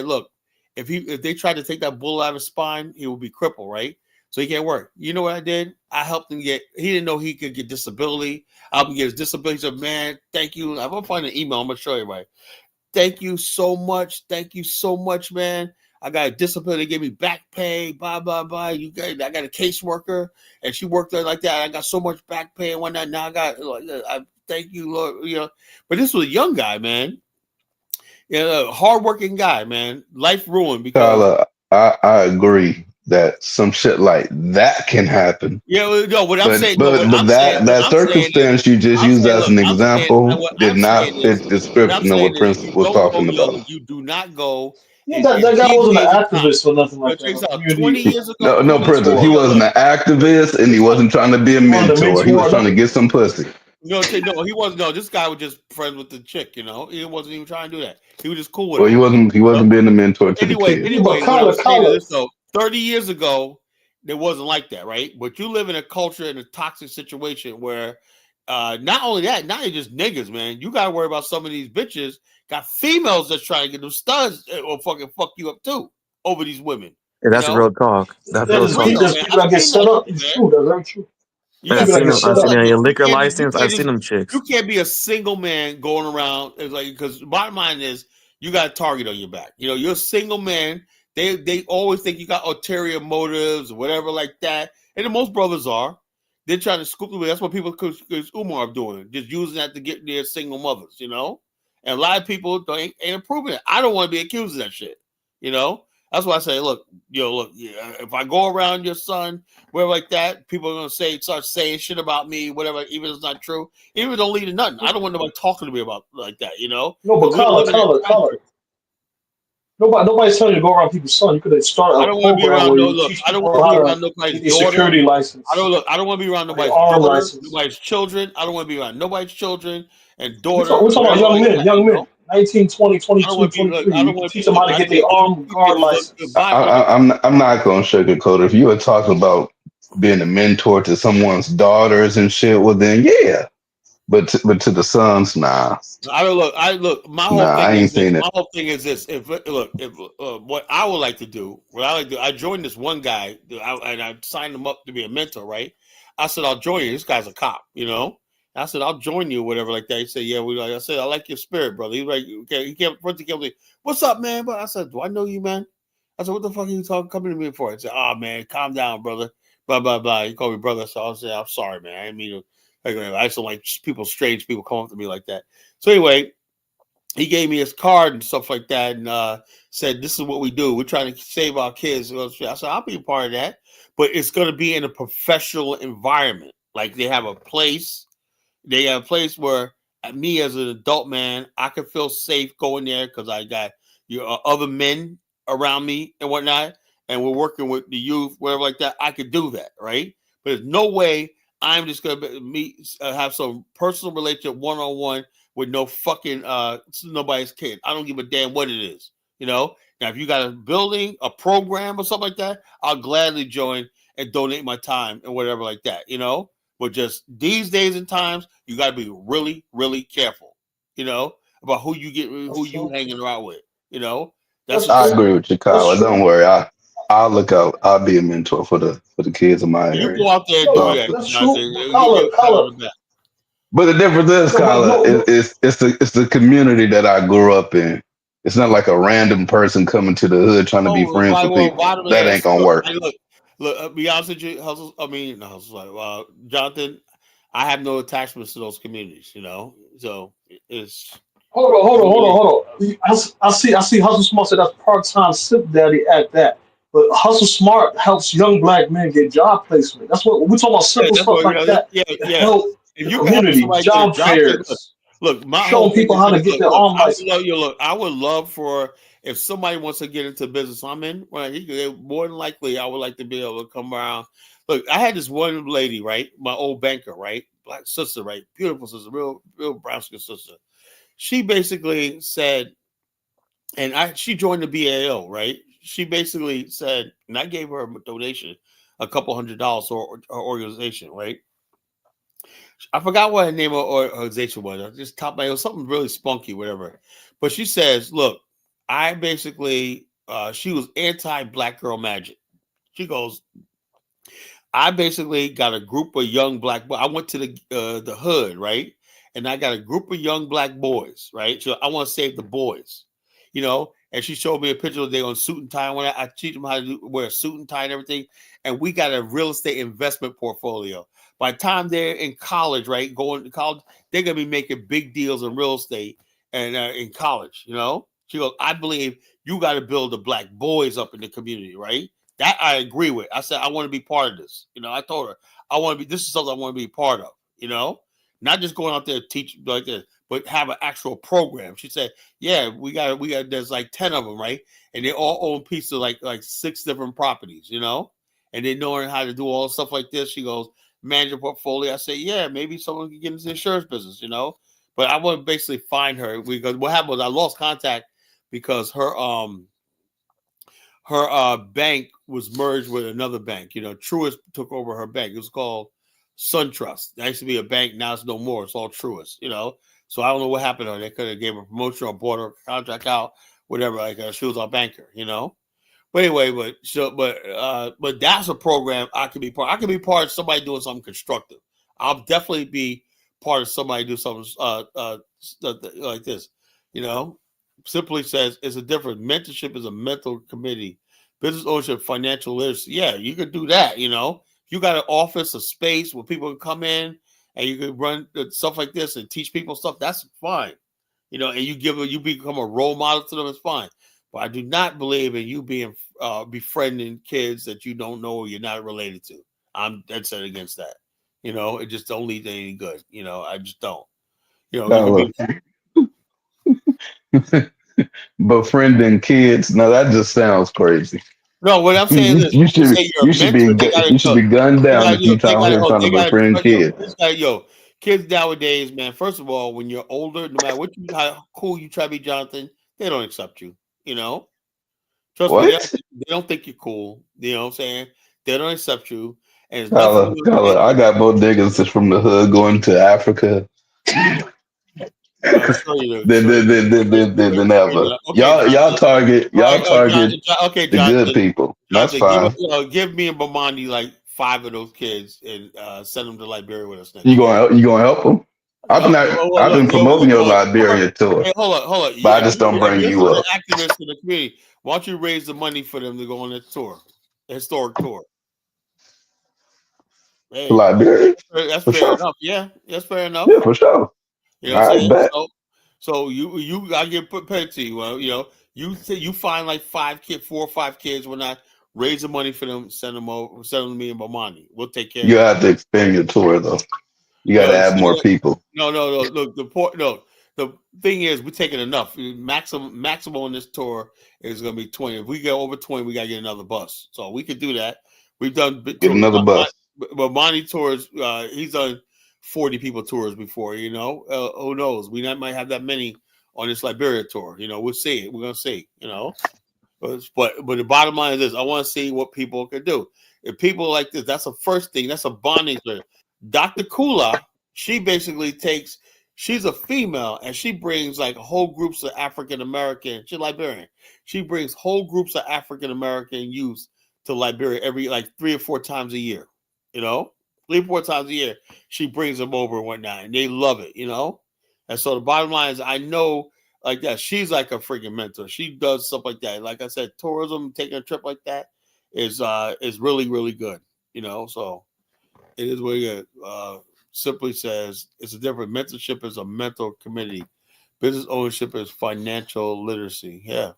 look, if they tried to take that bullet out of his spine, he would be crippled, right? So he can't work. You know what I did? I helped him he didn't know he could get disability. I helped him get his disability. He said, man, thank you. I'm gonna find an email. I'm gonna show everybody. Thank you so much. Thank you so much, man. I got a disability. They gave me back pay. Blah, blah, blah. I got a caseworker, and she worked there like that. I got so much back pay and whatnot. Now I thank you, Lord. You know, but this was a young guy, man. You know, a hardworking guy, man. Life ruined because Tyler, I agree that some shit like that can happen. no. What I'm saying, But that circumstance you just used as an example what did I'm not saying fit is, the description of what Prince you was don't go, talking about. you do not go Yeah, and that guy wasn't an deviate the time. activist or nothing like that. Check this A out. 20 community years ago, No, Princess, he yo, wasn't look, an activist and he wasn't trying to be a he wanted to mentor. He was trying to mentor. get some pussy. no, he wasn't. No, this guy was just friends with the chick. You know, he wasn't even trying to do that. He was just cool with Well, her. he wasn't being a mentor to the kid. Yeah, but What I'm saying is Kyler, this though: 30 years ago, it wasn't like that, right? But you live in a culture in a toxic situation where, not only that, not just niggas, man. You gotta worry about some of these bitches got females that's trying to get them studs or fucking fuck you up too over these women. Yeah, You that's know, real talk. That's real there's talk. real, man. people I've that get seen set that up. shit, It's man. true. That's very true. You There's I've gotta people that seen get them. realize, I've set seen up. them. like, Your look, liquor license. you I've can't seen just them chicks. you can't be a single man going around. It's like, because bottom line is you got a target on your back. You know, you're a single man. They always think you got ulterior motives or whatever like that. And most brothers are. They're trying to scoop away. That's what people accuse Umar of doing, just using that to get their single mothers, you know? And a lot of people ain't approving it. I don't want to be accused of that shit, you know? That's why I say, look, if I go around your son, whatever like that, people are gonna start saying shit about me, whatever, even if it's not true. Even if it don't lead to nothing. I don't want nobody talking to me about like that, you know? No, but Collar. Nobody's telling you to go around people's son. You could have started I a don't want to be program around where no you look. teach I don't want people to how be to around nobody's get their daughter. security license, I don't want to be around or their nobody's arm daughter, license. nobody's children. I don't want to be around nobody's children and We're daughter, talking about whatever young like men, that, you know? 19, 20, I don't 22, want to be look. 23. I don't You can want to teach be them how look. to I get their arm you guard give look. license. I'm not going to sugarcoat it. If you were talking about being a mentor to someone's daughters and shit, well then yeah. But to the sons, nah. I don't look. I look. My whole Nah, I thing is ain't this. seen it. My whole thing is this. If what I would like to do, I joined this one guy, and I signed him up to be a mentor. Right? I said I'll join you. This guy's a cop, you know. I said I'll join you, whatever like that. He said, yeah. I said I like your spirit, brother. He's like, okay. He came like, what's up, man? But I said, do I know you, coming to me for? He said, oh man, calm down, brother. Blah blah blah. He called me brother, so I said, I'm sorry, man. I didn't mean to. I just don't like strange people come up to me like that. So anyway, he gave me his card and stuff like that, and said, "This is what we do. We're trying to save our kids." I said, "I'll be a part of that, but it's going to be in a professional environment. Like they have a place where me as an adult man, I can feel safe going there because I got other men around me and whatnot, and we're working with the youth, whatever like that. I could do that, right? But there's no way I'm just gonna have some personal relationship one on one with no fucking nobody's kid. I don't give a damn what it is, you know. Now, if you got a building, a program, or something like that, I'll gladly join and donate my time and whatever like that, you know. But just these days and times, you got to be really, really careful, you know, about who you hanging around with, you know. That's That's the I truth. agree with you, that's Kyler. true. Don't worry. I'll look out. I'll be a mentor for the kids in my You area. go out there and No, do So, that, that's Jonathan. true. But You get a pat on the back. but the difference is, no, but Kyler, no. it's the community that I grew up in. It's not like a random person coming to the hood trying to be Oh, friends why? with Well, people. why do That they ain't ask? gonna work. Be honest with you, Hustle. I mean, no, Hustle, Jonathan. I have no attachments to those communities, you know. So it's Hold on. I see Hustle Smart said that's part-time sip daddy at that. But Hustle Smart helps young black men get job placement. That's what we're talking about, Yeah, simple that's stuff what. like that to Yeah. help If the you can help community, somebody get a job job, then look. fairs, Look, my whole showing thing people is how to this. get their Look. arm I would license. love you. Look, I would love for if somebody wants to get into business I'm in. Well, more than likely, I would like to be able to come around. Look, I had this one lady, right? My old banker, right? Black sister, right? Beautiful sister, real brown skin sister. She basically said, and she joined the BAO, right? She basically said, and I gave her a donation, a couple $100 for her organization, right? I forgot what her name of organization was. I just top my it was something really spunky, whatever. But she says, "Look, I basically she was anti black girl magic." She goes, I basically got a group of young black boys. I went to the hood, right? And I got a group of young black boys, right? So I want to save the boys, you know. And she showed me a picture of they on suit and tie. When I teach them how to wear a suit and tie and everything. And we got a real estate investment portfolio. By the time they're in college, right, going to college, they're gonna be making big deals in real estate and in college, you know. She goes, I believe you got to build the black boys up in the community, right? That I agree with. I said I want to be part of this. You know, I told her I want to be. This is something I want to be part of. You know, not just going out there to teach like this, but have an actual program. She said, "Yeah, we got. There's like 10 of them, right? And they all own pieces of like 6 different properties. You know, and they knowing how to do all stuff like this." She goes, "Manage your portfolio." I say, "Yeah, maybe someone can get into the insurance business." You know, but I want to basically find her because what happened was I lost contact because her bank was merged with another bank. You know, Truist took over her bank. It was called SunTrust. It used to be a bank. Now it's no more. It's all Truist, you know. So I don't know what happened to her. They could have gave her a promotion or bought her contract out, whatever. Like she was our banker, you know. But anyway, but that's a program I could be part. I could be part of somebody doing something constructive. I'll definitely be part of somebody do something like this, you know. simply says it's a different. Mentorship is a mental committee. Business ownership, financial literacy. Yeah, you could do that. You got an office, a space where people can come in and you can run stuff like this and teach people stuff. That's fine. And you become a role model to them. It's fine. But I do not believe in you being befriending kids that you don't know or you're not related to. I'm dead set against that. It just don't lead to any good. I just don't. You could Dollar. be Befriending kids. No, that just sounds crazy. no. What I'm saying You, is, you when you should say you're you a should mentor, be they gotta you should yo, be gunned they down got if you they out gotta here trying to they gotta befriend kids. this guy kids nowadays, man. First of all, when you're older, no matter how cool you try to be, Jonathan, they don't accept you. You know, trust me, What? they don't think you're cool. You know what I'm saying? They don't accept you, and it's nothing. Tyler, I got more niggas that's from the hood going to Africa Show you than show you. than ever. Okay, Y'all Jonathan. target All y'all right, target Okay, the good Jonathan. people. That's Jonathan, fine. give me and Bomani like 5 of those kids and send them to Liberia with us You next year. gonna help them? I've Look, been promoting your Liberia tour, Hey, hold on. but I just don't If bring you're you such an up activist in the community, why don't you raise the money for them to go on this tour, historic tour? to Hey, Liberia that's for fair sure. enough. Yeah, that's fair enough. Yeah, for sure. You know what I'm I saying? bet. So I get paid to you. Well, you find like 4 or 5 kids. When I raise the money for them, send them over, send them to me and Bomani. We'll take care of You them. have to expand your tour though. You got No, to add more people. no. Look, the thing is, we're taking enough. Maximum on this tour is going to be 20. If we get over 20, we got to get another bus. So we could do that. We've done big Get tours, another bus. but Monty tours. He's done 40 people tours before. Who knows? We might have that many on this Liberia tour. We'll see. We're gonna see. But the bottom line is this: I want to see what people can do. If people like this, that's the first thing. That's a bonding thing. Dr. Kula, she basically takes. She's a female, and she brings like whole groups of African American. She's Liberian. She brings whole groups of African American youth to Liberia every like 3 or 4 times a year. 3 or 4 times a year, she brings them over and whatnot, and they love it. And so the bottom line is, I know like that. She's like a freaking mentor. She does stuff like that. Like I said, tourism, taking a trip like that is really, really good. So it is what it simply says it's a different mentorship is a mental committee. Business ownership is financial literacy. Yeah.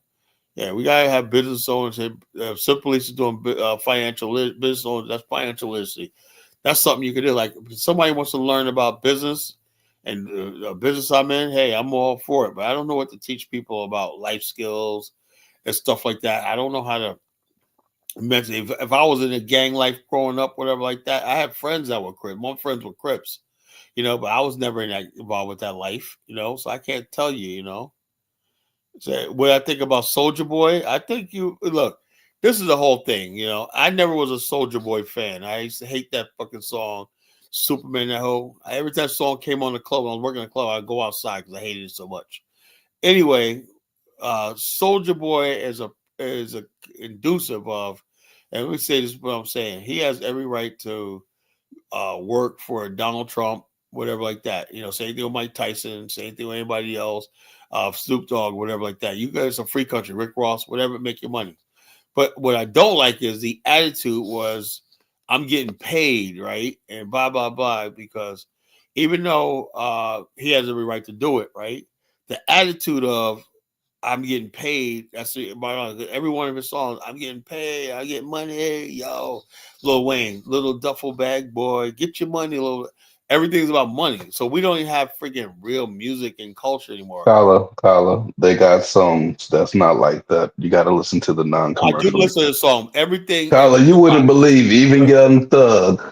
Yeah, we gotta have business ownership. Simply is doing business owners. That's financial literacy. That's something you can do. Like if somebody wants to learn about business and business I'm in. Hey, I'm all for it, but I don't know what to teach people about life skills and stuff like that. I don't know how to mention. If I was in a gang life growing up, whatever like that, I had friends that were Crips. My friends were Crips, but I was never involved with that life, so I can't tell you, So what I think about Soldier Boy, I think you look. This is the whole thing, I never was a Soldier Boy fan. I used to hate that fucking song, Superman. That whole every time song came on the club, when I was working in the club, I'd go outside because I hated it so much. Anyway, Soldier Boy is a inducive of, and let me say this: what I'm saying, he has every right to work for Donald Trump, whatever like that. Same thing with Mike Tyson, same thing with anybody else, Snoop Dogg, whatever like that. You guys are a free country, Rick Ross, whatever, make your money. But what I don't like is the attitude was I'm getting paid, right? And blah, blah, blah, because even though he has every right to do it, right? The attitude of I'm getting paid. That's every one of his songs. I'm getting paid. I get money. Yo, Lil Wayne, little duffel bag boy, get your money. Little, everything's about money. So we don't even have freaking real music and culture anymore. Kala, they got songs that's not like that. You got to listen to the I do non-commercial. listen to the song. Everything Kala, you wouldn't believe even Young Thug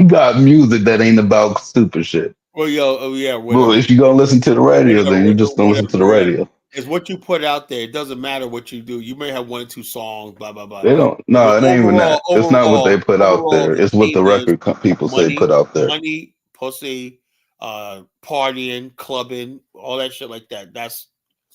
got music that ain't about stupid shit. Well, yeah, Well, whatever. if you're gonna listen to the radio, then you're just gonna listen to the Whatever. radio. It's what you put out there. It doesn't matter what you do. You may have 1 or 2 songs, blah blah blah. They don't. But No, it ain't even that. It's not what they put out overall, there. the It's what the theme is record people say put out there. money, pussy, partying, clubbing, all that shit like that. That's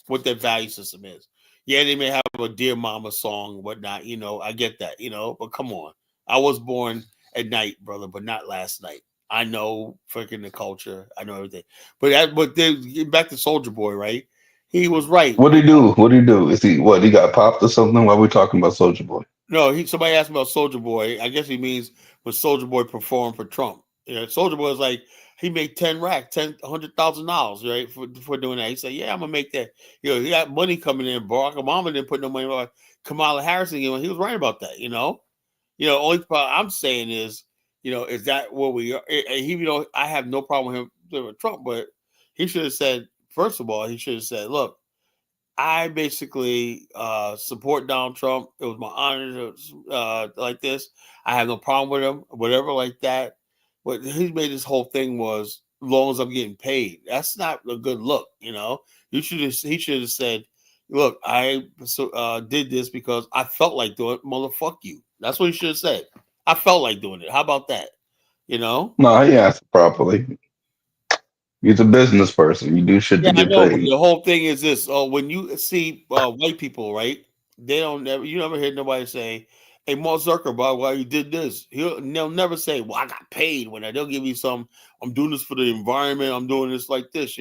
what their value system is. Yeah, they may have a Dear Mama song, whatnot. I get that. But come on, I was born at night, brother, but not last night. I know freaking the culture. I know everything. But then getting back to Soldier Boy, right? He was right. What did he do? What did he do? Is he what? He got popped or something? Why are we talking about Soldier Boy? No, somebody asked about Soldier Boy. I guess he means when Soldier Boy performed for Trump. Soldier Boy was like he made 10 racks, $100,000, right, for doing that. He said, "Yeah, I'm gonna make that." He got money coming in. Barack Obama didn't put no money on Kamala Harris. He was right about that. Only problem I'm saying is, is that what we are? I have no problem with him with Trump, but he should have said, first of all, he should have said, "Look, I basically support Donald Trump. It was my honor to like this. I have no problem with him, whatever like that." But he made this whole thing was, as long as I'm getting paid. That's not a good look, He should have said, "Look, I did this because I felt like doing it. Motherfuck you." That's what he should have said. I felt like doing it. How about that? No, he asked properly. He's a business person. You do shit to Yeah, I get know, but paid. the whole thing is this: when you see white people, right? You never hear nobody say, "Hey, Mark Zuckerberg, why you did this?" They'll never say, "Well, I got paid." They'll give you some, "I'm doing this for the environment. I'm doing this like this,"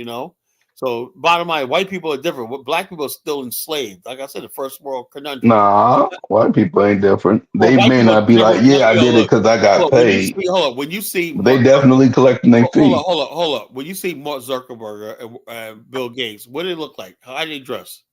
So, bottom line, white people are different. Black people are still enslaved. Like I said, the first world conundrum. Nah, white people ain't different. Well, They white may people not be never. like, yeah, I did it Look, because I got paid. When you see But they Mark definitely collecting their fee. hold up. When you see Mark Zuckerberg and Bill Gates, what do they look like? How do they dress?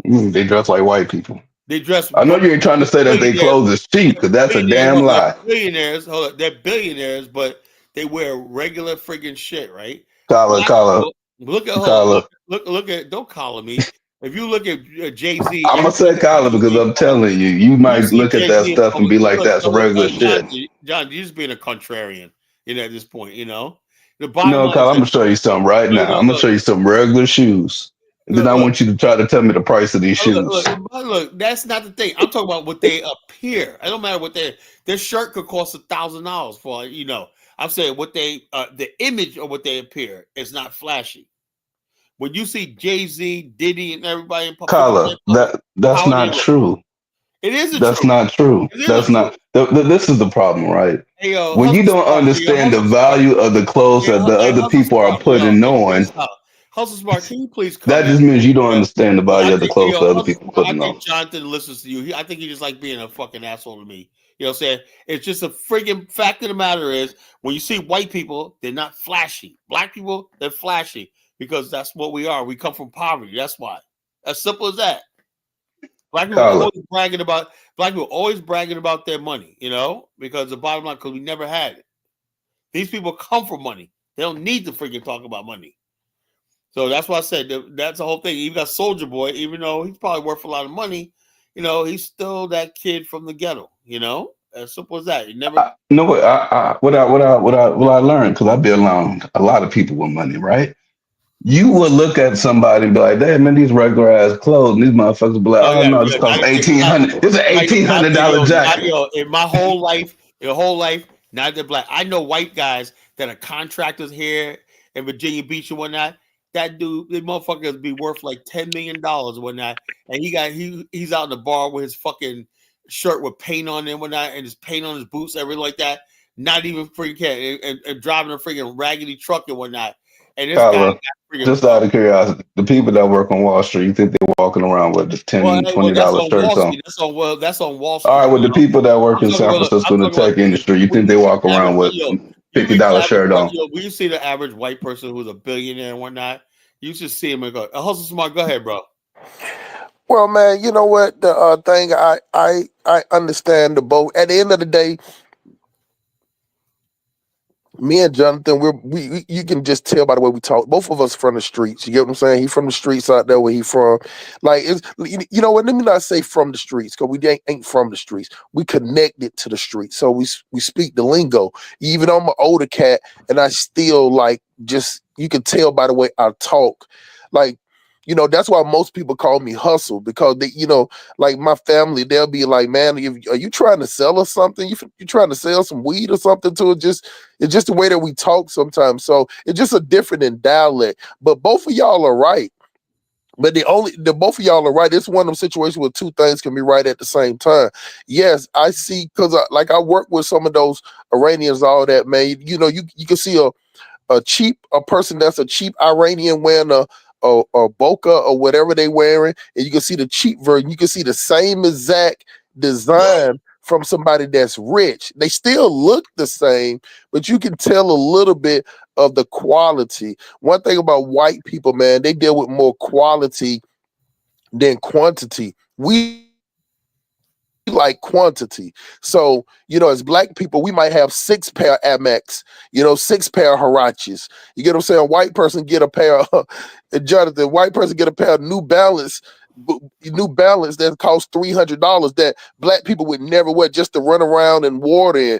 They dress like white people. They dress. I know you ain't trying to say that they Billionaires. clothes is cheap, because that's a Billionaires. damn lie. Billionaires. Hold up. They're billionaires, but they wear regular friggin' shit, right? Collar, Black collar, people. Hold up. collar. Look at. Don't collar me. If you look at Jay Z, I'm gonna say collar because I'm telling you, you when you might see look at Jay that Z, stuff and be like, that's regular shit. John, you're just being a contrarian. At this point, the bottom No, line is collar, I'm that gonna show you something right now. I'm gonna show you some regular shoes. And then I look, want you to try to tell me the price of these shoes. look, that's not the thing. I'm talking about what they appear. It don't matter what their shirt could cost $1,000 for. I'm saying what the image of what they appear is not flashy. When you see Jay-Z, Diddy, and everybody in Collar, that's how they not look. true. It isn't That's true. not true. It That's isn't true. not. This is the problem, right? Hey, When you Hustle don't Smart. understand the Hustle Smart. value of the clothes that the other Hustle people are Smart. putting Check on, this out. Hustle Smart, can you please come that in? just means you don't understand the I value of the think, clothes that other Hustle people Smart, I putting on. think Jonathan listens to you. I think he just like being a fucking asshole to me. You know what I'm saying? It's just a friggin' fact of the matter is when you see white people, they're not flashy. Black people, they're flashy because that's what we are. We come from poverty. That's why. As simple as that. Black people Collar, always bragging about their money, because the bottom line, because we never had it. These people come from money. They don't need to freaking talk about money. So that's why I said that's the whole thing. You got Soldier Boy, even though he's probably worth a lot of money, he's still that kid from the ghetto. As simple as that. He never. you know what? What I learned, because I be around a lot of people with money, right? You would look at somebody and be like, "Damn, man, these regular ass clothes." And these motherfuckers be like, Oh "Oh yeah, no, this yeah. costs 1,800. It's an $1,800 jacket." In my whole life, not that black. I know white guys that are contractors here in Virginia Beach and whatnot. That dude, the motherfuckers be worth like $10 million and whatnot. And he's out in the bar with his fucking shirt with paint on it and whatnot, and his paint on his boots, everything like that. Not even freaking care, and driving a freaking raggedy truck and whatnot. And this guy Kyla, got freaking. just out of curiosity, the people that work on Wall Street, you think they're walking around with just $10, That's $20 on Wall shirts on? Street. That's on Wall All Street. right, with the people that work I'm in talking San about. Francisco I'm in the talking about tech industry, you when think you they see walk the average around with you read the $50 average shirt on? when you see the average white person who's a billionaire and whatnot, you just see him and go, "Hustle Smart, go ahead, bro." Well, man, you know what? The thing I understand the both. At the end of the day, me and Jonathan, we you can just tell by the way we talk. Both of us from the streets. You get what I'm saying? He from the streets out there where he from. Like it's you know what? Let me not say from the streets because we ain't from the streets. We connected to the streets, so we speak the lingo. Even though I'm an older cat, and I still like just you can tell by the way I talk. Like that's why most people call me hustle because they like my family they'll be like, man, are you trying to sell us something? You trying to sell some weed or something to it? It's just the way that we talk sometimes. So it's just a different in dialect. But both of y'all are right. But the both of y'all are right. It's one of them situations where two things can be right at the same time. Yes, I see because I work with some of those Iranians, all that, man. You can see a person that's a cheap Iranian wearing a boka or whatever they wearing, and you can see the cheap version. You can see the same exact design from somebody that's rich. They still look the same, but you can tell a little bit of the quality. One thing about white people, man, they deal with more quality than quantity. We like quantity. So, as black people, we might have 6 pair Amex, 6 pair Harachis. You get what I'm saying? White person get a pair of Jonathan, white person get a pair of New Balance that costs $300 that black people would never wear just to run around and water in.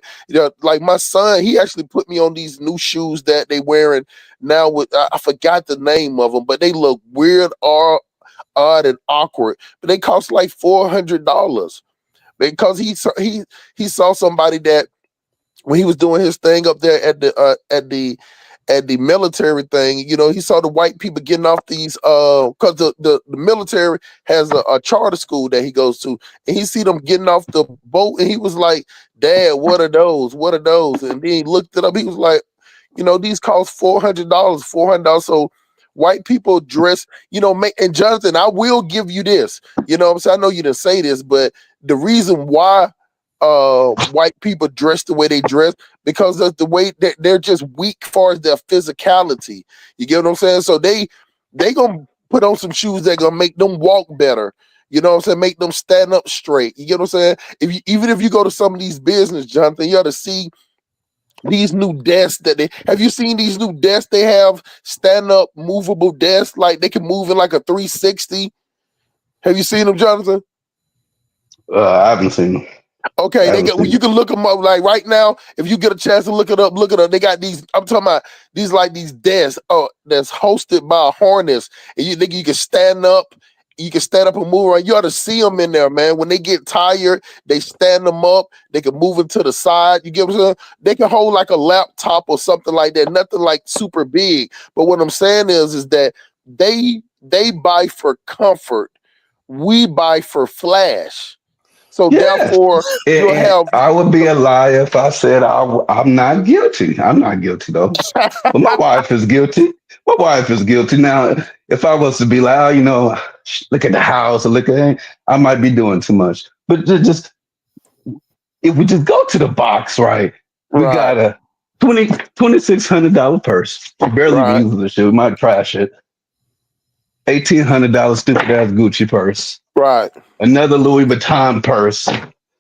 Like my son, he actually put me on these new shoes that they wearing now with I forgot the name of them, but they look weird or odd and awkward, but they cost like $400 because he saw somebody that when he was doing his thing up there at the military thing, he saw the white people getting off these because the military has a charter school that he goes to, and he see them getting off the boat, and he was like, "Dad, what are those? What are those?" And then he looked it up. He was like, these cost $400. So white people dress, and Jonathan, I will give you this. I'm saying, I know you didn't say this, but the reason why white people dress the way they dress because of the way that they're just weak as far as their physicality. You get what I'm saying? So they gonna put on some shoes that gonna make them walk better. You know what I'm saying? Make them stand up straight. You get what I'm saying? Even if you go to some of these business, Jonathan, you ought to see these new desks have you seen these new desks they have, stand up movable desks, like they can move in like a 360? Have you seen them, Jonathan? I haven't seen them. Okay, you can look them up like right now. If you get a chance to look it up. They got these. I'm talking about these desks. That's hosted by a harness, and you can stand up. You can stand up and move around. You ought to see them in there, man. When they get tired, they stand them up. They can move them to the side. You get what I'm saying? They can hold like a laptop or something like that. Nothing like super big. But what I'm saying is that they buy for comfort. We buy for flash. So therefore, you'll have. I would be a liar if I said I'm not guilty. I'm not guilty though. But my wife is guilty. My wife is guilty. Now, if I was to be like, look at the house or look at, I might be doing too much. But just if we just go to the box, right? We got a $2,600 purse. We barely even use the shit. We might trash it. $1,800 stupid ass Gucci purse. Right. Another Louis Vuitton purse.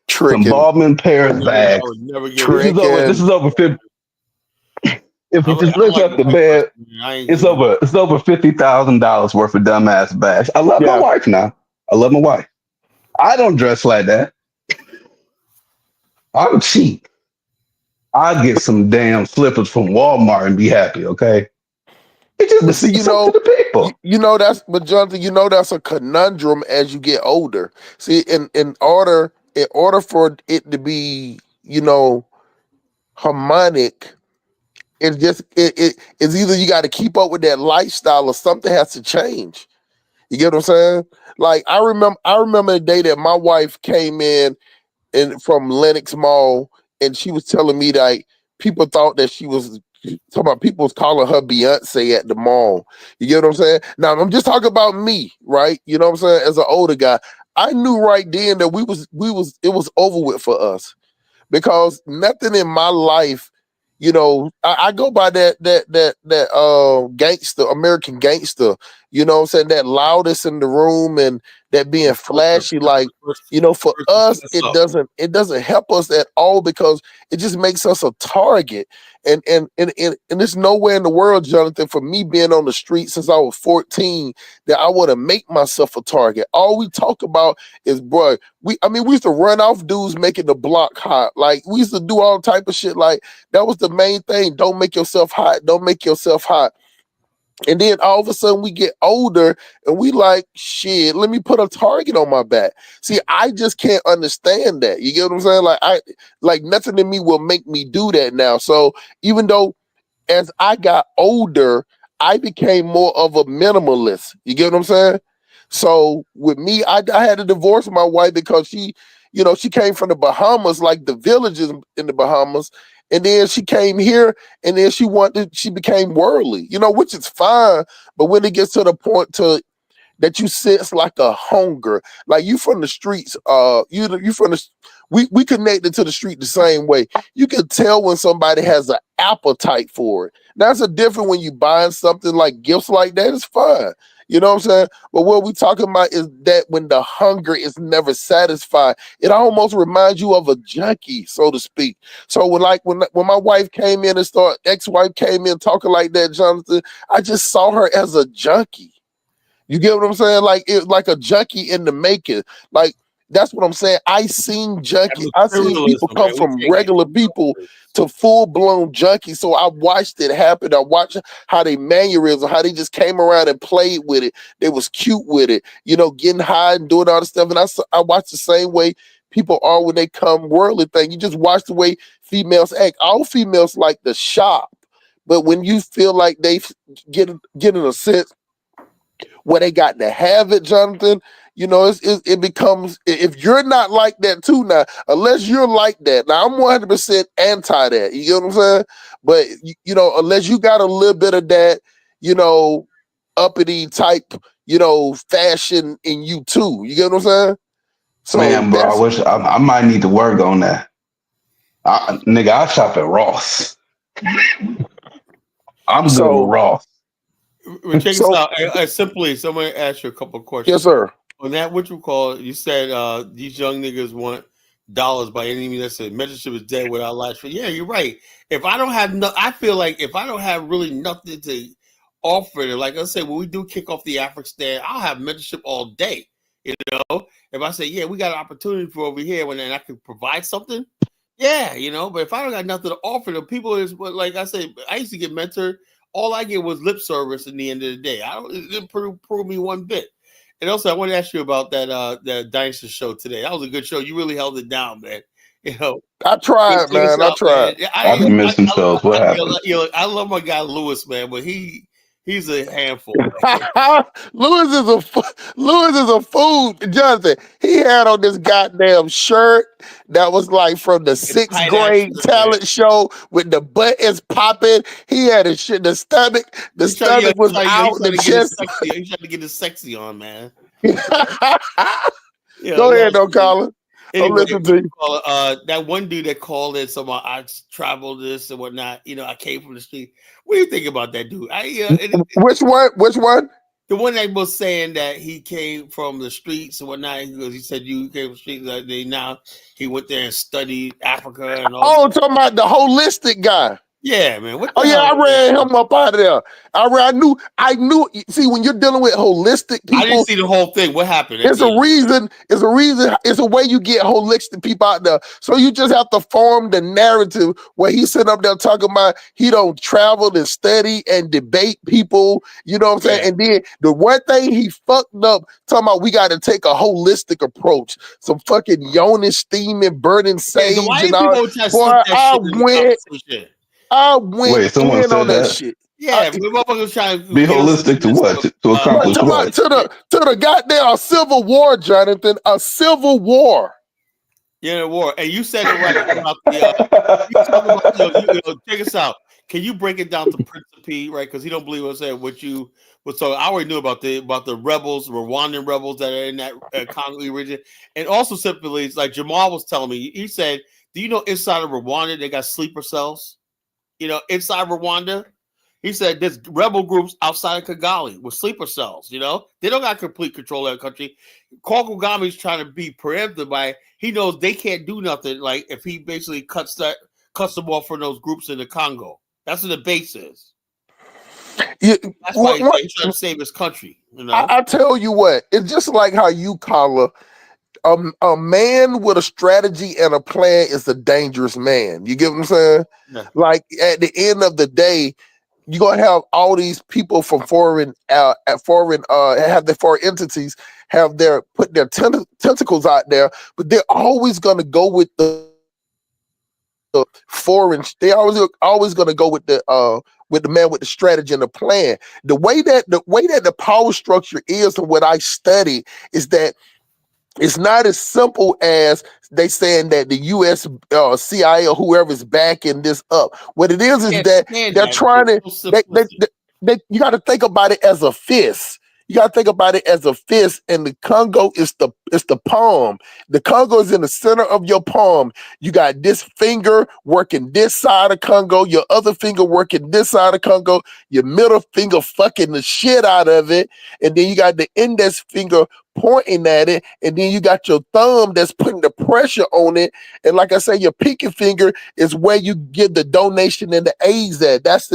Tricking. Some Baldwin Paris bags. This is over 50. If we just look up the bed, it's over $50,000 worth of dumbass bags. I love my wife now. I love my wife. I don't dress like that. I'm cheap. I'll get some damn slippers from Walmart and be happy, okay? It just See, to the people. But Jonathan, that's a conundrum as you get older. See, in order for it to be, harmonic, it's either you got to keep up with that lifestyle or something has to change. You get what I'm saying? Like I remember the day that my wife came in from Lenox Mall, and she was telling me that people thought that she was talking about, people was calling her Beyonce at the mall. You get what I'm saying? Now I'm just talking about me, right? You know what I'm saying? As an older guy, I knew right then that it was over with for us because nothing in my life, I go by that gangster, American gangster, you know what I'm saying? That loudest in the room and that being flashy, like, for us, it doesn't help us at all because it just makes us a target. And there's nowhere in the world, Jonathan, for me being on the street since I was 14, that I want to make myself a target. All we talk about is, bro, we used to run off dudes making the block hot. Like, we used to do all type of shit. Like, that was the main thing. Don't make yourself hot. Don't make yourself hot. And then all of a sudden we get older and we like, shit, let me put a target on my back. See, I just can't understand that. You get what I'm saying? Like nothing in me will make me do that now. So even though as I got older, I became more of a minimalist. You get what I'm saying? So with me, I had to divorce my wife because she came from the Bahamas, like the villages in the Bahamas. and then she came here, and then she became worldly, which is fine. But when it gets to the point that you sense like a hunger, like you from the streets, you from the we connected to the street the same way. You can tell when somebody has an appetite for it. That's a different when you buying something like gifts like that. It's fine. You know what I'm saying? But what we talking about is that when the hunger is never satisfied, it almost reminds you of a junkie, so to speak. So when my wife came in and ex-wife came in talking like that, Jonathan, I just saw her as a junkie. You get what I'm saying? Like a junkie in the making. Like that's what I'm saying. I seen Materialism, people come man. We from can't get regular people to full blown junkies. So I watched it happen. I watched how they mannerism, how they just came around and played with it. They was cute with it, getting high and doing all this stuff. And I watched the same way people are when they come worldly thing. You just watch the way females act. All females like to shop, but when you feel like they get in a sense where they got to have it, Jonathan, it becomes, if you're not like that too now, unless you're like that. Now, I'm 100% anti that. You get what I'm saying? But, unless you got a little bit of that, uppity type, fashion in you too. You get what I'm saying? So Man, bro, I wish I might need to work on that. Nigga, I shop at Ross. I'm good with Ross. Well, check this out. Simply, someone asked you a couple of questions. Yes, sir. On that, what you call, you said these young niggas want dollars by any means necessary. Mentorship is dead without life. Yeah, you're right. If I don't have I feel like if I don't have really nothing to offer, like I say, when we do kick off the African stand, I'll have mentorship all day. If I say, yeah, we got an opportunity for over here, when then I can provide something. Yeah, but if I don't got nothing to offer, the people is like I say, I used to get mentored. All I get was lip service in the end of the day. It didn't prove me one bit. And also, I want to ask you about that Dynasty show today. That was a good show. You really held it down, man. I tried, man. I tried. I've been missing shows. What happened? I love my guy Lewis, man, but he's a handful. Lewis is a fool, Jonathan. He had on this goddamn shirt that was like from the sixth grade talent show with the buttons popping. He had a shit. The stomach was out. The chest. He's trying to get his sexy on, man. Go ahead, though, Colin. Anyway, listen to you. That one dude that called in, someone I traveled this and whatnot. I came from the street. What do you think about that dude? Which one? Which one? The one that was saying that he came from the streets and whatnot. He said you came from the streets. Now he went there and studied Africa and all. Oh, talking about the holistic guy. Yeah, man. I ran him up out of there. I knew. See, when you're dealing with holistic people, I didn't see the whole thing. What happened? It's a reason. It's a way you get holistic people out there. So you just have to form the narrative where he's sitting up there talking about he don't travel and study and debate people. You know what I'm saying? Yeah. And then the one thing he fucked up talking about we got to take a holistic approach. Some fucking yoni steaming, burning sage and all. Boy, I went Wait, someone in said on that shit. Yeah, but motherfuckers trying to be holistic to what? To accomplish what? To the goddamn civil war, Jonathan. A civil war. Yeah, war. And you said it right about the. Check us out. Can you break it down to Principe, right? Because he don't believe what I said. So I already knew about the rebels, Rwandan rebels that are in that Congo region, and also simply, it's like Jamal was telling me. He said, "Do you know inside of Rwanda they got sleeper cells? Inside Rwanda." He said there's rebel groups outside of Kigali with sleeper cells. They don't got complete control of that country. Paul Kagame is trying to be preempted by. He knows they can't do nothing. Like if he basically cuts them off from those groups in the Congo. That's what the base is. Yeah, that's why he's trying to save his country. I tell you what, it's just like how you call a man with a strategy and a plan is a dangerous man. You get what I'm saying? Yeah. Like at the end of the day, you're gonna have all these people from foreign have their foreign entities put their tentacles out there, but they're always gonna go with the foreign. They always gonna go with the man with the strategy and the plan. The way that the power structure is, and what I study is that It's not as simple as they saying that the U.S. CIA or whoever is backing this up. What it is Can't that stand they're that. trying to. It's so simplistic. You got to think about it as a fist. You got to think about it as a fist, and the Congo is the palm. The Congo is in the center of your palm. You got this finger working this side of Congo, your other finger working this side of Congo, your middle finger fucking the shit out of it, and then you got the index finger pointing at it, and then you got your thumb that's putting the pressure on it. And like I say, your pinky finger is where you give the donation and the aids at. That's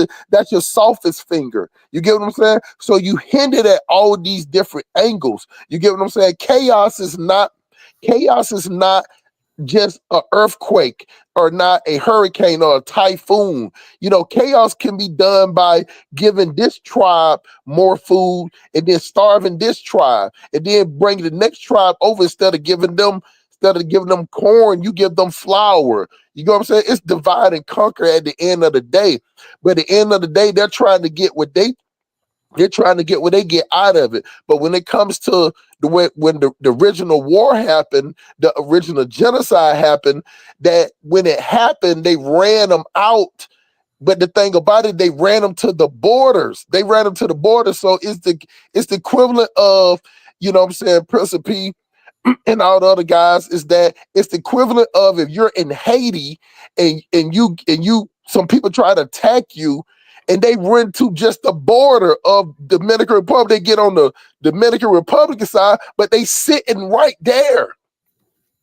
your softest finger. You get what I'm saying? So you hinted at all these different angles. You get what I'm saying? Chaos is not just an earthquake or not a hurricane or a typhoon. You know, chaos can be done by giving this tribe more food and then starving this tribe and then bringing the next tribe over instead of giving them corn, you give them flour. You know what I'm saying? It's divide and conquer at the end of the day. But at the end of the day, they're trying to get what they get out of it. But when it comes to the way when the original war happened, the original genocide happened, that when it happened, they ran them out. But the thing about it, they ran them to the borders. They ran them to the borders. So it's the equivalent of, you know what I'm saying, Prince P and all the other guys, is that it's the equivalent of if you're in Haiti and you some people try to attack you and they run to just the border of Dominican Republic. They get on the Dominican Republican side, but they sitting right there.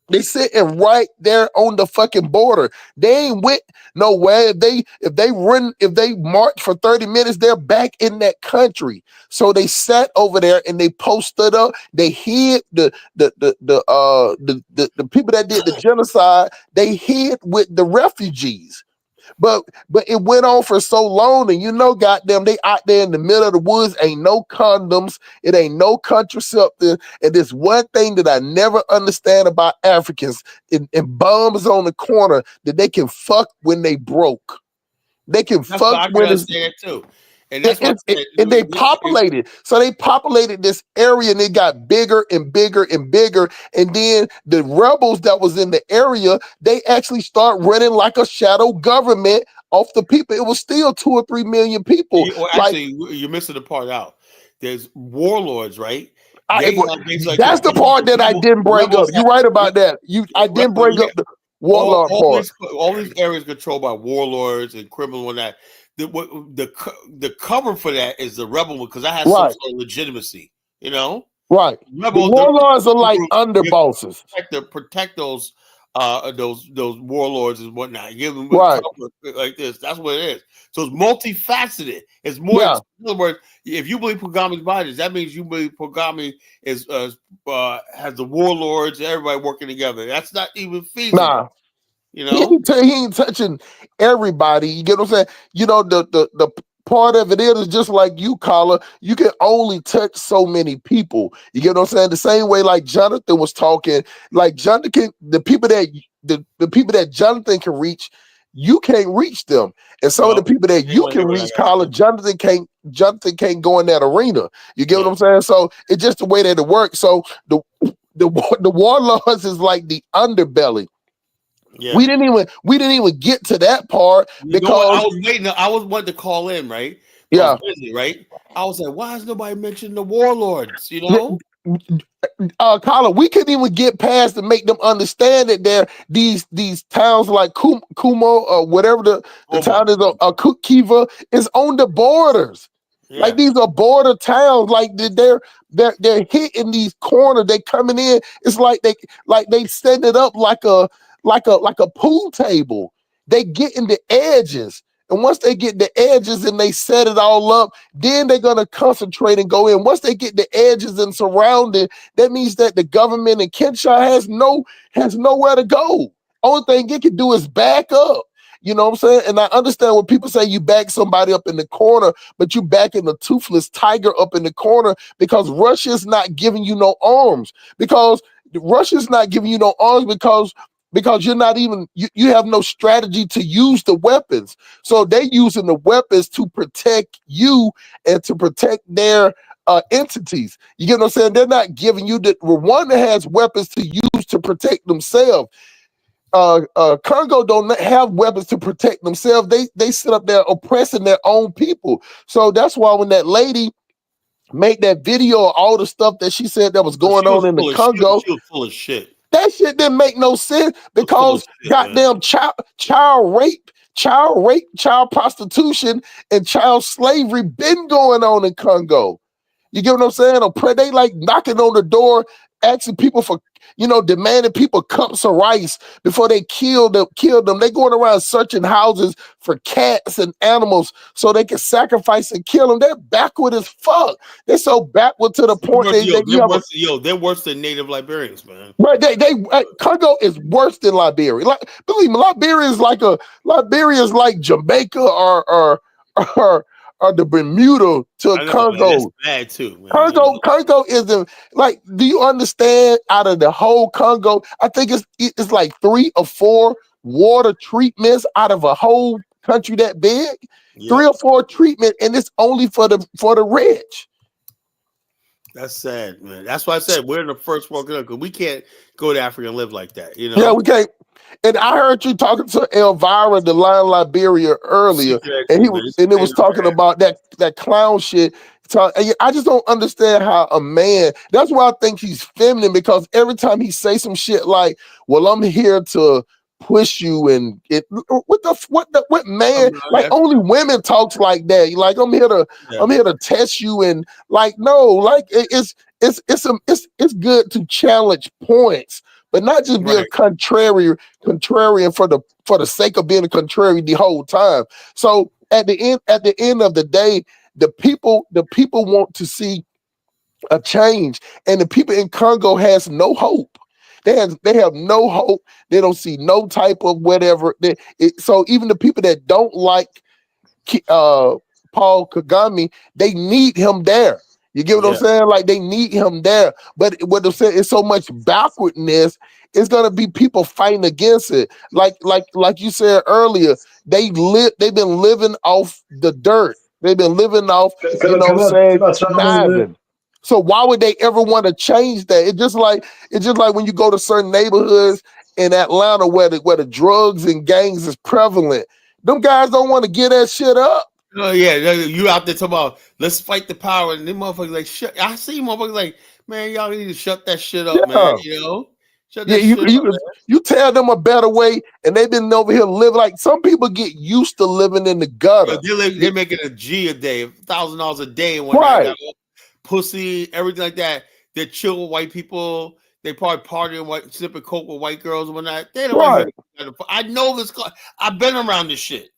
They sitting right there on the fucking border. They ain't went nowhere. If they march for 30 minutes, they're back in that country. So they sat over there and they posted up. They hid the people that did the genocide. They hid with the refugees. But it went on for so long, and you know, goddamn, they out there in the middle of the woods, ain't no condoms, it ain't no contraceptive. And this one thing that I never understand about Africans, and bums on the corner, that they can fuck when they broke. They can That's what fuck I can when it's understand too. And that's what I said. and they populated. So they populated this area and it got bigger and bigger and bigger. And then the rebels that was in the area, they actually start running like a shadow government off the people. It was still 2 or 3 million people. Well, Like actually, you're missing the part out. There's warlords, right? that's the part that I didn't bring up. You're right about that. I didn't bring up the warlord part. All these areas controlled by warlords and criminal and that. The cover for that is the rebel, because I have some Right. sort of legitimacy, you know. Right. Rebel, the warlords are like underbosses. Protect those warlords and whatnot. Give them Right. cover like this. That's what it is. So it's multifaceted. It's more. Yeah. In other words, if you believe Pagami's bodies, that means you believe Pagami is has the warlords and everybody working together. That's not even feasible. Nah. You know, he ain't touching everybody. You get what I'm saying? You know, the part of it is just like you, Carla. You can only touch so many people. You get what I'm saying? The same way like Jonathan was talking, like Jonathan can, the people that Jonathan can reach, you can't reach them. And some of the people that you can reach, Carla, Jonathan can't go in that arena. You get what I'm saying? So it's just the way that it works. So the warlords is like the underbelly. Yeah. We didn't even get to that part because I was waiting. I was wanting to call in, right? Yeah. I was busy, right? I was like, why is nobody mentioning the warlords? You know, Colin, we couldn't even get past to make them understand that there these towns like Kumo or whatever the town is, Kiva is on the borders. Yeah. Like these are border towns. Like they're hitting these corners. They coming in. It's like they set it up like a pool table. They get in the edges. And once they get the edges and they set it all up, then they're going to concentrate and go in. Once they get the edges and surround it, that means that the government in Kinshasa has nowhere to go. Only thing it can do is back up. You know what I'm saying? And I understand when people say you back somebody up in the corner, but you backing a toothless tiger up in the corner because Russia's not giving you no arms. Because Russia's not giving you no arms because you're not even you have no strategy to use the weapons. So they're using the weapons to protect you and to protect their entities. You get what I'm saying? They're not giving you the Rwanda has weapons to use to protect themselves. Congo don't have weapons to protect themselves. They sit up there oppressing their own people. So that's why when that lady made that video of all the stuff that she said that was going on in the Congo, she was full of shit. that shit didn't make no sense because shit, goddamn child rape, child prostitution, and child slavery been going on in Congo. You get what I'm saying? They like knocking on the door, asking people for, demanding people cups of rice before they kill them. They going around searching houses for cats and animals so they can sacrifice and kill them. They're backward as fuck. They're so backward to the point They're worse than native Liberians, man. Right, Congo is worse than Liberia. Like, believe me, Liberia is like Jamaica or the Bermuda to Congo. That's bad too, man. Congo isn't like. Do you understand? Out of the whole Congo, I think it's like 3 or 4 water treatments out of a whole country that big. Yep. 3 or 4 treatment, and it's only for the rich. That's sad, man. That's why I said we're in the first world because we can't go to Africa and live like that. Yeah, we can't. And I heard you talking to Elvira, the Lion Liberia, earlier, and it was talking about that clown shit. So I just don't understand how a man. That's why I think he's feminine, because every time he say some shit like, "Well, I'm here to push you," and what man? Like only women talks like that. Like I'm here to test you, and like no, like it's good to challenge points, but not just be a contrarian for the sake of being a contrary the whole time. So at the end of the day, the people want to see a change, and the people in Congo has no hope. They have no hope. They don't see no type of whatever. So even the people that don't like Paul Kagame, they need him there. You get what I'm saying? Like they need him there. But what I'm saying is so much backwardness. It's gonna be people fighting against it. Like you said earlier, they've been living off the dirt. They've been living off, conniving. So why would they ever want to change that? It's just like when you go to certain neighborhoods in Atlanta where the drugs and gangs is prevalent. Them guys don't want to get that shit up. Oh yeah, you out there talking about let's fight the power, and them motherfuckers like shut. I see motherfuckers like, man, y'all need to shut that shit up, man. Shut that shit up, man. You tell them a better way, and they've been over here living like some people get used to living in the gutter. They're making a G a day, $1,000 a day, and whatnot. Pussy, everything like that. They chill with white people. They probably partying, sipping coke with white girls and whatnot. They don't want to hear. I know this. I've been around this shit.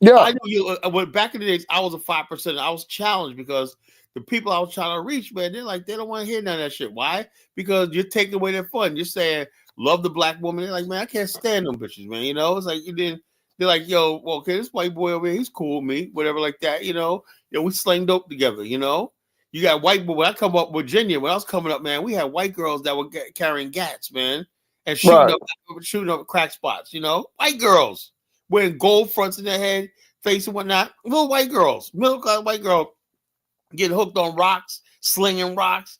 Yeah, I know you. When back in the days, I was a 5%. I was challenged because the people I was trying to reach, man, they don't want to hear none of that shit. Why? Because you're taking away their fun. You're saying love the black woman. They're like, man, I can't stand them bitches, man. It's like they're like, yo, well, okay, this white boy over here, he's cool with me, whatever, like that. We slang dope together. You got white boy. When I come up Virginia, when I was coming up, man, we had white girls that were carrying gats, man, and shooting up crack spots. White girls wearing gold fronts in their head, face and whatnot. Little white girls, middle class white girl, getting hooked on rocks, slinging rocks,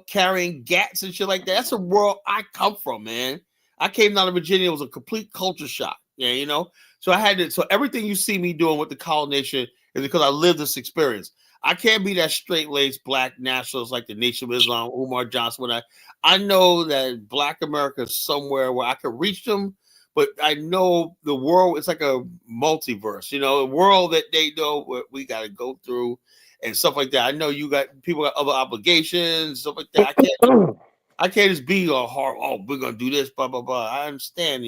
carrying gats and shit like that. That's the world I come from, man. I came down to Virginia. It was a complete culture shock. Yeah, So I had to. So everything you see me doing with the Colored Nation is because I lived this experience. I can't be that straight-laced black nationalist like the Nation of Islam, Umar Johnson. I know that Black America is somewhere where I can reach them, but I know the world is like a multiverse, a world that they know what we got to go through and stuff like that. I know people got other obligations, stuff like that. I can't just be all hard. Oh, we're gonna do this, blah blah blah. I understand,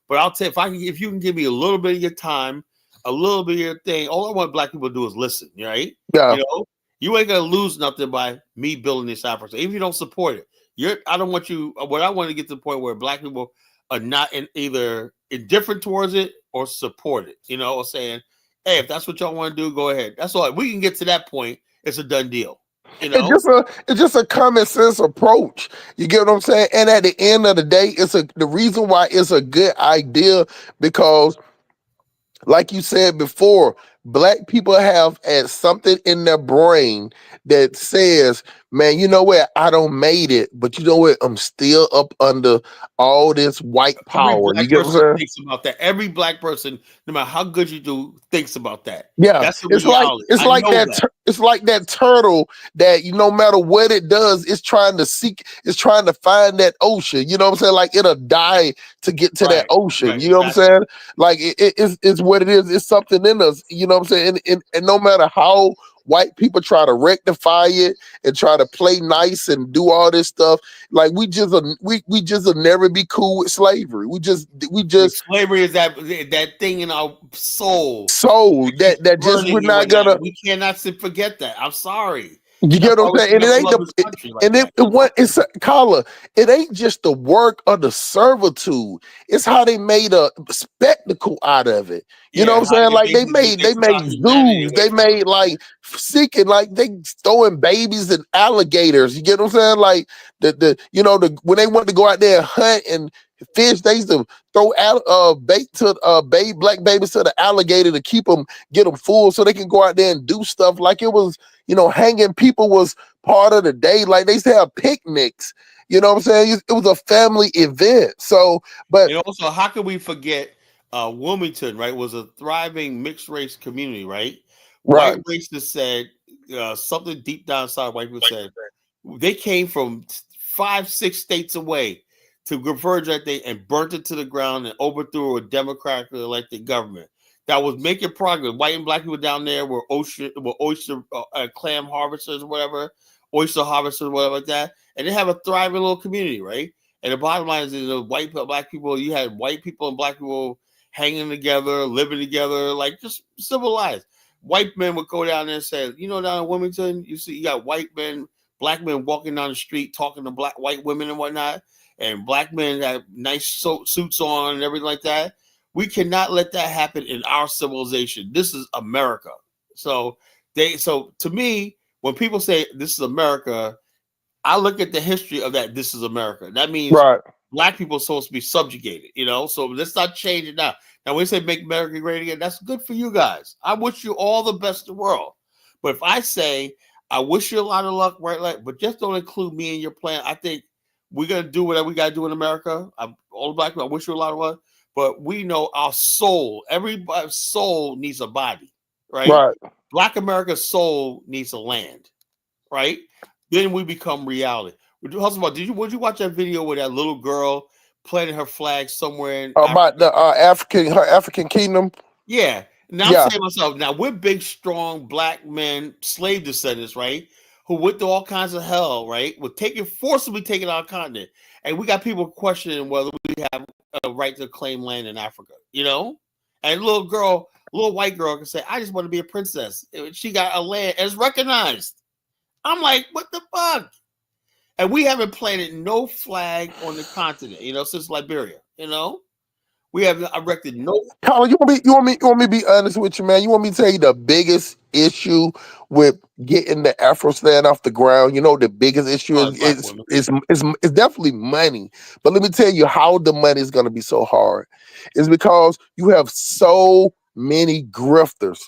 but I'll tell you, if you can give me a little bit of your time, a little bit of your thing. All I want black people to do is listen, right? Yeah. You ain't gonna lose nothing by me building this Africa. Even if you don't support it, I don't want you. What I want to get to the point where black people are not either indifferent towards it or support it. Or saying, hey, if that's what y'all want to do, go ahead. That's all. We can get to that point. It's a done deal. It's just a common sense approach. You get what I'm saying? And at the end of the day, the reason why it's a good idea because, like you said before, Black people have something in their brain that says, man, you know what? I don't made it, but you know what? I'm still up under all this white Every power. You black get what I'm person saying? thinks about that. Every black person, no matter how good you do, thinks about that. Yeah, That's the reality. it's I like know that. it's like that turtle that no matter what it does, it's trying to find that ocean. You know what I'm saying? Like it'll die to get to that Right, ocean. right, You know what I'm exactly. saying? Like it's what it is. It's something in us. You know what I'm saying? And no matter how white people try to rectify it and try to play nice and do all this stuff, like we just will never be cool with slavery. We just Slavery is that thing in our soul soul that keeps that just we're burning and not whatnot. gonna. We cannot forget that. I'm sorry. You That's get what why I'm we saying? should And it never ain't love this country like and that. it's a collar. It ain't just the work of the servitude. It's how they made a spectacle out of it. You know Yeah, what I'm how saying? they Like basically they take made our humanity zoos. away They from us. made like seeking like they throwing babies and alligators. You get what I'm saying? Like the when they wanted to go out there and hunt and fish, they used to throw bait to black babies to the alligator to get them full so they can go out there and do stuff like it was. Hanging people was part of the day. Like they used to have picnics. You know what I'm saying? It was a family event. So, but And also, how can we forget Wilmington, right, was a thriving mixed race community, right? right, White racists said something deep down inside, white people said they came from 5, 6 states away to converge that day and burnt it to the ground and overthrew a democratically elected government that was making progress. White and black people down there were oyster clam harvesters or whatever, oyster harvesters, whatever like that, and they have a thriving little community, right? And the bottom line is, black people. You had white people and black people hanging together, living together, like just civilized. White men would go down there and say, down in Wilmington, you got white men, black men walking down the street talking to white women and whatnot, and black men have nice suits on and everything like that. We cannot let that happen in our civilization. This is America. So to me, when people say this is America, I look at the history of that. This is America. That means right, black people are supposed to be subjugated, So let's not change it now. Now, when we say make America great again, that's good for you guys. I wish you all the best in the world. But if I say I wish you a lot of luck, right? But just don't include me in your plan. I think we're gonna do whatever we gotta do in America. All the black people. I wish you a lot of luck. But we know our soul. Everybody's soul needs a body, right? right. Black America's soul needs a land, right? Then we become reality. Husband, would you watch that video where that little girl planted her flag somewhere in About Africa? the her African kingdom. Yeah. Now I'm Yeah, saying to myself, now we're big, strong black men, slave descendants, right? Who went through all kinds of hell, right? Were forcibly taken our continent. And we got people questioning whether we have a right to claim land in Africa, And a little white girl can say, I just want to be a princess. She got a land as recognized. I'm like, what the fuck? And we haven't planted no flag on the continent, since Liberia. We have erected no. Colin, you want me to be honest with you, man? You want me to tell you the biggest issue with getting the Afro stand off the ground? The biggest issue Black women. is definitely money. But let me tell you how the money is going to be so hard. It's because you have so many grifters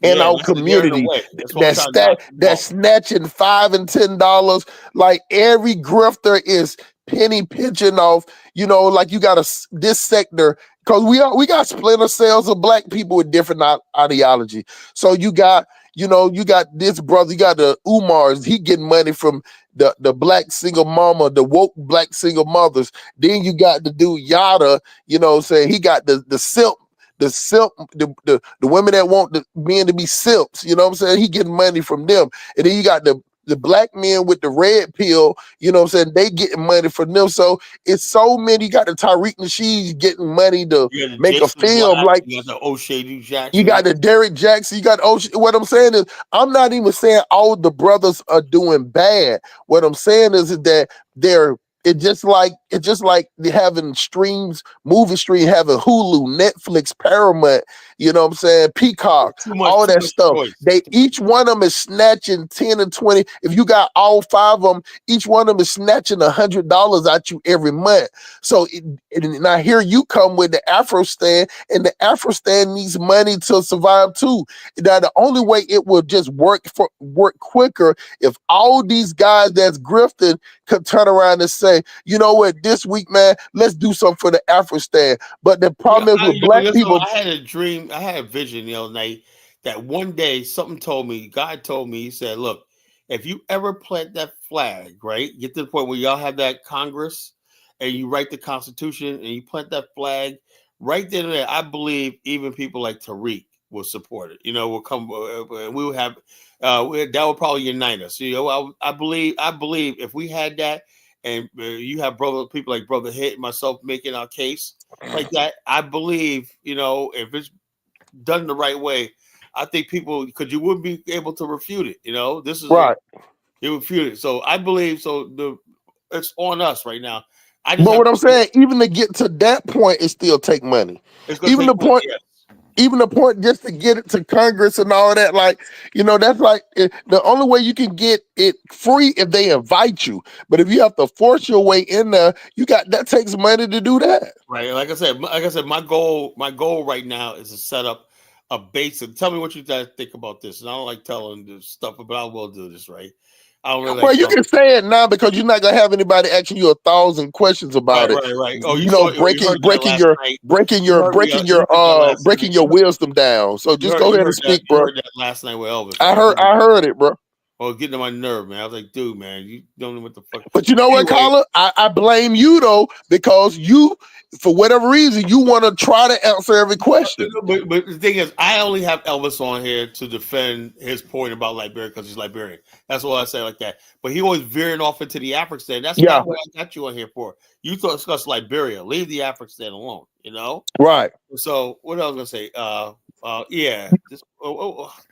in Yeah, our they're in the community way. That's what I'm trying to knock them that's off. snatching $5 and $10. Like every grifter is penny pinching off. Like you got this sector because we got splinter cells of black people with different ideology. So you got this brother, you got the Umars. He getting money from the black single mama, the woke black single mothers. Then you got the dude Yada. Saying he got the simp. The women that want the men to be simps, you know what I'm saying? He getting money from them. And then you got the black men with the red pill, you know what I'm saying? They getting money from them. So it's so many. You got the Tariq Nasheed getting money to You got the make a Jason film. Black. Like You got the O'Shea you Jackson. got the Derek Jackson. You got what I'm saying is, I'm not even saying all the brothers are doing bad. What I'm saying is that it's it's just like having streams, movie stream, having Hulu, Netflix, Paramount, you know what I'm saying, Peacock, all Too that much stuff. choice. They each one of them is snatching 10 and 20. If you got all 5 of them, each one of them is snatching $100 out you every month. So now here you come with the Afro stand, and the Afro stand needs money to survive too. Now the only way it will just work quicker if all these guys that's grifting could turn around and say, you know what, this week, man, let's do something for the Afro stand. But the problem is with black people. I had a dream, I had a vision the other night that one day something told me, God told me, he said, look, if you ever plant that flag, right, get to the point where y'all have that Congress and you write the Constitution and you plant that flag right there, I believe even people like Tariq will support it. You know, will come, we will have, that will probably unite us. You know, I believe if we had that, and you have people like Brother Hit and myself making our case like that, I believe, you know, if it's done the right way, I think people, because you wouldn't be able to refute it. You know, this is right. You refute it. So I believe it's on us right now. I just But have what I'm to, saying, even to get to that point, it still take money. it's going to Even take the point, yes. even the point just to get it to Congress and all of that, like, you know, that's like the only way you can get it free if they invite you. But if you have to force your way in there, that takes money to do that. Right. Like I said, my goal right now is to set up a basic. Tell me what you guys think about this. And I don't like telling this stuff, but I will do this, right? I don't really Well, like you telling. can say it now because you're not gonna have anybody asking you 1,000 questions about it. Right. Oh, You know, you heard that last night. You heard that last breaking night. your wisdom down. So just go ahead and speak, You bro. heard that last night with Elvis, I right? heard it, bro. Oh, getting on my nerve, man. I was like, dude, man, you don't know what the fuck. But you know what, Anyway, Colin? I blame you though, because you, for whatever reason, you want to try to answer every question. but the thing is, I only have Elvis on here to defend his point about Liberia because he's Liberian. That's why I say like that. But he always veering off into the African. That's Yeah. not what I got you on here for. You to discuss Liberia. Leave the African alone. You know. Right. So what I was gonna say? Yeah.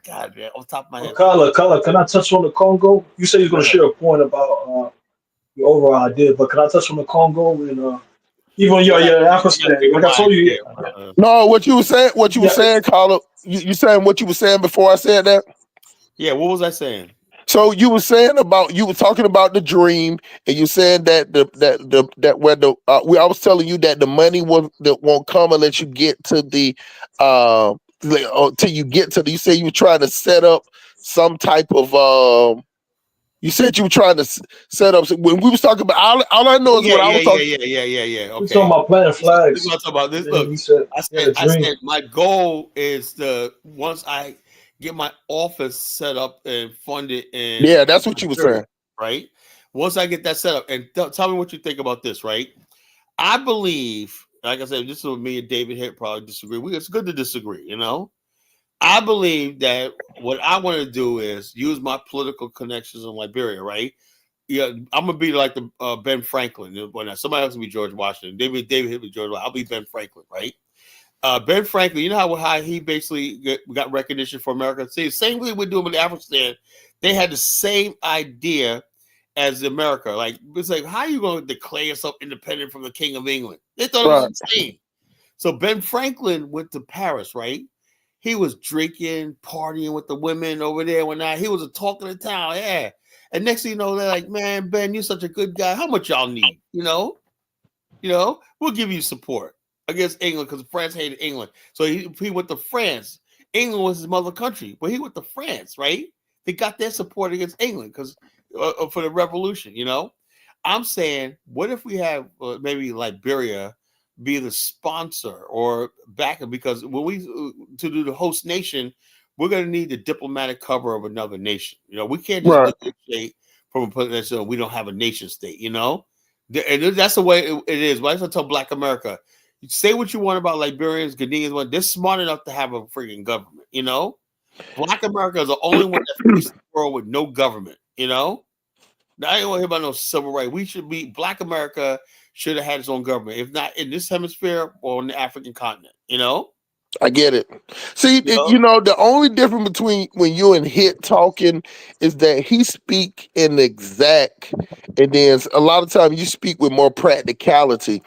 God, man, off the top of my head. Kala, can I touch on the Congo? You said you're going to share a point about your overall idea, but can I touch on the Congo and even your African? Like I told you, No, what you were saying, Colin. You saying what you were saying before I said that? Yeah. What was I saying? So you were talking about the dream, and you said that I was telling you that the money won't come unless you get to the till you get to the. You say you were trying to set up some type of. You said you were trying to set up. When we was talking about, all I know is what I was talking. Yeah. we're Okay. talking about planting We're flags. gonna talk about this. And Look, you said I said my goal is to once I get my office set up and funded in Yeah, that's what you were Nigeria, saying. right? Once I get that set up, and tell me what you think about this, right? I believe, like I said, this is what me and David here probably disagree. It's good to disagree, you know. I believe that what I want to do is use my political connections in Liberia, right? Yeah, I'm gonna be like the Ben Franklin. When somebody else will be George Washington, David hit me George Washington. I'll be Ben Franklin, right? Ben Franklin, you know how he basically got recognition for America. See, the same way we're doing with the African, they had the same idea as America. Like it's like, how are you going to declare yourself independent from the King of England? They thought it was insane. So Ben Franklin went to Paris, right? He was drinking, partying with the women over there. When he was a talk of the town, yeah. And next thing you know, they're like, "Man, Ben, you're such a good guy. How much y'all need? You know, we'll give you support against England because France hated England. So he went to France. England was his mother country, but he went to France, right? They got their support against England because for the revolution. You know, I'm saying, what if we have maybe Liberia be the sponsor or backer? Because when we to do the host nation, we're going to need the diplomatic cover of another nation. You know, we can't just negotiate from a position we don't have a nation state. You know, and that's the way it is. But I tell Black America, say what you want about Liberians, Ghanaians, they're smart enough to have a freaking government. You know, Black America is the only one that faces the world with no government. You know. I ain't want to hear about no civil rights. We should be Black America should have had its own government, if not in this hemisphere or on the African continent. You know, I get it. See, You know? you know, the only difference between when you and Hit talking is that he speak in exact, and then a lot of times you speak with more practicality.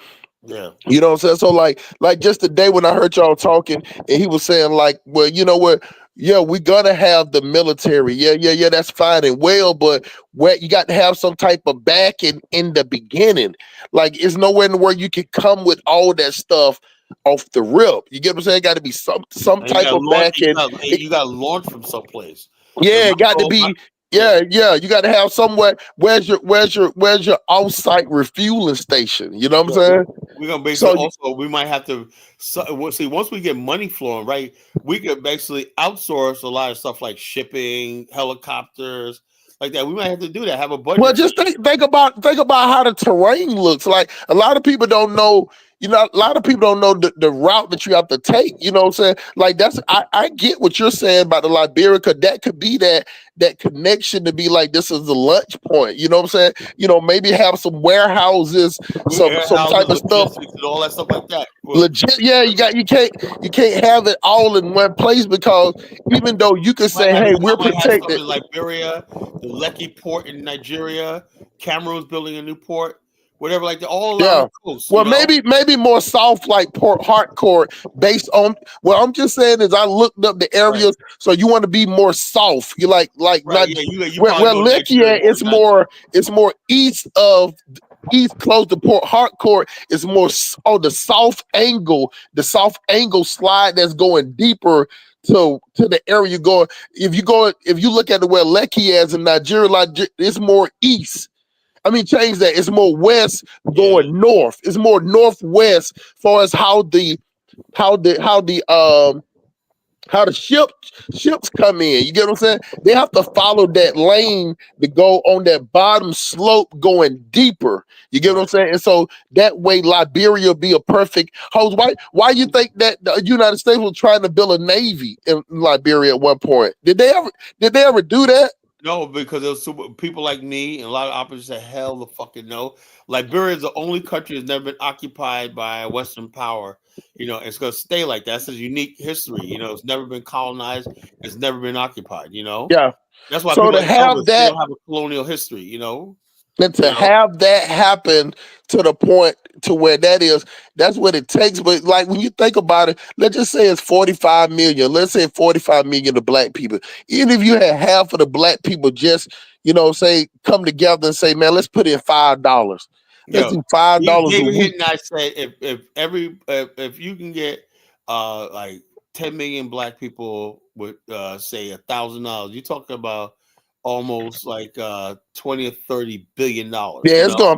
Yeah. You know what I'm saying? So like just today when I heard y'all talking, and he was saying like, well, you know what? Yeah, we're gonna have the military. Yeah, that's fine and well, but where you got to have some type of backing in the beginning. Like, it's nowhere in the world you can come with all that stuff off the rip. You get what I'm saying? Got to be some And you type got of launch. backing. You got launch from someplace. Yeah, it got to My, be. yeah. Yeah. You got to have somewhere. Where's your off-site refueling station? You know what I'm Yeah, saying? we're gonna basically So also we might have to see once we get money flowing, right? We could basically outsource a lot of stuff like shipping, helicopters, like that. We might have to do that. Have a well, budget. just think about how the terrain looks. Like a lot of people don't know. You know, a lot of people don't know the route that you have to take. You know what I'm saying? Like I get what you're saying about the Liberia, because that could be that connection to be like this is the lunch point. You know what I'm saying? You know, maybe have some warehouses, some Warehouses, type of stuff. logistics, and all that stuff like that. Legit, yeah, you can't have it all in one place, because even though you could say, hey, we're I might have something protected. in Liberia, the Lekki port in Nigeria, Cameroon's building a new port, whatever, like that, all along Yeah. the coast. Well, maybe more soft like Port Harcourt based on what I'm just saying is I looked up the areas. So you want to be more soft. You like Right? not Yeah, you where probably go to Lecky Nigeria at, more than I do. it's more east close to Port Harcourt. It's more on the soft angle slide that's going deeper to the area you're going. If you look at the where Lecky is in Nigeria, like it's more east. I mean, change that. It's more west going north. It's more northwest far as how the ships come in. You get what I'm saying? They have to follow that lane to go on that bottom slope going deeper. You get what I'm saying? And so that way Liberia will be a perfect host. Why you think that the United States was trying to build a navy in Liberia at one point? Did they ever do that? No, because there's people like me and a lot of operators say, hell the fucking no. Liberia is the only country that's never been occupied by a Western power. You know, it's going to stay like that. It's a unique history. You know, it's never been colonized. It's never been occupied. You know, Yeah. that's why So people to like have Elvis, they that don't have a colonial history. You know, and to have that happen to the point to where that's what it takes. But like when you think about it, let's just say it's 45 million. Let's say 45 million of black people. Even if you had half of the black people just, say, come together and say, man, let's put in $5. Let's do $5 a David week. Hinton, I said, if you can get like 10 million black people with say $1,000, you're talking about almost like 20 or 30 billion dollars. Yeah, You it's know,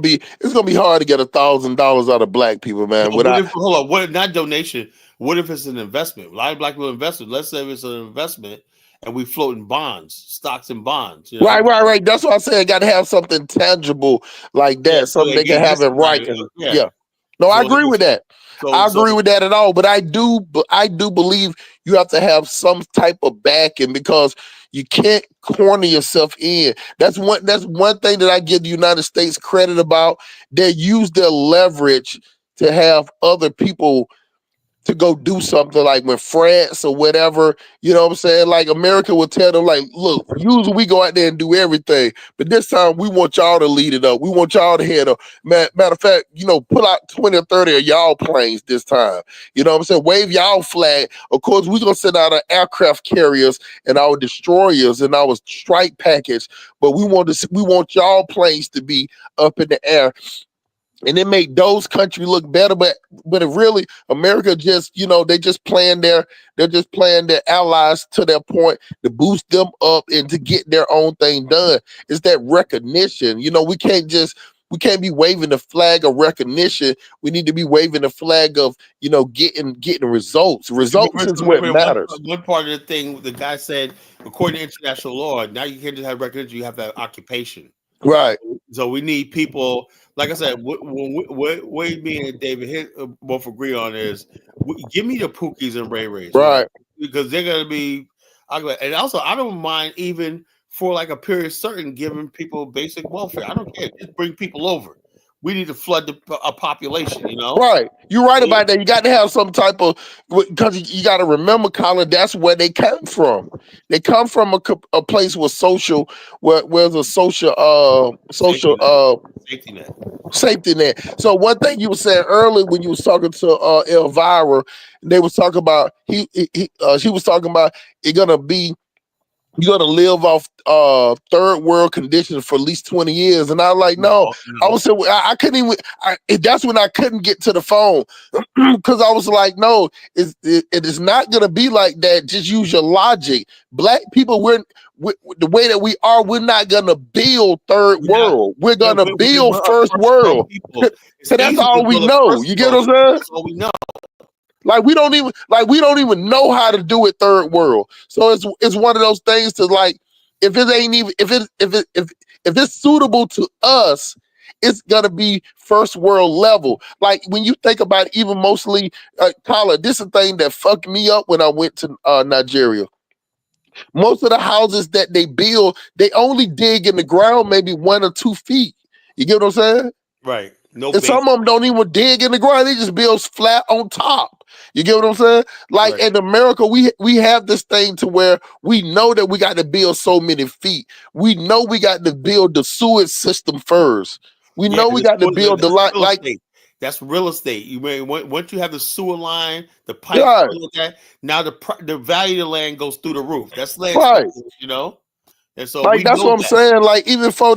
gonna be hard to get $1,000 out of black people, man. but what Without if hold on? What not donation? What if it's an investment? A lot of black people invest. Let's say it's an investment, and we float in bonds, stocks and bonds. You know, right. That's why I say I got to have something tangible like yeah. that, So something they they can get have it discounted. right. And Yeah. yeah, no, I So agree with that. I agree with that at all. But I do believe you have to have some type of backing, because you can't corner yourself in. That's one thing that I give the United States credit about. They use their leverage to have other people to go do something, like when France or whatever, you know what I'm saying? Like America would tell them, like, look, usually we go out there and do everything, but this time we want y'all to lead it up. We want y'all to head up. Matter of fact, pull out 20 or 30 of y'all planes this time. You know what I'm saying? Wave y'all flag. Of course, we're gonna send out our aircraft carriers and our destroyers and our strike package, but we want y'all planes to be up in the air. And it made those countries look better, but it really America just they're just playing their allies to their point to boost them up and to get their own thing done. It's that recognition. We can't be waving the flag of recognition. We need to be waving the flag of getting results. Results is what matters. One part of the thing, the guy said, according to international law, now you can't just have recognition; you have to have occupation. Right. So we need people, like I said, what me and David hit both agree on is, give me the Pookies and Ray Rays, Right. Because they're gonna be, and also I don't mind even for like a period certain giving people basic welfare. I don't care, just bring people over. we need to flood a population. You know, Right. You're right about that. You got to have some type of, because you got to remember, Colin, that's where they come from. They come from a place with social, where's a safety net. Safety net. So one thing you were saying earlier when you was talking to Elvira, they was talking about she was talking about you're gonna live off third world conditions for at least 20 years. And I was like, no. I was saying I couldn't even that's when I couldn't get to the phone. Because I was like, no, it is not gonna be like that. Just use your logic. Black people, the way that we are, we're not gonna build third world. We're gonna build first world. So that's all we know. You get what I'm saying? That's all we know. Like we don't even know how to do it third world. So it's one of those things to like, if it's suitable to us, it's gonna be first world level. Like when you think about it, even mostly, Carla, this is a thing that fucked me up when I went to Nigeria. Most of the houses that they build, they only dig in the ground maybe 1 or 2 feet. You get what I'm saying? Right. No. And some of them don't even dig in the ground; they just build flat on top. You get what I'm saying? Like Right. in America, we have this thing to where we know that we got to build so many feet. We know we got to build the sewage system first. We know we got to build the line. Like that's real estate. You may once you have the sewer line, the pipe, right. all of that. Now the value of the land goes through the roof. That's land, Right. you know. And so Like we that's know what I'm that. saying. Like even before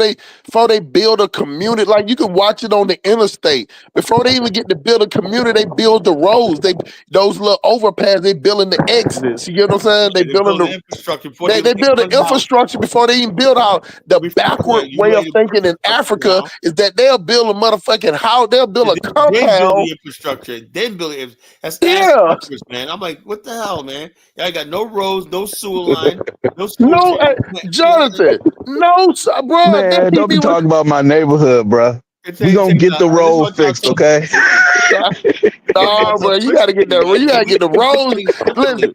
they build a community, like you can watch it on the interstate. Before they even get to build a community, they build the roads. Those little overpass, they building the exits. You get what I'm saying? They They building build the the infrastructure before they build the infrastructure before they even build out. The backward way of thinking in Africa is that they'll build a motherfucking house. They'll build a Then build compound. the infrastructure. Then build it. That's Yeah. ass backwards, man. I'm like, what the hell, man? Y'all got no roads, no sewer line, no sewer No, system. Jonathan. No, bro. Man, don't be talking about my neighborhood, bro. We gonna get the road fixed, okay? No, bro, you gotta get the roads. Listen,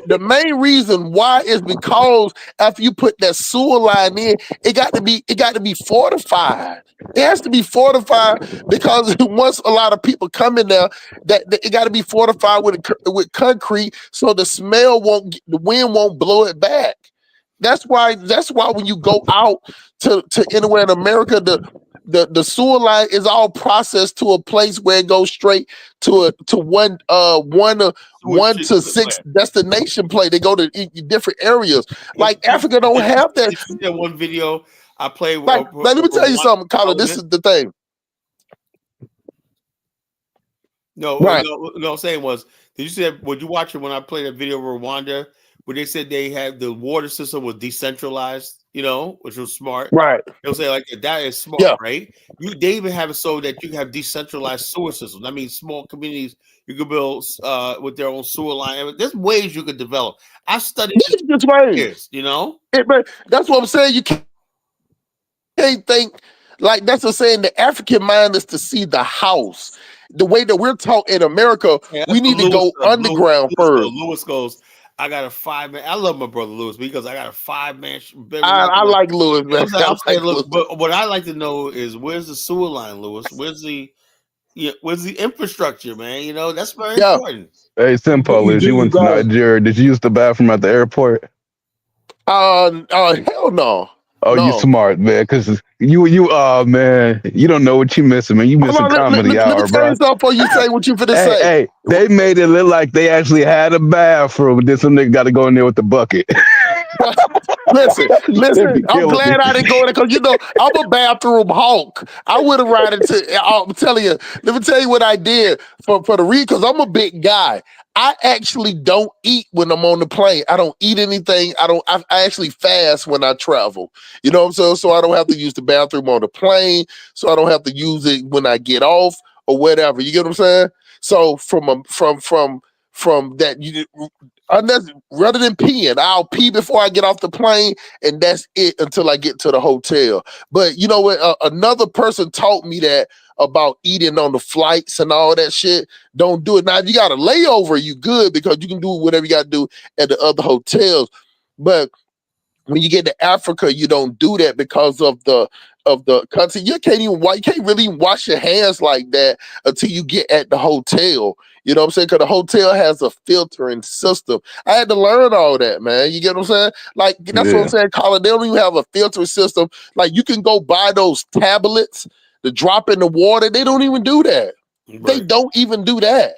the main reason why is because after you put that sewer line in, it got to be fortified. It has to be fortified because once a lot of people come in there, that it got to be fortified with concrete so the wind won't blow it back. That's why when you go out to anywhere in America, the sewer line is all processed to a place where it goes straight to one to 6 destination play. They go to different areas. Like Africa don't have that. You see that one video I played with. Like, let me tell you something, Colin. This is the thing. No, right. no, I'm saying was, did you see that? Would you watch it when I played a video of Rwanda where they said they had the water system was decentralized, you know, which was smart. Right. They'll say like that is smart, right? They even have it so that you have decentralized sewer systems. I mean, small communities you could build with their own sewer line. There's ways you could develop. I studied this for years, you know. But that's what I'm saying. You can't think like that's what I'm saying. The African mind is to see the house. The way that we're taught in America, we need to go underground first. Lewis goes, I got a 5-man. I love my brother Lewis because I got a 5-man. I like Lewis, man. But what I like to know is where's the sewer line, Lewis? Where's the infrastructure, man? You know, that's very important. Hey, simple is you went to Nigeria. Did you use the bathroom at the airport? Hell no. Oh, no. You smart, man, because man, you don't know what you missing, man. You missing comedy hour, let me tell bro. you something before you say what you finna say. Hey, they made it look like they actually had a bathroom, but then some nigga got to go in there with the bucket. Listen. I'm glad I didn't go in there because you know I'm a bathroom hawk. I would have ran into. I'm telling you. Let me tell you what I did for the read because I'm a big guy. I actually don't eat when I'm on the plane. I don't eat anything. I actually fast when I travel. You know what I'm saying? So I don't have to use the bathroom on the plane. So I don't have to use it when I get off or whatever. You get what I'm saying? So from that, unless rather than peeing, I'll pee before I get off the plane, and that's it until I get to the hotel. But you know what? Another person taught me that about eating on the flights and all that shit. Don't do it. Now, if you got a layover, you good because you can do whatever you got to do at the other hotels. But when you get to Africa, you don't do that because of the of the country. You can't really even wash your hands like that until you get at the hotel. You know what I'm saying? Because the hotel has a filtering system. I had to learn all that, man. You get what I'm saying? Like, that's what I'm Yeah. saying, Colin. They don't even have a filtering system. Like, you can go buy those tablets to drop in the water. They don't even do that. They Right. don't even do that.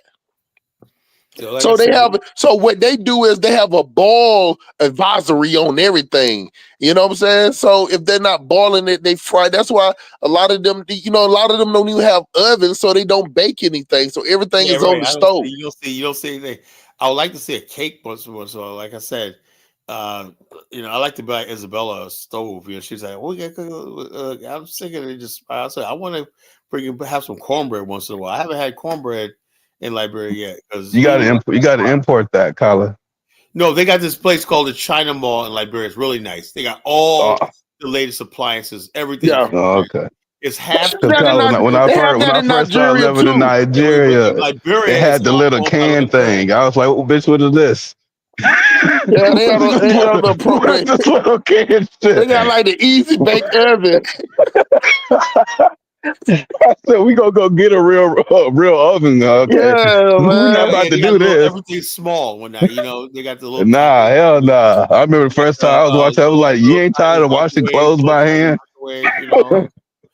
So like I So they said, have. So what they do is they have a ball advisory on everything. You know what I'm saying? So if they're not boiling it, they fry. That's why a lot of them, a lot of them don't even have ovens, so they don't bake anything. So everything yeah, is on right. the I don't see. stove. You don't see anything. I would like to see a cake once in a while. So, like I said, I like to buy Isabella a stove. She's like, "Oh, yeah." I'm sick of it. Just I said, I want to have some cornbread once in a while. I haven't had cornbread in Liberia yet because You gotta import that, Colin. no, they got this place called the China Mall in Liberia. It's really nice. They got all Oh, the latest appliances, everything. Yeah. okay. It's half They have the that in Because Ni- they have when that I in first started Nigeria living in too. yeah, but in Nigeria, Liberia, it it's had the all little owned by can Liberia. thing. I was like, "Oh, bitch, what is this? Yeah, What is they have the what is appropriate. this little can They got shit?" like the easy bake oven. I said, "We gonna go get a real oven, okay? Yeah, We're not man. Yeah, about to they got do little this." everything small when that they got the little Nah, tablets. hell nah. I remember the They got first the time I was watching, I was like, "You little ain't Chinese tired of washing microwave, clothes by hand?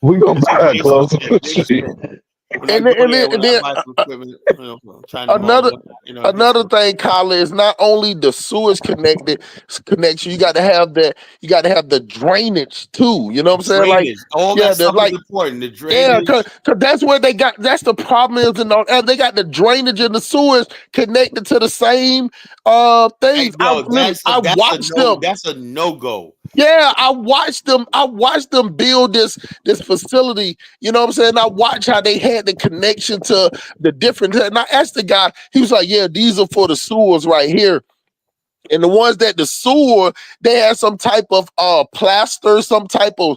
We gonna It's just buy basic clothes." shit, basic shit. When I And go then, and there, then, when and I then buy some equipment, from China Mall, and another whatnot, I get another some. thing, Kyla, is not only the sewage connection. You got to have that. You got to have the drainage too. You know what I'm saying? Like, Drainage, all yeah, that the stuff is like, important. The yeah, cause, drainage, 'cause that's where they got. That's the problem is, they got the drainage and the sewage connected to the same things. no, I watched them. that's a no go. Yeah, I watched them. I watched them build this facility. You know what I'm saying? I watched how they had the connection to the different. And I asked the guy. He was like, "Yeah, these are for the sewers right here." And the ones that the sewer, they had some type of plaster, some type of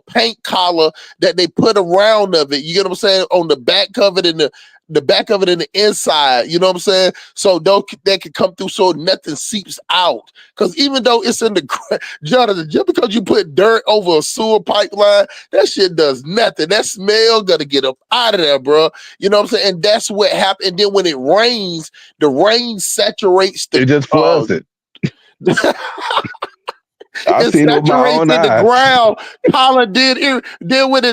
paint collar that they put around of it. You get what I'm saying? On the back of it and the back of it and the inside. You know what I'm saying? So that can come through so nothing seeps out. Because even though it's in the Jonathan, just because you put dirt over a sewer pipeline, that shit does nothing. That smell gotta get up out of there, bro. You know what I'm saying? And that's what happened. And then when it rains, the rain saturates It the just floods it. I it seen it with my saturates own in the eyes. ground. Colin did it. Then when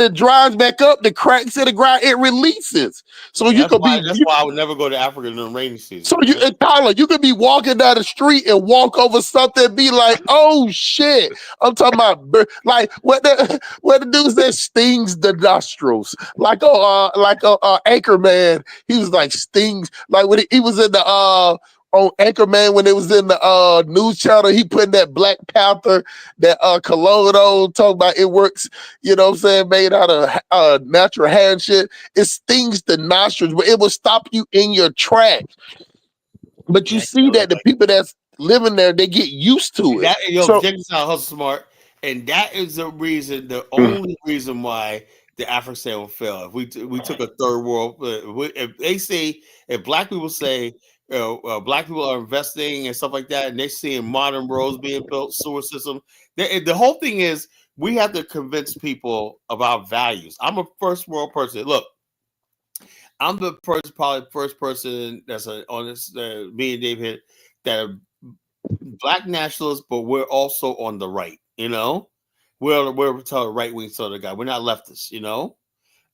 it dries back up, the cracks in the ground, it releases. So Yeah, you could be that's why I would never go to Africa during rainy so season, you man. Tyler, you could be walking down the street and walk over something and be like, "Oh shit!" I'm talking about like what the dude that stings the nostrils, like a anchor man. He was like stings like when he was in the on Anchorman when it was in the news channel. He put in that Black Panther that cologne on, talking about it works. You know what I'm saying? Made out of natural hair and shit. It stings the nostrils, but it will stop you in your tracks. But you Yeah, see that the people that's living there, they get used to it. So Check this out, Hustle Smart, and that is the only reason why the African sale will fail. If we took a third world, if they say if black people say black people are investing and stuff like that, and they're seeing modern roads being built, sewer system, the whole thing is we have to convince people about values. I'm a first world person. Look, I'm probably first person that's on this me and Dave hit that are black nationalists, but we're also on the right. We're the right wing sort of guy. We're not leftists.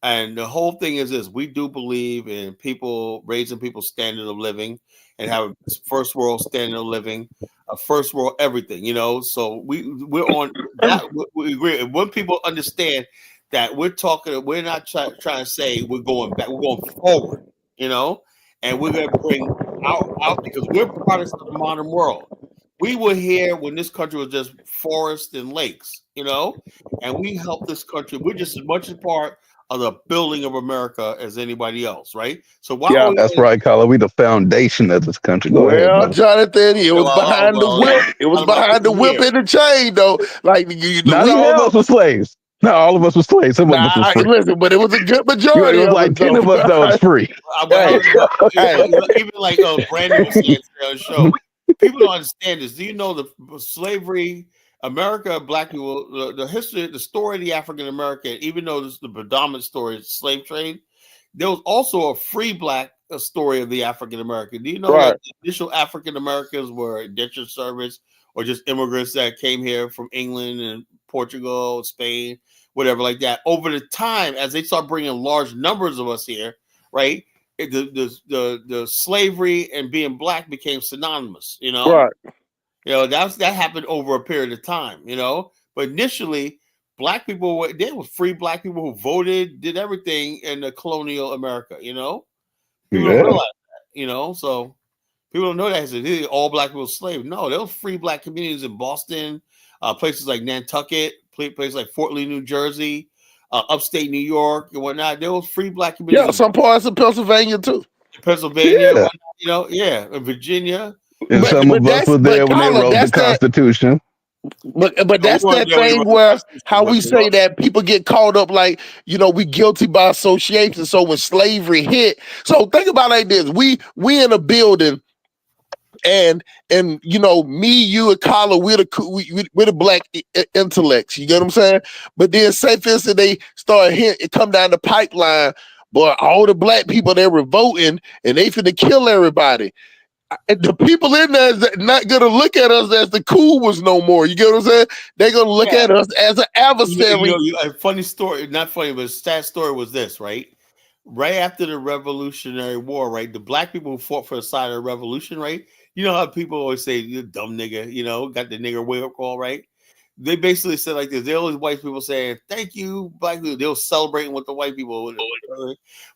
And the whole thing is this: we do believe in people raising people's standard of living and have a first world standard of living, a first world everything. So we're on that. We agree. And when people understand that we're not trying to say we're going back, we're going forward. And we're going to bring out because we're products of the modern world. We were here when this country was just forests and lakes. And we helped this country. We're just as much a part of the building of America as anybody else, right? So why yeah. are we? That's right, Colin. We the foundation of this country. Go ahead, Well, brother. Jonathan, it was behind the Well, whip. It was I'm about behind the whip here. and the chain, though. Like Not we all of us helped. were slaves. Not all of us were slaves. Some of us was Nah, free. listen, but it was a good It majority was of like us, 10 though. of us that was free. Hey, hey, Even like Brandon was saying today on the show, people don't understand this. Do you know the slavery America, black people, the history, the story of the African American, even though this is the predominant story is slave trade, there was also a free black story of the African American. Do you know that the initial African Americans were indentured servants or just immigrants that came here from England and Portugal, Spain, whatever like that? Over the time, as they start bringing large numbers of us here, right? The slavery and being black became synonymous, you know. Right. You know, that happened over a period of time, you know. But initially, black people were free black people who voted, did everything in the colonial America, you know. People don't realize that, you know. So people don't know that all black people were slaves. No, there was free black communities in Boston, places like Nantucket, places like Fort Lee, New Jersey, upstate New York and whatnot. There was free black communities. Yeah, some parts of Pennsylvania too. Pennsylvania, whatnot, you know, in Virginia. And some of us were there when they wrote the Constitution. But that's that thing where how we say that people get caught up like, you know, we guilty by association. So when slavery hit, so think about it like this: we in a building, and you know, me, you, and Carla, we're the black intellects. You get what I'm saying? But then say for instance they start it come down the pipeline, boy, all the black people they were voting and they finna kill everybody. And the people in there is not gonna look at us as the cool ones no more. You get what I'm saying? They're gonna look at us as an adversary. A funny story, not funny, but a sad story was this, right? Right after the Revolutionary War, right? The black people who fought for the side of the revolution, right? You know how people always say, "You dumb nigga," you know, got the nigger wake up call, right? They basically said like this. There always white people saying, "Thank you, black people." They were celebrating with the white people.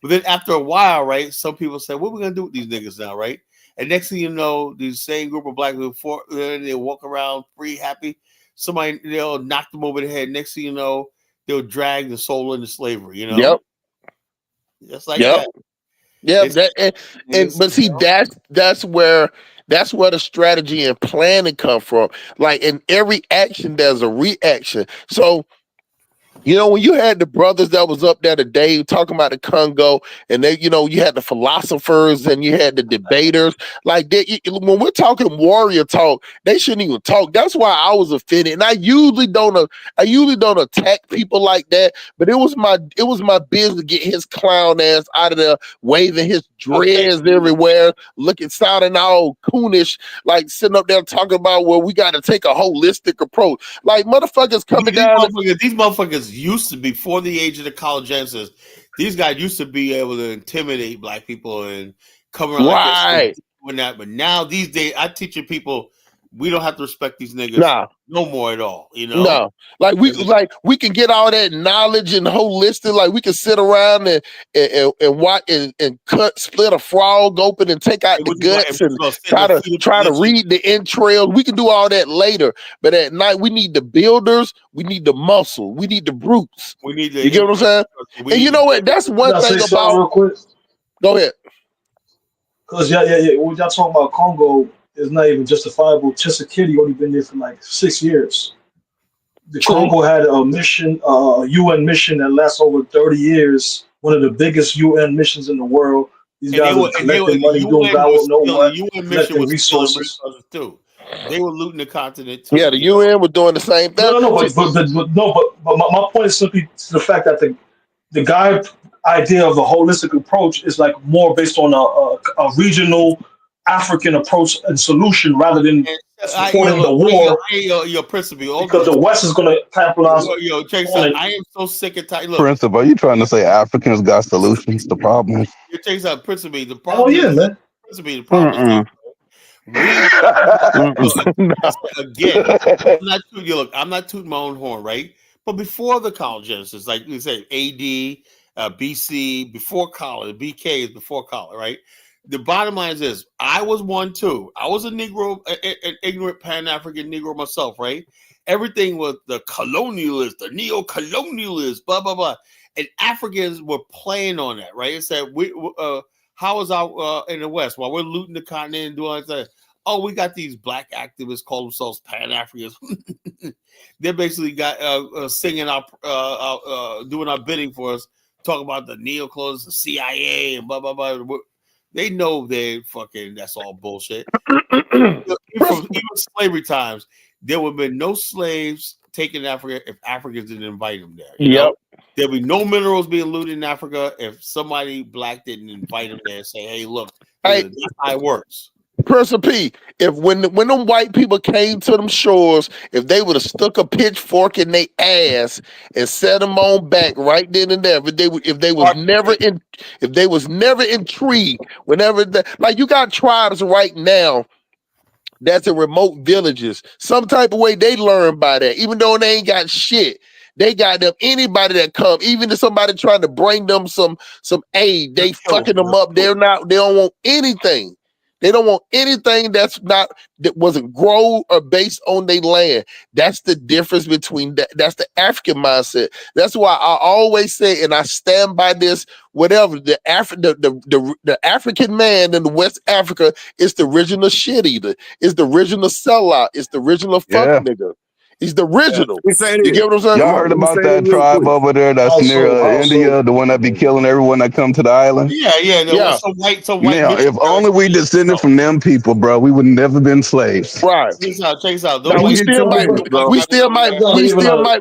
But then after a while, right? Some people said, "What are we gonna do with these niggas now?" Right? And next thing you know, these same group of black people, they walk around free, happy. Somebody, they'll knock them over the head. Next thing you know, they'll drag the soul into slavery, you know? Yep. Just like that. Yeah, but see, that's where the strategy and planning come from. Like in every action, there's a reaction. So, you know, when you had the brothers that was up there today talking about the Congo, and they, you know, you had the philosophers and you had the debaters. Like when we're talking warrior talk, they shouldn't even talk. That's why I was offended. And I usually don't attack people like that. But it was my business to get his clown ass out of there, waving his dreads everywhere, sounding all coonish, like sitting up there talking about, well, we got to take a holistic approach. Like motherfuckers coming down. These motherfuckers used to, before the age of the college answers, these guys used to be able to intimidate black people and come around like this and that. But now these days, I'm teaching people we don't have to respect these niggas no more at all. You know, no, like we can get all that knowledge and holistic. Like we can sit around and watch and split a frog open and take out the guts and try to read the entrails. We can do all that later, but at night we need the builders, we need the muscle, we need the brutes. We need the. You get what I'm saying? And you know what? That's one thing about. Real quick? Go ahead. Because yeah. When y'all talking about Congo, it's not even justifiable. Tshisekedi only been there for like 6 years. The Congo had a mission, UN mission that lasts over 30 years. One of the biggest UN missions in the world. These guys were collecting money, doing God will know what, collecting resources too. They were looting the continent too. Yeah, the UN was doing the same thing. But my point is simply to the fact that the guy idea of the holistic approach is like more based on a regional African approach and solution rather than supporting the war. Your principle, because the West is going to capitalize. I am so sick and tired. Look, Principal, are you trying to say Africans got solutions to problems? You take some principle. The problem. Oh yeah, man. The problem. Again, I'm not tooting my own horn, right? But before the college Genesis, like we say, AD, BC, before college, BK is before college, right? The bottom line is this: I was one too. I was a Negro, an ignorant Pan-African Negro myself, right? Everything was the colonialists, the neo-colonialists, blah blah blah, and Africans were playing on that, right? It said, how is our in the West while we're looting the continent and doing all that? Oh, we got these black activists call themselves Pan-Africans. They basically got singing doing our bidding for us, talking about the neocons, the CIA, and blah blah blah. They know that's all bullshit. even slavery times, there would have been no slaves taken in Africa if Africans didn't invite them there. You know, there'd be no minerals being looted in Africa if somebody black didn't invite them there and say, "Hey, look, that's how it works." Person P, if when them white people came to them shores, if they would have stuck a pitchfork in their ass and set them on back right then and there, if they was never intrigued, like you got tribes right now that's in remote villages, some type of way they learn by that, even though they ain't got shit. They got them anybody that come, even if somebody trying to bring them some aid, they fucking them up. They don't want anything. They don't want anything that wasn't grown or based on their land. That's the difference between that. That's the African mindset. That's why I always say, and I stand by this, whatever, the African man in the West Africa is the original shit eater, is the original sellout, is the original fuck nigga. He's the original. You get what I'm saying? Y'all heard about that tribe over there that's near India, the one that be killing everyone that come to the island? Yeah. Some white. Now, if only we descended from them people, bro, we would never been slaves. Right. Check this out. Now, we still might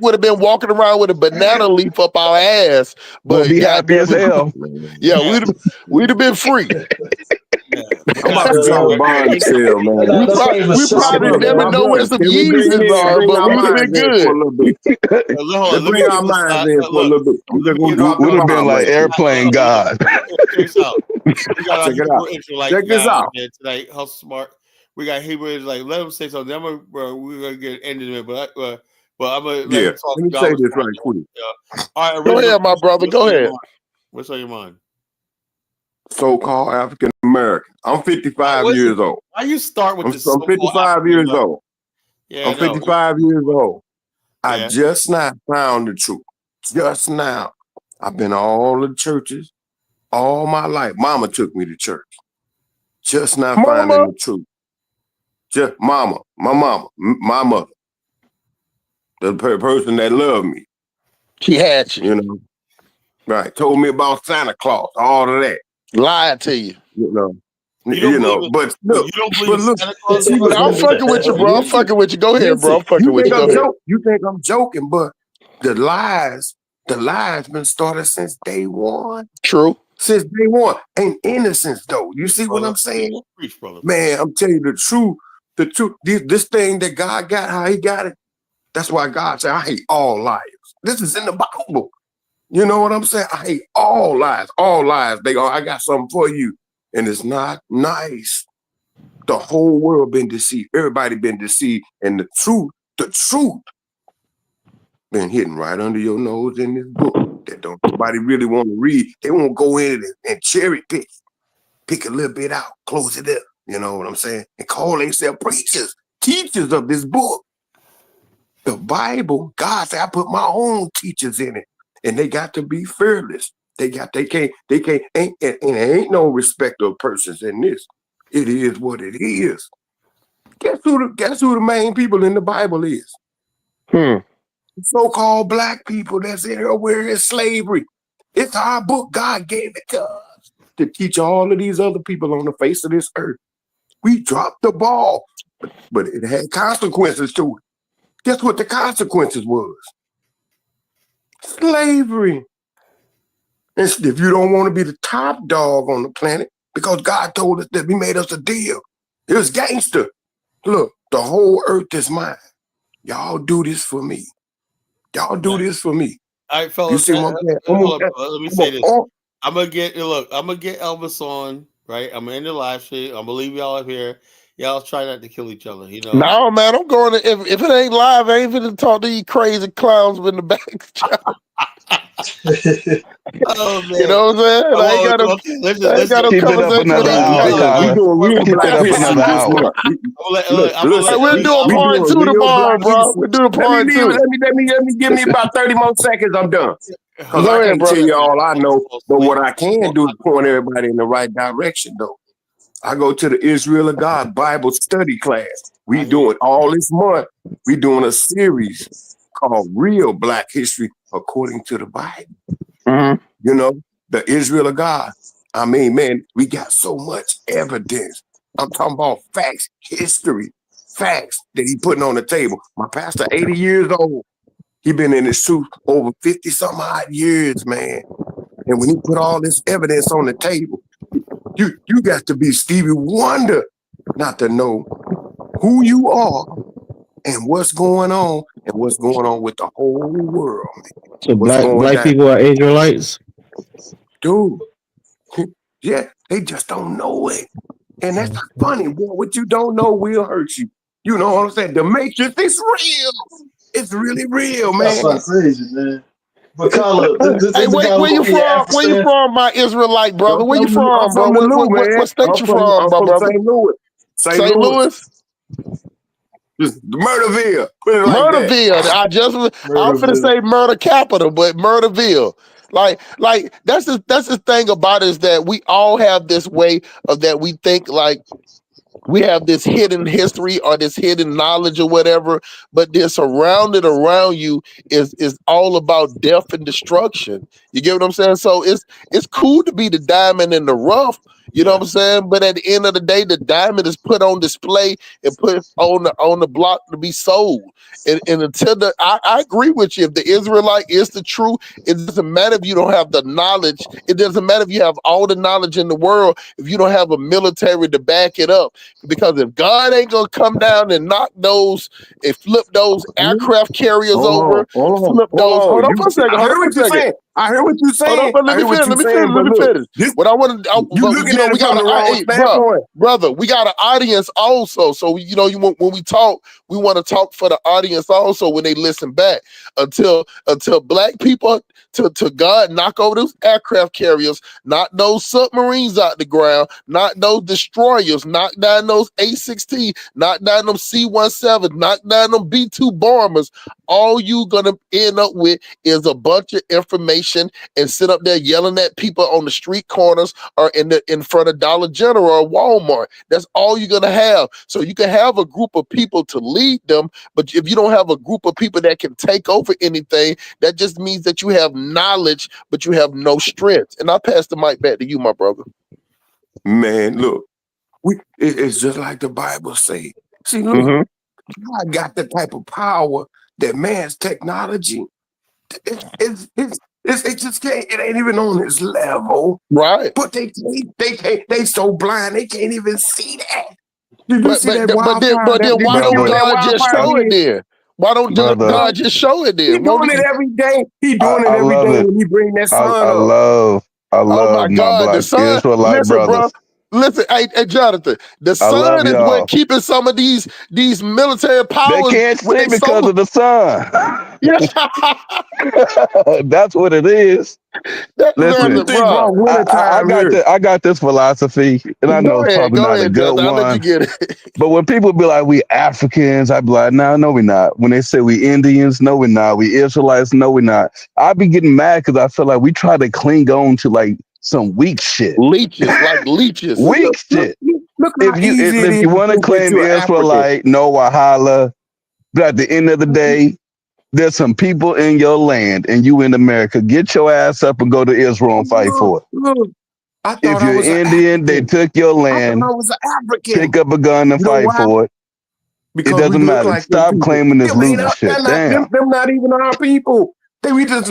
would have been walking around with a banana leaf up our ass, but we'll be happy as hell. Yeah, we'd have been free. I'm about to drop a bomb sale, man. We probably never know where some Yeezys are, but we'd have been good. Let's bring our minds in for a little bit. We'd have been like airplane God. Check this out. Check it out. Check this out. Tonight, how smart. We got Hebrew like let him say something. We're gonna get ended it, but I'm gonna let him talk. Let me say this right quick. All right, go ahead, my brother. Go ahead. What's on your mind? So-called African American. I'm 55 years old. Why you start with this? I'm 55 years old. Yeah, I'm 55 years old. I just now found the truth. Just now. I've been to all the churches all my life. Mama took me to church. Just now finding the truth. Just my mother. The person that loved me. She had you. You know. Right. Told me about Santa Claus, all of that. Lied to you. You know. But look, I'm fucking with you, bro. I'm fucking with you. Go ahead, bro. I'm fucking with you. Go ahead. You think I'm joking, but the lies been started since day one. True. Since day one. Ain't innocence though. You see what I'm saying? Man, I'm telling you the truth. The truth. This thing that God got, how he got it. That's why God said, I hate all liars. This is in the Bible. You know what I'm saying? I hate all lies. All lies. I got something for you. And it's not nice. The whole world been deceived. Everybody been deceived. And the truth been hidden right under your nose in this book that don't nobody really want to read. They won't go in it and cherry pick a little bit out, close it up. You know what I'm saying? And call themselves preachers, teachers of this book. The Bible, God said, I put my own teachers in it. And they got to be fearless. They can't, and there ain't no respect of persons in this. It is what it is. Guess who the main people in the Bible is? So-called black people that's in here wearing slavery. It's our book. God gave it to us to teach all of these other people on the face of this earth. We dropped the ball, but it had consequences to it. Guess what the consequences was? Slavery. And if you don't want to be the top dog on the planet, because God told us that, we made us a deal. It was gangster. Look, the whole earth is mine. Y'all do this for me. Y'all do this for me. All right, fellas. You see what I'm saying? Let me say this. I'm gonna get Elvis on, right? I'm gonna end the live shit. I'm gonna leave y'all up here. Y'all try not to kill each other, you know. No, man, I'm going to if it ain't live, I ain't finna talk to you crazy clowns in the back. Oh man. You know what I'm saying? I ain't got no conversation with We doing real Black History this month. We're doing part two tomorrow, bro. We're doing part two. Let me give me about 30 more seconds. I'm done. Because Go I ahead, can't tell you all I know, but what I can do is point everybody in the right direction, though. I go to the Israel of God Bible study class. We doing all this month. We doing a series called Real Black History According to the Bible. You know, the Israel of God. I mean, man, we got so much evidence. I'm talking about facts, history. facts that he putting on the table. My pastor, 80 years old. He been in his truth over 50 some odd years, man. And when he put all this evidence on the table, you got to be Stevie Wonder not to know who you are and what's going on with the whole world. So What's going black down. people are Israelites? Dude, yeah, they just don't know it. And that's not funny, boy. What you don't know will hurt you. You know what I'm saying? The Matrix is real. It's really real, man. That's like crazy, man. But Carla, this Hey, the guy where who you gonna be from? Where you Afghanistan. from, my Israelite brother? I'm Where you from, bro? from the Lou, What man. state you from, I'm my from brother? St. Louis. St. St. Louis. Louis? Just Murderville. Put it like that. Murderville. I'm finna say murder capital, but Murderville. Like that's the thing about it, is that we all have this way of that we think like we have this hidden history or this hidden knowledge or whatever, but then surrounded around you is all about death and destruction. You get what I'm saying? So it's cool to be the diamond in the rough, you know what I'm saying? But at the end of the day, the diamond is put on display and put on the block to be sold. And until I agree with you, if the Israelite is the truth, it doesn't matter if you don't have the knowledge. It doesn't matter if you have all the knowledge in the world if you don't have a military to back it up. Because if God ain't gonna come down and knock those and flip those aircraft carriers over, flip those. Hold on for a second. I Hold on heard for a what you're second. saying. I heard what you're Hold on, saying. but I let me heard what finish. you're Let me saying. finish. Let But me look, finish. What I want to, you but looking at it we got from the wrong standpoint. brother. We got an audience also. So when we talk, we want to talk for the audience also when they listen back. Until black people to God knock over those aircraft carriers, knock those submarines out the ground, knock those destroyers, knock down those A-16, knock down them C-17, knock down them B-2 bombers. All you gonna end up with is a bunch of information and sit up there yelling at people on the street corners or in front of Dollar General or Walmart. That's all you're gonna have. So you can have a group of people to lead them, but if you don't have a group of people that can take over anything, that just means that you have knowledge, but you have no strength. And I pass the mic back to you, my brother. Man, look, it's just like the Bible say. See, look, God got the type of power that man's technology, it just can't, it ain't even on his level. Right. But they so blind, they can't even see that. Did you But see that then wildfire? Did why you see don't what that God just wildfire show it did? then? Why don't Brother, God just show it He then? doing it every day. He doing it I every love day it. when he bring that sun I up. Oh my love my God, the black sun. Israelite Listen, bro. brothers. Listen, hey, Jonathan. The I love sun is what y'all. keeping some of these military They powers can't with see their because solar. of the sun. Yeah, That's what it is. What you Listen, think bro. about wintertime here? I got this philosophy, and I know it's probably Go not a ahead, good Jonathan. I'll let you one. get it. But when people be like, we Africans, I be like, no, we're not. When they say we Indians, no, we're not. We Israelites, no, we're not. I be getting mad because I feel like we try to cling on to like some weak shit. Leeches, like leeches. Weak shit. Look how easy it If is you to want to think that claim you're African. Israelite, no Wahala. But at the end of the day, there's some people in your land and you in America. Get your ass up and go to Israel and fight for it. Look, I If thought I you're was an Indian, they African. took your I thought land. I was an African. Pick up a gun and You know fight why? for it. It Because we doesn't look matter. like them Stop people. claiming this Them ain't loser up. They're shit. not Damn. them not even our people. We just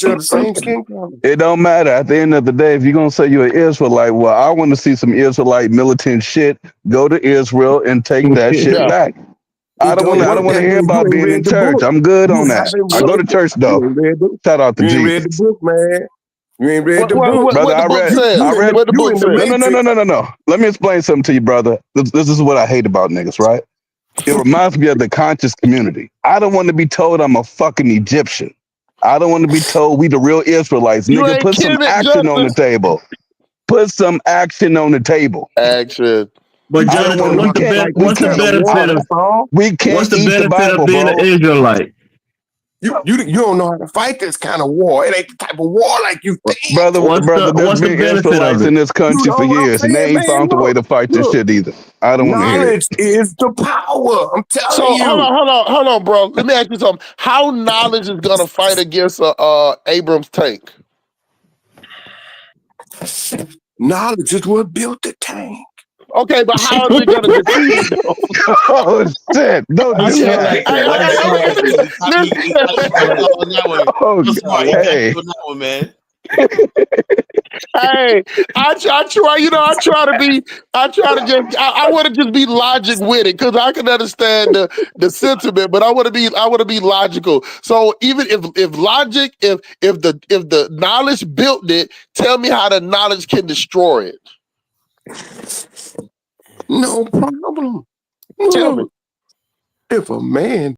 share the same skin color. It don't matter. At the end of the day, if you're gonna say you're an Israelite, well, I want to see some Israelite militant shit. Go to Israel and take that shit Yeah. back. I don't want What to that hear mean? You about ain't being in read the church. book. I'm good You on that. haven't I go to read. church You though. ain't read the. Shout out to You ain't read the Jesus. book, man. You ain't read the book, Brother, What the I book read. says? I read. What the You book in the says? matrix. No. Let me explain something to you, brother. This is what I hate about niggas, right? It reminds me of the conscious community. I don't want to be told I'm a fucking Egyptian. I don't want to be told we the real Israelites. You Nigga, ain't put some kidding it, action on Jonathan. the table. Put some action on the table. Action. But You I just don't don't Jonathan, want. know how to fight this what's the kind of war. benefit of That's all. We what's can't the eat the benefit of Bible, being an bro. Israelite? You don't know how to fight this kind of war. It ain't the type of war like you think. Brother, there's What's the been benefit of Israelites in it? this You country know for what I'm years, and they saying, ain't man? found a way to fight this Look. shit either. I don't want to hear it. Knowledge is the power. I'm telling So you. hold on, bro. Let me ask you something. How knowledge is gonna fight against a Abrams tank? Knowledge is what built the tank. Okay, but how is it gonna defeat it though? Oh shit! Don't I do feel that. like that. I feel like he got smart on that one. Oh, He smart. He got hey. you on that one, man. Hey, I try, I try I want to just be logic with it because I can understand the sentiment, but I want to be logical. So even if logic, if the knowledge built it, tell me how the knowledge can destroy it. No problem. Tell me. If a man